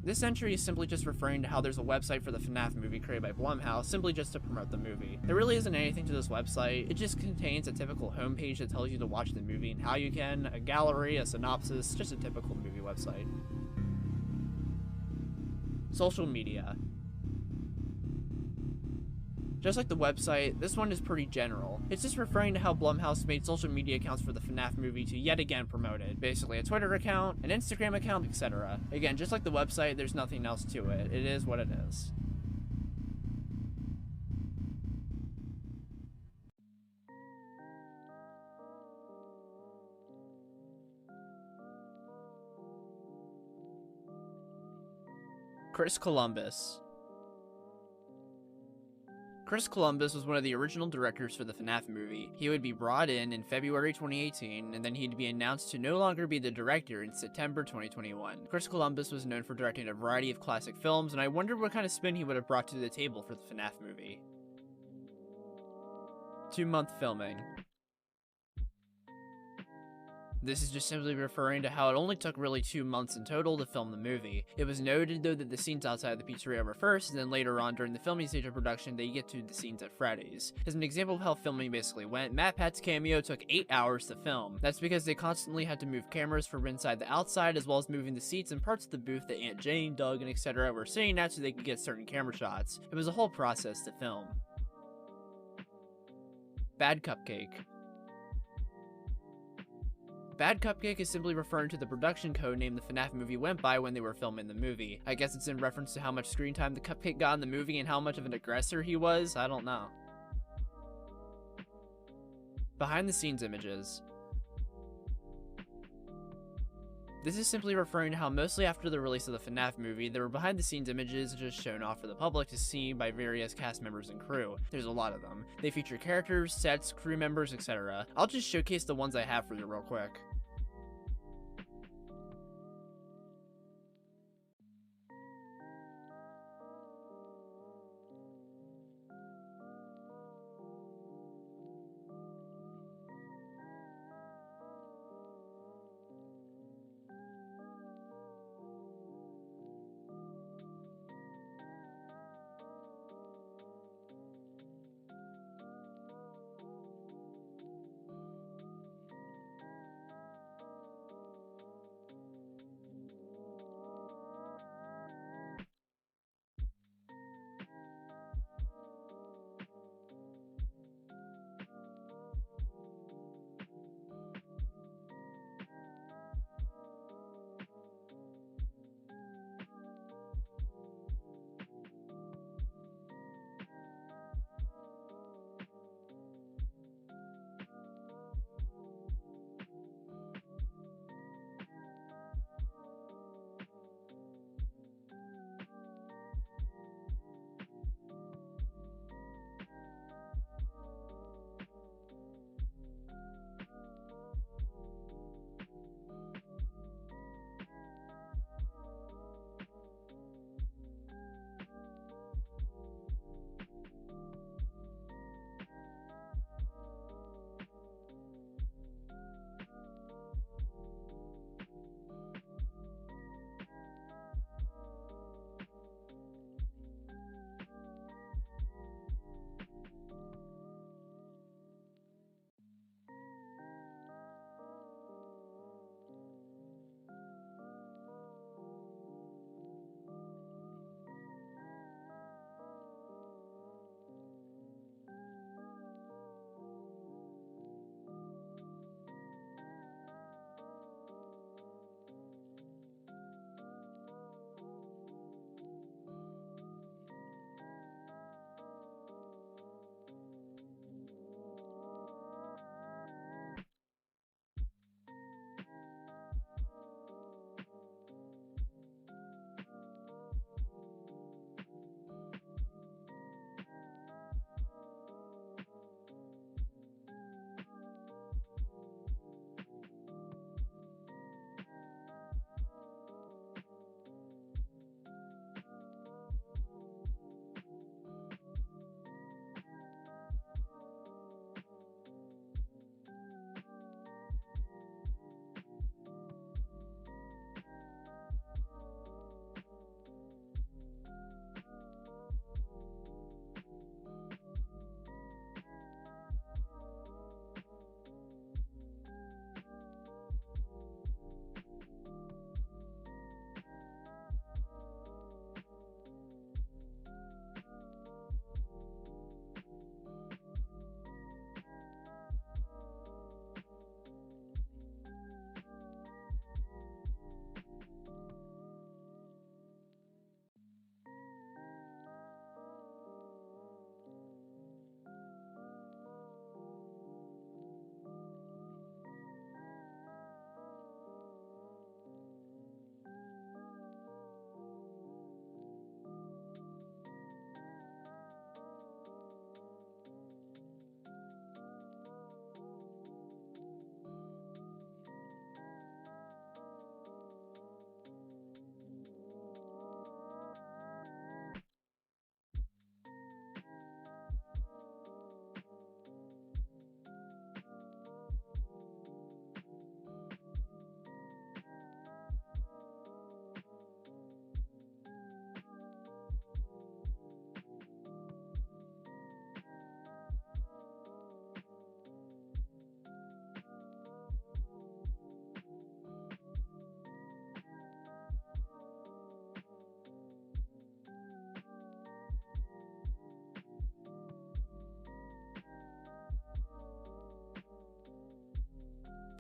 This entry is simply just referring to how there's a website for the FNAF movie created by Blumhouse, simply just to promote the movie. There really isn't anything to this website, it just contains a typical homepage that tells you to watch the movie and how you can, a gallery, a synopsis, just a typical movie website. Social media. Just like the website, this one is pretty general. It's just referring to how Blumhouse made social media accounts for the FNAF movie to yet again promote it. Basically a Twitter account, an Instagram account, etc. Again, just like the website, there's nothing else to it. It is what it is. Chris Columbus. Chris Columbus was one of the original directors for the FNAF movie. He would be brought in February 2018, and then he'd be announced to no longer be the director in September 2021. Chris Columbus was known for directing a variety of classic films, and I wondered what kind of spin he would have brought to the table for the FNAF movie. 2-month filming. This is just simply referring to how it only took really 2 months in total to film the movie. It was noted though that the scenes outside the pizzeria were first, and then later on during the filming stage of production they get to the scenes at Freddy's. As an example of how filming basically went, MatPat's cameo took 8 hours to film. That's because they constantly had to move cameras from inside to outside, as well as moving the seats and parts of the booth that Aunt Jane, Doug, and etc. were sitting at so they could get certain camera shots. It was a whole process to film. Bad Cupcake. Bad Cupcake is simply referring to the production code name the FNAF movie went by when they were filming the movie. I guess it's in reference to how much screen time the Cupcake got in the movie and how much of an aggressor he was, I don't know. Behind the scenes images. This is simply referring to how mostly after the release of the FNAF movie, there were behind the scenes images just shown off for the public to see by various cast members and crew. There's a lot of them. They feature characters, sets, crew members, etc. I'll just showcase the ones I have for you real quick.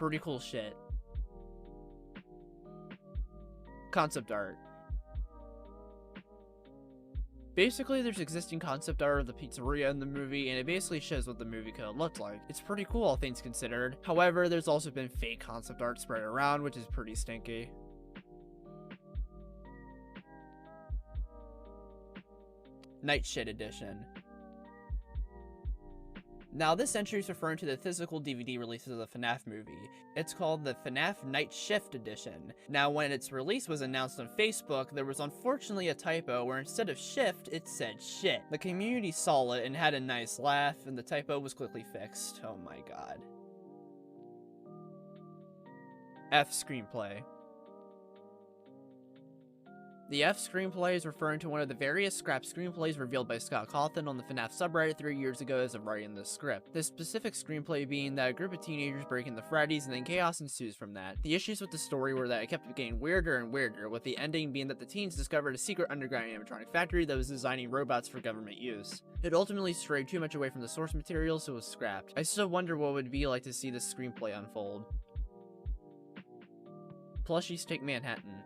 Pretty cool shit. Concept art. Basically, there's existing concept art of the pizzeria in the movie, and it basically shows what the movie could have looked like. It's pretty cool, all things considered. However, there's also been fake concept art spread around, which is pretty stinky. Night Shit Edition. Now, this entry is referring to the physical DVD releases of the FNAF movie. It's called the FNAF Night Shift Edition. Now, when its release was announced on Facebook, there was unfortunately a typo where instead of shift, it said shit. The community saw it and had a nice laugh, and the typo was quickly fixed. Oh my god. F Screenplay. The F screenplay is referring to one of the various scrap screenplays revealed by Scott Cawthon on the FNAF subreddit 3 years ago as of writing this script. This specific screenplay being that a group of teenagers break into Freddy's and then chaos ensues from that. The issues with the story were that it kept getting weirder and weirder, with the ending being that the teens discovered a secret underground animatronic factory that was designing robots for government use. It ultimately strayed too much away from the source material, so it was scrapped. I still wonder what it would be like to see this screenplay unfold. Plushies Take Manhattan.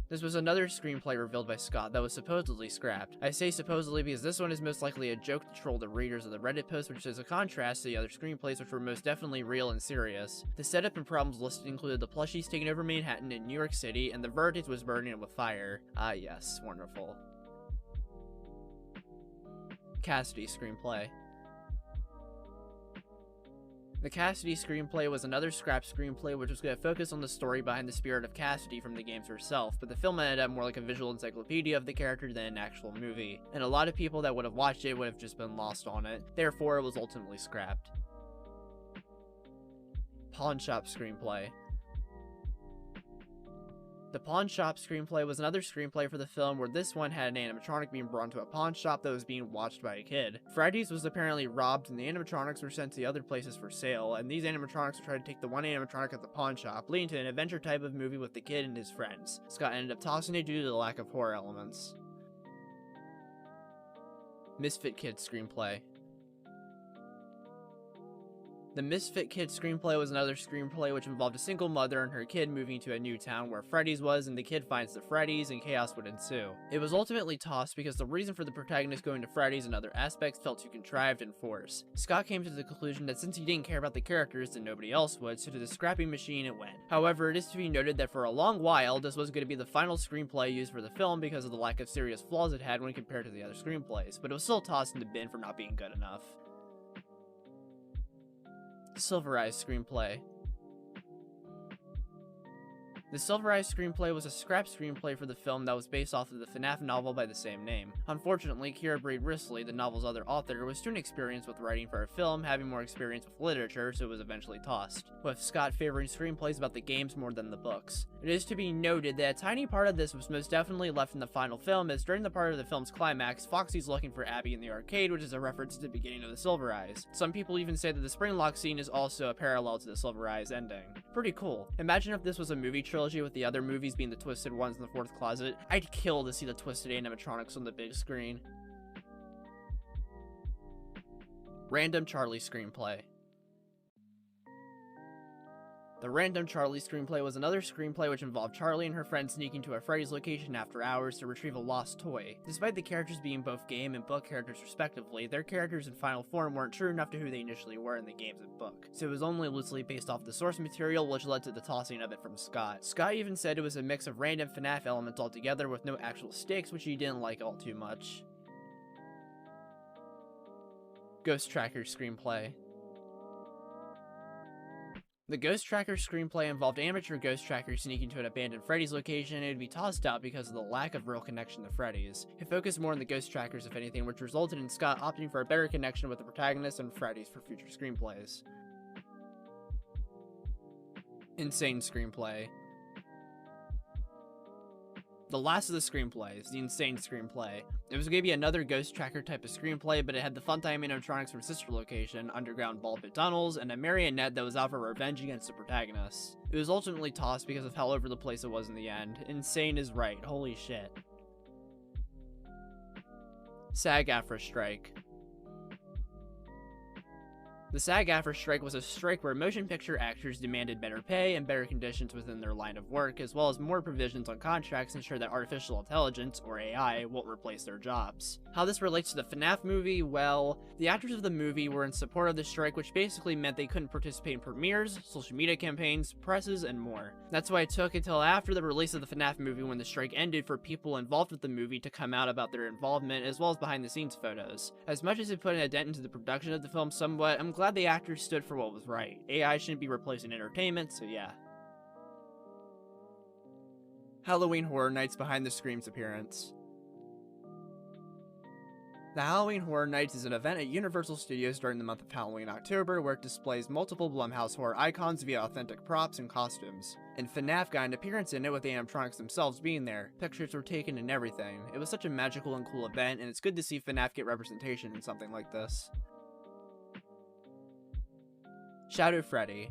This was another screenplay revealed by Scott that was supposedly scrapped. I say supposedly because this one is most likely a joke to troll the readers of the Reddit post, which is a contrast to the other screenplays which were most definitely real and serious. The setup and problems listed included the plushies taking over Manhattan in New York City, and the verdict was burning it with fire. Ah yes, wonderful. Cassidy screenplay. The Cassidy screenplay was another scrap screenplay which was going to focus on the story behind the spirit of Cassidy from the games herself, but the film ended up more like a visual encyclopedia of the character than an actual movie, and a lot of people that would have watched it would have just been lost on it, therefore it was ultimately scrapped. Pawn Shop screenplay. The Pawn Shop screenplay was another screenplay for the film where this one had an animatronic being brought to a pawn shop that was being watched by a kid. Freddy's was apparently robbed and the animatronics were sent to the other places for sale, and these animatronics would try to take the one animatronic at the pawn shop, leading to an adventure type of movie with the kid and his friends. Scott ended up tossing it due to the lack of horror elements. Misfit Kid screenplay. The Misfit Kid screenplay was another screenplay which involved a single mother and her kid moving to a new town where Freddy's was, and the kid finds the Freddy's and chaos would ensue. It was ultimately tossed because the reason for the protagonist going to Freddy's and other aspects felt too contrived and forced. Scott came to the conclusion that since he didn't care about the characters then nobody else would, so to the scrapping machine it went. However, it is to be noted that for a long while this was going to be the final screenplay used for the film because of the lack of serious flaws it had when compared to the other screenplays, but it was still tossed in the bin for not being good enough. Silver Eyes screenplay. The Silver Eyes screenplay was a scrap screenplay for the film that was based off of the FNAF novel by the same name. Unfortunately, Kira Breed Risley, the novel's other author, was too inexperienced with writing for a film, having more experience with literature, so it was eventually tossed, with Scott favoring screenplays about the games more than the books. It is to be noted that a tiny part of this was most definitely left in the final film, as during the part of the film's climax, Foxy's looking for Abby in the arcade, which is a reference to the beginning of the Silver Eyes. Some people even say that the Springlock scene is also a parallel to the Silver Eyes ending. Pretty cool. Imagine if this was a movie trilogy with the other movies being the Twisted Ones in the Fourth Closet. I'd kill to see the Twisted animatronics on the big screen. Random Charlie screenplay. The Random Charlie screenplay was another screenplay which involved Charlie and her friends sneaking to a Freddy's location after hours to retrieve a lost toy. Despite the characters being both game and book characters respectively, their characters in final form weren't true enough to who they initially were in the games and book, so it was only loosely based off the source material, which led to the tossing of it from Scott. Scott even said it was a mix of random FNAF elements altogether with no actual stakes, which he didn't like all too much. Ghost Tracker screenplay. The Ghost Tracker screenplay involved amateur ghost trackers sneaking to an abandoned Freddy's location, and it would be tossed out because of the lack of real connection to Freddy's. It focused more on the ghost trackers if anything, which resulted in Scott opting for a better connection with the protagonist and Freddy's for future screenplays. Insane screenplay. The last of the screenplays, the Insane screenplay. It was going to be another ghost tracker type of screenplay, but it had the Funtime animatronics from Sister Location, underground ball pit tunnels, and a marionette that was out for revenge against the protagonist. It was ultimately tossed because of how over the place it was in the end. Insane is right, holy shit. SAG-AFTRA strike. The SAG-AFTRA strike was a strike where motion picture actors demanded better pay and better conditions within their line of work, as well as more provisions on contracts ensure that artificial intelligence, or AI, won't replace their jobs. How this relates to the FNAF movie? Well, the actors of the movie were in support of the strike, which basically meant they couldn't participate in premieres, social media campaigns, presses, and more. That's why it took until after the release of the FNAF movie when the strike ended for people involved with the movie to come out about their involvement, as well as behind-the-scenes photos. As much as it put a dent into the production of the film somewhat, I'm glad the actors stood for what was right. AI shouldn't be replacing entertainment, so yeah. Halloween Horror Nights Behind the Screams appearance. The Halloween Horror Nights is an event at Universal Studios during the month of Halloween October where it displays multiple Blumhouse horror icons via authentic props and costumes. And FNAF got an appearance in it with the animatronics themselves being there. Pictures were taken and everything. It was such a magical and cool event, and it's good to see FNAF get representation in something like this. Shadow Freddy.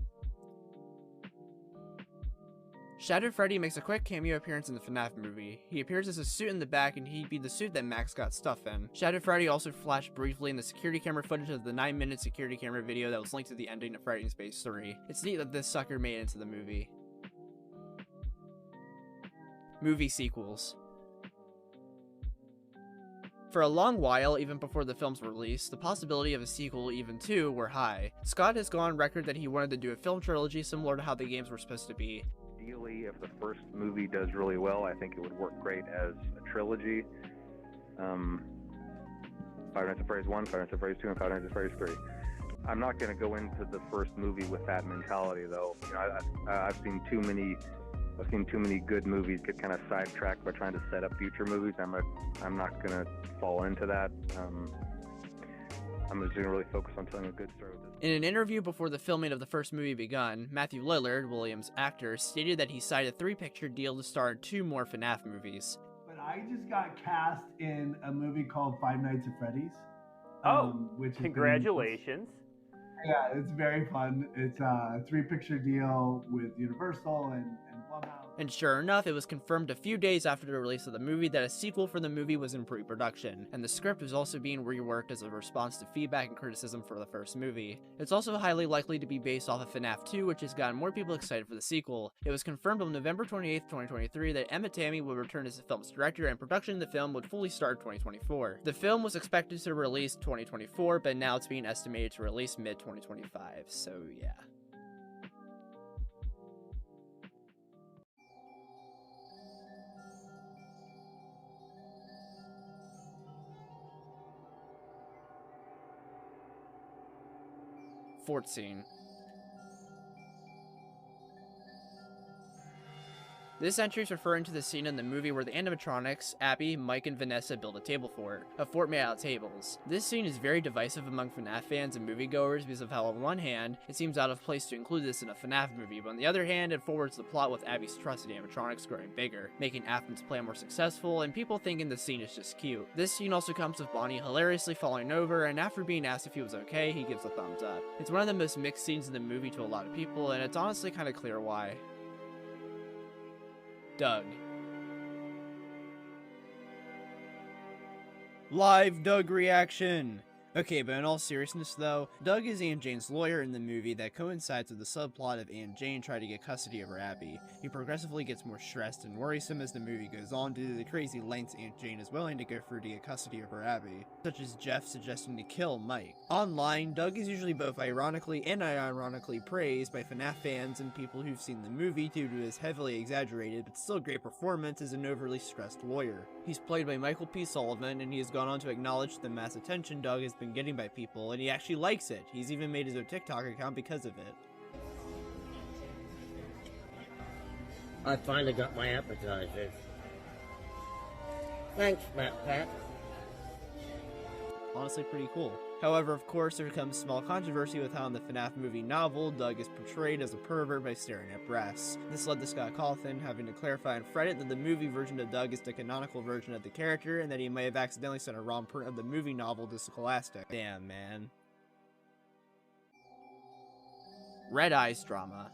Shadow Freddy makes a quick cameo appearance in the FNAF movie. He appears as a suit in the back and he'd be the suit that Max got stuff in. Shadow Freddy also flashed briefly in the security camera footage of the 9-minute security camera video that was linked to the ending of Freddy's Base 3. It's neat that this sucker made it into the movie. Movie sequels. For a long while, even before the films were released, the possibility of a sequel, even two, were high. Scott has gone on record that he wanted to do a film trilogy similar to how the games were supposed to be. Ideally, if the first movie does really well, I think it would work great as a trilogy. Five Nights at Freddy's 1, Five Nights at Freddy's 2, and Five Nights at Freddy's 3. I'm not going to go into the first movie with that mentality, though. You know, I've seen too many good movies get kind of sidetracked by trying to set up future movies. I'm not going to fall into that. I'm just going to really focus on telling a good story with this. In an interview before the filming of the first movie begun, Matthew Lillard, Williams' actor, stated that he signed a 3-picture deal to star in 2 more FNAF movies. But I just got cast in a movie called Five Nights at Freddy's. Which Congratulations. Yeah, it's very fun. It's a 3-picture deal with Universal and Blumhouse. And sure enough, it was confirmed a few days after the release of the movie that a sequel for the movie was in pre-production, and the script was also being reworked as a response to feedback and criticism for the first movie. It's also highly likely to be based off of FNAF 2, which has gotten more people excited for the sequel. It was confirmed on November 28, 2023 that Emmett Tammy would return as the film's director, and production of the film would fully start 2024. The film was expected to release 2024, but now it's being estimated to release mid-2025, so yeah. Fort scene. This entry is referring to the scene in the movie where the animatronics, Abby, Mike, and Vanessa build a table fort, a fort made out of tables. This scene is very divisive among FNAF fans and moviegoers because of how on one hand, it seems out of place to include this in a FNAF movie, but on the other hand, it forwards the plot with Abby's trust in animatronics growing bigger, making Afton's plan more successful, and people thinking the scene is just cute. This scene also comes with Bonnie hilariously falling over, and after being asked if he was okay, he gives a thumbs up. It's one of the most mixed scenes in the movie to a lot of people, and it's honestly kinda clear why. Doug. Live Doug reaction! Okay, but in all seriousness though, Doug is Aunt Jane's lawyer in the movie that coincides with the subplot of Aunt Jane trying to get custody of her Abby. He progressively gets more stressed and worrisome as the movie goes on due to the crazy lengths Aunt Jane is willing to go through to get custody of her Abby, such as Jeff suggesting to kill Mike. Online, Doug is usually both ironically and unironically praised by FNAF fans and people who've seen the movie due to his heavily exaggerated but still great performance as an overly stressed lawyer. He's played by Michael P. Sullivan, and he has gone on to acknowledge the mass attention Doug has been getting by people, and he actually likes it. He's even made his own TikTok account because of it. I finally got my appetizers. Thanks, Matt Pat. Honestly pretty cool. However, of course, there comes small controversy with how in the FNAF movie novel, Doug is portrayed as a pervert by staring at breasts. This led to Scott Cawthon having to clarify on Reddit that the movie version of Doug is the canonical version of the character, and that he may have accidentally sent a wrong print of the movie novel to Scholastic. Damn, man. Red Eyes drama.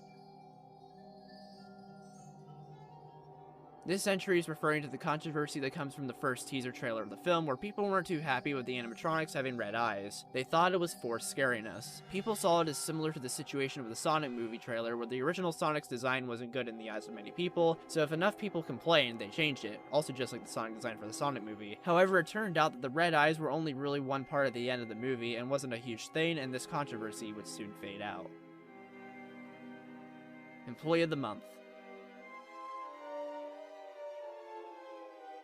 This entry is referring to the controversy that comes from the first teaser trailer of the film, where people weren't too happy with the animatronics having red eyes. They thought it was forced scariness. People saw it as similar to the situation of the Sonic movie trailer, where the original Sonic's design wasn't good in the eyes of many people, so if enough people complained, they changed it, also just like the Sonic design for the Sonic movie. However, it turned out that the red eyes were only really one part at the end of the movie and wasn't a huge thing, and this controversy would soon fade out. Employee of the Month.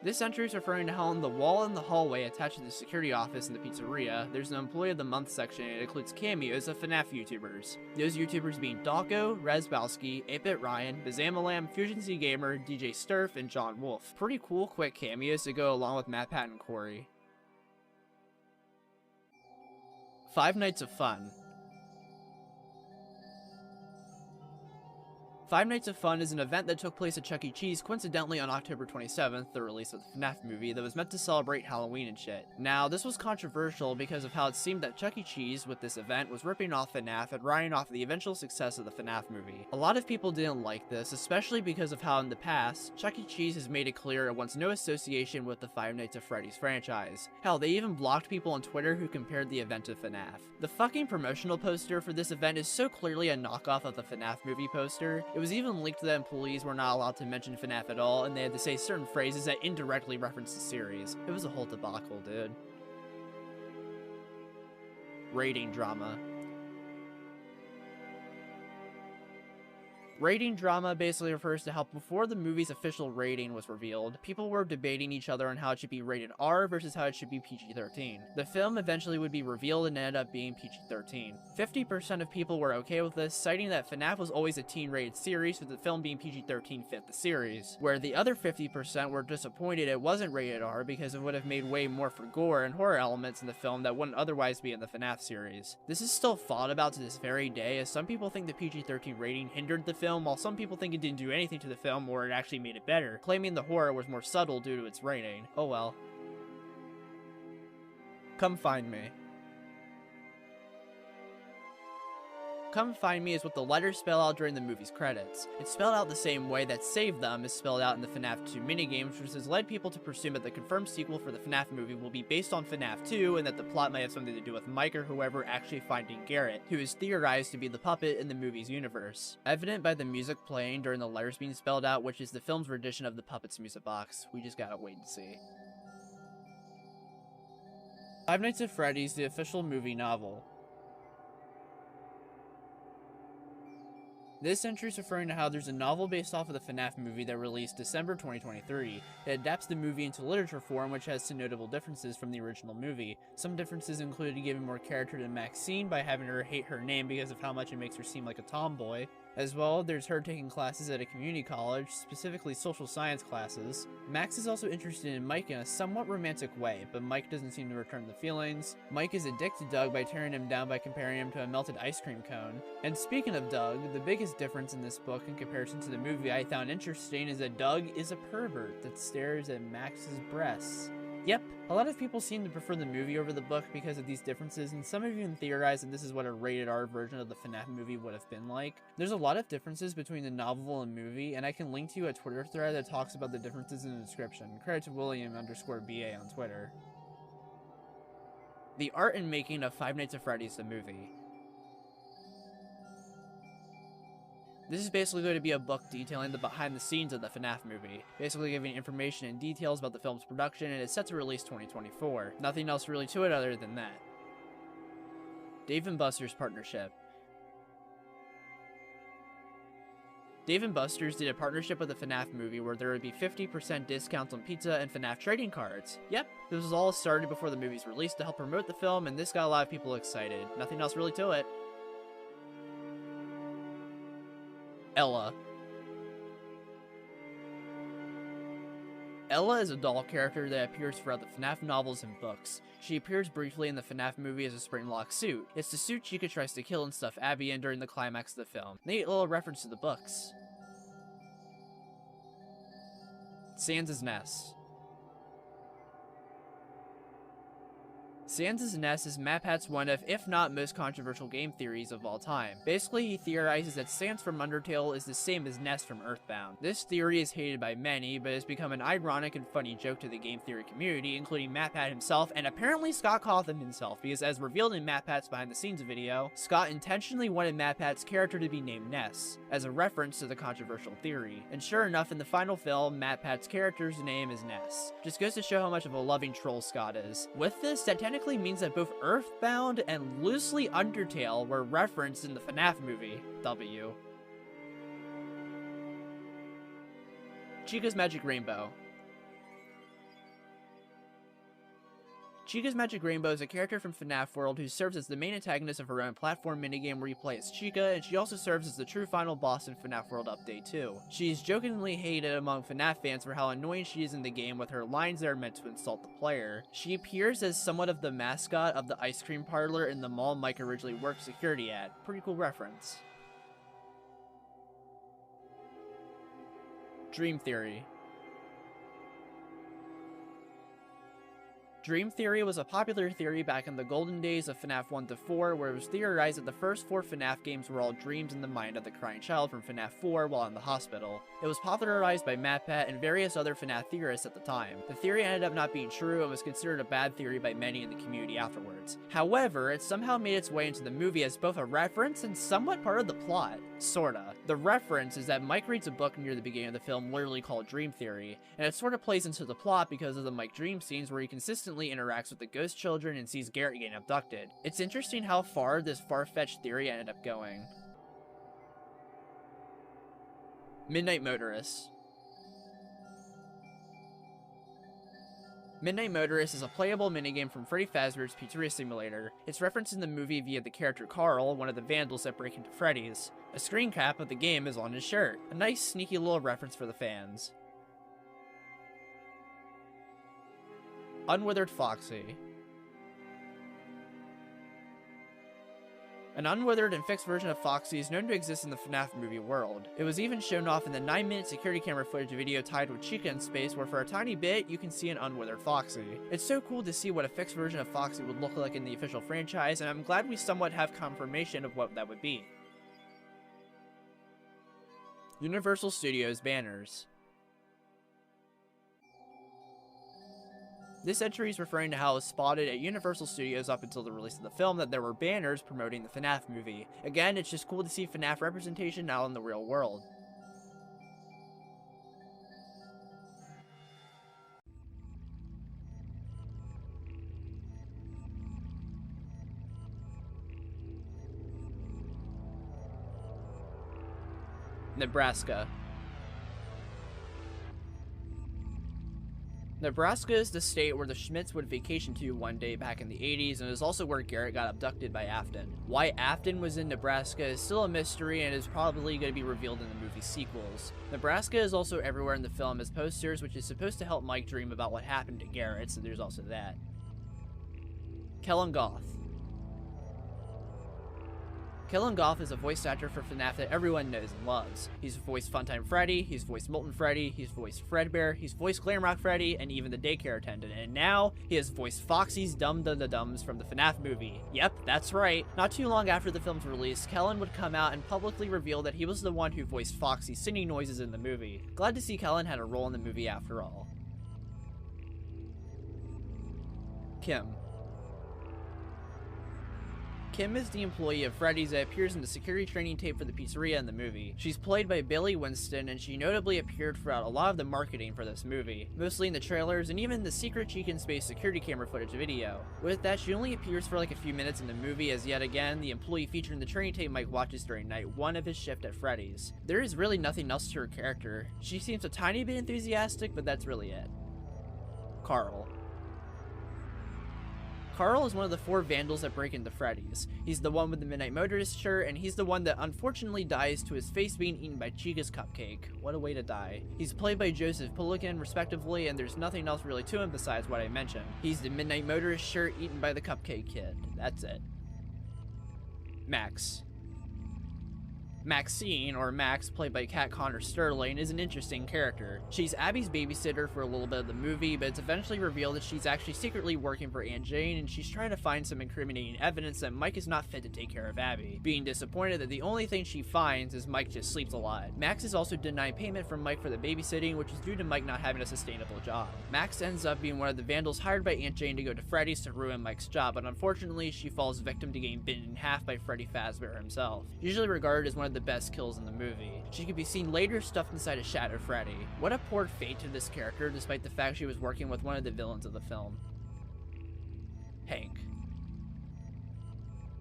This entry is referring to how on the wall in the hallway attached to the security office in the pizzeria, there's an Employee of the Month section and it includes cameos of FNAF YouTubers. Those YouTubers being Dawko, Rezbowski, 8-Bit Ryan, Bazamalam, Fusion Z Gamer, DJ Sturf, and John Wolf. Pretty cool quick cameos to go along with MatPat and Corey. Five Nights of Fun. Five Nights of Fun is an event that took place at Chuck E. Cheese coincidentally on October 27th, the release of the FNAF movie, that was meant to celebrate Halloween and shit. Now, this was controversial because of how it seemed that Chuck E. Cheese, with this event, was ripping off FNAF and riding off the eventual success of the FNAF movie. A lot of people didn't like this, especially because of how in the past, Chuck E. Cheese has made it clear it wants no association with the Five Nights at Freddy's franchise. Hell, they even blocked people on Twitter who compared the event to FNAF. The fucking promotional poster for this event is so clearly a knockoff of the FNAF movie poster. It was even linked that employees were not allowed to mention FNAF at all, and they had to say certain phrases that indirectly referenced the series. It was a whole debacle, dude. Rating drama. Rating drama basically refers to how before the movie's official rating was revealed, people were debating each other on how it should be rated R versus how it should be PG-13. The film eventually would be revealed and ended up being PG-13. 50% of people were okay with this, citing that FNAF was always a teen-rated series, with the film being PG-13 fit the series, where the other 50% were disappointed it wasn't rated R because it would have made way more for gore and horror elements in the film that wouldn't otherwise be in the FNAF series. This is still fought about to this very day, as some people think the PG-13 rating hindered the film, while some people think it didn't do anything to the film or it actually made it better, claiming the horror was more subtle due to its rating. Oh well. Come Find Me. Come Find Me is what the letters spell out during the movie's credits. It's spelled out the same way that Save Them is spelled out in the FNAF 2 minigames, which has led people to presume that the confirmed sequel for the FNAF movie will be based on FNAF 2, and that the plot might have something to do with Mike or whoever actually finding Garrett, who is theorized to be the puppet in the movie's universe. Evident by the music playing during the letters being spelled out, which is the film's rendition of the Puppet's music box. We just gotta wait and see. Five Nights at Freddy's, the official movie novel. This entry is referring to how there's a novel based off of the FNAF movie that released December 2023. It adapts the movie into literature form, which has some notable differences from the original movie. Some differences included giving more character to Maxine by having her hate her name because of how much it makes her seem like a tomboy. As well, there's her taking classes at a community college, specifically social science classes. Max is also interested in Mike in a somewhat romantic way, but Mike doesn't seem to return the feelings. Mike is addicted to Doug by tearing him down by comparing him to a melted ice cream cone. And speaking of Doug, the biggest difference in this book in comparison to the movie I found interesting is that Doug is a pervert that stares at Max's breasts. Yep, a lot of people seem to prefer the movie over the book because of these differences, and some have even theorized that this is what a rated R version of the FNAF movie would have been like. There's a lot of differences between the novel and movie, and I can link to you a Twitter thread that talks about the differences in the description. Credit to William_BA on Twitter. The art and making of Five Nights at Freddy's the movie. This is basically going to be a book detailing the behind the scenes of the FNAF movie, basically giving information and details about the film's production, and it's set to release 2024. Nothing else really to it other than that. Dave & Buster's partnership. Dave & Buster's did a partnership with the FNAF movie where there would be 50% discounts on pizza and FNAF trading cards. Yep, this was all started before the movie's release to help promote the film, and this got a lot of people excited. Nothing else really to it. Ella. Ella is a doll character that appears throughout the FNAF novels and books. She appears briefly in the FNAF movie as a spring-lock suit. It's the suit Chica tries to kill and stuff Abby in during the climax of the film. Neat little reference to the books. Sans' Nest. Sans' nest is MatPat's one of, if not most controversial game theories of all time. Basically, he theorizes that Sans from Undertale is the same as Nest from Earthbound. This theory is hated by many, but has become an ironic and funny joke to the game theory community, including MatPat himself and apparently Scott Cawthon himself, because as revealed in MatPat's behind the scenes video, Scott intentionally wanted MatPat's character to be named Ness, as a reference to the controversial theory. And sure enough, in the final film, MatPat's character's name is Ness. Just goes to show how much of a loving troll Scott is. With this, that technically means that both Earthbound and loosely Undertale were referenced in the FNAF movie. W. Chica's Magic Rainbow. Chica's Magic Rainbow is a character from FNAF World who serves as the main antagonist of her own platform minigame where you play as Chica, and she also serves as the true final boss in FNAF World Update 2. She is jokingly hated among FNAF fans for how annoying she is in the game with her lines that are meant to insult the player. She appears as somewhat of the mascot of the ice cream parlor in the mall Mike originally worked security at. Pretty cool reference. Dream Theory. Dream theory was a popular theory back in the golden days of FNAF 1 to 4, where it was theorized that the first 4 FNAF games were all dreams in the mind of the crying child from FNAF 4 while in the hospital. It was popularized by MatPat and various other FNAF theorists at the time. The theory ended up not being true and was considered a bad theory by many in the community afterwards. However, it somehow made its way into the movie as both a reference and somewhat part of the plot. Sorta. The reference is that Mike reads a book near the beginning of the film literally called Dream Theory, and it sort of plays into the plot because of the Mike dream scenes where he consistently interacts with the ghost children and sees Garrett getting abducted. It's interesting how far this far-fetched theory ended up going. Midnight Motorist. Midnight Motorist is a playable minigame from Freddy Fazbear's Pizzeria Simulator. It's referenced in the movie via the character Carl, one of the vandals that break into Freddy's. A screen cap of the game is on his shirt. A nice sneaky little reference for the fans. Unwithered Foxy. An unwithered and fixed version of Foxy is known to exist in the FNAF movie world. It was even shown off in the 9-minute security camera footage video tied with Chica in space, where for a tiny bit, you can see an unwithered Foxy. It's so cool to see what a fixed version of Foxy would look like in the official franchise, and I'm glad we somewhat have confirmation of what that would be. Universal Studios banners. This entry is referring to how it was spotted at Universal Studios up until the release of the film that there were banners promoting the FNAF movie. Again, it's just cool to see FNAF representation now in the real world. Nebraska. Nebraska is the state where the Schmitz would vacation to one day back in the 80s, and is also where Garrett got abducted by Afton. Why Afton was in Nebraska is still a mystery and is probably going to be revealed in the movie sequels. Nebraska is also everywhere in the film as posters, which is supposed to help Mike dream about what happened to Garrett, so there's also that. Kellen Goth. Kellen Goff is a voice actor for FNAF that everyone knows and loves. He's voiced Funtime Freddy, he's voiced Molten Freddy, he's voiced Fredbear, he's voiced Glamrock Freddy, and even the daycare attendant, and now he has voiced Foxy's Dum-Dum-Dums from the FNAF movie. Yep, that's right. Not too long after the film's release, Kellen would come out and publicly reveal that he was the one who voiced Foxy's singing noises in the movie. Glad to see Kellen had a role in the movie after all. Kim. Kim is the employee of Freddy's that appears in the security training tape for the pizzeria in the movie. She's played by Billy Winston, and she notably appeared throughout a lot of the marketing for this movie, mostly in the trailers and even the secret Chica in Space security camera footage video. With that, she only appears for like a few minutes in the movie as yet again the employee featured in the training tape Mike watches during night 1 of his shift at Freddy's. There is really nothing else to her character. She seems a tiny bit enthusiastic, but that's really it. Carl. Carl is one of the 4 vandals that break into Freddy's. He's the one with the Midnight Motorist shirt, and he's the one that unfortunately dies to his face being eaten by Chica's cupcake. What a way to die. He's played by Joseph Pullican, respectively, and there's nothing else really to him besides what I mentioned. He's the Midnight Motorist shirt eaten by the cupcake kid. That's it. Max. Maxine, or Max, played by Kat Connor Sterling, is an interesting character. She's Abby's babysitter for a little bit of the movie, but it's eventually revealed that she's actually secretly working for Aunt Jane, and she's trying to find some incriminating evidence that Mike is not fit to take care of Abby, being disappointed that the only thing she finds is Mike just sleeps a lot. Max is also denied payment from Mike for the babysitting, which is due to Mike not having a sustainable job. Max ends up being one of the vandals hired by Aunt Jane to go to Freddy's to ruin Mike's job, but unfortunately she falls victim to getting bitten in half by Freddy Fazbear himself, usually regarded as one of the best kills in the movie. She could be seen later stuffed inside a Shadow Freddy. What a poor fate to this character, despite the fact she was working with one of the villains of the film. Hank.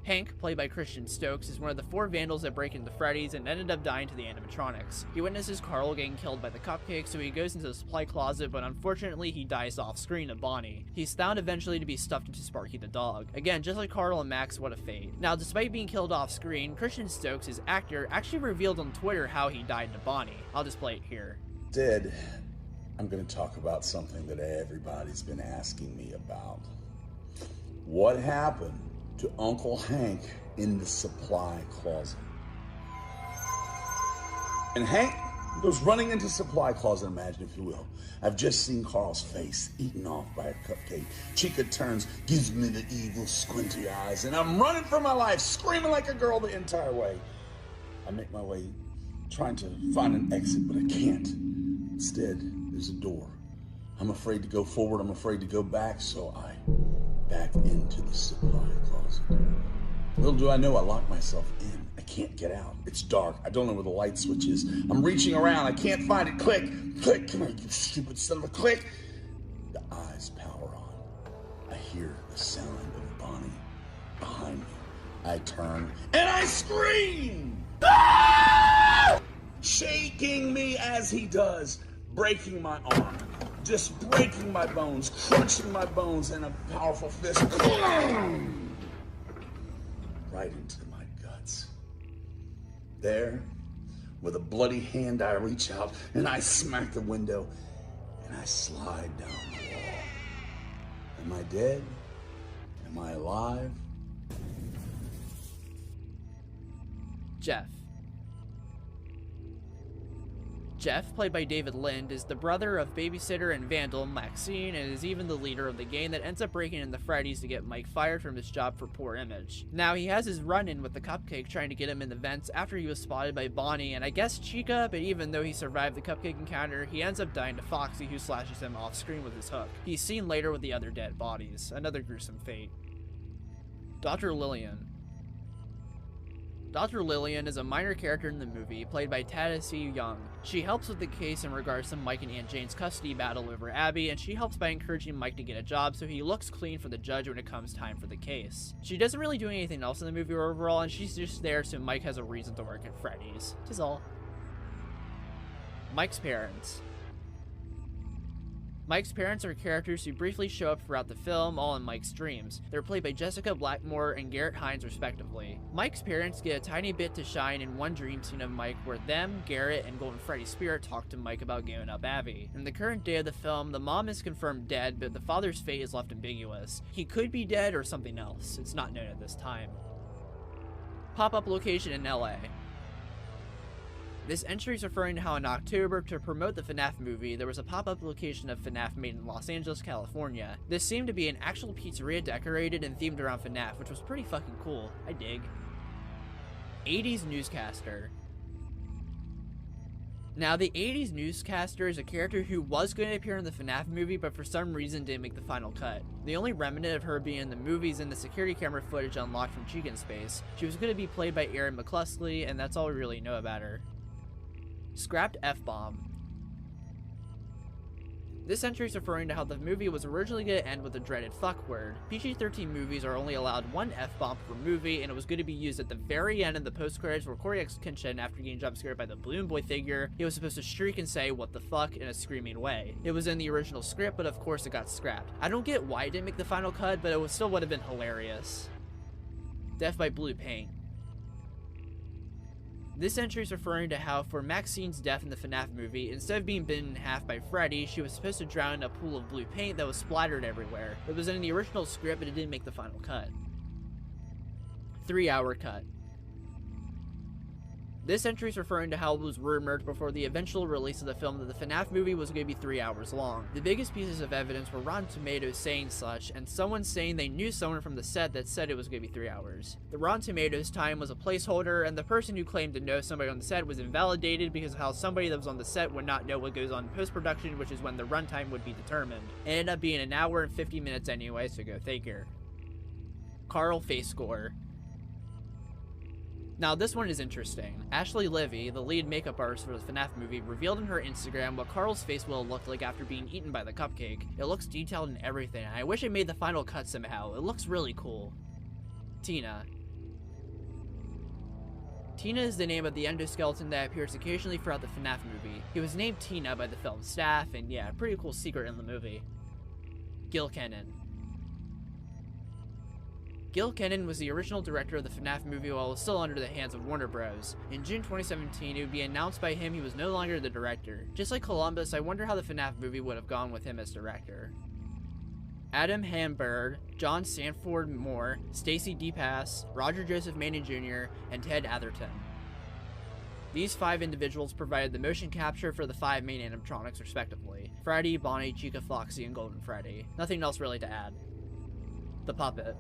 Hank, played by Christian Stokes, is one of the 4 vandals that break into Freddy's and ended up dying to the animatronics. He witnesses Carl getting killed by the cupcake, so he goes into the supply closet, but unfortunately he dies off screen to Bonnie. He's found eventually to be stuffed into Sparky the dog. Again, just like Carl and Max, what a fate. Now, despite being killed off screen, Christian Stokes, his actor, actually revealed on Twitter how he died to Bonnie. I'll just play it here. Ted, I'm gonna talk about something that everybody's been asking me about. What happened to Uncle Hank in the supply closet? And Hank goes running into supply closet, imagine if you will. I've just seen Carl's face eaten off by a cupcake. Chica turns, gives me the evil squinty eyes, and I'm running for my life, screaming like a girl the entire way. I make my way, trying to find an exit, but I can't. Instead, there's a door. I'm afraid to go forward, I'm afraid to go back, so I back into the supply closet. Little do I know, I lock myself in. I can't get out. It's dark. I don't know where the light switch is. I'm reaching around. I can't find it. Click. Click. Come on, you stupid son of a click. The eyes power on. I hear the sound of Bonnie behind me. I turn and I scream! Ah! Shaking me as he does, breaking my arm. Just breaking my bones, crunching my bones in a powerful fist. Right into my guts. There, with a bloody hand, I reach out and I smack the window and I slide down the wall. Am I dead? Am I alive? Jeff. Jeff, played by David Lind, is the brother of babysitter and vandal Maxine, and is even the leader of the gang that ends up breaking into Freddy's to get Mike fired from his job for poor image. Now, he has his run-in with the cupcake trying to get him in the vents after he was spotted by Bonnie and I guess Chica, but even though he survived the cupcake encounter, he ends up dying to Foxy, who slashes him off screen with his hook. He's seen later with the other dead bodies. Another gruesome fate. Dr. Lillian. Dr. Lillian is a minor character in the movie, played by Tadashi Young. She helps with the case in regards to Mike and Aunt Jane's custody battle over Abby, and she helps by encouraging Mike to get a job so he looks clean for the judge when it comes time for the case. She doesn't really do anything else in the movie overall, and she's just there so Mike has a reason to work at Freddy's. Tis all. Mike's parents. Mike's parents are characters who briefly show up throughout the film, all in Mike's dreams. They're played by Jessica Blackmore and Garrett Hines respectively. Mike's parents get a tiny bit to shine in one dream scene of Mike where them, Garrett, and Golden Freddy's spirit talk to Mike about giving up Abby. In the current day of the film, the mom is confirmed dead, but the father's fate is left ambiguous. He could be dead or something else. It's not known at this time. Pop-up location in LA. This entry is referring to how in October, to promote the FNAF movie, there was a pop-up location of FNAF made in Los Angeles, California. This seemed to be an actual pizzeria decorated and themed around FNAF, which was pretty fucking cool. I dig. 80s newscaster. Now, the 80s newscaster is a character who was going to appear in the FNAF movie, but for some reason didn't make the final cut. The only remnant of her being in the movie is in the security camera footage unlocked from Chicken Space. She was going to be played by Erin McCluskey, and that's all we really know about her. Scrapped F-bomb. This entry is referring to how the movie was originally going to end with the dreaded fuck word. PG-13 movies are only allowed one F-bomb per movie, and it was going to be used at the very end in the post-credits where Corey X. Kinshin, after getting jump-scared by the Balloon Boy figure, he was supposed to shriek and say, "What the fuck?" in a screaming way. It was in the original script, but of course it got scrapped. I don't get why it didn't make the final cut, but it still would have been hilarious. Death by blue paint. This entry is referring to how, for Maxine's death in the FNAF movie, instead of being bitten in half by Freddy, she was supposed to drown in a pool of blue paint that was splattered everywhere. It was in the original script, but it didn't make the final cut. 3-hour cut. This entry is referring to how it was rumored before the eventual release of the film that the FNAF movie was going to be 3 hours long. The biggest pieces of evidence were Rotten Tomatoes saying such, and someone saying they knew someone from the set that said it was going to be 3 hours. The Rotten Tomatoes time was a placeholder, and the person who claimed to know somebody on the set was invalidated because of how somebody that was on the set would not know what goes on in post-production, which is when the runtime would be determined. It ended up being 1 hour and 50 minutes anyway, so go figure. Carl face score. Now this one is interesting. Ashley Livy, the lead makeup artist for the FNAF movie, revealed on her Instagram what Carl's face will look like after being eaten by the cupcake. It looks detailed and everything, and I wish it made the final cut somehow. It looks really cool. Tina. Tina is the name of the endoskeleton that appears occasionally throughout the FNAF movie. He was named Tina by the film staff, and yeah, pretty cool secret in the movie. Gil Kenan. Gil Kenan was the original director of the FNAF movie while it was still under the hands of Warner Bros. In June 2017, it would be announced by him he was no longer the director. Just like Columbus, I wonder how the FNAF movie would have gone with him as director. Adam Hamburg, John Sanford Moore, Stacy DePass, Roger Joseph Manning Jr., and Ted Atherton. These 5 individuals provided the motion capture for the 5 main animatronics respectively: Freddy, Bonnie, Chica, Foxy, and Golden Freddy. Nothing else really to add. The Puppet.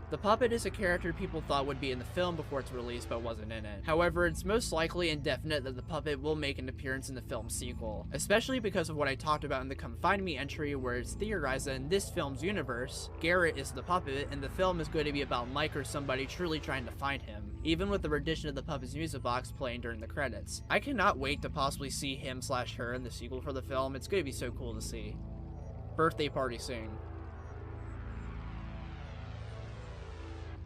The Puppet is a character people thought would be in the film before its release but wasn't in it. However, it's most likely and definite that the Puppet will make an appearance in the film's sequel, especially because of what I talked about in the Come Find Me entry, where it's theorized that in this film's universe, Garrett is the Puppet and the film is going to be about Mike or somebody truly trying to find him, even with the rendition of the Puppet's music box playing during the credits. I cannot wait to possibly see him/her in the sequel for the film. It's going to be so cool to see. Birthday party scene.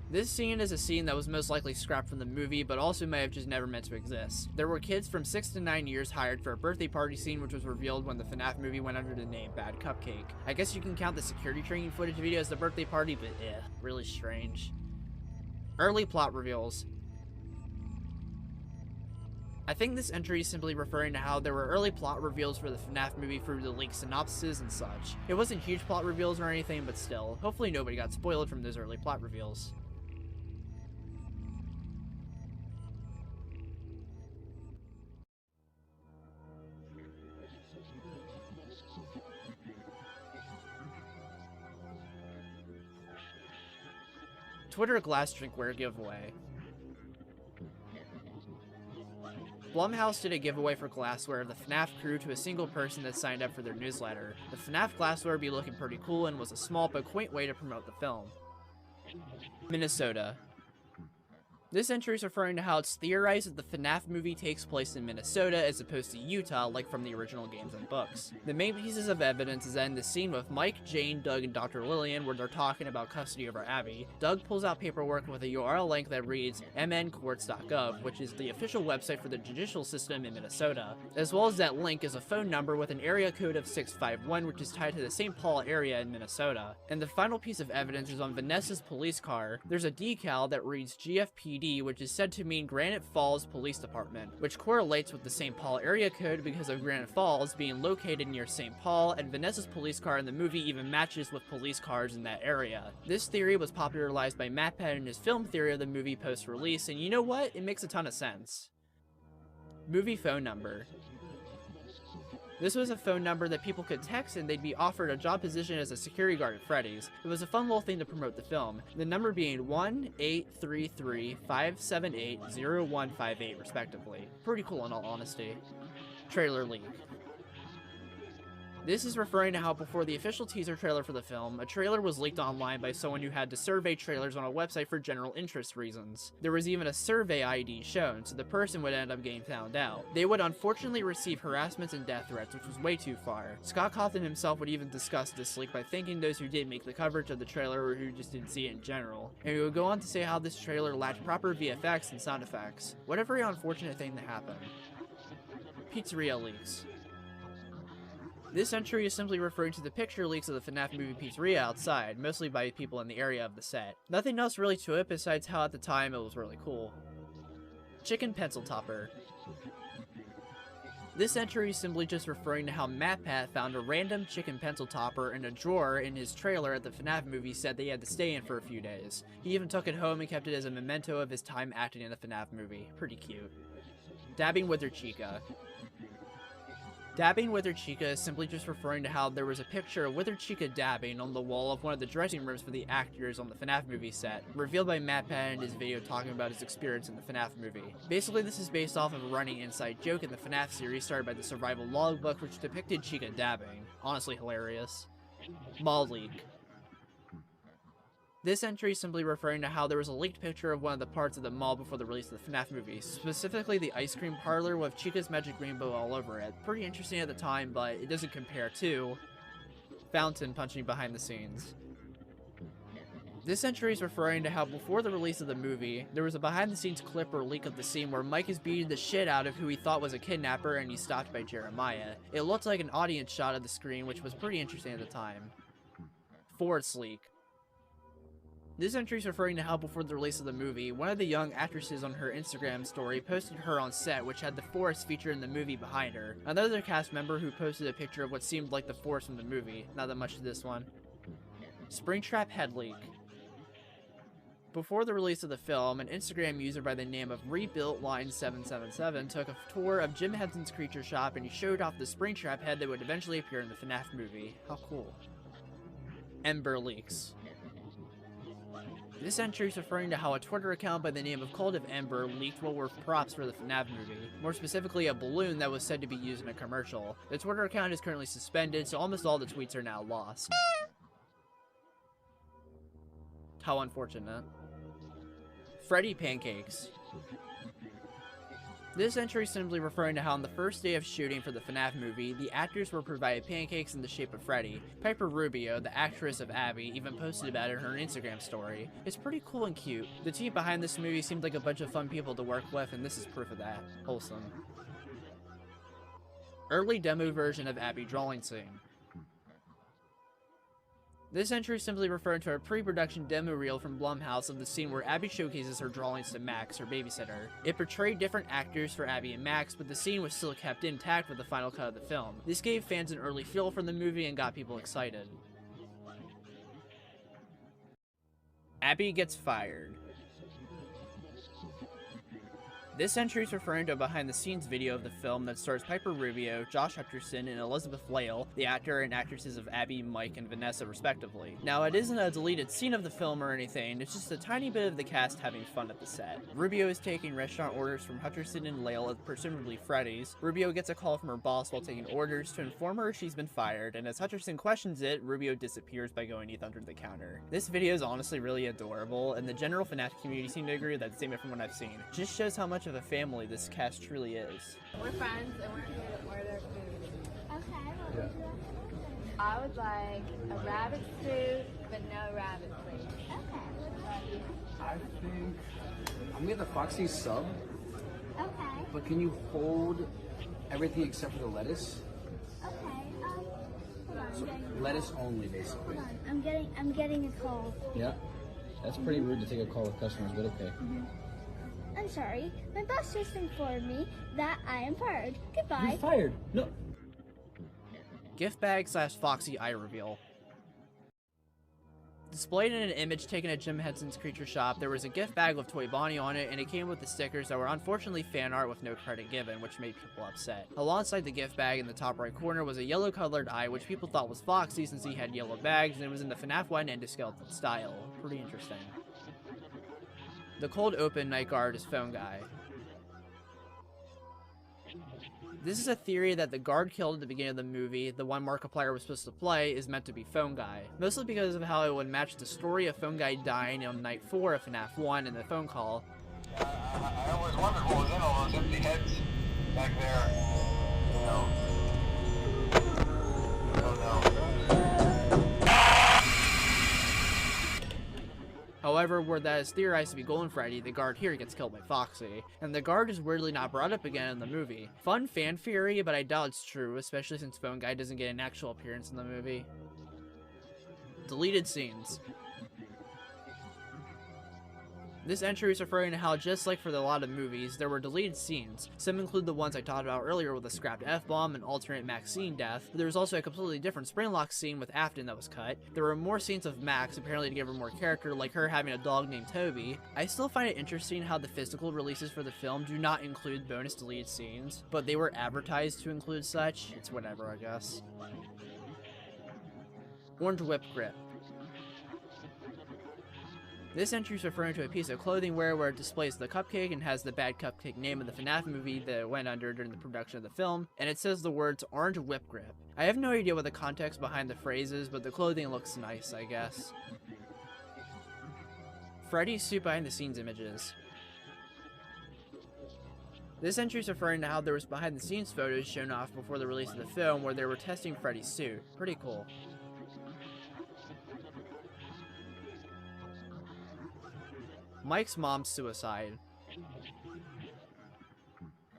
This scene is a scene that was most likely scrapped from the movie, but also may have just never meant to exist. There were kids from 6 to 9 years hired for a birthday party scene which was revealed when the FNAF movie went under the name Bad Cupcake. I guess you can count the security training footage video as the birthday party, but really strange. Early plot reveals. I think this entry is simply referring to how there were early plot reveals for the FNAF movie through the leaked synopses and such. It wasn't huge plot reveals or anything, but still, hopefully nobody got spoiled from those early plot reveals. Twitter glass drinkware giveaway. Blumhouse did a giveaway for glassware of the FNAF crew to a single person that signed up for their newsletter. The FNAF glassware would be looking pretty cool and was a small but quaint way to promote the film. Minnesota. This entry is referring to how it's theorized that the FNAF movie takes place in Minnesota as opposed to Utah like from the original games and books. The main pieces of evidence is that in the scene with Mike, Jane, Doug, and Dr. Lillian where they're talking about custody over Abby, Doug pulls out paperwork with a URL link that reads mncourts.gov, which is the official website for the judicial system in Minnesota. As well as that link is a phone number with an area code of 651 which is tied to the St. Paul area in Minnesota. And the final piece of evidence is on Vanessa's police car. There's a decal that reads GFPD, which is said to mean Granite Falls Police Department, which correlates with the St. Paul area code because of Granite Falls being located near St. Paul, and Vanessa's police car in the movie even matches with police cars in that area. This theory was popularized by MatPat in his film theory of the movie post-release, and you know what? It makes a ton of sense. Movie phone number. This was a phone number that people could text and they'd be offered a job position as a security guard at Freddy's. It was a fun little thing to promote the film, the number being 1-833-578-0158 respectively. Pretty cool in all honesty. Trailer leak. This is referring to how before the official teaser trailer for the film, a trailer was leaked online by someone who had to survey trailers on a website for general interest reasons. There was even a survey ID shown, so the person would end up getting found out. They would unfortunately receive harassments and death threats, which was way too far. Scott Cawthon himself would even discuss this leak by thanking those who did make the coverage of the trailer or who just didn't see it in general. And he would go on to say how this trailer lacked proper VFX and sound effects. What a very unfortunate thing to happen. Pizzeria leaks. This entry is simply referring to the picture leaks of the FNAF movie pizzeria outside, mostly by people in the area of the set. Nothing else really to it besides how at the time it was really cool. Chicken pencil topper. This entry is simply just referring to how MatPat found a random chicken pencil topper in a drawer in his trailer at the FNAF movie set that he had to stay in for a few days. He even took it home and kept it as a memento of his time acting in the FNAF movie. Pretty cute. Dabbing with her chica. Dabbing with her chica is simply just referring to how there was a picture of Withered Chica dabbing on the wall of one of the dressing rooms for the actors on the FNAF movie set, revealed by MatPat in his video talking about his experience in the FNAF movie. Basically, this is based off of a running inside joke in the FNAF series started by the Survival Logbook, which depicted Chica dabbing. Honestly hilarious. Mall leak. This entry is simply referring to how there was a leaked picture of one of the parts of the mall before the release of the FNAF movie, specifically the ice cream parlor with Chica's magic rainbow all over it. Pretty interesting at the time, but it doesn't compare to Fountain punching behind the scenes. This entry is referring to how before the release of the movie, there was a behind the scenes clip or leak of the scene where Mike is beating the shit out of who he thought was a kidnapper and he's stopped by Jeremiah. It looked like an audience shot of the screen, which was pretty interesting at the time. Forest leak. This entry is referring to how before the release of the movie, one of the young actresses on her Instagram story posted her on set, which had the forest featured in the movie behind her. Another cast member who posted a picture of what seemed like the forest from the movie. Not that much to this one. Springtrap head leak. Before the release of the film, an Instagram user by the name of RebuiltLine777 took a tour of Jim Henson's Creature Shop and he showed off the Springtrap head that would eventually appear in the FNAF movie. How cool. Ember leaks. This entry is referring to how a Twitter account by the name of Cult of Ember leaked what were props for the FNAF movie, more specifically a balloon that was said to be used in a commercial. The Twitter account is currently suspended, so almost all the tweets are now lost. How unfortunate. Freddy pancakes. This entry is simply referring to how on the first day of shooting for the FNAF movie, the actors were provided pancakes in the shape of Freddy. Piper Rubio, the actress of Abby, even posted about it in her Instagram story. It's pretty cool and cute. The team behind this movie seemed like a bunch of fun people to work with, and this is proof of that. Wholesome. Early demo version of Abby drawing scene. This entry is simply referring to a pre-production demo reel from Blumhouse of the scene where Abby showcases her drawings to Max, her babysitter. It portrayed different actors for Abby and Max, but the scene was still kept intact with the final cut of the film. This gave fans an early feel for the movie and got people excited. Abby gets fired. This entry is referring to a behind-the-scenes video of the film that stars Piper Rubio, Josh Hutcherson, and Elizabeth Lail, the actor and actresses of Abby, Mike, and Vanessa, respectively. Now, it isn't a deleted scene of the film or anything, it's just a tiny bit of the cast having fun at the set. Rubio is taking restaurant orders from Hutcherson and Lail at presumably Freddy's. Rubio gets a call from her boss while taking orders to inform her she's been fired, and as Hutcherson questions it, Rubio disappears by going ETH under the counter. This video is honestly really adorable, and the general FNAF community seem to agree that's the same from what I've seen. It just shows how much of a family this cast truly is. We're friends and we're here to order food. Okay, what would you like? I would like a rabbit stew, but no rabbit, please. Okay, what about you? I think I'm gonna get the Foxy sub. Okay. But can you hold everything except for the lettuce? Okay, hold on. Lettuce only, basically. Hold on. I'm getting a call. Yeah. That's pretty rude to take a call with customers, but okay. I'm sorry. My boss just informed me that I am fired. Goodbye. You're fired. No. Gift bag / Foxy eye reveal. Displayed in an image taken at Jim Henson's Creature Shop, there was a gift bag with Toy Bonnie on it, and it came with the stickers that were unfortunately fan art with no credit given, which made people upset. Alongside the gift bag in the top right corner was a yellow colored eye, which people thought was Foxy since he had yellow bags, and it was in the FNAF 1 endoskeleton style. Pretty interesting. The cold open night guard is Phone Guy. This is a theory that the guard killed at the beginning of the movie, the one Markiplier was supposed to play, is meant to be Phone Guy. Mostly because of how it would match the story of Phone Guy dying on night 4 of FNAF 1 in the phone call. I always wondered what was in all those empty heads back there. You know. Oh no. However, where that is theorized to be Golden Freddy, the guard here gets killed by Foxy, and the guard is weirdly not brought up again in the movie. Fun fan theory, but I doubt it's true, especially since Phone Guy doesn't get an actual appearance in the movie. Deleted scenes. This entry is referring to how, just like for a lot of movies, there were deleted scenes. Some include the ones I talked about earlier with a scrapped F-bomb and alternate Maxine death, but there was also a completely different Springlock scene with Afton that was cut. There were more scenes of Max, apparently to give her more character, like her having a dog named Toby. I still find it interesting how the physical releases for the film do not include bonus deleted scenes, but they were advertised to include such. It's whatever, I guess. Orange Whip Grip. This entry is referring to a piece of clothing where it displays the cupcake and has the bad cupcake name of the FNAF movie that it went under during the production of the film, and it says the words Orange Whip Grip. I have no idea what the context behind the phrase is, but the clothing looks nice, I guess. Freddy's suit behind the scenes images. This entry is referring to how there was behind the scenes photos shown off before the release of the film where they were testing Freddy's suit. Pretty cool. Mike's mom's suicide.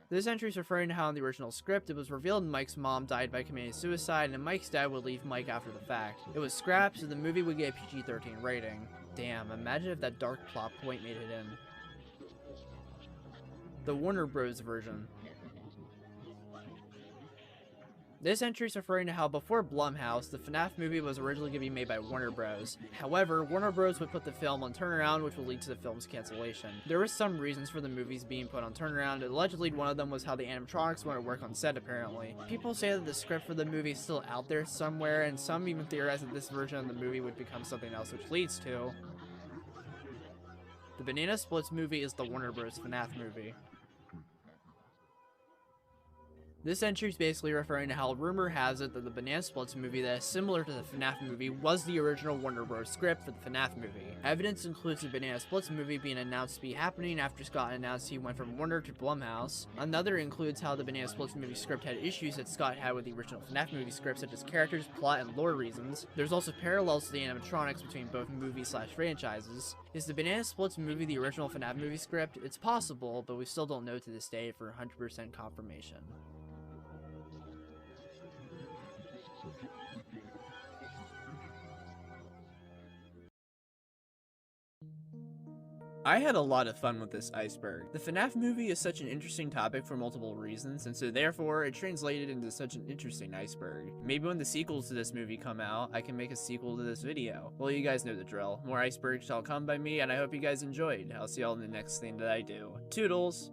This entry is referring to how in the original script it was revealed Mike's mom died by committing suicide and Mike's dad would leave Mike after the fact. It was scrapped so the movie would get a PG-13 rating. Damn, imagine if that dark plot point made it in. The Warner Bros. Version. This entry is referring to how before Blumhouse, the FNAF movie was originally going to be made by Warner Bros. However, Warner Bros. Would put the film on turnaround, which would lead to the film's cancellation. There were some reasons for the movies being put on turnaround. Allegedly, one of them was how the animatronics wouldn't work on set, apparently. People say that the script for the movie is still out there somewhere, and some even theorize that this version of the movie would become something else, which leads to... The Banana Splits movie is the Warner Bros. FNAF movie. This entry is basically referring to how rumor has it that the Banana Splits movie that is similar to the FNAF movie was the original Warner Bros. Script for the FNAF movie. Evidence includes the Banana Splits movie being announced to be happening after Scott announced he went from Warner to Blumhouse. Another includes how the Banana Splits movie script had issues that Scott had with the original FNAF movie script, such as characters, plot, and lore reasons. There's also parallels to the animatronics between both movies/franchises. Is the Banana Splits movie the original FNAF movie script? It's possible, but we still don't know to this day for 100% confirmation. I had a lot of fun with this iceberg. The FNAF movie is such an interesting topic for multiple reasons, and so therefore it translated into such an interesting iceberg. Maybe when the sequels to this movie come out, I can make a sequel to this video. Well, you guys know the drill. More icebergs shall come by me, and I hope you guys enjoyed. I'll see y'all in the next thing that I do. Toodles!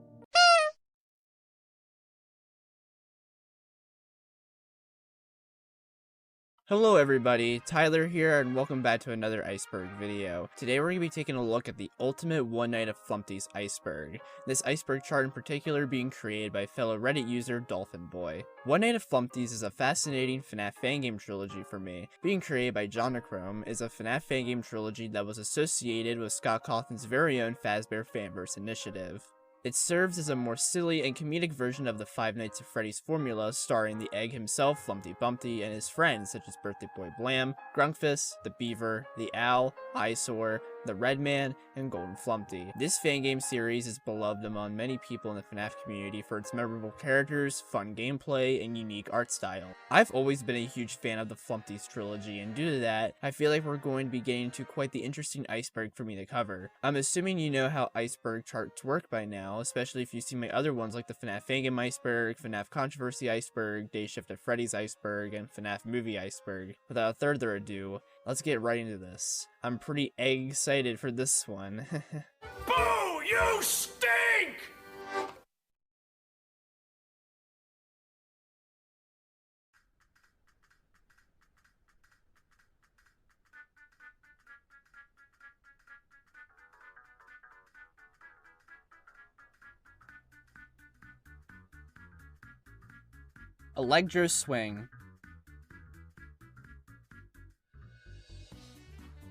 Hello everybody, Tyler here, and welcome back to another iceberg video. Today we're going to be taking a look at the ultimate One Night of Flumpty's iceberg. This iceberg chart in particular being created by fellow Reddit user Dolphin Boy. One Night of Flumpty's is a fascinating FNAF Fangame trilogy for me. Being created by Jonachrome is a FNAF Fangame trilogy that was associated with Scott Cawthon's very own Fazbear Fanverse initiative. It serves as a more silly and comedic version of the Five Nights at Freddy's formula, starring the Egg himself, Flumpty Bumpty, and his friends such as Birthday Boy Blam, Grunkfist, the Beaver, the Owl, Eyesore, the Red Man, and Golden Flumpty. This Fangame series is beloved among many people in the FNAF community for its memorable characters, fun gameplay, and unique art style. I've always been a huge fan of the Flumpty's trilogy, and due to that, I feel like we're going to be getting to quite the interesting iceberg for me to cover. I'm assuming you know how iceberg charts work by now, especially if you've seen my other ones like the FNAF Fangame Iceberg, FNAF Controversy Iceberg, Dayshift at Freddy's Iceberg, and FNAF Movie Iceberg. Without further ado, let's get right into this. I'm pretty excited for this one. Boo! You stink! Electro Swing.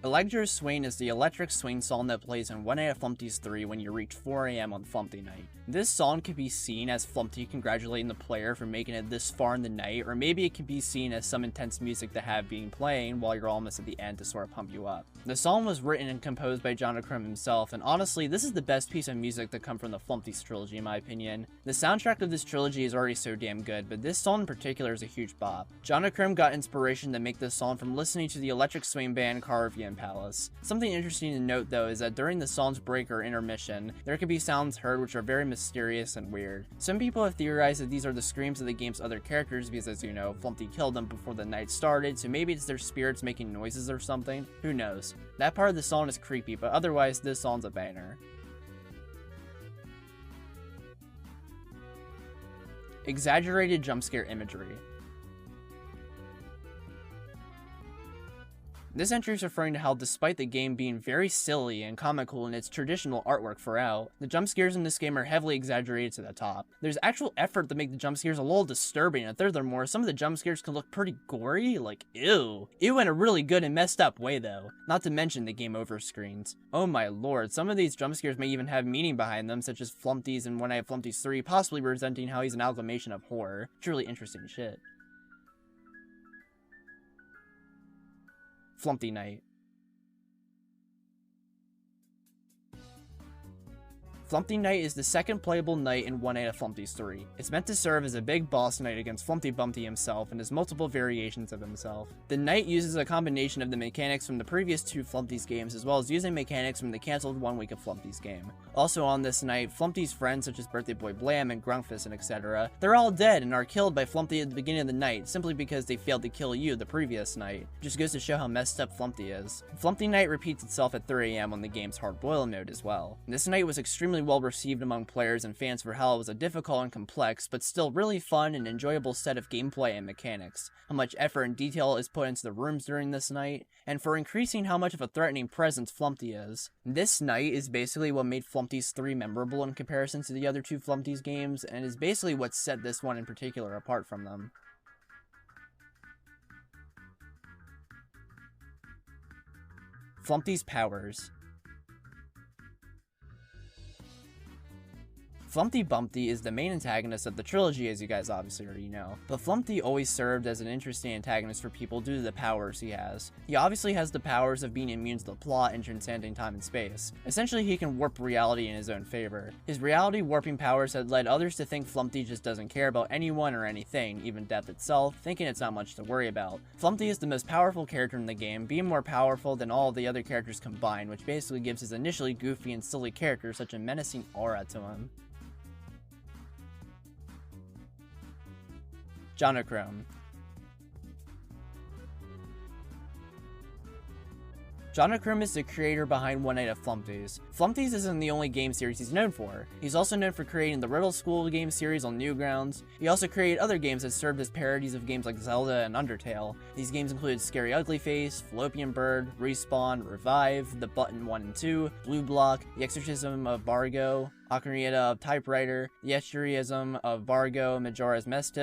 Electro Swing is the electric swing song that plays in One Night at Flumpty's 3 when you reach 4 AM on Flumpty night. This song can be seen as Flumpty congratulating the player for making it this far in the night, or maybe it can be seen as some intense music to have being playing while you're almost at the end to sort of pump you up. The song was written and composed by Jonachrome himself, and honestly, this is the best piece of music to come from the Flumpty's trilogy in my opinion. The soundtrack of this trilogy is already so damn good, but this song in particular is a huge bop. Jonachrome got inspiration to make this song from listening to the electric swing band Car of Fangame Palace. Something interesting to note though is that during the song's break or intermission, there can be sounds heard which are very mysterious and weird. Some people have theorized that these are the screams of the game's other characters because, as you know, Flumpty killed them before the night started, so maybe it's their spirits making noises or something. Who knows? That part of the song is creepy, but otherwise this song's a banger. Exaggerated jump scare imagery. This entry is referring to how, despite the game being very silly and comical in its traditional artwork throughout, the jump scares in this game are heavily exaggerated to the top. There's actual effort to make the jump scares a little disturbing, and furthermore, some of the jump scares can look pretty gory, like ew. Ew in a really good and messed up way though, not to mention the game over screens. Oh my lord, some of these jump scares may even have meaning behind them, such as Flumpty's and One Night at Flumpty's 3, possibly representing how he's an amalgamation of horror. Truly interesting shit. Flumpty Night. Flumpty Night is the second playable night in One Night at Flumpty's 3. It's meant to serve as a big boss night against Flumpty Bumpty himself and his multiple variations of himself. The night uses a combination of the mechanics from the previous 2 Flumpty's games as well as using mechanics from the cancelled 1 week of Flumpty's game. Also on this night, Flumpty's friends such as Birthday Boy Blam and Grunkfist and etc., they're all dead and are killed by Flumpty at the beginning of the night simply because they failed to kill you the previous night. Just goes to show how messed up Flumpty is. Flumpty Night repeats itself at 3 AM on the game's hard boil mode as well. This night was extremely well received among players and fans for how it was a difficult and complex, but still really fun and enjoyable set of gameplay and mechanics, how much effort and detail is put into the rooms during this night, and for increasing how much of a threatening presence Flumpty is. This night is basically what made Flumpty's 3 memorable in comparison to the other 2 Flumpty's games, and is basically what set this one in particular apart from them. Flumpty's powers. Flumpty Bumpty is the main antagonist of the trilogy, as you guys obviously already know, but Flumpty always served as an interesting antagonist for people due to the powers he has. He obviously has the powers of being immune to the plot and transcending time and space. Essentially, he can warp reality in his own favor. His reality warping powers had led others to think Flumpty just doesn't care about anyone or anything, even death itself, thinking it's not much to worry about. Flumpty is the most powerful character in the game, being more powerful than all of the other characters combined, which basically gives his initially goofy and silly character such a menacing aura to him. Jonochrome. Jonochrome is the creator behind One Night at Flumpty's. Flumpty's isn't the only game series he's known for. He's also known for creating the Riddle School game series on Newgrounds. He also created other games that served as parodies of games like Zelda and Undertale. These games include Scary Ugly Face, Fallopian Bird, Respawn, Revive, The Button 1 and 2, Blue Block, The Exorcism of Bargo, Ocarina of Typewriter, The Exorcism of Bargo, Majora's Mask,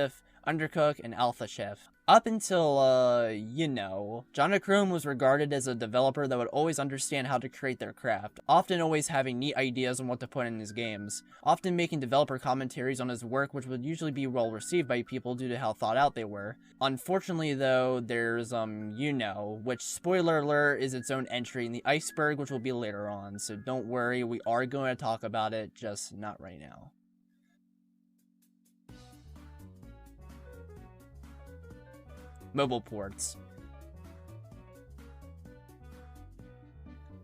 Undercook, and Alpha Chef. Up until, you know, Jonochrome was regarded as a developer that would always understand how to create their craft, often always having neat ideas on what to put in his games, often making developer commentaries on his work which would usually be well received by people due to how thought out they were. Unfortunately though, there's, you know, which, spoiler alert, is its own entry in the Iceberg, which will be later on, so don't worry, we are going to talk about it, just not right now. Mobile ports.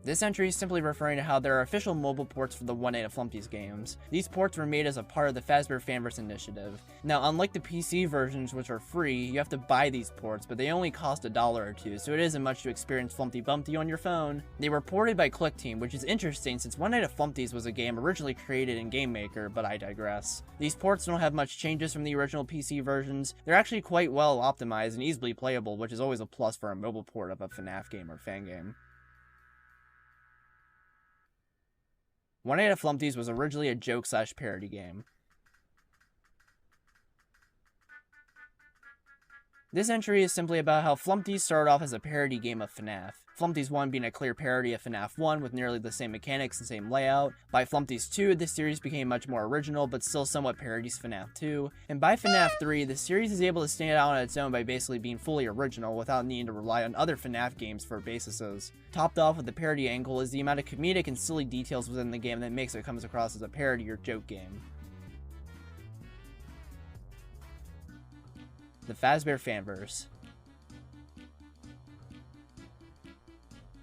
This entry is simply referring to how there are official mobile ports for the One Night at Flumpty's games. These ports were made as a part of the Fazbear Fanverse initiative. Now, unlike the PC versions, which are free, you have to buy these ports, but they only cost $1 or $2, so it isn't much to experience Flumpty Bumpty on your phone. They were ported by ClickTeam, which is interesting since One Night at Flumpty's was a game originally created in Game Maker, but I digress. These ports don't have much changes from the original PC versions. They're actually quite well optimized and easily playable, which is always a plus for a mobile port of a FNAF game or Fangame. One Night at Flumpty's was originally a joke/parody game. This entry is simply about how Flumpty started off as a parody game of FNAF. Flumpty's 1 being a clear parody of FNAF 1 with nearly the same mechanics and same layout. By Flumpty's 2, this series became much more original, but still somewhat parodies FNAF 2. And by FNAF 3, the series is able to stand out on its own by basically being fully original without needing to rely on other FNAF games for bases. Topped off with the parody angle is the amount of comedic and silly details within the game that makes it come across as a parody or joke game. The Fazbear Fanverse.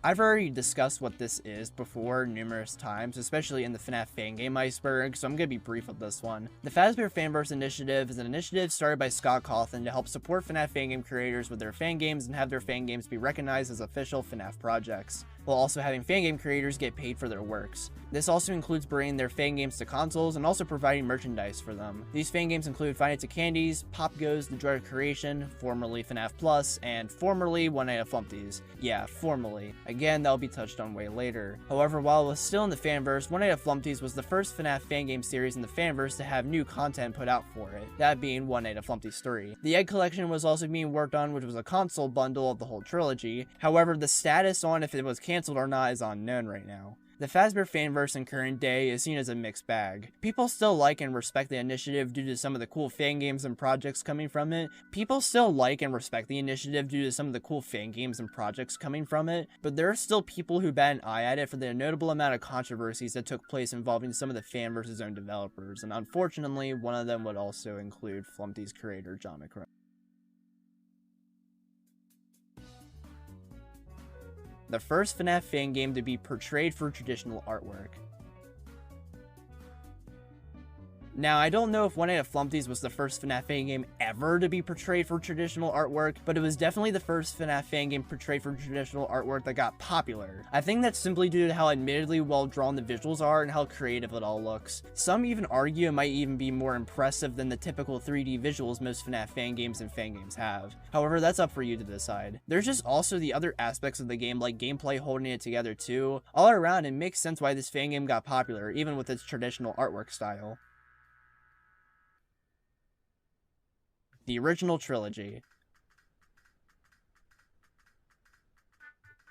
I've already discussed what this is before numerous times, especially in the FNAF Fangame Iceberg, so I'm going to be brief with this one. The Fazbear Fanverse Initiative is an initiative started by Scott Cawthon to help support FNAF Fangame creators with their fangames and have their fangames be recognized as official FNAF projects, while also having fangame creators get paid for their works. This also includes bringing their fangames to consoles and also providing merchandise for them. These fangames include Five Nights at Candy's, Pop Goes, The Dreaded Creation, formerly FNAF Plus, and formerly One Night at Flumpty's. Yeah, formerly. Again, that'll be touched on way later. However, while it was still in the fanverse, One Night at Flumpty's was the first FNAF fangame series in the fanverse to have new content put out for it, that being One Night at Flumpty's 3. The Egg Collection was also being worked on, which was a console bundle of the whole trilogy. However, the status on if it was cancelled or not is unknown right now. The Fazbear fanverse in current day is seen as a mixed bag. People still like and respect the initiative due to some of the cool fangames and projects coming from it. But there are still people who bat an eye at it for the notable amount of controversies that took place involving some of the fanverse's own developers, and unfortunately, one of them would also include Flumpty's creator, John O'Connor. The first FNAF fangame to be portrayed for traditional artwork. Now, I don't know if One Night at Flumpty's was the first FNAF fangame ever to be portrayed for traditional artwork, but it was definitely the first FNAF fangame portrayed for traditional artwork that got popular. I think that's simply due to how admittedly well drawn the visuals are and how creative it all looks. Some even argue it might even be more impressive than the typical 3D visuals most FNAF fangames and fangames have. However, that's up for you to decide. There's just also the other aspects of the game, like gameplay holding it together too. All around, it makes sense why this fangame got popular, even with its traditional artwork style. The original trilogy.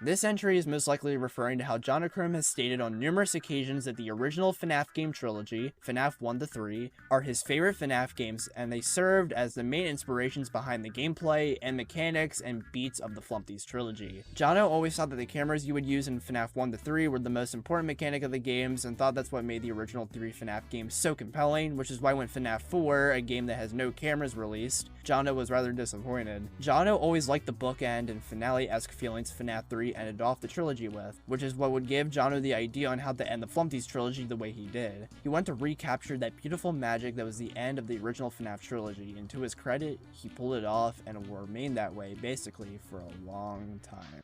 This entry is most likely referring to how John O'Connor has stated on numerous occasions that the original FNAF game trilogy, FNAF 1-3, are his favorite FNAF games, and they served as the main inspirations behind the gameplay and mechanics and beats of the Flumpty's trilogy. Jono always thought that the cameras you would use in FNAF 1-3 were the most important mechanic of the games, and thought that's what made the original 3 FNAF games so compelling, which is why when FNAF 4, a game that has no cameras, released, Jono was rather disappointed. Jono always liked the bookend and finale-esque feelings FNAF 3 ended off the trilogy with, which is what would give Jono the idea on how to end the Flumpty's trilogy the way he did. He wanted to recapture that beautiful magic that was the end of the original FNAF trilogy, and to his credit, he pulled it off and will remain that way basically for a long time.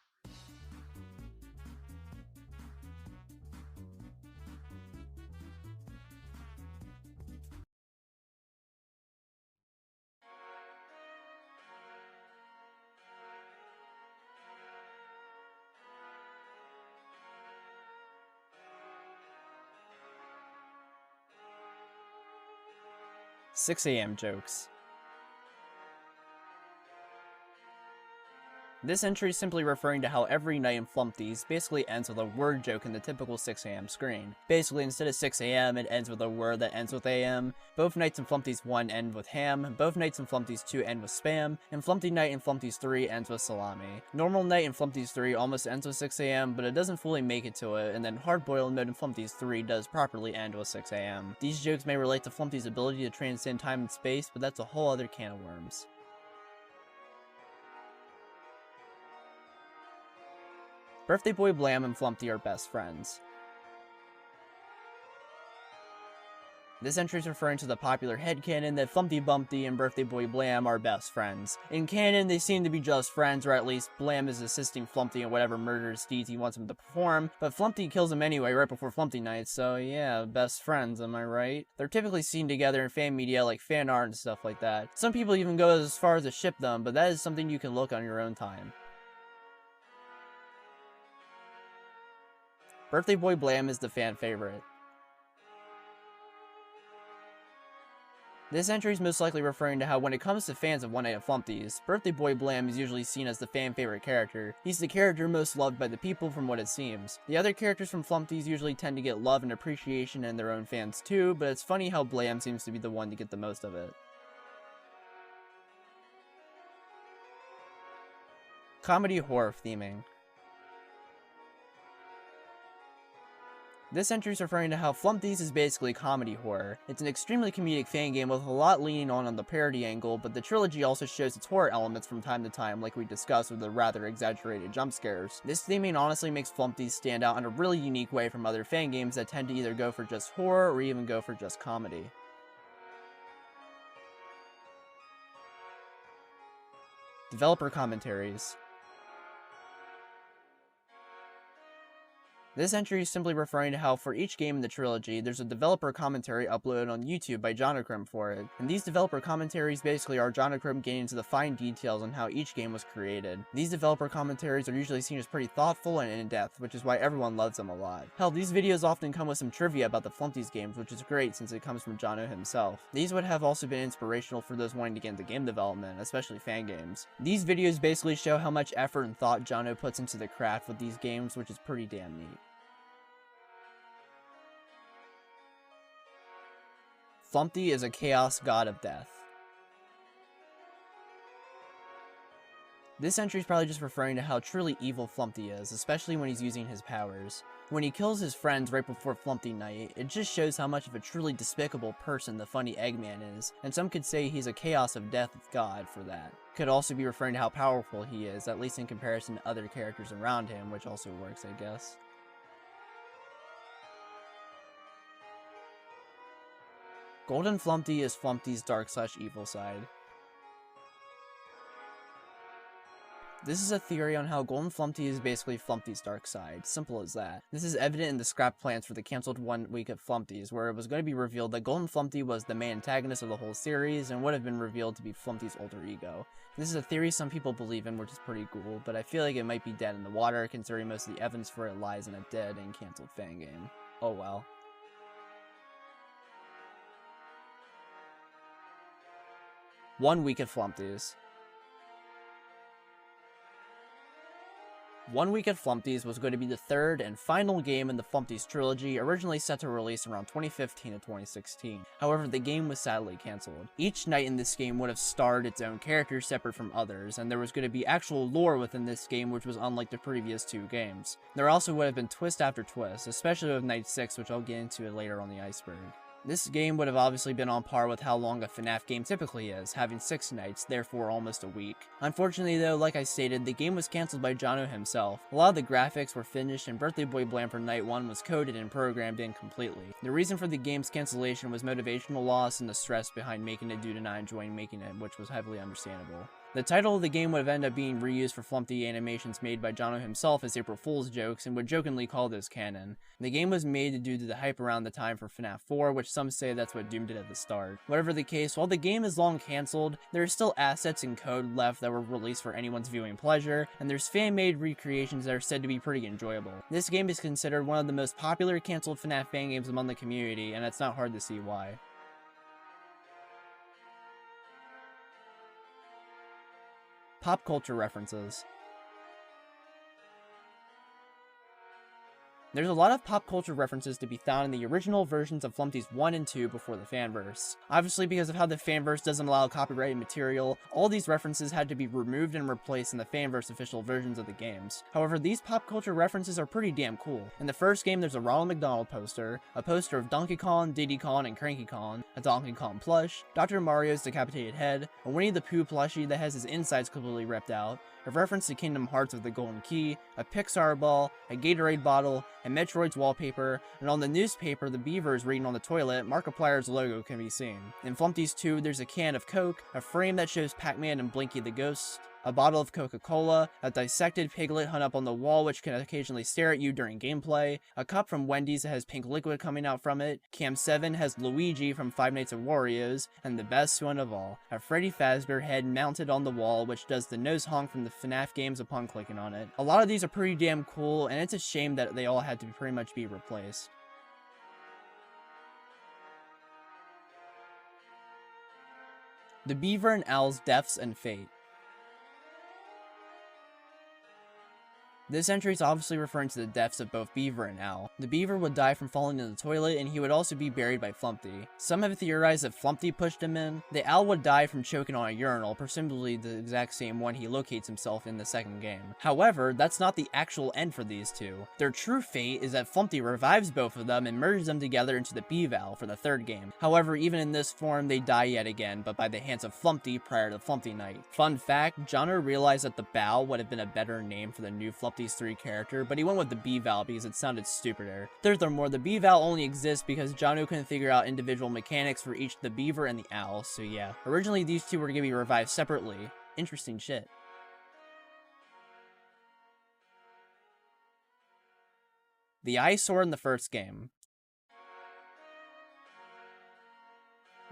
"6 a.m. jokes." This entry is simply referring to how every night in Flumpty's basically ends with a word joke in the typical 6 a.m. screen. Basically, instead of 6 a.m., it ends with a word that ends with a.m. Both nights in Flumpty's 1 end with ham, both nights in Flumpty's 2 end with spam, and Flumpty night in Flumpty's 3 ends with salami. Normal night in Flumpty's 3 almost ends with 6 a.m., but it doesn't fully make it to it, and then hard-boiled mode in Flumpty's 3 does properly end with 6 a.m. These jokes may relate to Flumpty's ability to transcend time and space, but that's a whole other can of worms. Birthday Boy Blam and Flumpty are best friends. This entry is referring to the popular headcanon that Flumpty Bumpty and Birthday Boy Blam are best friends. In canon, they seem to be just friends, or at least Blam is assisting Flumpty in whatever murderous deeds he wants him to perform, but Flumpty kills him anyway right before Flumpty night, so yeah, best friends, am I right? They're typically seen together in fan media like fan art and stuff like that. Some people even go as far as to ship them, but that is something you can look on your own time. Birthday Boy Blam is the fan favorite. This entry is most likely referring to how when it comes to fans of One Night at Flumpty's, Birthday Boy Blam is usually seen as the fan favorite character. He's the character most loved by the people from what it seems. The other characters from Flumpty's usually tend to get love and appreciation in their own fans too, but it's funny how Blam seems to be the one to get the most of it. Comedy horror theming. This entry is referring to how Flumpty's is basically comedy horror. It's an extremely comedic fan game with a lot leaning on the parody angle, but the trilogy also shows its horror elements from time to time, like we discussed with the rather exaggerated jump scares. This theming honestly makes Flumpty's stand out in a really unique way from other fan games that tend to either go for just horror or even go for just comedy. Developer commentaries. This entry is simply referring to how for each game in the trilogy, there's a developer commentary uploaded on YouTube by Jonachrome for it, and these developer commentaries basically are Jonachrome getting into the fine details on how each game was created. These developer commentaries are usually seen as pretty thoughtful and in-depth, which is why everyone loves them a lot. Hell, these videos often come with some trivia about the Flumpty's games, which is great since it comes from Jono himself. These would have also been inspirational for those wanting to get into game development, especially fan games. These videos basically show how much effort and thought Jono puts into the craft with these games, which is pretty damn neat. Flumpty is a chaos god of death. This entry is probably just referring to how truly evil Flumpty is, especially when he's using his powers. When he kills his friends right before Flumpty Night, it just shows how much of a truly despicable person the funny Eggman is, and some could say he's a chaos of death god for that. Could also be referring to how powerful he is, at least in comparison to other characters around him, which also works, I guess. Golden Flumpty is Flumpty's dark/evil side. This is a theory on how Golden Flumpty is basically Flumpty's dark side, simple as that. This is evident in the scrap plans for the cancelled 1 week of Flumpty's, where it was going to be revealed that Golden Flumpty was the main antagonist of the whole series, and would have been revealed to be Flumpty's alter ego. This is a theory some people believe in, which is pretty cool, but I feel like it might be dead in the water, considering most of the evidence for it lies in a dead and cancelled Fangame. Oh well. One week at Flumpty's. 1 Week at Flumpty's was going to be the third and final game in the Flumpty's trilogy, originally set to release around 2015 to 2016. However, the game was sadly cancelled. Each night in this game would have starred its own characters separate from others, and there was going to be actual lore within this game, which was unlike the previous 2 games. There also would have been twist after twist, especially with Night 6, which I'll get into later on the Iceberg. This game would have obviously been on par with how long a FNAF game typically is, having 6 nights, therefore almost a week. Unfortunately though, like I stated, the game was cancelled by Jono himself. A lot of the graphics were finished and Birthday Boy Blam for Night 1 was coded and programmed in completely. The reason for the game's cancellation was motivational loss and the stress behind making it due to not enjoying making it, which was heavily understandable. The title of the game would have ended up being reused for Flumpty animations made by Jono himself as April Fool's jokes and would jokingly call this canon. The game was made due to the hype around the time for FNAF 4, which some say that's what doomed it at the start. Whatever the case, while the game is long cancelled, there are still assets and code left that were released for anyone's viewing pleasure, and there's fan-made recreations that are said to be pretty enjoyable. This game is considered one of the most popular cancelled FNAF fan games among the community, and it's not hard to see why. Pop culture references. There's a lot of pop culture references to be found in the original versions of Flumpty's 1 and 2 before the fanverse. Obviously, because of how the fanverse doesn't allow copyrighted material, all these references had to be removed and replaced in the fanverse official versions of the games. However, these pop culture references are pretty damn cool. In the first game, there's a Ronald McDonald poster, a poster of Donkey Kong, Diddy Kong, and Cranky Kong, a Donkey Kong plush, Dr. Mario's decapitated head, a Winnie the Pooh plushie that has his insides completely ripped out, a reference to Kingdom Hearts with the golden key, a Pixar ball, a Gatorade bottle, and Metroid's wallpaper, and on the newspaper the beaver is reading on the toilet, Markiplier's logo can be seen. In Flumpty's 2, there's a can of Coke, a frame that shows Pac-Man and Blinky the Ghost, a bottle of Coca-Cola, a dissected piglet hung up on the wall which can occasionally stare at you during gameplay, a cup from Wendy's that has pink liquid coming out from it, Cam 7 has Luigi from Five Nights at Wario's, and the best one of all, a Freddy Fazbear head mounted on the wall which does the nose honk from the FNAF games upon clicking on it. A lot of these are pretty damn cool, and it's a shame that they all had to pretty much be replaced. The Beaver and Owl's Deaths and Fate. This entry is obviously referring to the deaths of both Beaver and Al. The Beaver would die from falling in the toilet, and he would also be buried by Flumpty. Some have theorized that Flumpty pushed him in. The Al would die from choking on a urinal, presumably the exact same one he locates himself in the second game. However, that's not the actual end for these two. Their true fate is that Flumpty revives both of them and merges them together into the Beaval for the third game. However, even in this form, they die yet again, but by the hands of Flumpty prior to Flumpty Night. Fun fact, Jono realized that the Bow would have been a better name for the new Flumpty's 3 character, but he went with the Beaval because it sounded stupider. Furthermore, the Beaval only exists because Jono couldn't figure out individual mechanics for each the Beaver and the Owl, so yeah. Originally, these two were going to be revived separately. Interesting shit. The eyesore in the first game.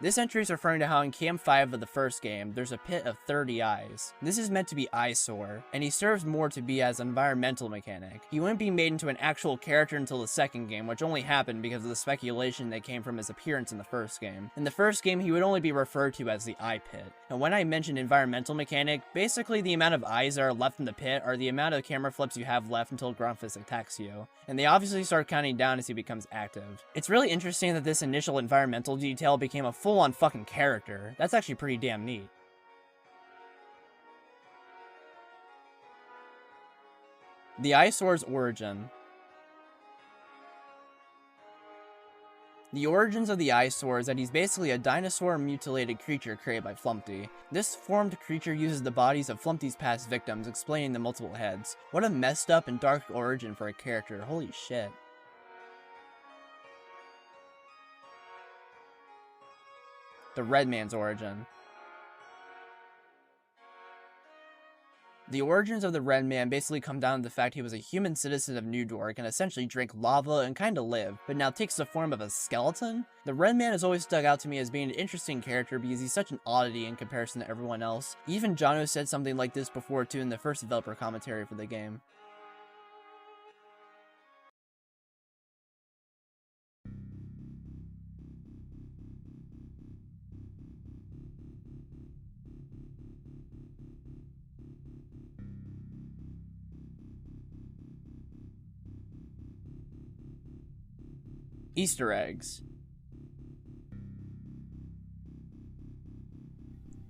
This entry is referring to how in Cam 5 of the first game, there's a pit of 30 eyes. This is meant to be eyesore, and he serves more to be as an environmental mechanic. He wouldn't be made into an actual character until the second game, which only happened because of the speculation that came from his appearance in the first game. In the first game, he would only be referred to as the eye pit. And when I mention environmental mechanic, basically the amount of eyes that are left in the pit are the amount of camera flips you have left until Grumpus attacks you. And they obviously start counting down as he becomes active. It's really interesting that this initial environmental detail became a full-on fucking character. That's actually pretty damn neat. The eyesore's origin. The origins of the eyesore is that he's basically a dinosaur mutilated creature created by Flumpty. This formed creature uses the bodies of Flumpty's past victims, explaining the multiple heads. What a messed up and dark origin for a character, holy shit. The Red Man's origin. The origins of the Red Man basically come down to the fact he was a human citizen of New York and essentially drank lava and kinda lived, but now takes the form of a skeleton? The Red Man has always stuck out to me as being an interesting character because he's such an oddity in comparison to everyone else. Even Jono said something like this before too in the first developer commentary for the game. Easter eggs.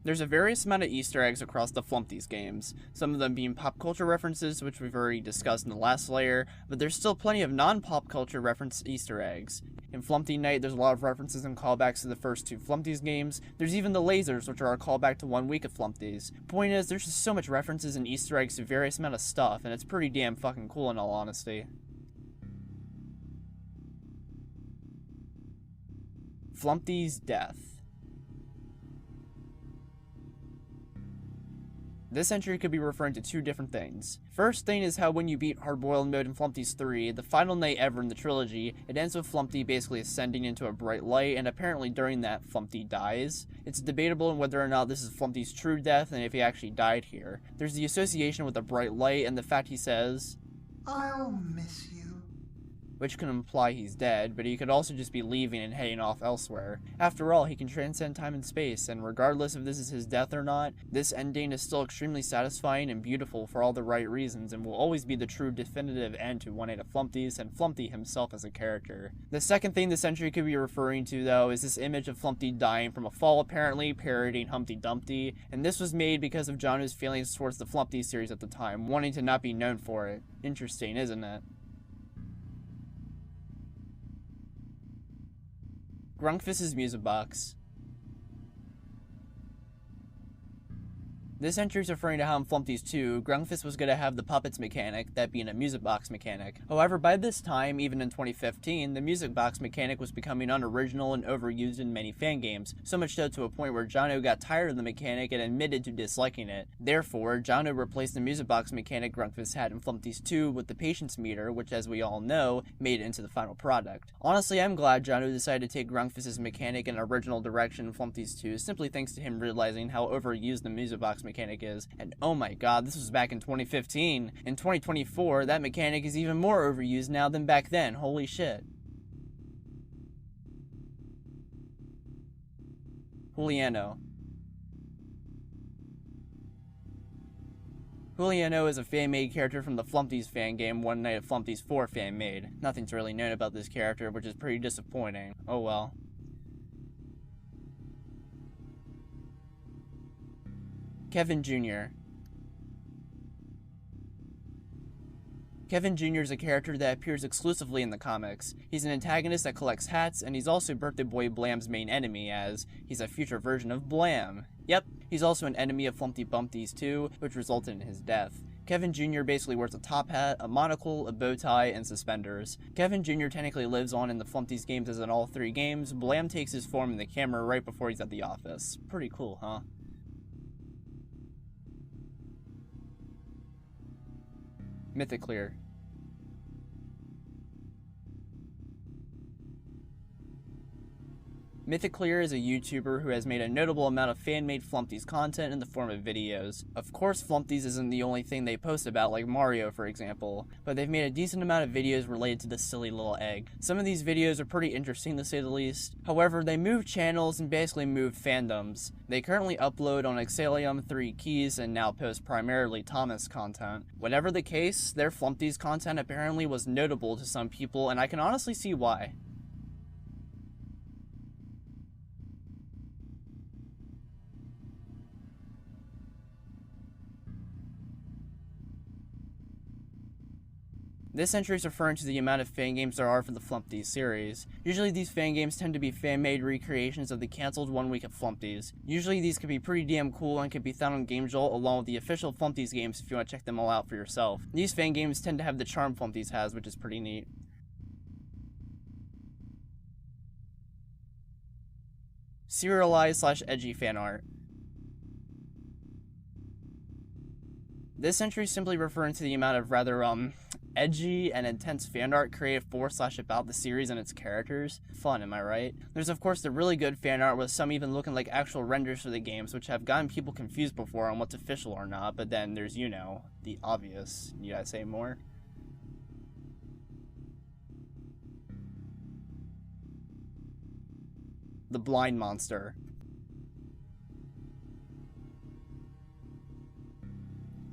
There's a various amount of Easter eggs across the Flumpty's games, some of them being pop culture references, which we've already discussed in the last layer, but there's still plenty of non-pop culture reference Easter eggs. In Flumpty Night, there's a lot of references and callbacks to the first 2 Flumpty's games. There's even the lasers, which are a callback to 1 week of Flumpty's. Point is, there's just so much references and Easter eggs to various amount of stuff, and it's pretty damn fucking cool in all honesty. Flumpty's death. This entry could be referring to 2 different things. First thing is how when you beat hard-boiled mode in Flumpty's 3, the final night ever in the trilogy, it ends with Flumpty basically ascending into a bright light, and apparently during that, Flumpty dies. It's debatable on whether or not this is Flumpty's true death and if he actually died here. There's the association with the bright light and the fact he says, "I'll miss you," which can imply he's dead, but he could also just be leaving and heading off elsewhere. After all, he can transcend time and space, and regardless if this is his death or not, this ending is still extremely satisfying and beautiful for all the right reasons, and will always be the true definitive end to 1/8 of Flumpty's, and Flumpty himself as a character. The second thing this entry could be referring to, though, is this image of Flumpty dying from a fall, apparently parodying Humpty Dumpty, and this was made because of Jono's feelings towards the Flumpty series at the time, wanting to not be known for it. Interesting, isn't it? Grunkfist's music box. This entry is referring to how in Flumpty's 2, Grunkfist was going to have the puppets mechanic, that being a music box mechanic. However, by this time, even in 2015, the music box mechanic was becoming unoriginal and overused in many fan games, so much so to a point where Jono got tired of the mechanic and admitted to disliking it. Therefore, Jono replaced the music box mechanic Grunkfist had in Flumpty's 2 with the patience meter, which as we all know, made it into the final product. Honestly, I'm glad Jono decided to take Grunkfist's mechanic in an original direction in Flumpty's 2, simply thanks to him realizing how overused the music box mechanic is, and oh my god, this was back in 2015. In 2024, that mechanic is even more overused now than back then, holy shit. Juliano. Juliano is a fan-made character from the Flumpty's fan game One Night at Flumpty's 4 fan-made. Nothing's really known about this character, which is pretty disappointing. Oh well. Kevin Jr. Kevin Jr. is a character that appears exclusively in the comics. He's an antagonist that collects hats, and he's also Birthday Boy Blam's main enemy, as he's a future version of Blam. Yep, he's also an enemy of Flumpty Bumpty's too, which resulted in his death. Kevin Jr. basically wears a top hat, a monocle, a bow tie, and suspenders. Kevin Jr. technically lives on in the Flumpty's games as in all 3 games. Blam takes his form in the camera right before he's at the office. Pretty cool, huh? Mythiclear. Mythiclear is a YouTuber who has made a notable amount of fan-made Flumpty's content in the form of videos. Of course, Flumpty's isn't the only thing they post about, like Mario for example, but they've made a decent amount of videos related to this silly little egg. Some of these videos are pretty interesting to say the least. However, they move channels and basically move fandoms. They currently upload on Exalium 3 Keys and now post primarily Thomas content. Whatever the case, their Flumpty's content apparently was notable to some people, and I can honestly see why. This entry is referring to the amount of fan games there are for the Flumpty series. Usually these fan games tend to be fan-made recreations of the cancelled 1 week of Flumpty's. Usually these can be pretty damn cool and can be found on GameJolt along with the official Flumpty's games if you want to check them all out for yourself. These fan games tend to have the charm Flumpty's has, which is pretty neat. Serialized / edgy fan art. This entry is simply referring to the amount of rather, edgy and intense fan art created for / about the series and its characters. Fun, am I right? There's of course the really good fan art with some even looking like actual renders for the games, which have gotten people confused before on what's official or not, but then there's, you know, the obvious. Need I say more? The Blind Monster.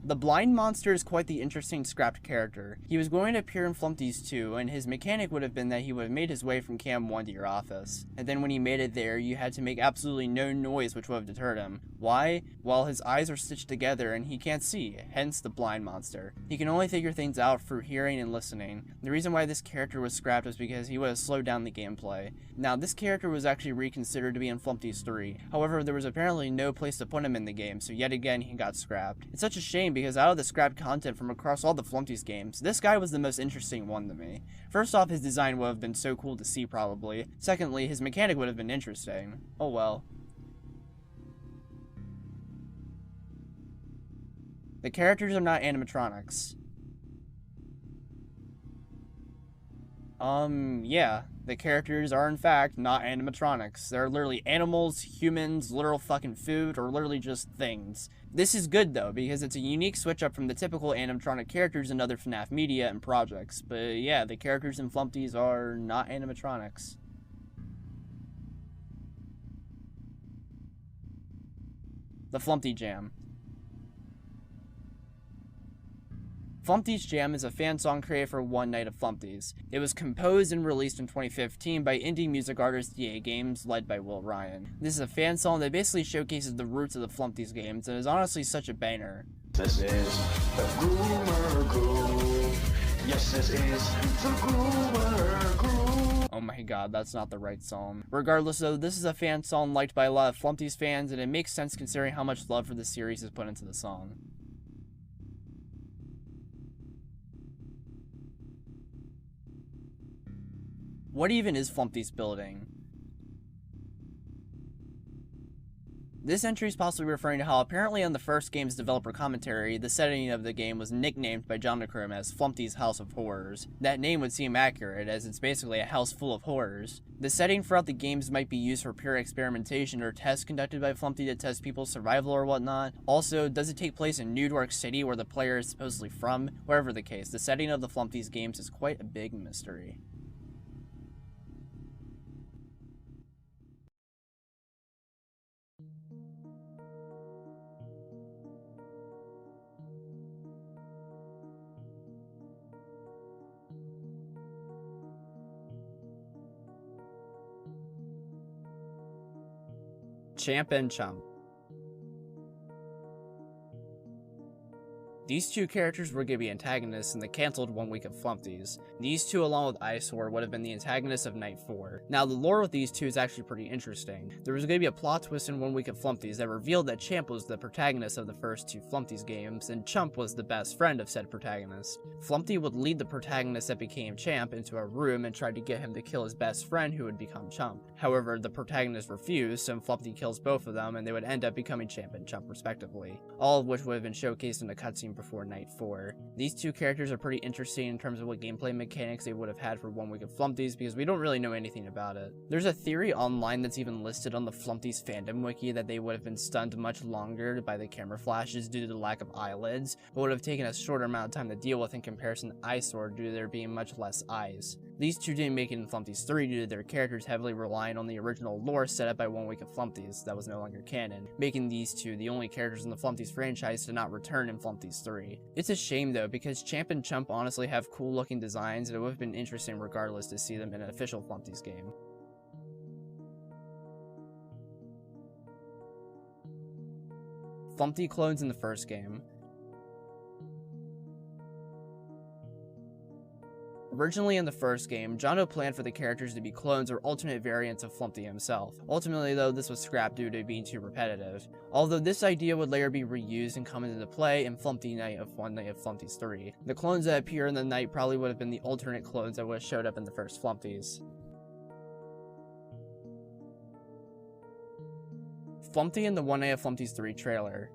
The Blind Monster is quite the interesting scrapped character. He was going to appear in Flumpty's 2, and his mechanic would have been that he would have made his way from Cam 1 to your office. And then when he made it there, you had to make absolutely no noise which would have deterred him. Why? Well, his eyes are stitched together and he can't see, hence the Blind Monster. He can only figure things out through hearing and listening. The reason why this character was scrapped was because he would have slowed down the gameplay. Now, this character was actually reconsidered to be in Flumpty's 3. However, there was apparently no place to put him in the game, so yet again he got scrapped. It's such a shame because out of the scrapped content from across all the Flumpty's games, this guy was the most interesting one to me. First off, his design would have been so cool to see probably. Secondly, his mechanic would have been interesting. Oh well. The characters are not animatronics. Yeah. The characters are in fact not animatronics. They're literally animals, humans, literal fucking food, or literally just things. This is good though, because it's a unique switch up from the typical animatronic characters in other FNAF media and projects. But yeah, the characters in Flumpty's are not animatronics. The Flumpty Jam. Flumpty's Jam is a fan song created for One Night of Flumpty's. It was composed and released in 2015 by indie music artist DA Games, led by Will Ryan. This is a fan song that basically showcases the roots of the Flumpty's games and is honestly such a banger. This is the Groomer Groove. Yes, this is the Groomer Groove. Oh my god, that's not the right song. Regardless though, this is a fan song liked by a lot of Flumpty's fans, and it makes sense considering how much love for the series is put into the song. What even is Flumpty's building? This entry is possibly referring to how apparently on the first game's developer commentary, the setting of the game was nicknamed by Jonachrome as Flumpty's House of Horrors. That name would seem accurate, as it's basically a house full of horrors. The setting throughout the games might be used for pure experimentation or tests conducted by Flumpty to test people's survival or whatnot. Also, does it take place in New York City, where the player is supposedly from? Wherever the case, the setting of the Flumpty's games is quite a big mystery. Champ and Chump. These two characters were going to be antagonists in the cancelled 1 week of Flumpties. These two, along with Eyesore, would have been the antagonists of Night 4. Now, the lore with these two is actually pretty interesting. There was going to be a plot twist in 1 week of Flumpties that revealed that Champ was the protagonist of the first 2 Flumpties games, and Chump was the best friend of said protagonist. Flumpty would lead the protagonist that became Champ into a room and try to get him to kill his best friend who would become Chump. However, the protagonist refused, and Flumpty kills both of them, and they would end up becoming Champ and Chump respectively. All of which would have been showcased in a cutscene before Night 4. These two characters are pretty interesting in terms of what gameplay mechanics they would have had for 1 week of Flumpties, because we don't really know anything about it. There's a theory online that's even listed on the Flumpties fandom wiki that they would have been stunned much longer by the camera flashes due to the lack of eyelids, but would have taken a shorter amount of time to deal with in comparison to Eyesore due to there being much less eyes. These two didn't make it in Flumpties 3 due to their characters heavily relying on the original lore set up by 1 week of Flumpties that was no longer canon, making these two the only characters in the Flumpties franchise to not return in Flumpties 3. It's a shame though, because Champ and Chump honestly have cool looking designs, and it would have been interesting regardless to see them in an official Flumpties game. Flumpty clones in the first game. Originally in the first game, Jono planned for the characters to be clones or alternate variants of Flumpty himself. Ultimately though, this was scrapped due to being too repetitive. Although this idea would later be reused and come into play in Flumpty Night of One Night of Flumpties 3. The clones that appear in the night probably would have been the alternate clones that would have showed up in the first Flumpties. Flumpty in the One Night of Flumpties 3 trailer.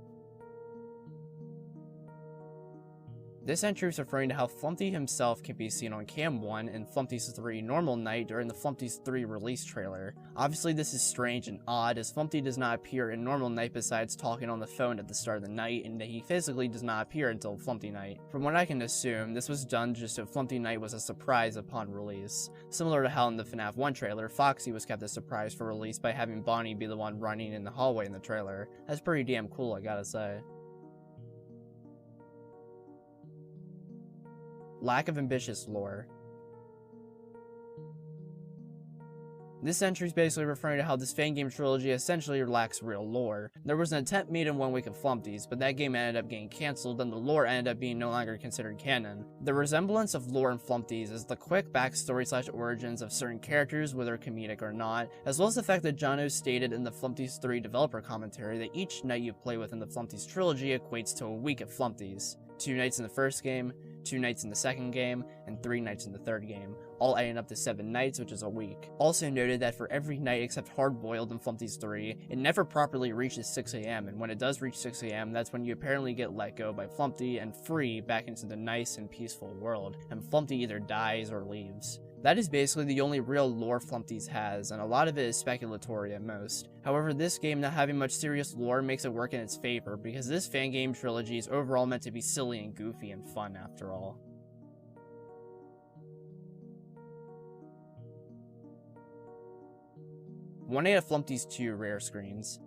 This entry is referring to how Flumpty himself can be seen on Cam 1 in Flumpties 3 Normal Night during the Flumpties 3 release trailer. Obviously this is strange and odd, as Flumpty does not appear in Normal Night besides talking on the phone at the start of the night, and that he physically does not appear until Flumpty Night. From what I can assume, this was done just so Flumpty Night was a surprise upon release. Similar to how in the FNAF 1 trailer, Foxy was kept a surprise for release by having Bonnie be the one running in the hallway in the trailer. That's pretty damn cool, I gotta say. Lack of ambitious lore. This entry is basically referring to how this Fangame trilogy essentially lacks real lore. There was an attempt made in 1 week of Flumpties, but that game ended up getting cancelled and the lore ended up being no longer considered canon. The resemblance of lore in Flumpties is the quick backstory / origins of certain characters, whether comedic or not, as well as the fact that Jono stated in the Flumpties 3 developer commentary that each night you play within the Flumpties trilogy equates to a week of Flumpties. 2 nights in the first game, 2 nights in the second game, and 3 nights in the third game, all adding up to 7 nights, which is a week. Also noted that for every night except Hard Boiled in Flumpties 3, it never properly reaches 6 AM, and when it does reach 6 AM, that's when you apparently get let go by Flumpty and free back into the nice and peaceful world, and Flumpty either dies or leaves. That is basically the only real lore Flumpties has, and a lot of it is speculatory at most. However, this game not having much serious lore makes it work in its favor, because this Fangame trilogy is overall meant to be silly and goofy and fun after all. One Night of Flumpties 2 rare screens.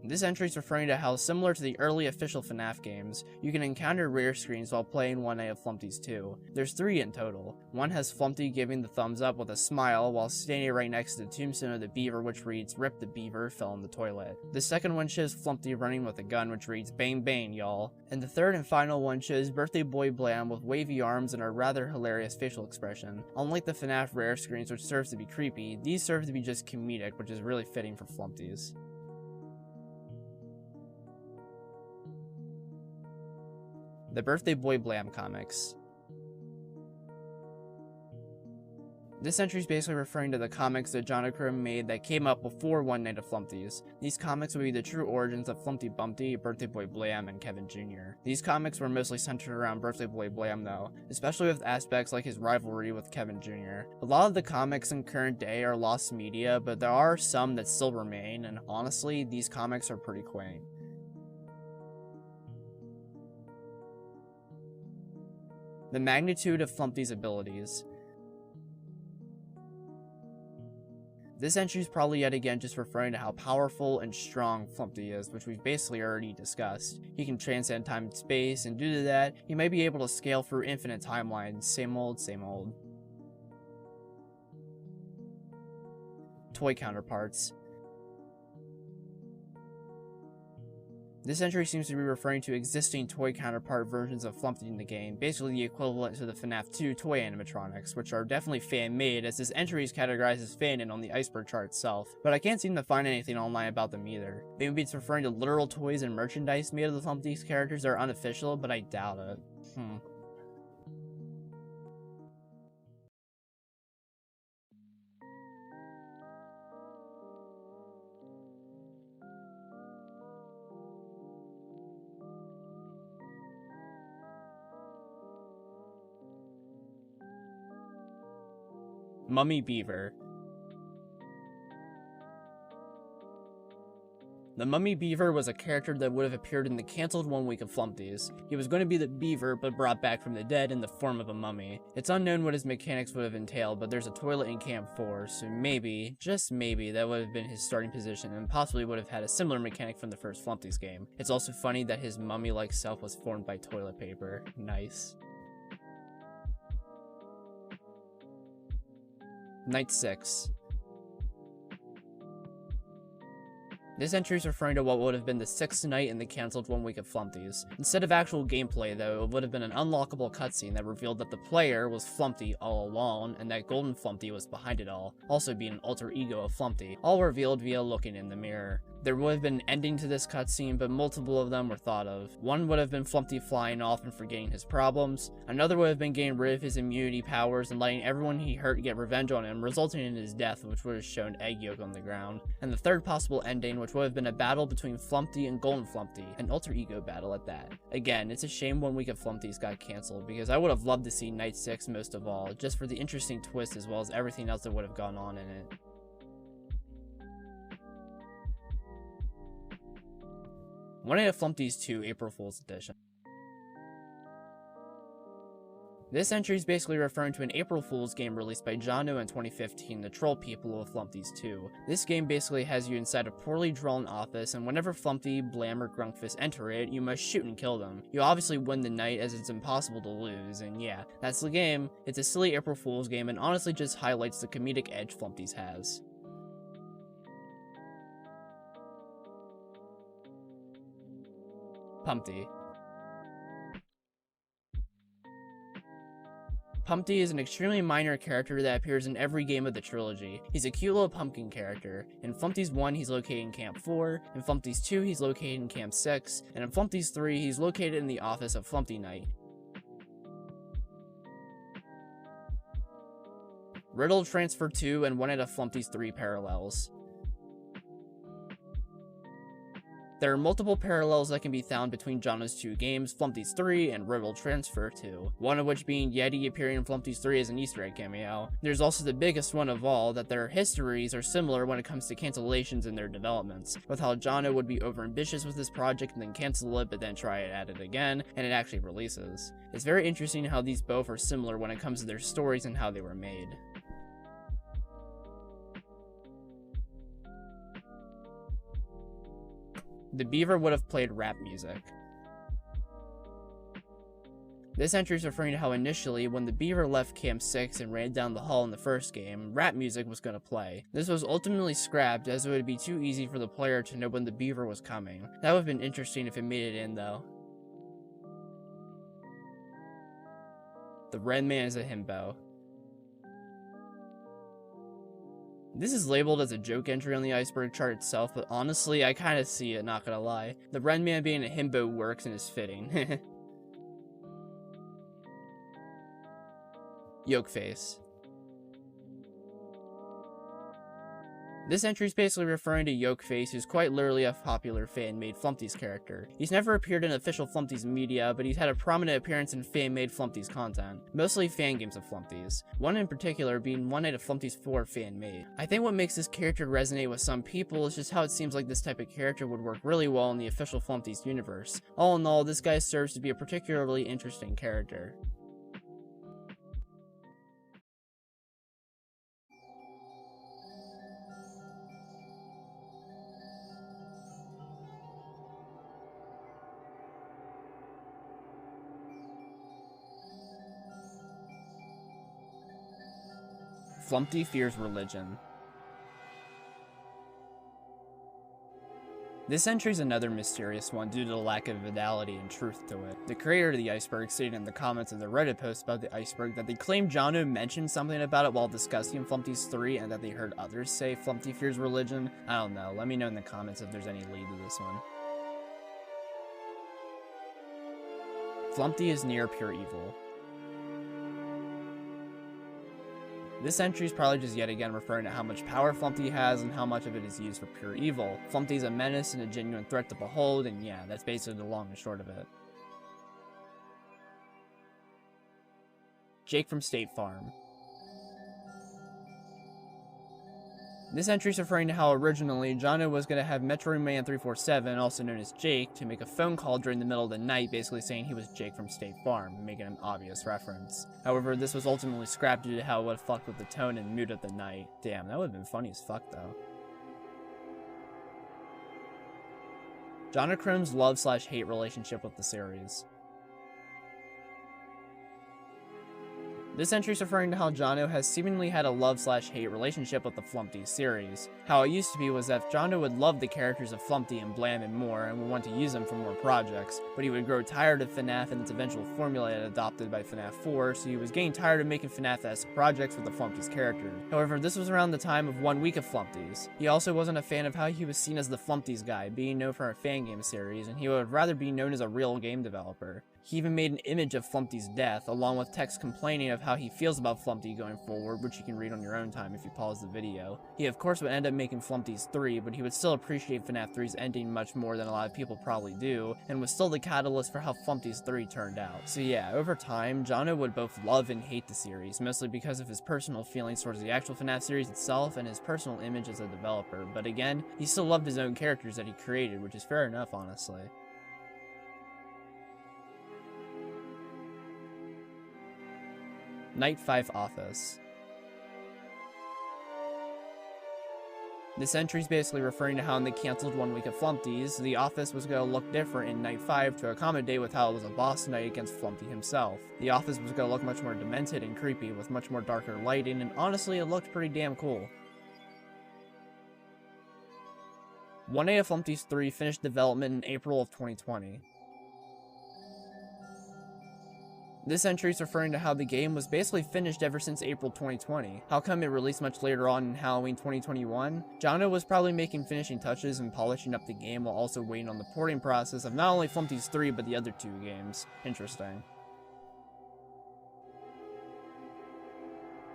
This entry is referring to how, similar to the early official FNAF games, you can encounter rare screens while playing One Night of Flumpties 2. There's 3 in total. One has Flumpty giving the thumbs up with a smile while standing right next to the tombstone of the beaver, which reads, "Rip the beaver, fell in the toilet." The second one shows Flumpty running with a gun, which reads, "Bang bang, y'all." And the third and final one shows Birthday Boy Blam with wavy arms and a rather hilarious facial expression. Unlike the FNAF rare screens, which serves to be creepy, these serve to be just comedic, which is really fitting for Flumpties. The Birthday Boy Blam comics. This entry is basically referring to the comics that Jono made that came up before One Night of Flumpties. These comics would be the true origins of Flumpty Bumpty, Birthday Boy Blam, and Kevin Jr. These comics were mostly centered around Birthday Boy Blam though, especially with aspects like his rivalry with Kevin Jr. A lot of the comics in current day are lost media, but there are some that still remain, and honestly, these comics are pretty quaint. The magnitude of Flumpty's abilities. This entry is probably yet again just referring to how powerful and strong Flumpty is, which we've basically already discussed. He can transcend time and space, and due to that, he may be able to scale through infinite timelines. Same old, same old. toy counterparts. This entry seems to be referring to existing toy counterpart versions of Flumpty in the game, basically the equivalent to the FNAF 2 toy animatronics, which are definitely fan-made, as this entry is categorized as fan-in on the Iceberg chart itself, but I can't seem to find anything online about them either. Maybe it's referring to literal toys and merchandise made of the Flumpty's characters that are unofficial, but I doubt it. Mummy Beaver. The Mummy Beaver was a character that would have appeared in the cancelled 1 week of Flumpty's. He was going to be the Beaver, but brought back from the dead in the form of a mummy. It's unknown what his mechanics would have entailed, but there's a toilet in Camp 4, so maybe, just maybe, that would have been his starting position, and possibly would have had a similar mechanic from the first Flumpty's game. It's also funny that his mummy-like self was formed by toilet paper. Nice. Night 6. This entry is referring to what would have been the 6th night in the cancelled 1 week of Flumpty's. Instead of actual gameplay though, it would have been an unlockable cutscene that revealed that the player was Flumpty all along, and that Golden Flumpty was behind it all, also being an alter ego of Flumpty, all revealed via looking in the mirror. There would have been an ending to this cutscene, but multiple of them were thought of. One would have been Flumpty flying off and forgetting his problems, another would have been getting rid of his immunity powers and letting everyone he hurt get revenge on him, resulting in his death, which would have shown egg yolk on the ground. And the third possible ending, which would have been a battle between Flumpty and Golden Flumpty, an alter ego battle at that. Again, it's a shame 1 week of Flumpty's got cancelled, because I would have loved to see Night 6 most of all, just for the interesting twist as well as everything else that would have gone on in it. One Night of Flumpty's 2 April Fool's Edition. This entry is basically referring to an April Fool's game released by Jono in 2015 to troll people with Flumpty's 2. This game basically has you inside a poorly drawn office, and whenever Flumpty, Blam, or Grunkfist enter it, you must shoot and kill them. You obviously win the night as it's impossible to lose, and yeah, that's the game. It's a silly April Fool's game and honestly just highlights the comedic edge Flumpty's has. Pumpty. Pumpty is an extremely minor character that appears in every game of the trilogy. He's a cute little pumpkin character. In Flumpty's 1, he's located in Camp 4, in Flumpty's 2, he's located in Camp 6, and in Flumpty's 3, he's located in the office of Flumpty Knight. Riddle Transfer 2 and 1 out of Flumpty's 3 parallels. There are multiple parallels that can be found between Jono's 2 games, Flumpty's 3 and Riddle Transfer 2, one of which being Yeti appearing in Flumpty's 3 as an Easter egg cameo. There's also the biggest one of all, that their histories are similar when it comes to cancellations in their developments, with how Jono would be overambitious with this project and then cancel it but then try it at it again, and it actually releases. It's very interesting how these both are similar when it comes to their stories and how they were made. The Beaver would have played rap music. This entry is referring to how initially, when the Beaver left Camp 6 and ran down the hall in the first game, rap music was going to play. This was ultimately scrapped as it would be too easy for the player to know when the Beaver was coming. That would have been interesting if it made it in though. The Red Man is a himbo. This is labeled as a joke entry on the Iceberg chart itself, but honestly, I kinda see it, not gonna lie. The Red Man being a himbo works and is fitting. Yokeface. This entry is basically referring to Yokeface, who's quite literally a popular fan-made Flumpty's character. He's never appeared in official Flumpty's media, but he's had a prominent appearance in fan-made Flumpty's content, mostly fan games of Flumpty's. One in particular being 1 Night of Flumpty's 4 fan-made. I think what makes this character resonate with some people is just how it seems like this type of character would work really well in the official Flumpty's universe. All in all, this guy serves to be a particularly interesting character. Flumpty fears religion. This entry is another mysterious one due to the lack of fidelity and truth to it. The creator of the iceberg stated in the comments of the Reddit post about the iceberg that they claimed Jono mentioned something about it while discussing Flumpty's 3 and that they heard others say Flumpty fears religion. I don't know, let me know in the comments if there's any lead to this one. Flumpty is near pure evil. This entry is probably just yet again referring to how much power Flumpty has and how much of it is used for pure evil. Flumpty is a menace and a genuine threat to behold, and yeah, that's basically the long and short of it. Jake from State Farm. This entry is referring to how originally Jono was going to have Metro Man 347, also known as Jake, to make a phone call during the middle of the night, basically saying he was Jake from State Farm, making an obvious reference. However, this was ultimately scrapped due to how it would have fucked with the tone and mood of the night. Damn, that would have been funny as fuck though. Jonochrome's love/hate relationship with the series. This entry is referring to how Jono has seemingly had a love/hate relationship with the Flumpty series. How it used to be was that Jono would love the characters of Flumpty and Blam and more and would want to use them for more projects, but he would grow tired of FNAF and its eventual formula adopted by FNAF 4, so he was getting tired of making FNAF-esque projects with the Flumpty's characters. However, this was around the time of 1 week of Flumpty's. He also wasn't a fan of how he was seen as the Flumpty's guy, being known for a Fangame series, and he would rather be known as a real game developer. He even made an image of Flumpty's death, along with text complaining of how he feels about Flumpty going forward, which you can read on your own time if you pause the video. He of course would end up making Flumpty's 3, but he would still appreciate FNAF 3's ending much more than a lot of people probably do, and was still the catalyst for how Flumpty's 3 turned out. So yeah, over time, Jono would both love and hate the series, mostly because of his personal feelings towards the actual FNAF series itself and his personal image as a developer, but again, he still loved his own characters that he created, which is fair enough, honestly. Night 5 Office. This entry is basically referring to how in the cancelled 1 week of Flumpty's, the office was going to look different in Night 5 to accommodate with how it was a boss night against Flumpty himself. The office was going to look much more demented and creepy with much more darker lighting, and honestly it looked pretty damn cool. 1A of Flumpty's 3 finished development in April of 2020. This entry is referring to how the game was basically finished ever since April 2020. How come it released much later on in Halloween 2021? Jono was probably making finishing touches and polishing up the game while also waiting on the porting process of not only Flumpty's 3 but the other 2 games. Interesting.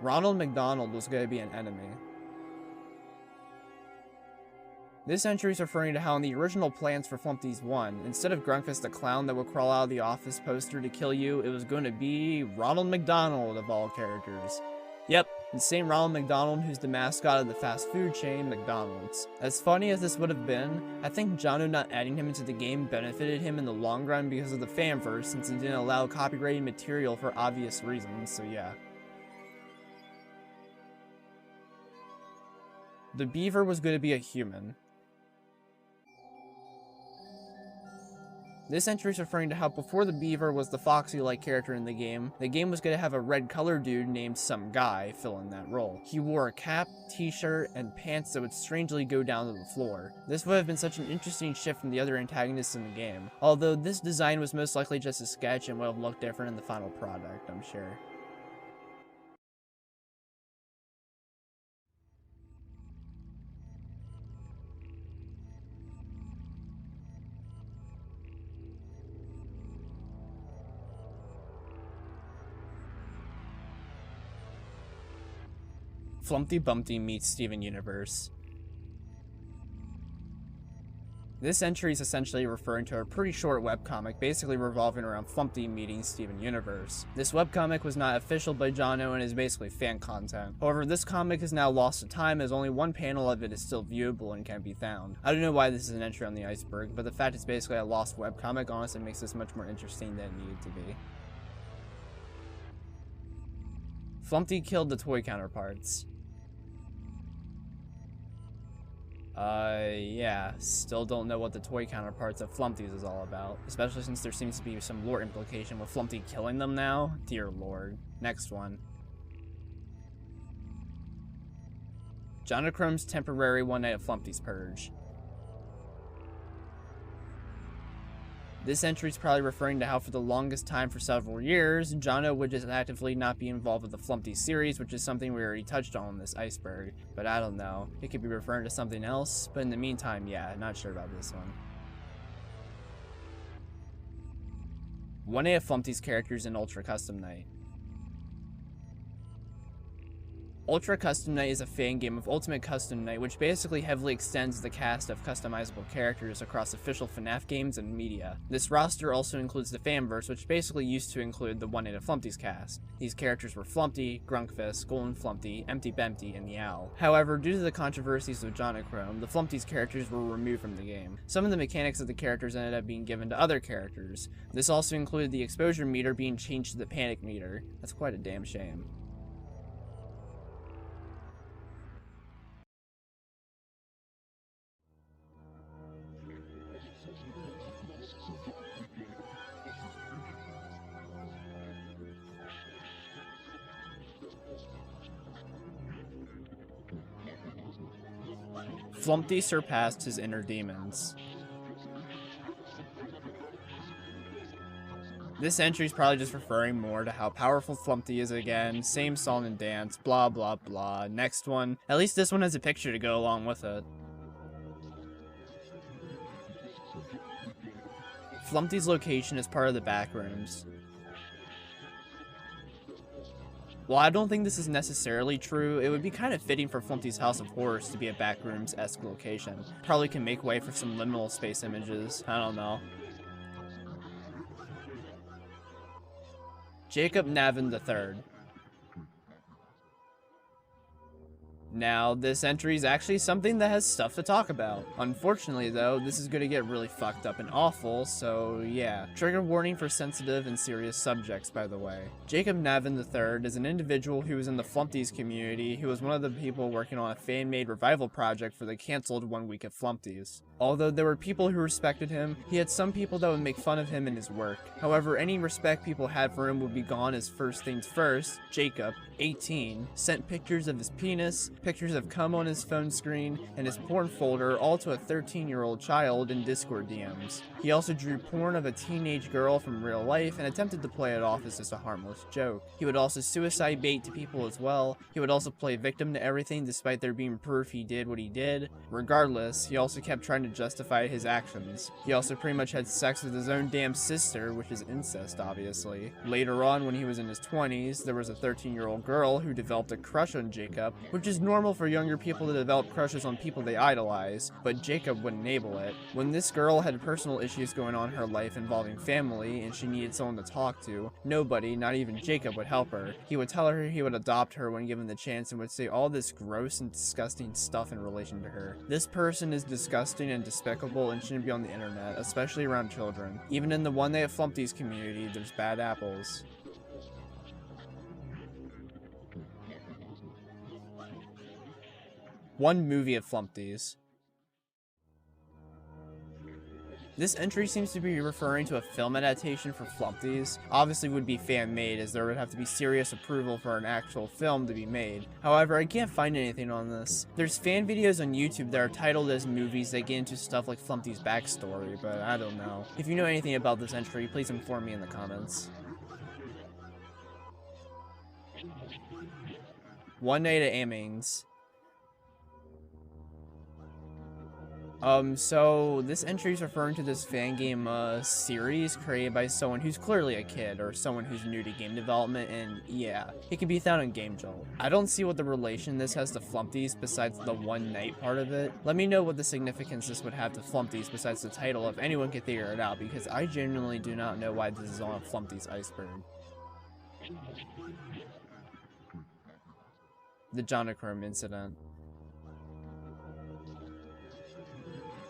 Ronald McDonald was going to be an enemy. This entry is referring to how in the original plans for Flumpty's 1, instead of Grunkfist the clown that would crawl out of the office poster to kill you, it was going to be Ronald McDonald of all characters. Yep, the same Ronald McDonald who's the mascot of the fast food chain, McDonald's. As funny as this would have been, I think Jono not adding him into the game benefited him in the long run because of the fanverse, since it didn't allow copyrighted material for obvious reasons, so yeah. The beaver was going to be a human. This entry is referring to how before the beaver was the Foxy-like character in the game was going to have a red color dude named Some Guy fill in that role. He wore a cap, t-shirt, and pants that would strangely go down to the floor. This would have been such an interesting shift from the other antagonists in the game, although this design was most likely just a sketch and would have looked different in the final product, I'm sure. Flumpty Bumpty meets Steven Universe. This entry is essentially referring to a pretty short webcomic basically revolving around Flumpty meeting Steven Universe. This webcomic was not official by Jono and is basically fan content. However, this comic is now lost to time as only one panel of it is still viewable and can be found. I don't know why this is an entry on the iceberg, but the fact it's basically a lost webcomic honestly makes this much more interesting than it needed to be. Flumpty killed the toy counterparts. Yeah, still don't know what the toy counterparts of Flumpty's is all about, especially since there seems to be some lore implication with Flumpty killing them now. Dear lord. Next one. Jonochrome's temporary 1 night of Flumpty's purge. This entry is probably referring to how for the longest time for several years, Jono would just actively not be involved with the Flumpty series, which is something we already touched on in this iceberg. But I don't know. It could be referring to something else, but in the meantime, yeah, not sure about this one. One of Flumpty's characters in Ultra Custom Night. Ultra Custom Night is a fan game of Ultimate Custom Night, which basically heavily extends the cast of customizable characters across official FNAF games and media. This roster also includes the fanverse, which basically used to include the One of Flumpty's cast. These characters were Flumpty, Grunkfist, Golden Flumpty, Empty Bempty, and the Owl. However, due to the controversies of Jonochrome, the Flumpty's characters were removed from the game. Some of the mechanics of the characters ended up being given to other characters. This also included the exposure meter being changed to the panic meter. That's quite a damn shame. Flumpty surpassed his inner demons. This entry is probably just referring more to how powerful Flumpty is again, same song and dance, blah blah blah. Next one, at least this one has a picture to go along with it. Flumpty's location is part of the backrooms. While I don't think this is necessarily true, it would be kind of fitting for Flumpty's House of Horrors to be a backrooms-esque location. Probably can make way for some liminal space images, I don't know. Jacob Navin III. Now, this entry is actually something that has stuff to talk about. Unfortunately though, this is gonna get really fucked up and awful, so yeah. Trigger warning for sensitive and serious subjects, by the way. Jacob Navin III is an individual who was in the Flumpty's community who was one of the people working on a fan-made revival project for the cancelled 1 Week of Flumpty's. Although there were people who respected him, he had some people that would make fun of him and his work. However, any respect people had for him would be gone as first things first, Jacob, 18, sent pictures of his penis, pictures of cum on his phone screen, and his porn folder all to a 13-year-old child in Discord DMs. He also drew porn of a teenage girl from real life and attempted to play it off as just a harmless joke. He would also suicide bait to people as well. He would also play victim to everything despite there being proof he did what he did. Regardless, he also kept trying to justify his actions. He also pretty much had sex with his own damn sister, which is incest obviously. Later on, when he was in his 20s, there was a 13-year-old girl who developed a crush on Jacob, which is normal for younger people to develop crushes on people they idolize, but Jacob would enable it. When this girl had personal issues going on in her life involving family and she needed someone to talk to, nobody, not even Jacob, would help her. He would tell her he would adopt her when given the chance and would say all this gross and disgusting stuff in relation to her. This person is disgusting and despicable and shouldn't be on the internet, especially around children. Even in the One Day at Flumpty's community, there's bad apples. One movie of Flumpty's. This entry seems to be referring to a film adaptation for Flumpty's. Obviously would be fan-made, as there would have to be serious approval for an actual film to be made. However, I can't find anything on this. There's fan videos on YouTube that are titled as movies that get into stuff like Flumpty's backstory, but I don't know. If you know anything about this entry, please inform me in the comments. One Night at Amings. So this entry is referring to this Fangame series created by someone who's clearly a kid or someone who's new to game development, and yeah, it can be found on Game Jolt. I don't see what the relation this has to Flumpty's besides the one night part of it. Let me know what the significance this would have to Flumpty's besides the title if anyone can figure it out, because I genuinely do not know why this is on Flumpty's Iceberg. The Jonochrome incident.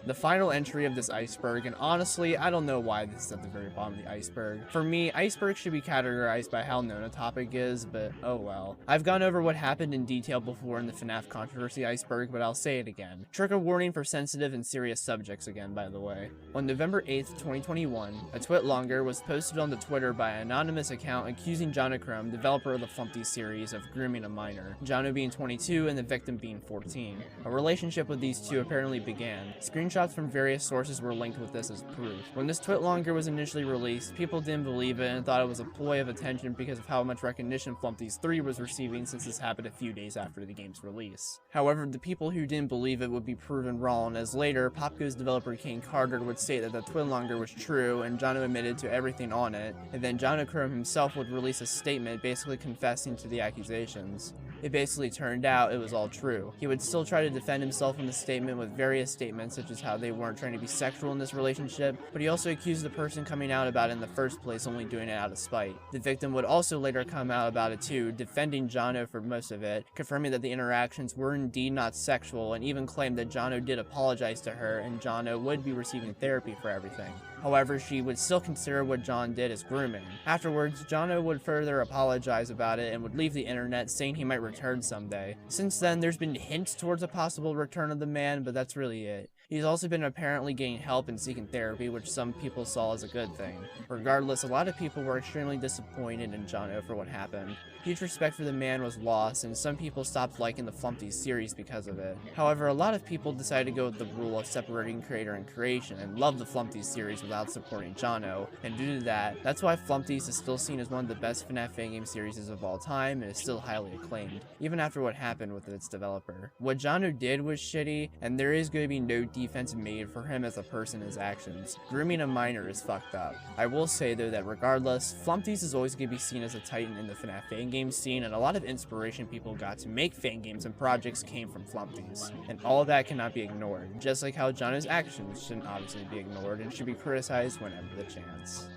The final entry of this iceberg, and honestly, I don't know why this is at the very bottom of the iceberg. For me, icebergs should be categorized by how known a topic is, but oh well. I've gone over what happened in detail before in the FNAF controversy iceberg, but I'll say it again. Trigger warning for sensitive and serious subjects again, by the way. On November 8th, 2021, a twit longer was posted on the Twitter by an anonymous account accusing Jonochrome, developer of the Flumpty series, of grooming a minor, Jono being 22 and the victim being 14. A relationship with these two apparently began. Screenshots screenshots from various sources were linked with this as proof. When this TwitLonger was initially released, people didn't believe it and thought it was a ploy of attention because of how much recognition Flumpty's 3 was receiving since this happened a few days after the game's release. However, the people who didn't believe it would be proven wrong, as later, Popgo's developer Kane Carter would state that the TwitLonger was true and Jono admitted to everything on it, and then Jono Chrome himself would release a statement basically confessing to the accusations. It basically turned out it was all true. He would still try to defend himself in the statement with various statements such as how they weren't trying to be sexual in this relationship, but he also accused the person coming out about it in the first place only doing it out of spite. The victim would also later come out about it too, defending Jono for most of it, confirming that the interactions were indeed not sexual, and even claimed that Jono did apologize to her and Jono would be receiving therapy for everything. However, she would still consider what John did as grooming. Afterwards, Jono would further apologize about it and would leave the internet, saying he might return someday. Since then, there's been hints towards a possible return of the man, but that's really it. He's also been apparently getting help and seeking therapy, which some people saw as a good thing. Regardless, a lot of people were extremely disappointed in Jono for what happened. Huge respect for the man was lost, and some people stopped liking the Flumpty series because of it. However, a lot of people decided to go with the rule of separating creator and creation and love the Flumpty series without supporting Jono, and due to that, that's why Flumpty's is still seen as one of the best FNAF Fangame series of all time and is still highly acclaimed, even after what happened with its developer. What Jono did was shitty, and there is going to be no defense made for him as a person and his actions. Grooming a minor is fucked up. I will say though that regardless, Flumpty's is always going to be seen as a titan in the FNAF Fangame scene, and a lot of inspiration people got to make Fangames and projects came from Flumpty's. And all of that cannot be ignored, just like how Jono's actions shouldn't obviously be ignored and should be criticized whenever the chance.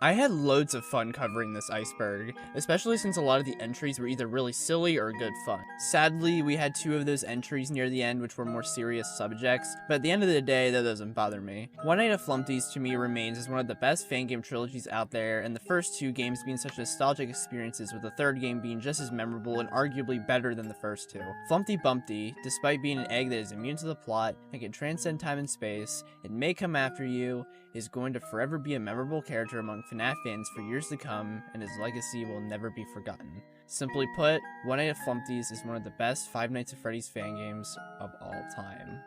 I had loads of fun covering this iceberg, especially since a lot of the entries were either really silly or good fun. Sadly, we had 2 of those entries near the end which were more serious subjects, but at the end of the day, that doesn't bother me. One Night of Flumpty's to me remains as one of the best Fangame trilogies out there, and the first 2 games being such nostalgic experiences, with the 3rd game being just as memorable and arguably better than the first 2. Flumpty Bumpty, despite being an egg that is immune to the plot and can transcend time and space, it may come after you, is going to forever be a memorable character among FNAF fans for years to come, and his legacy will never be forgotten. Simply put, One Night of Flumpty's is one of the best Five Nights at Freddy's fan games of all time.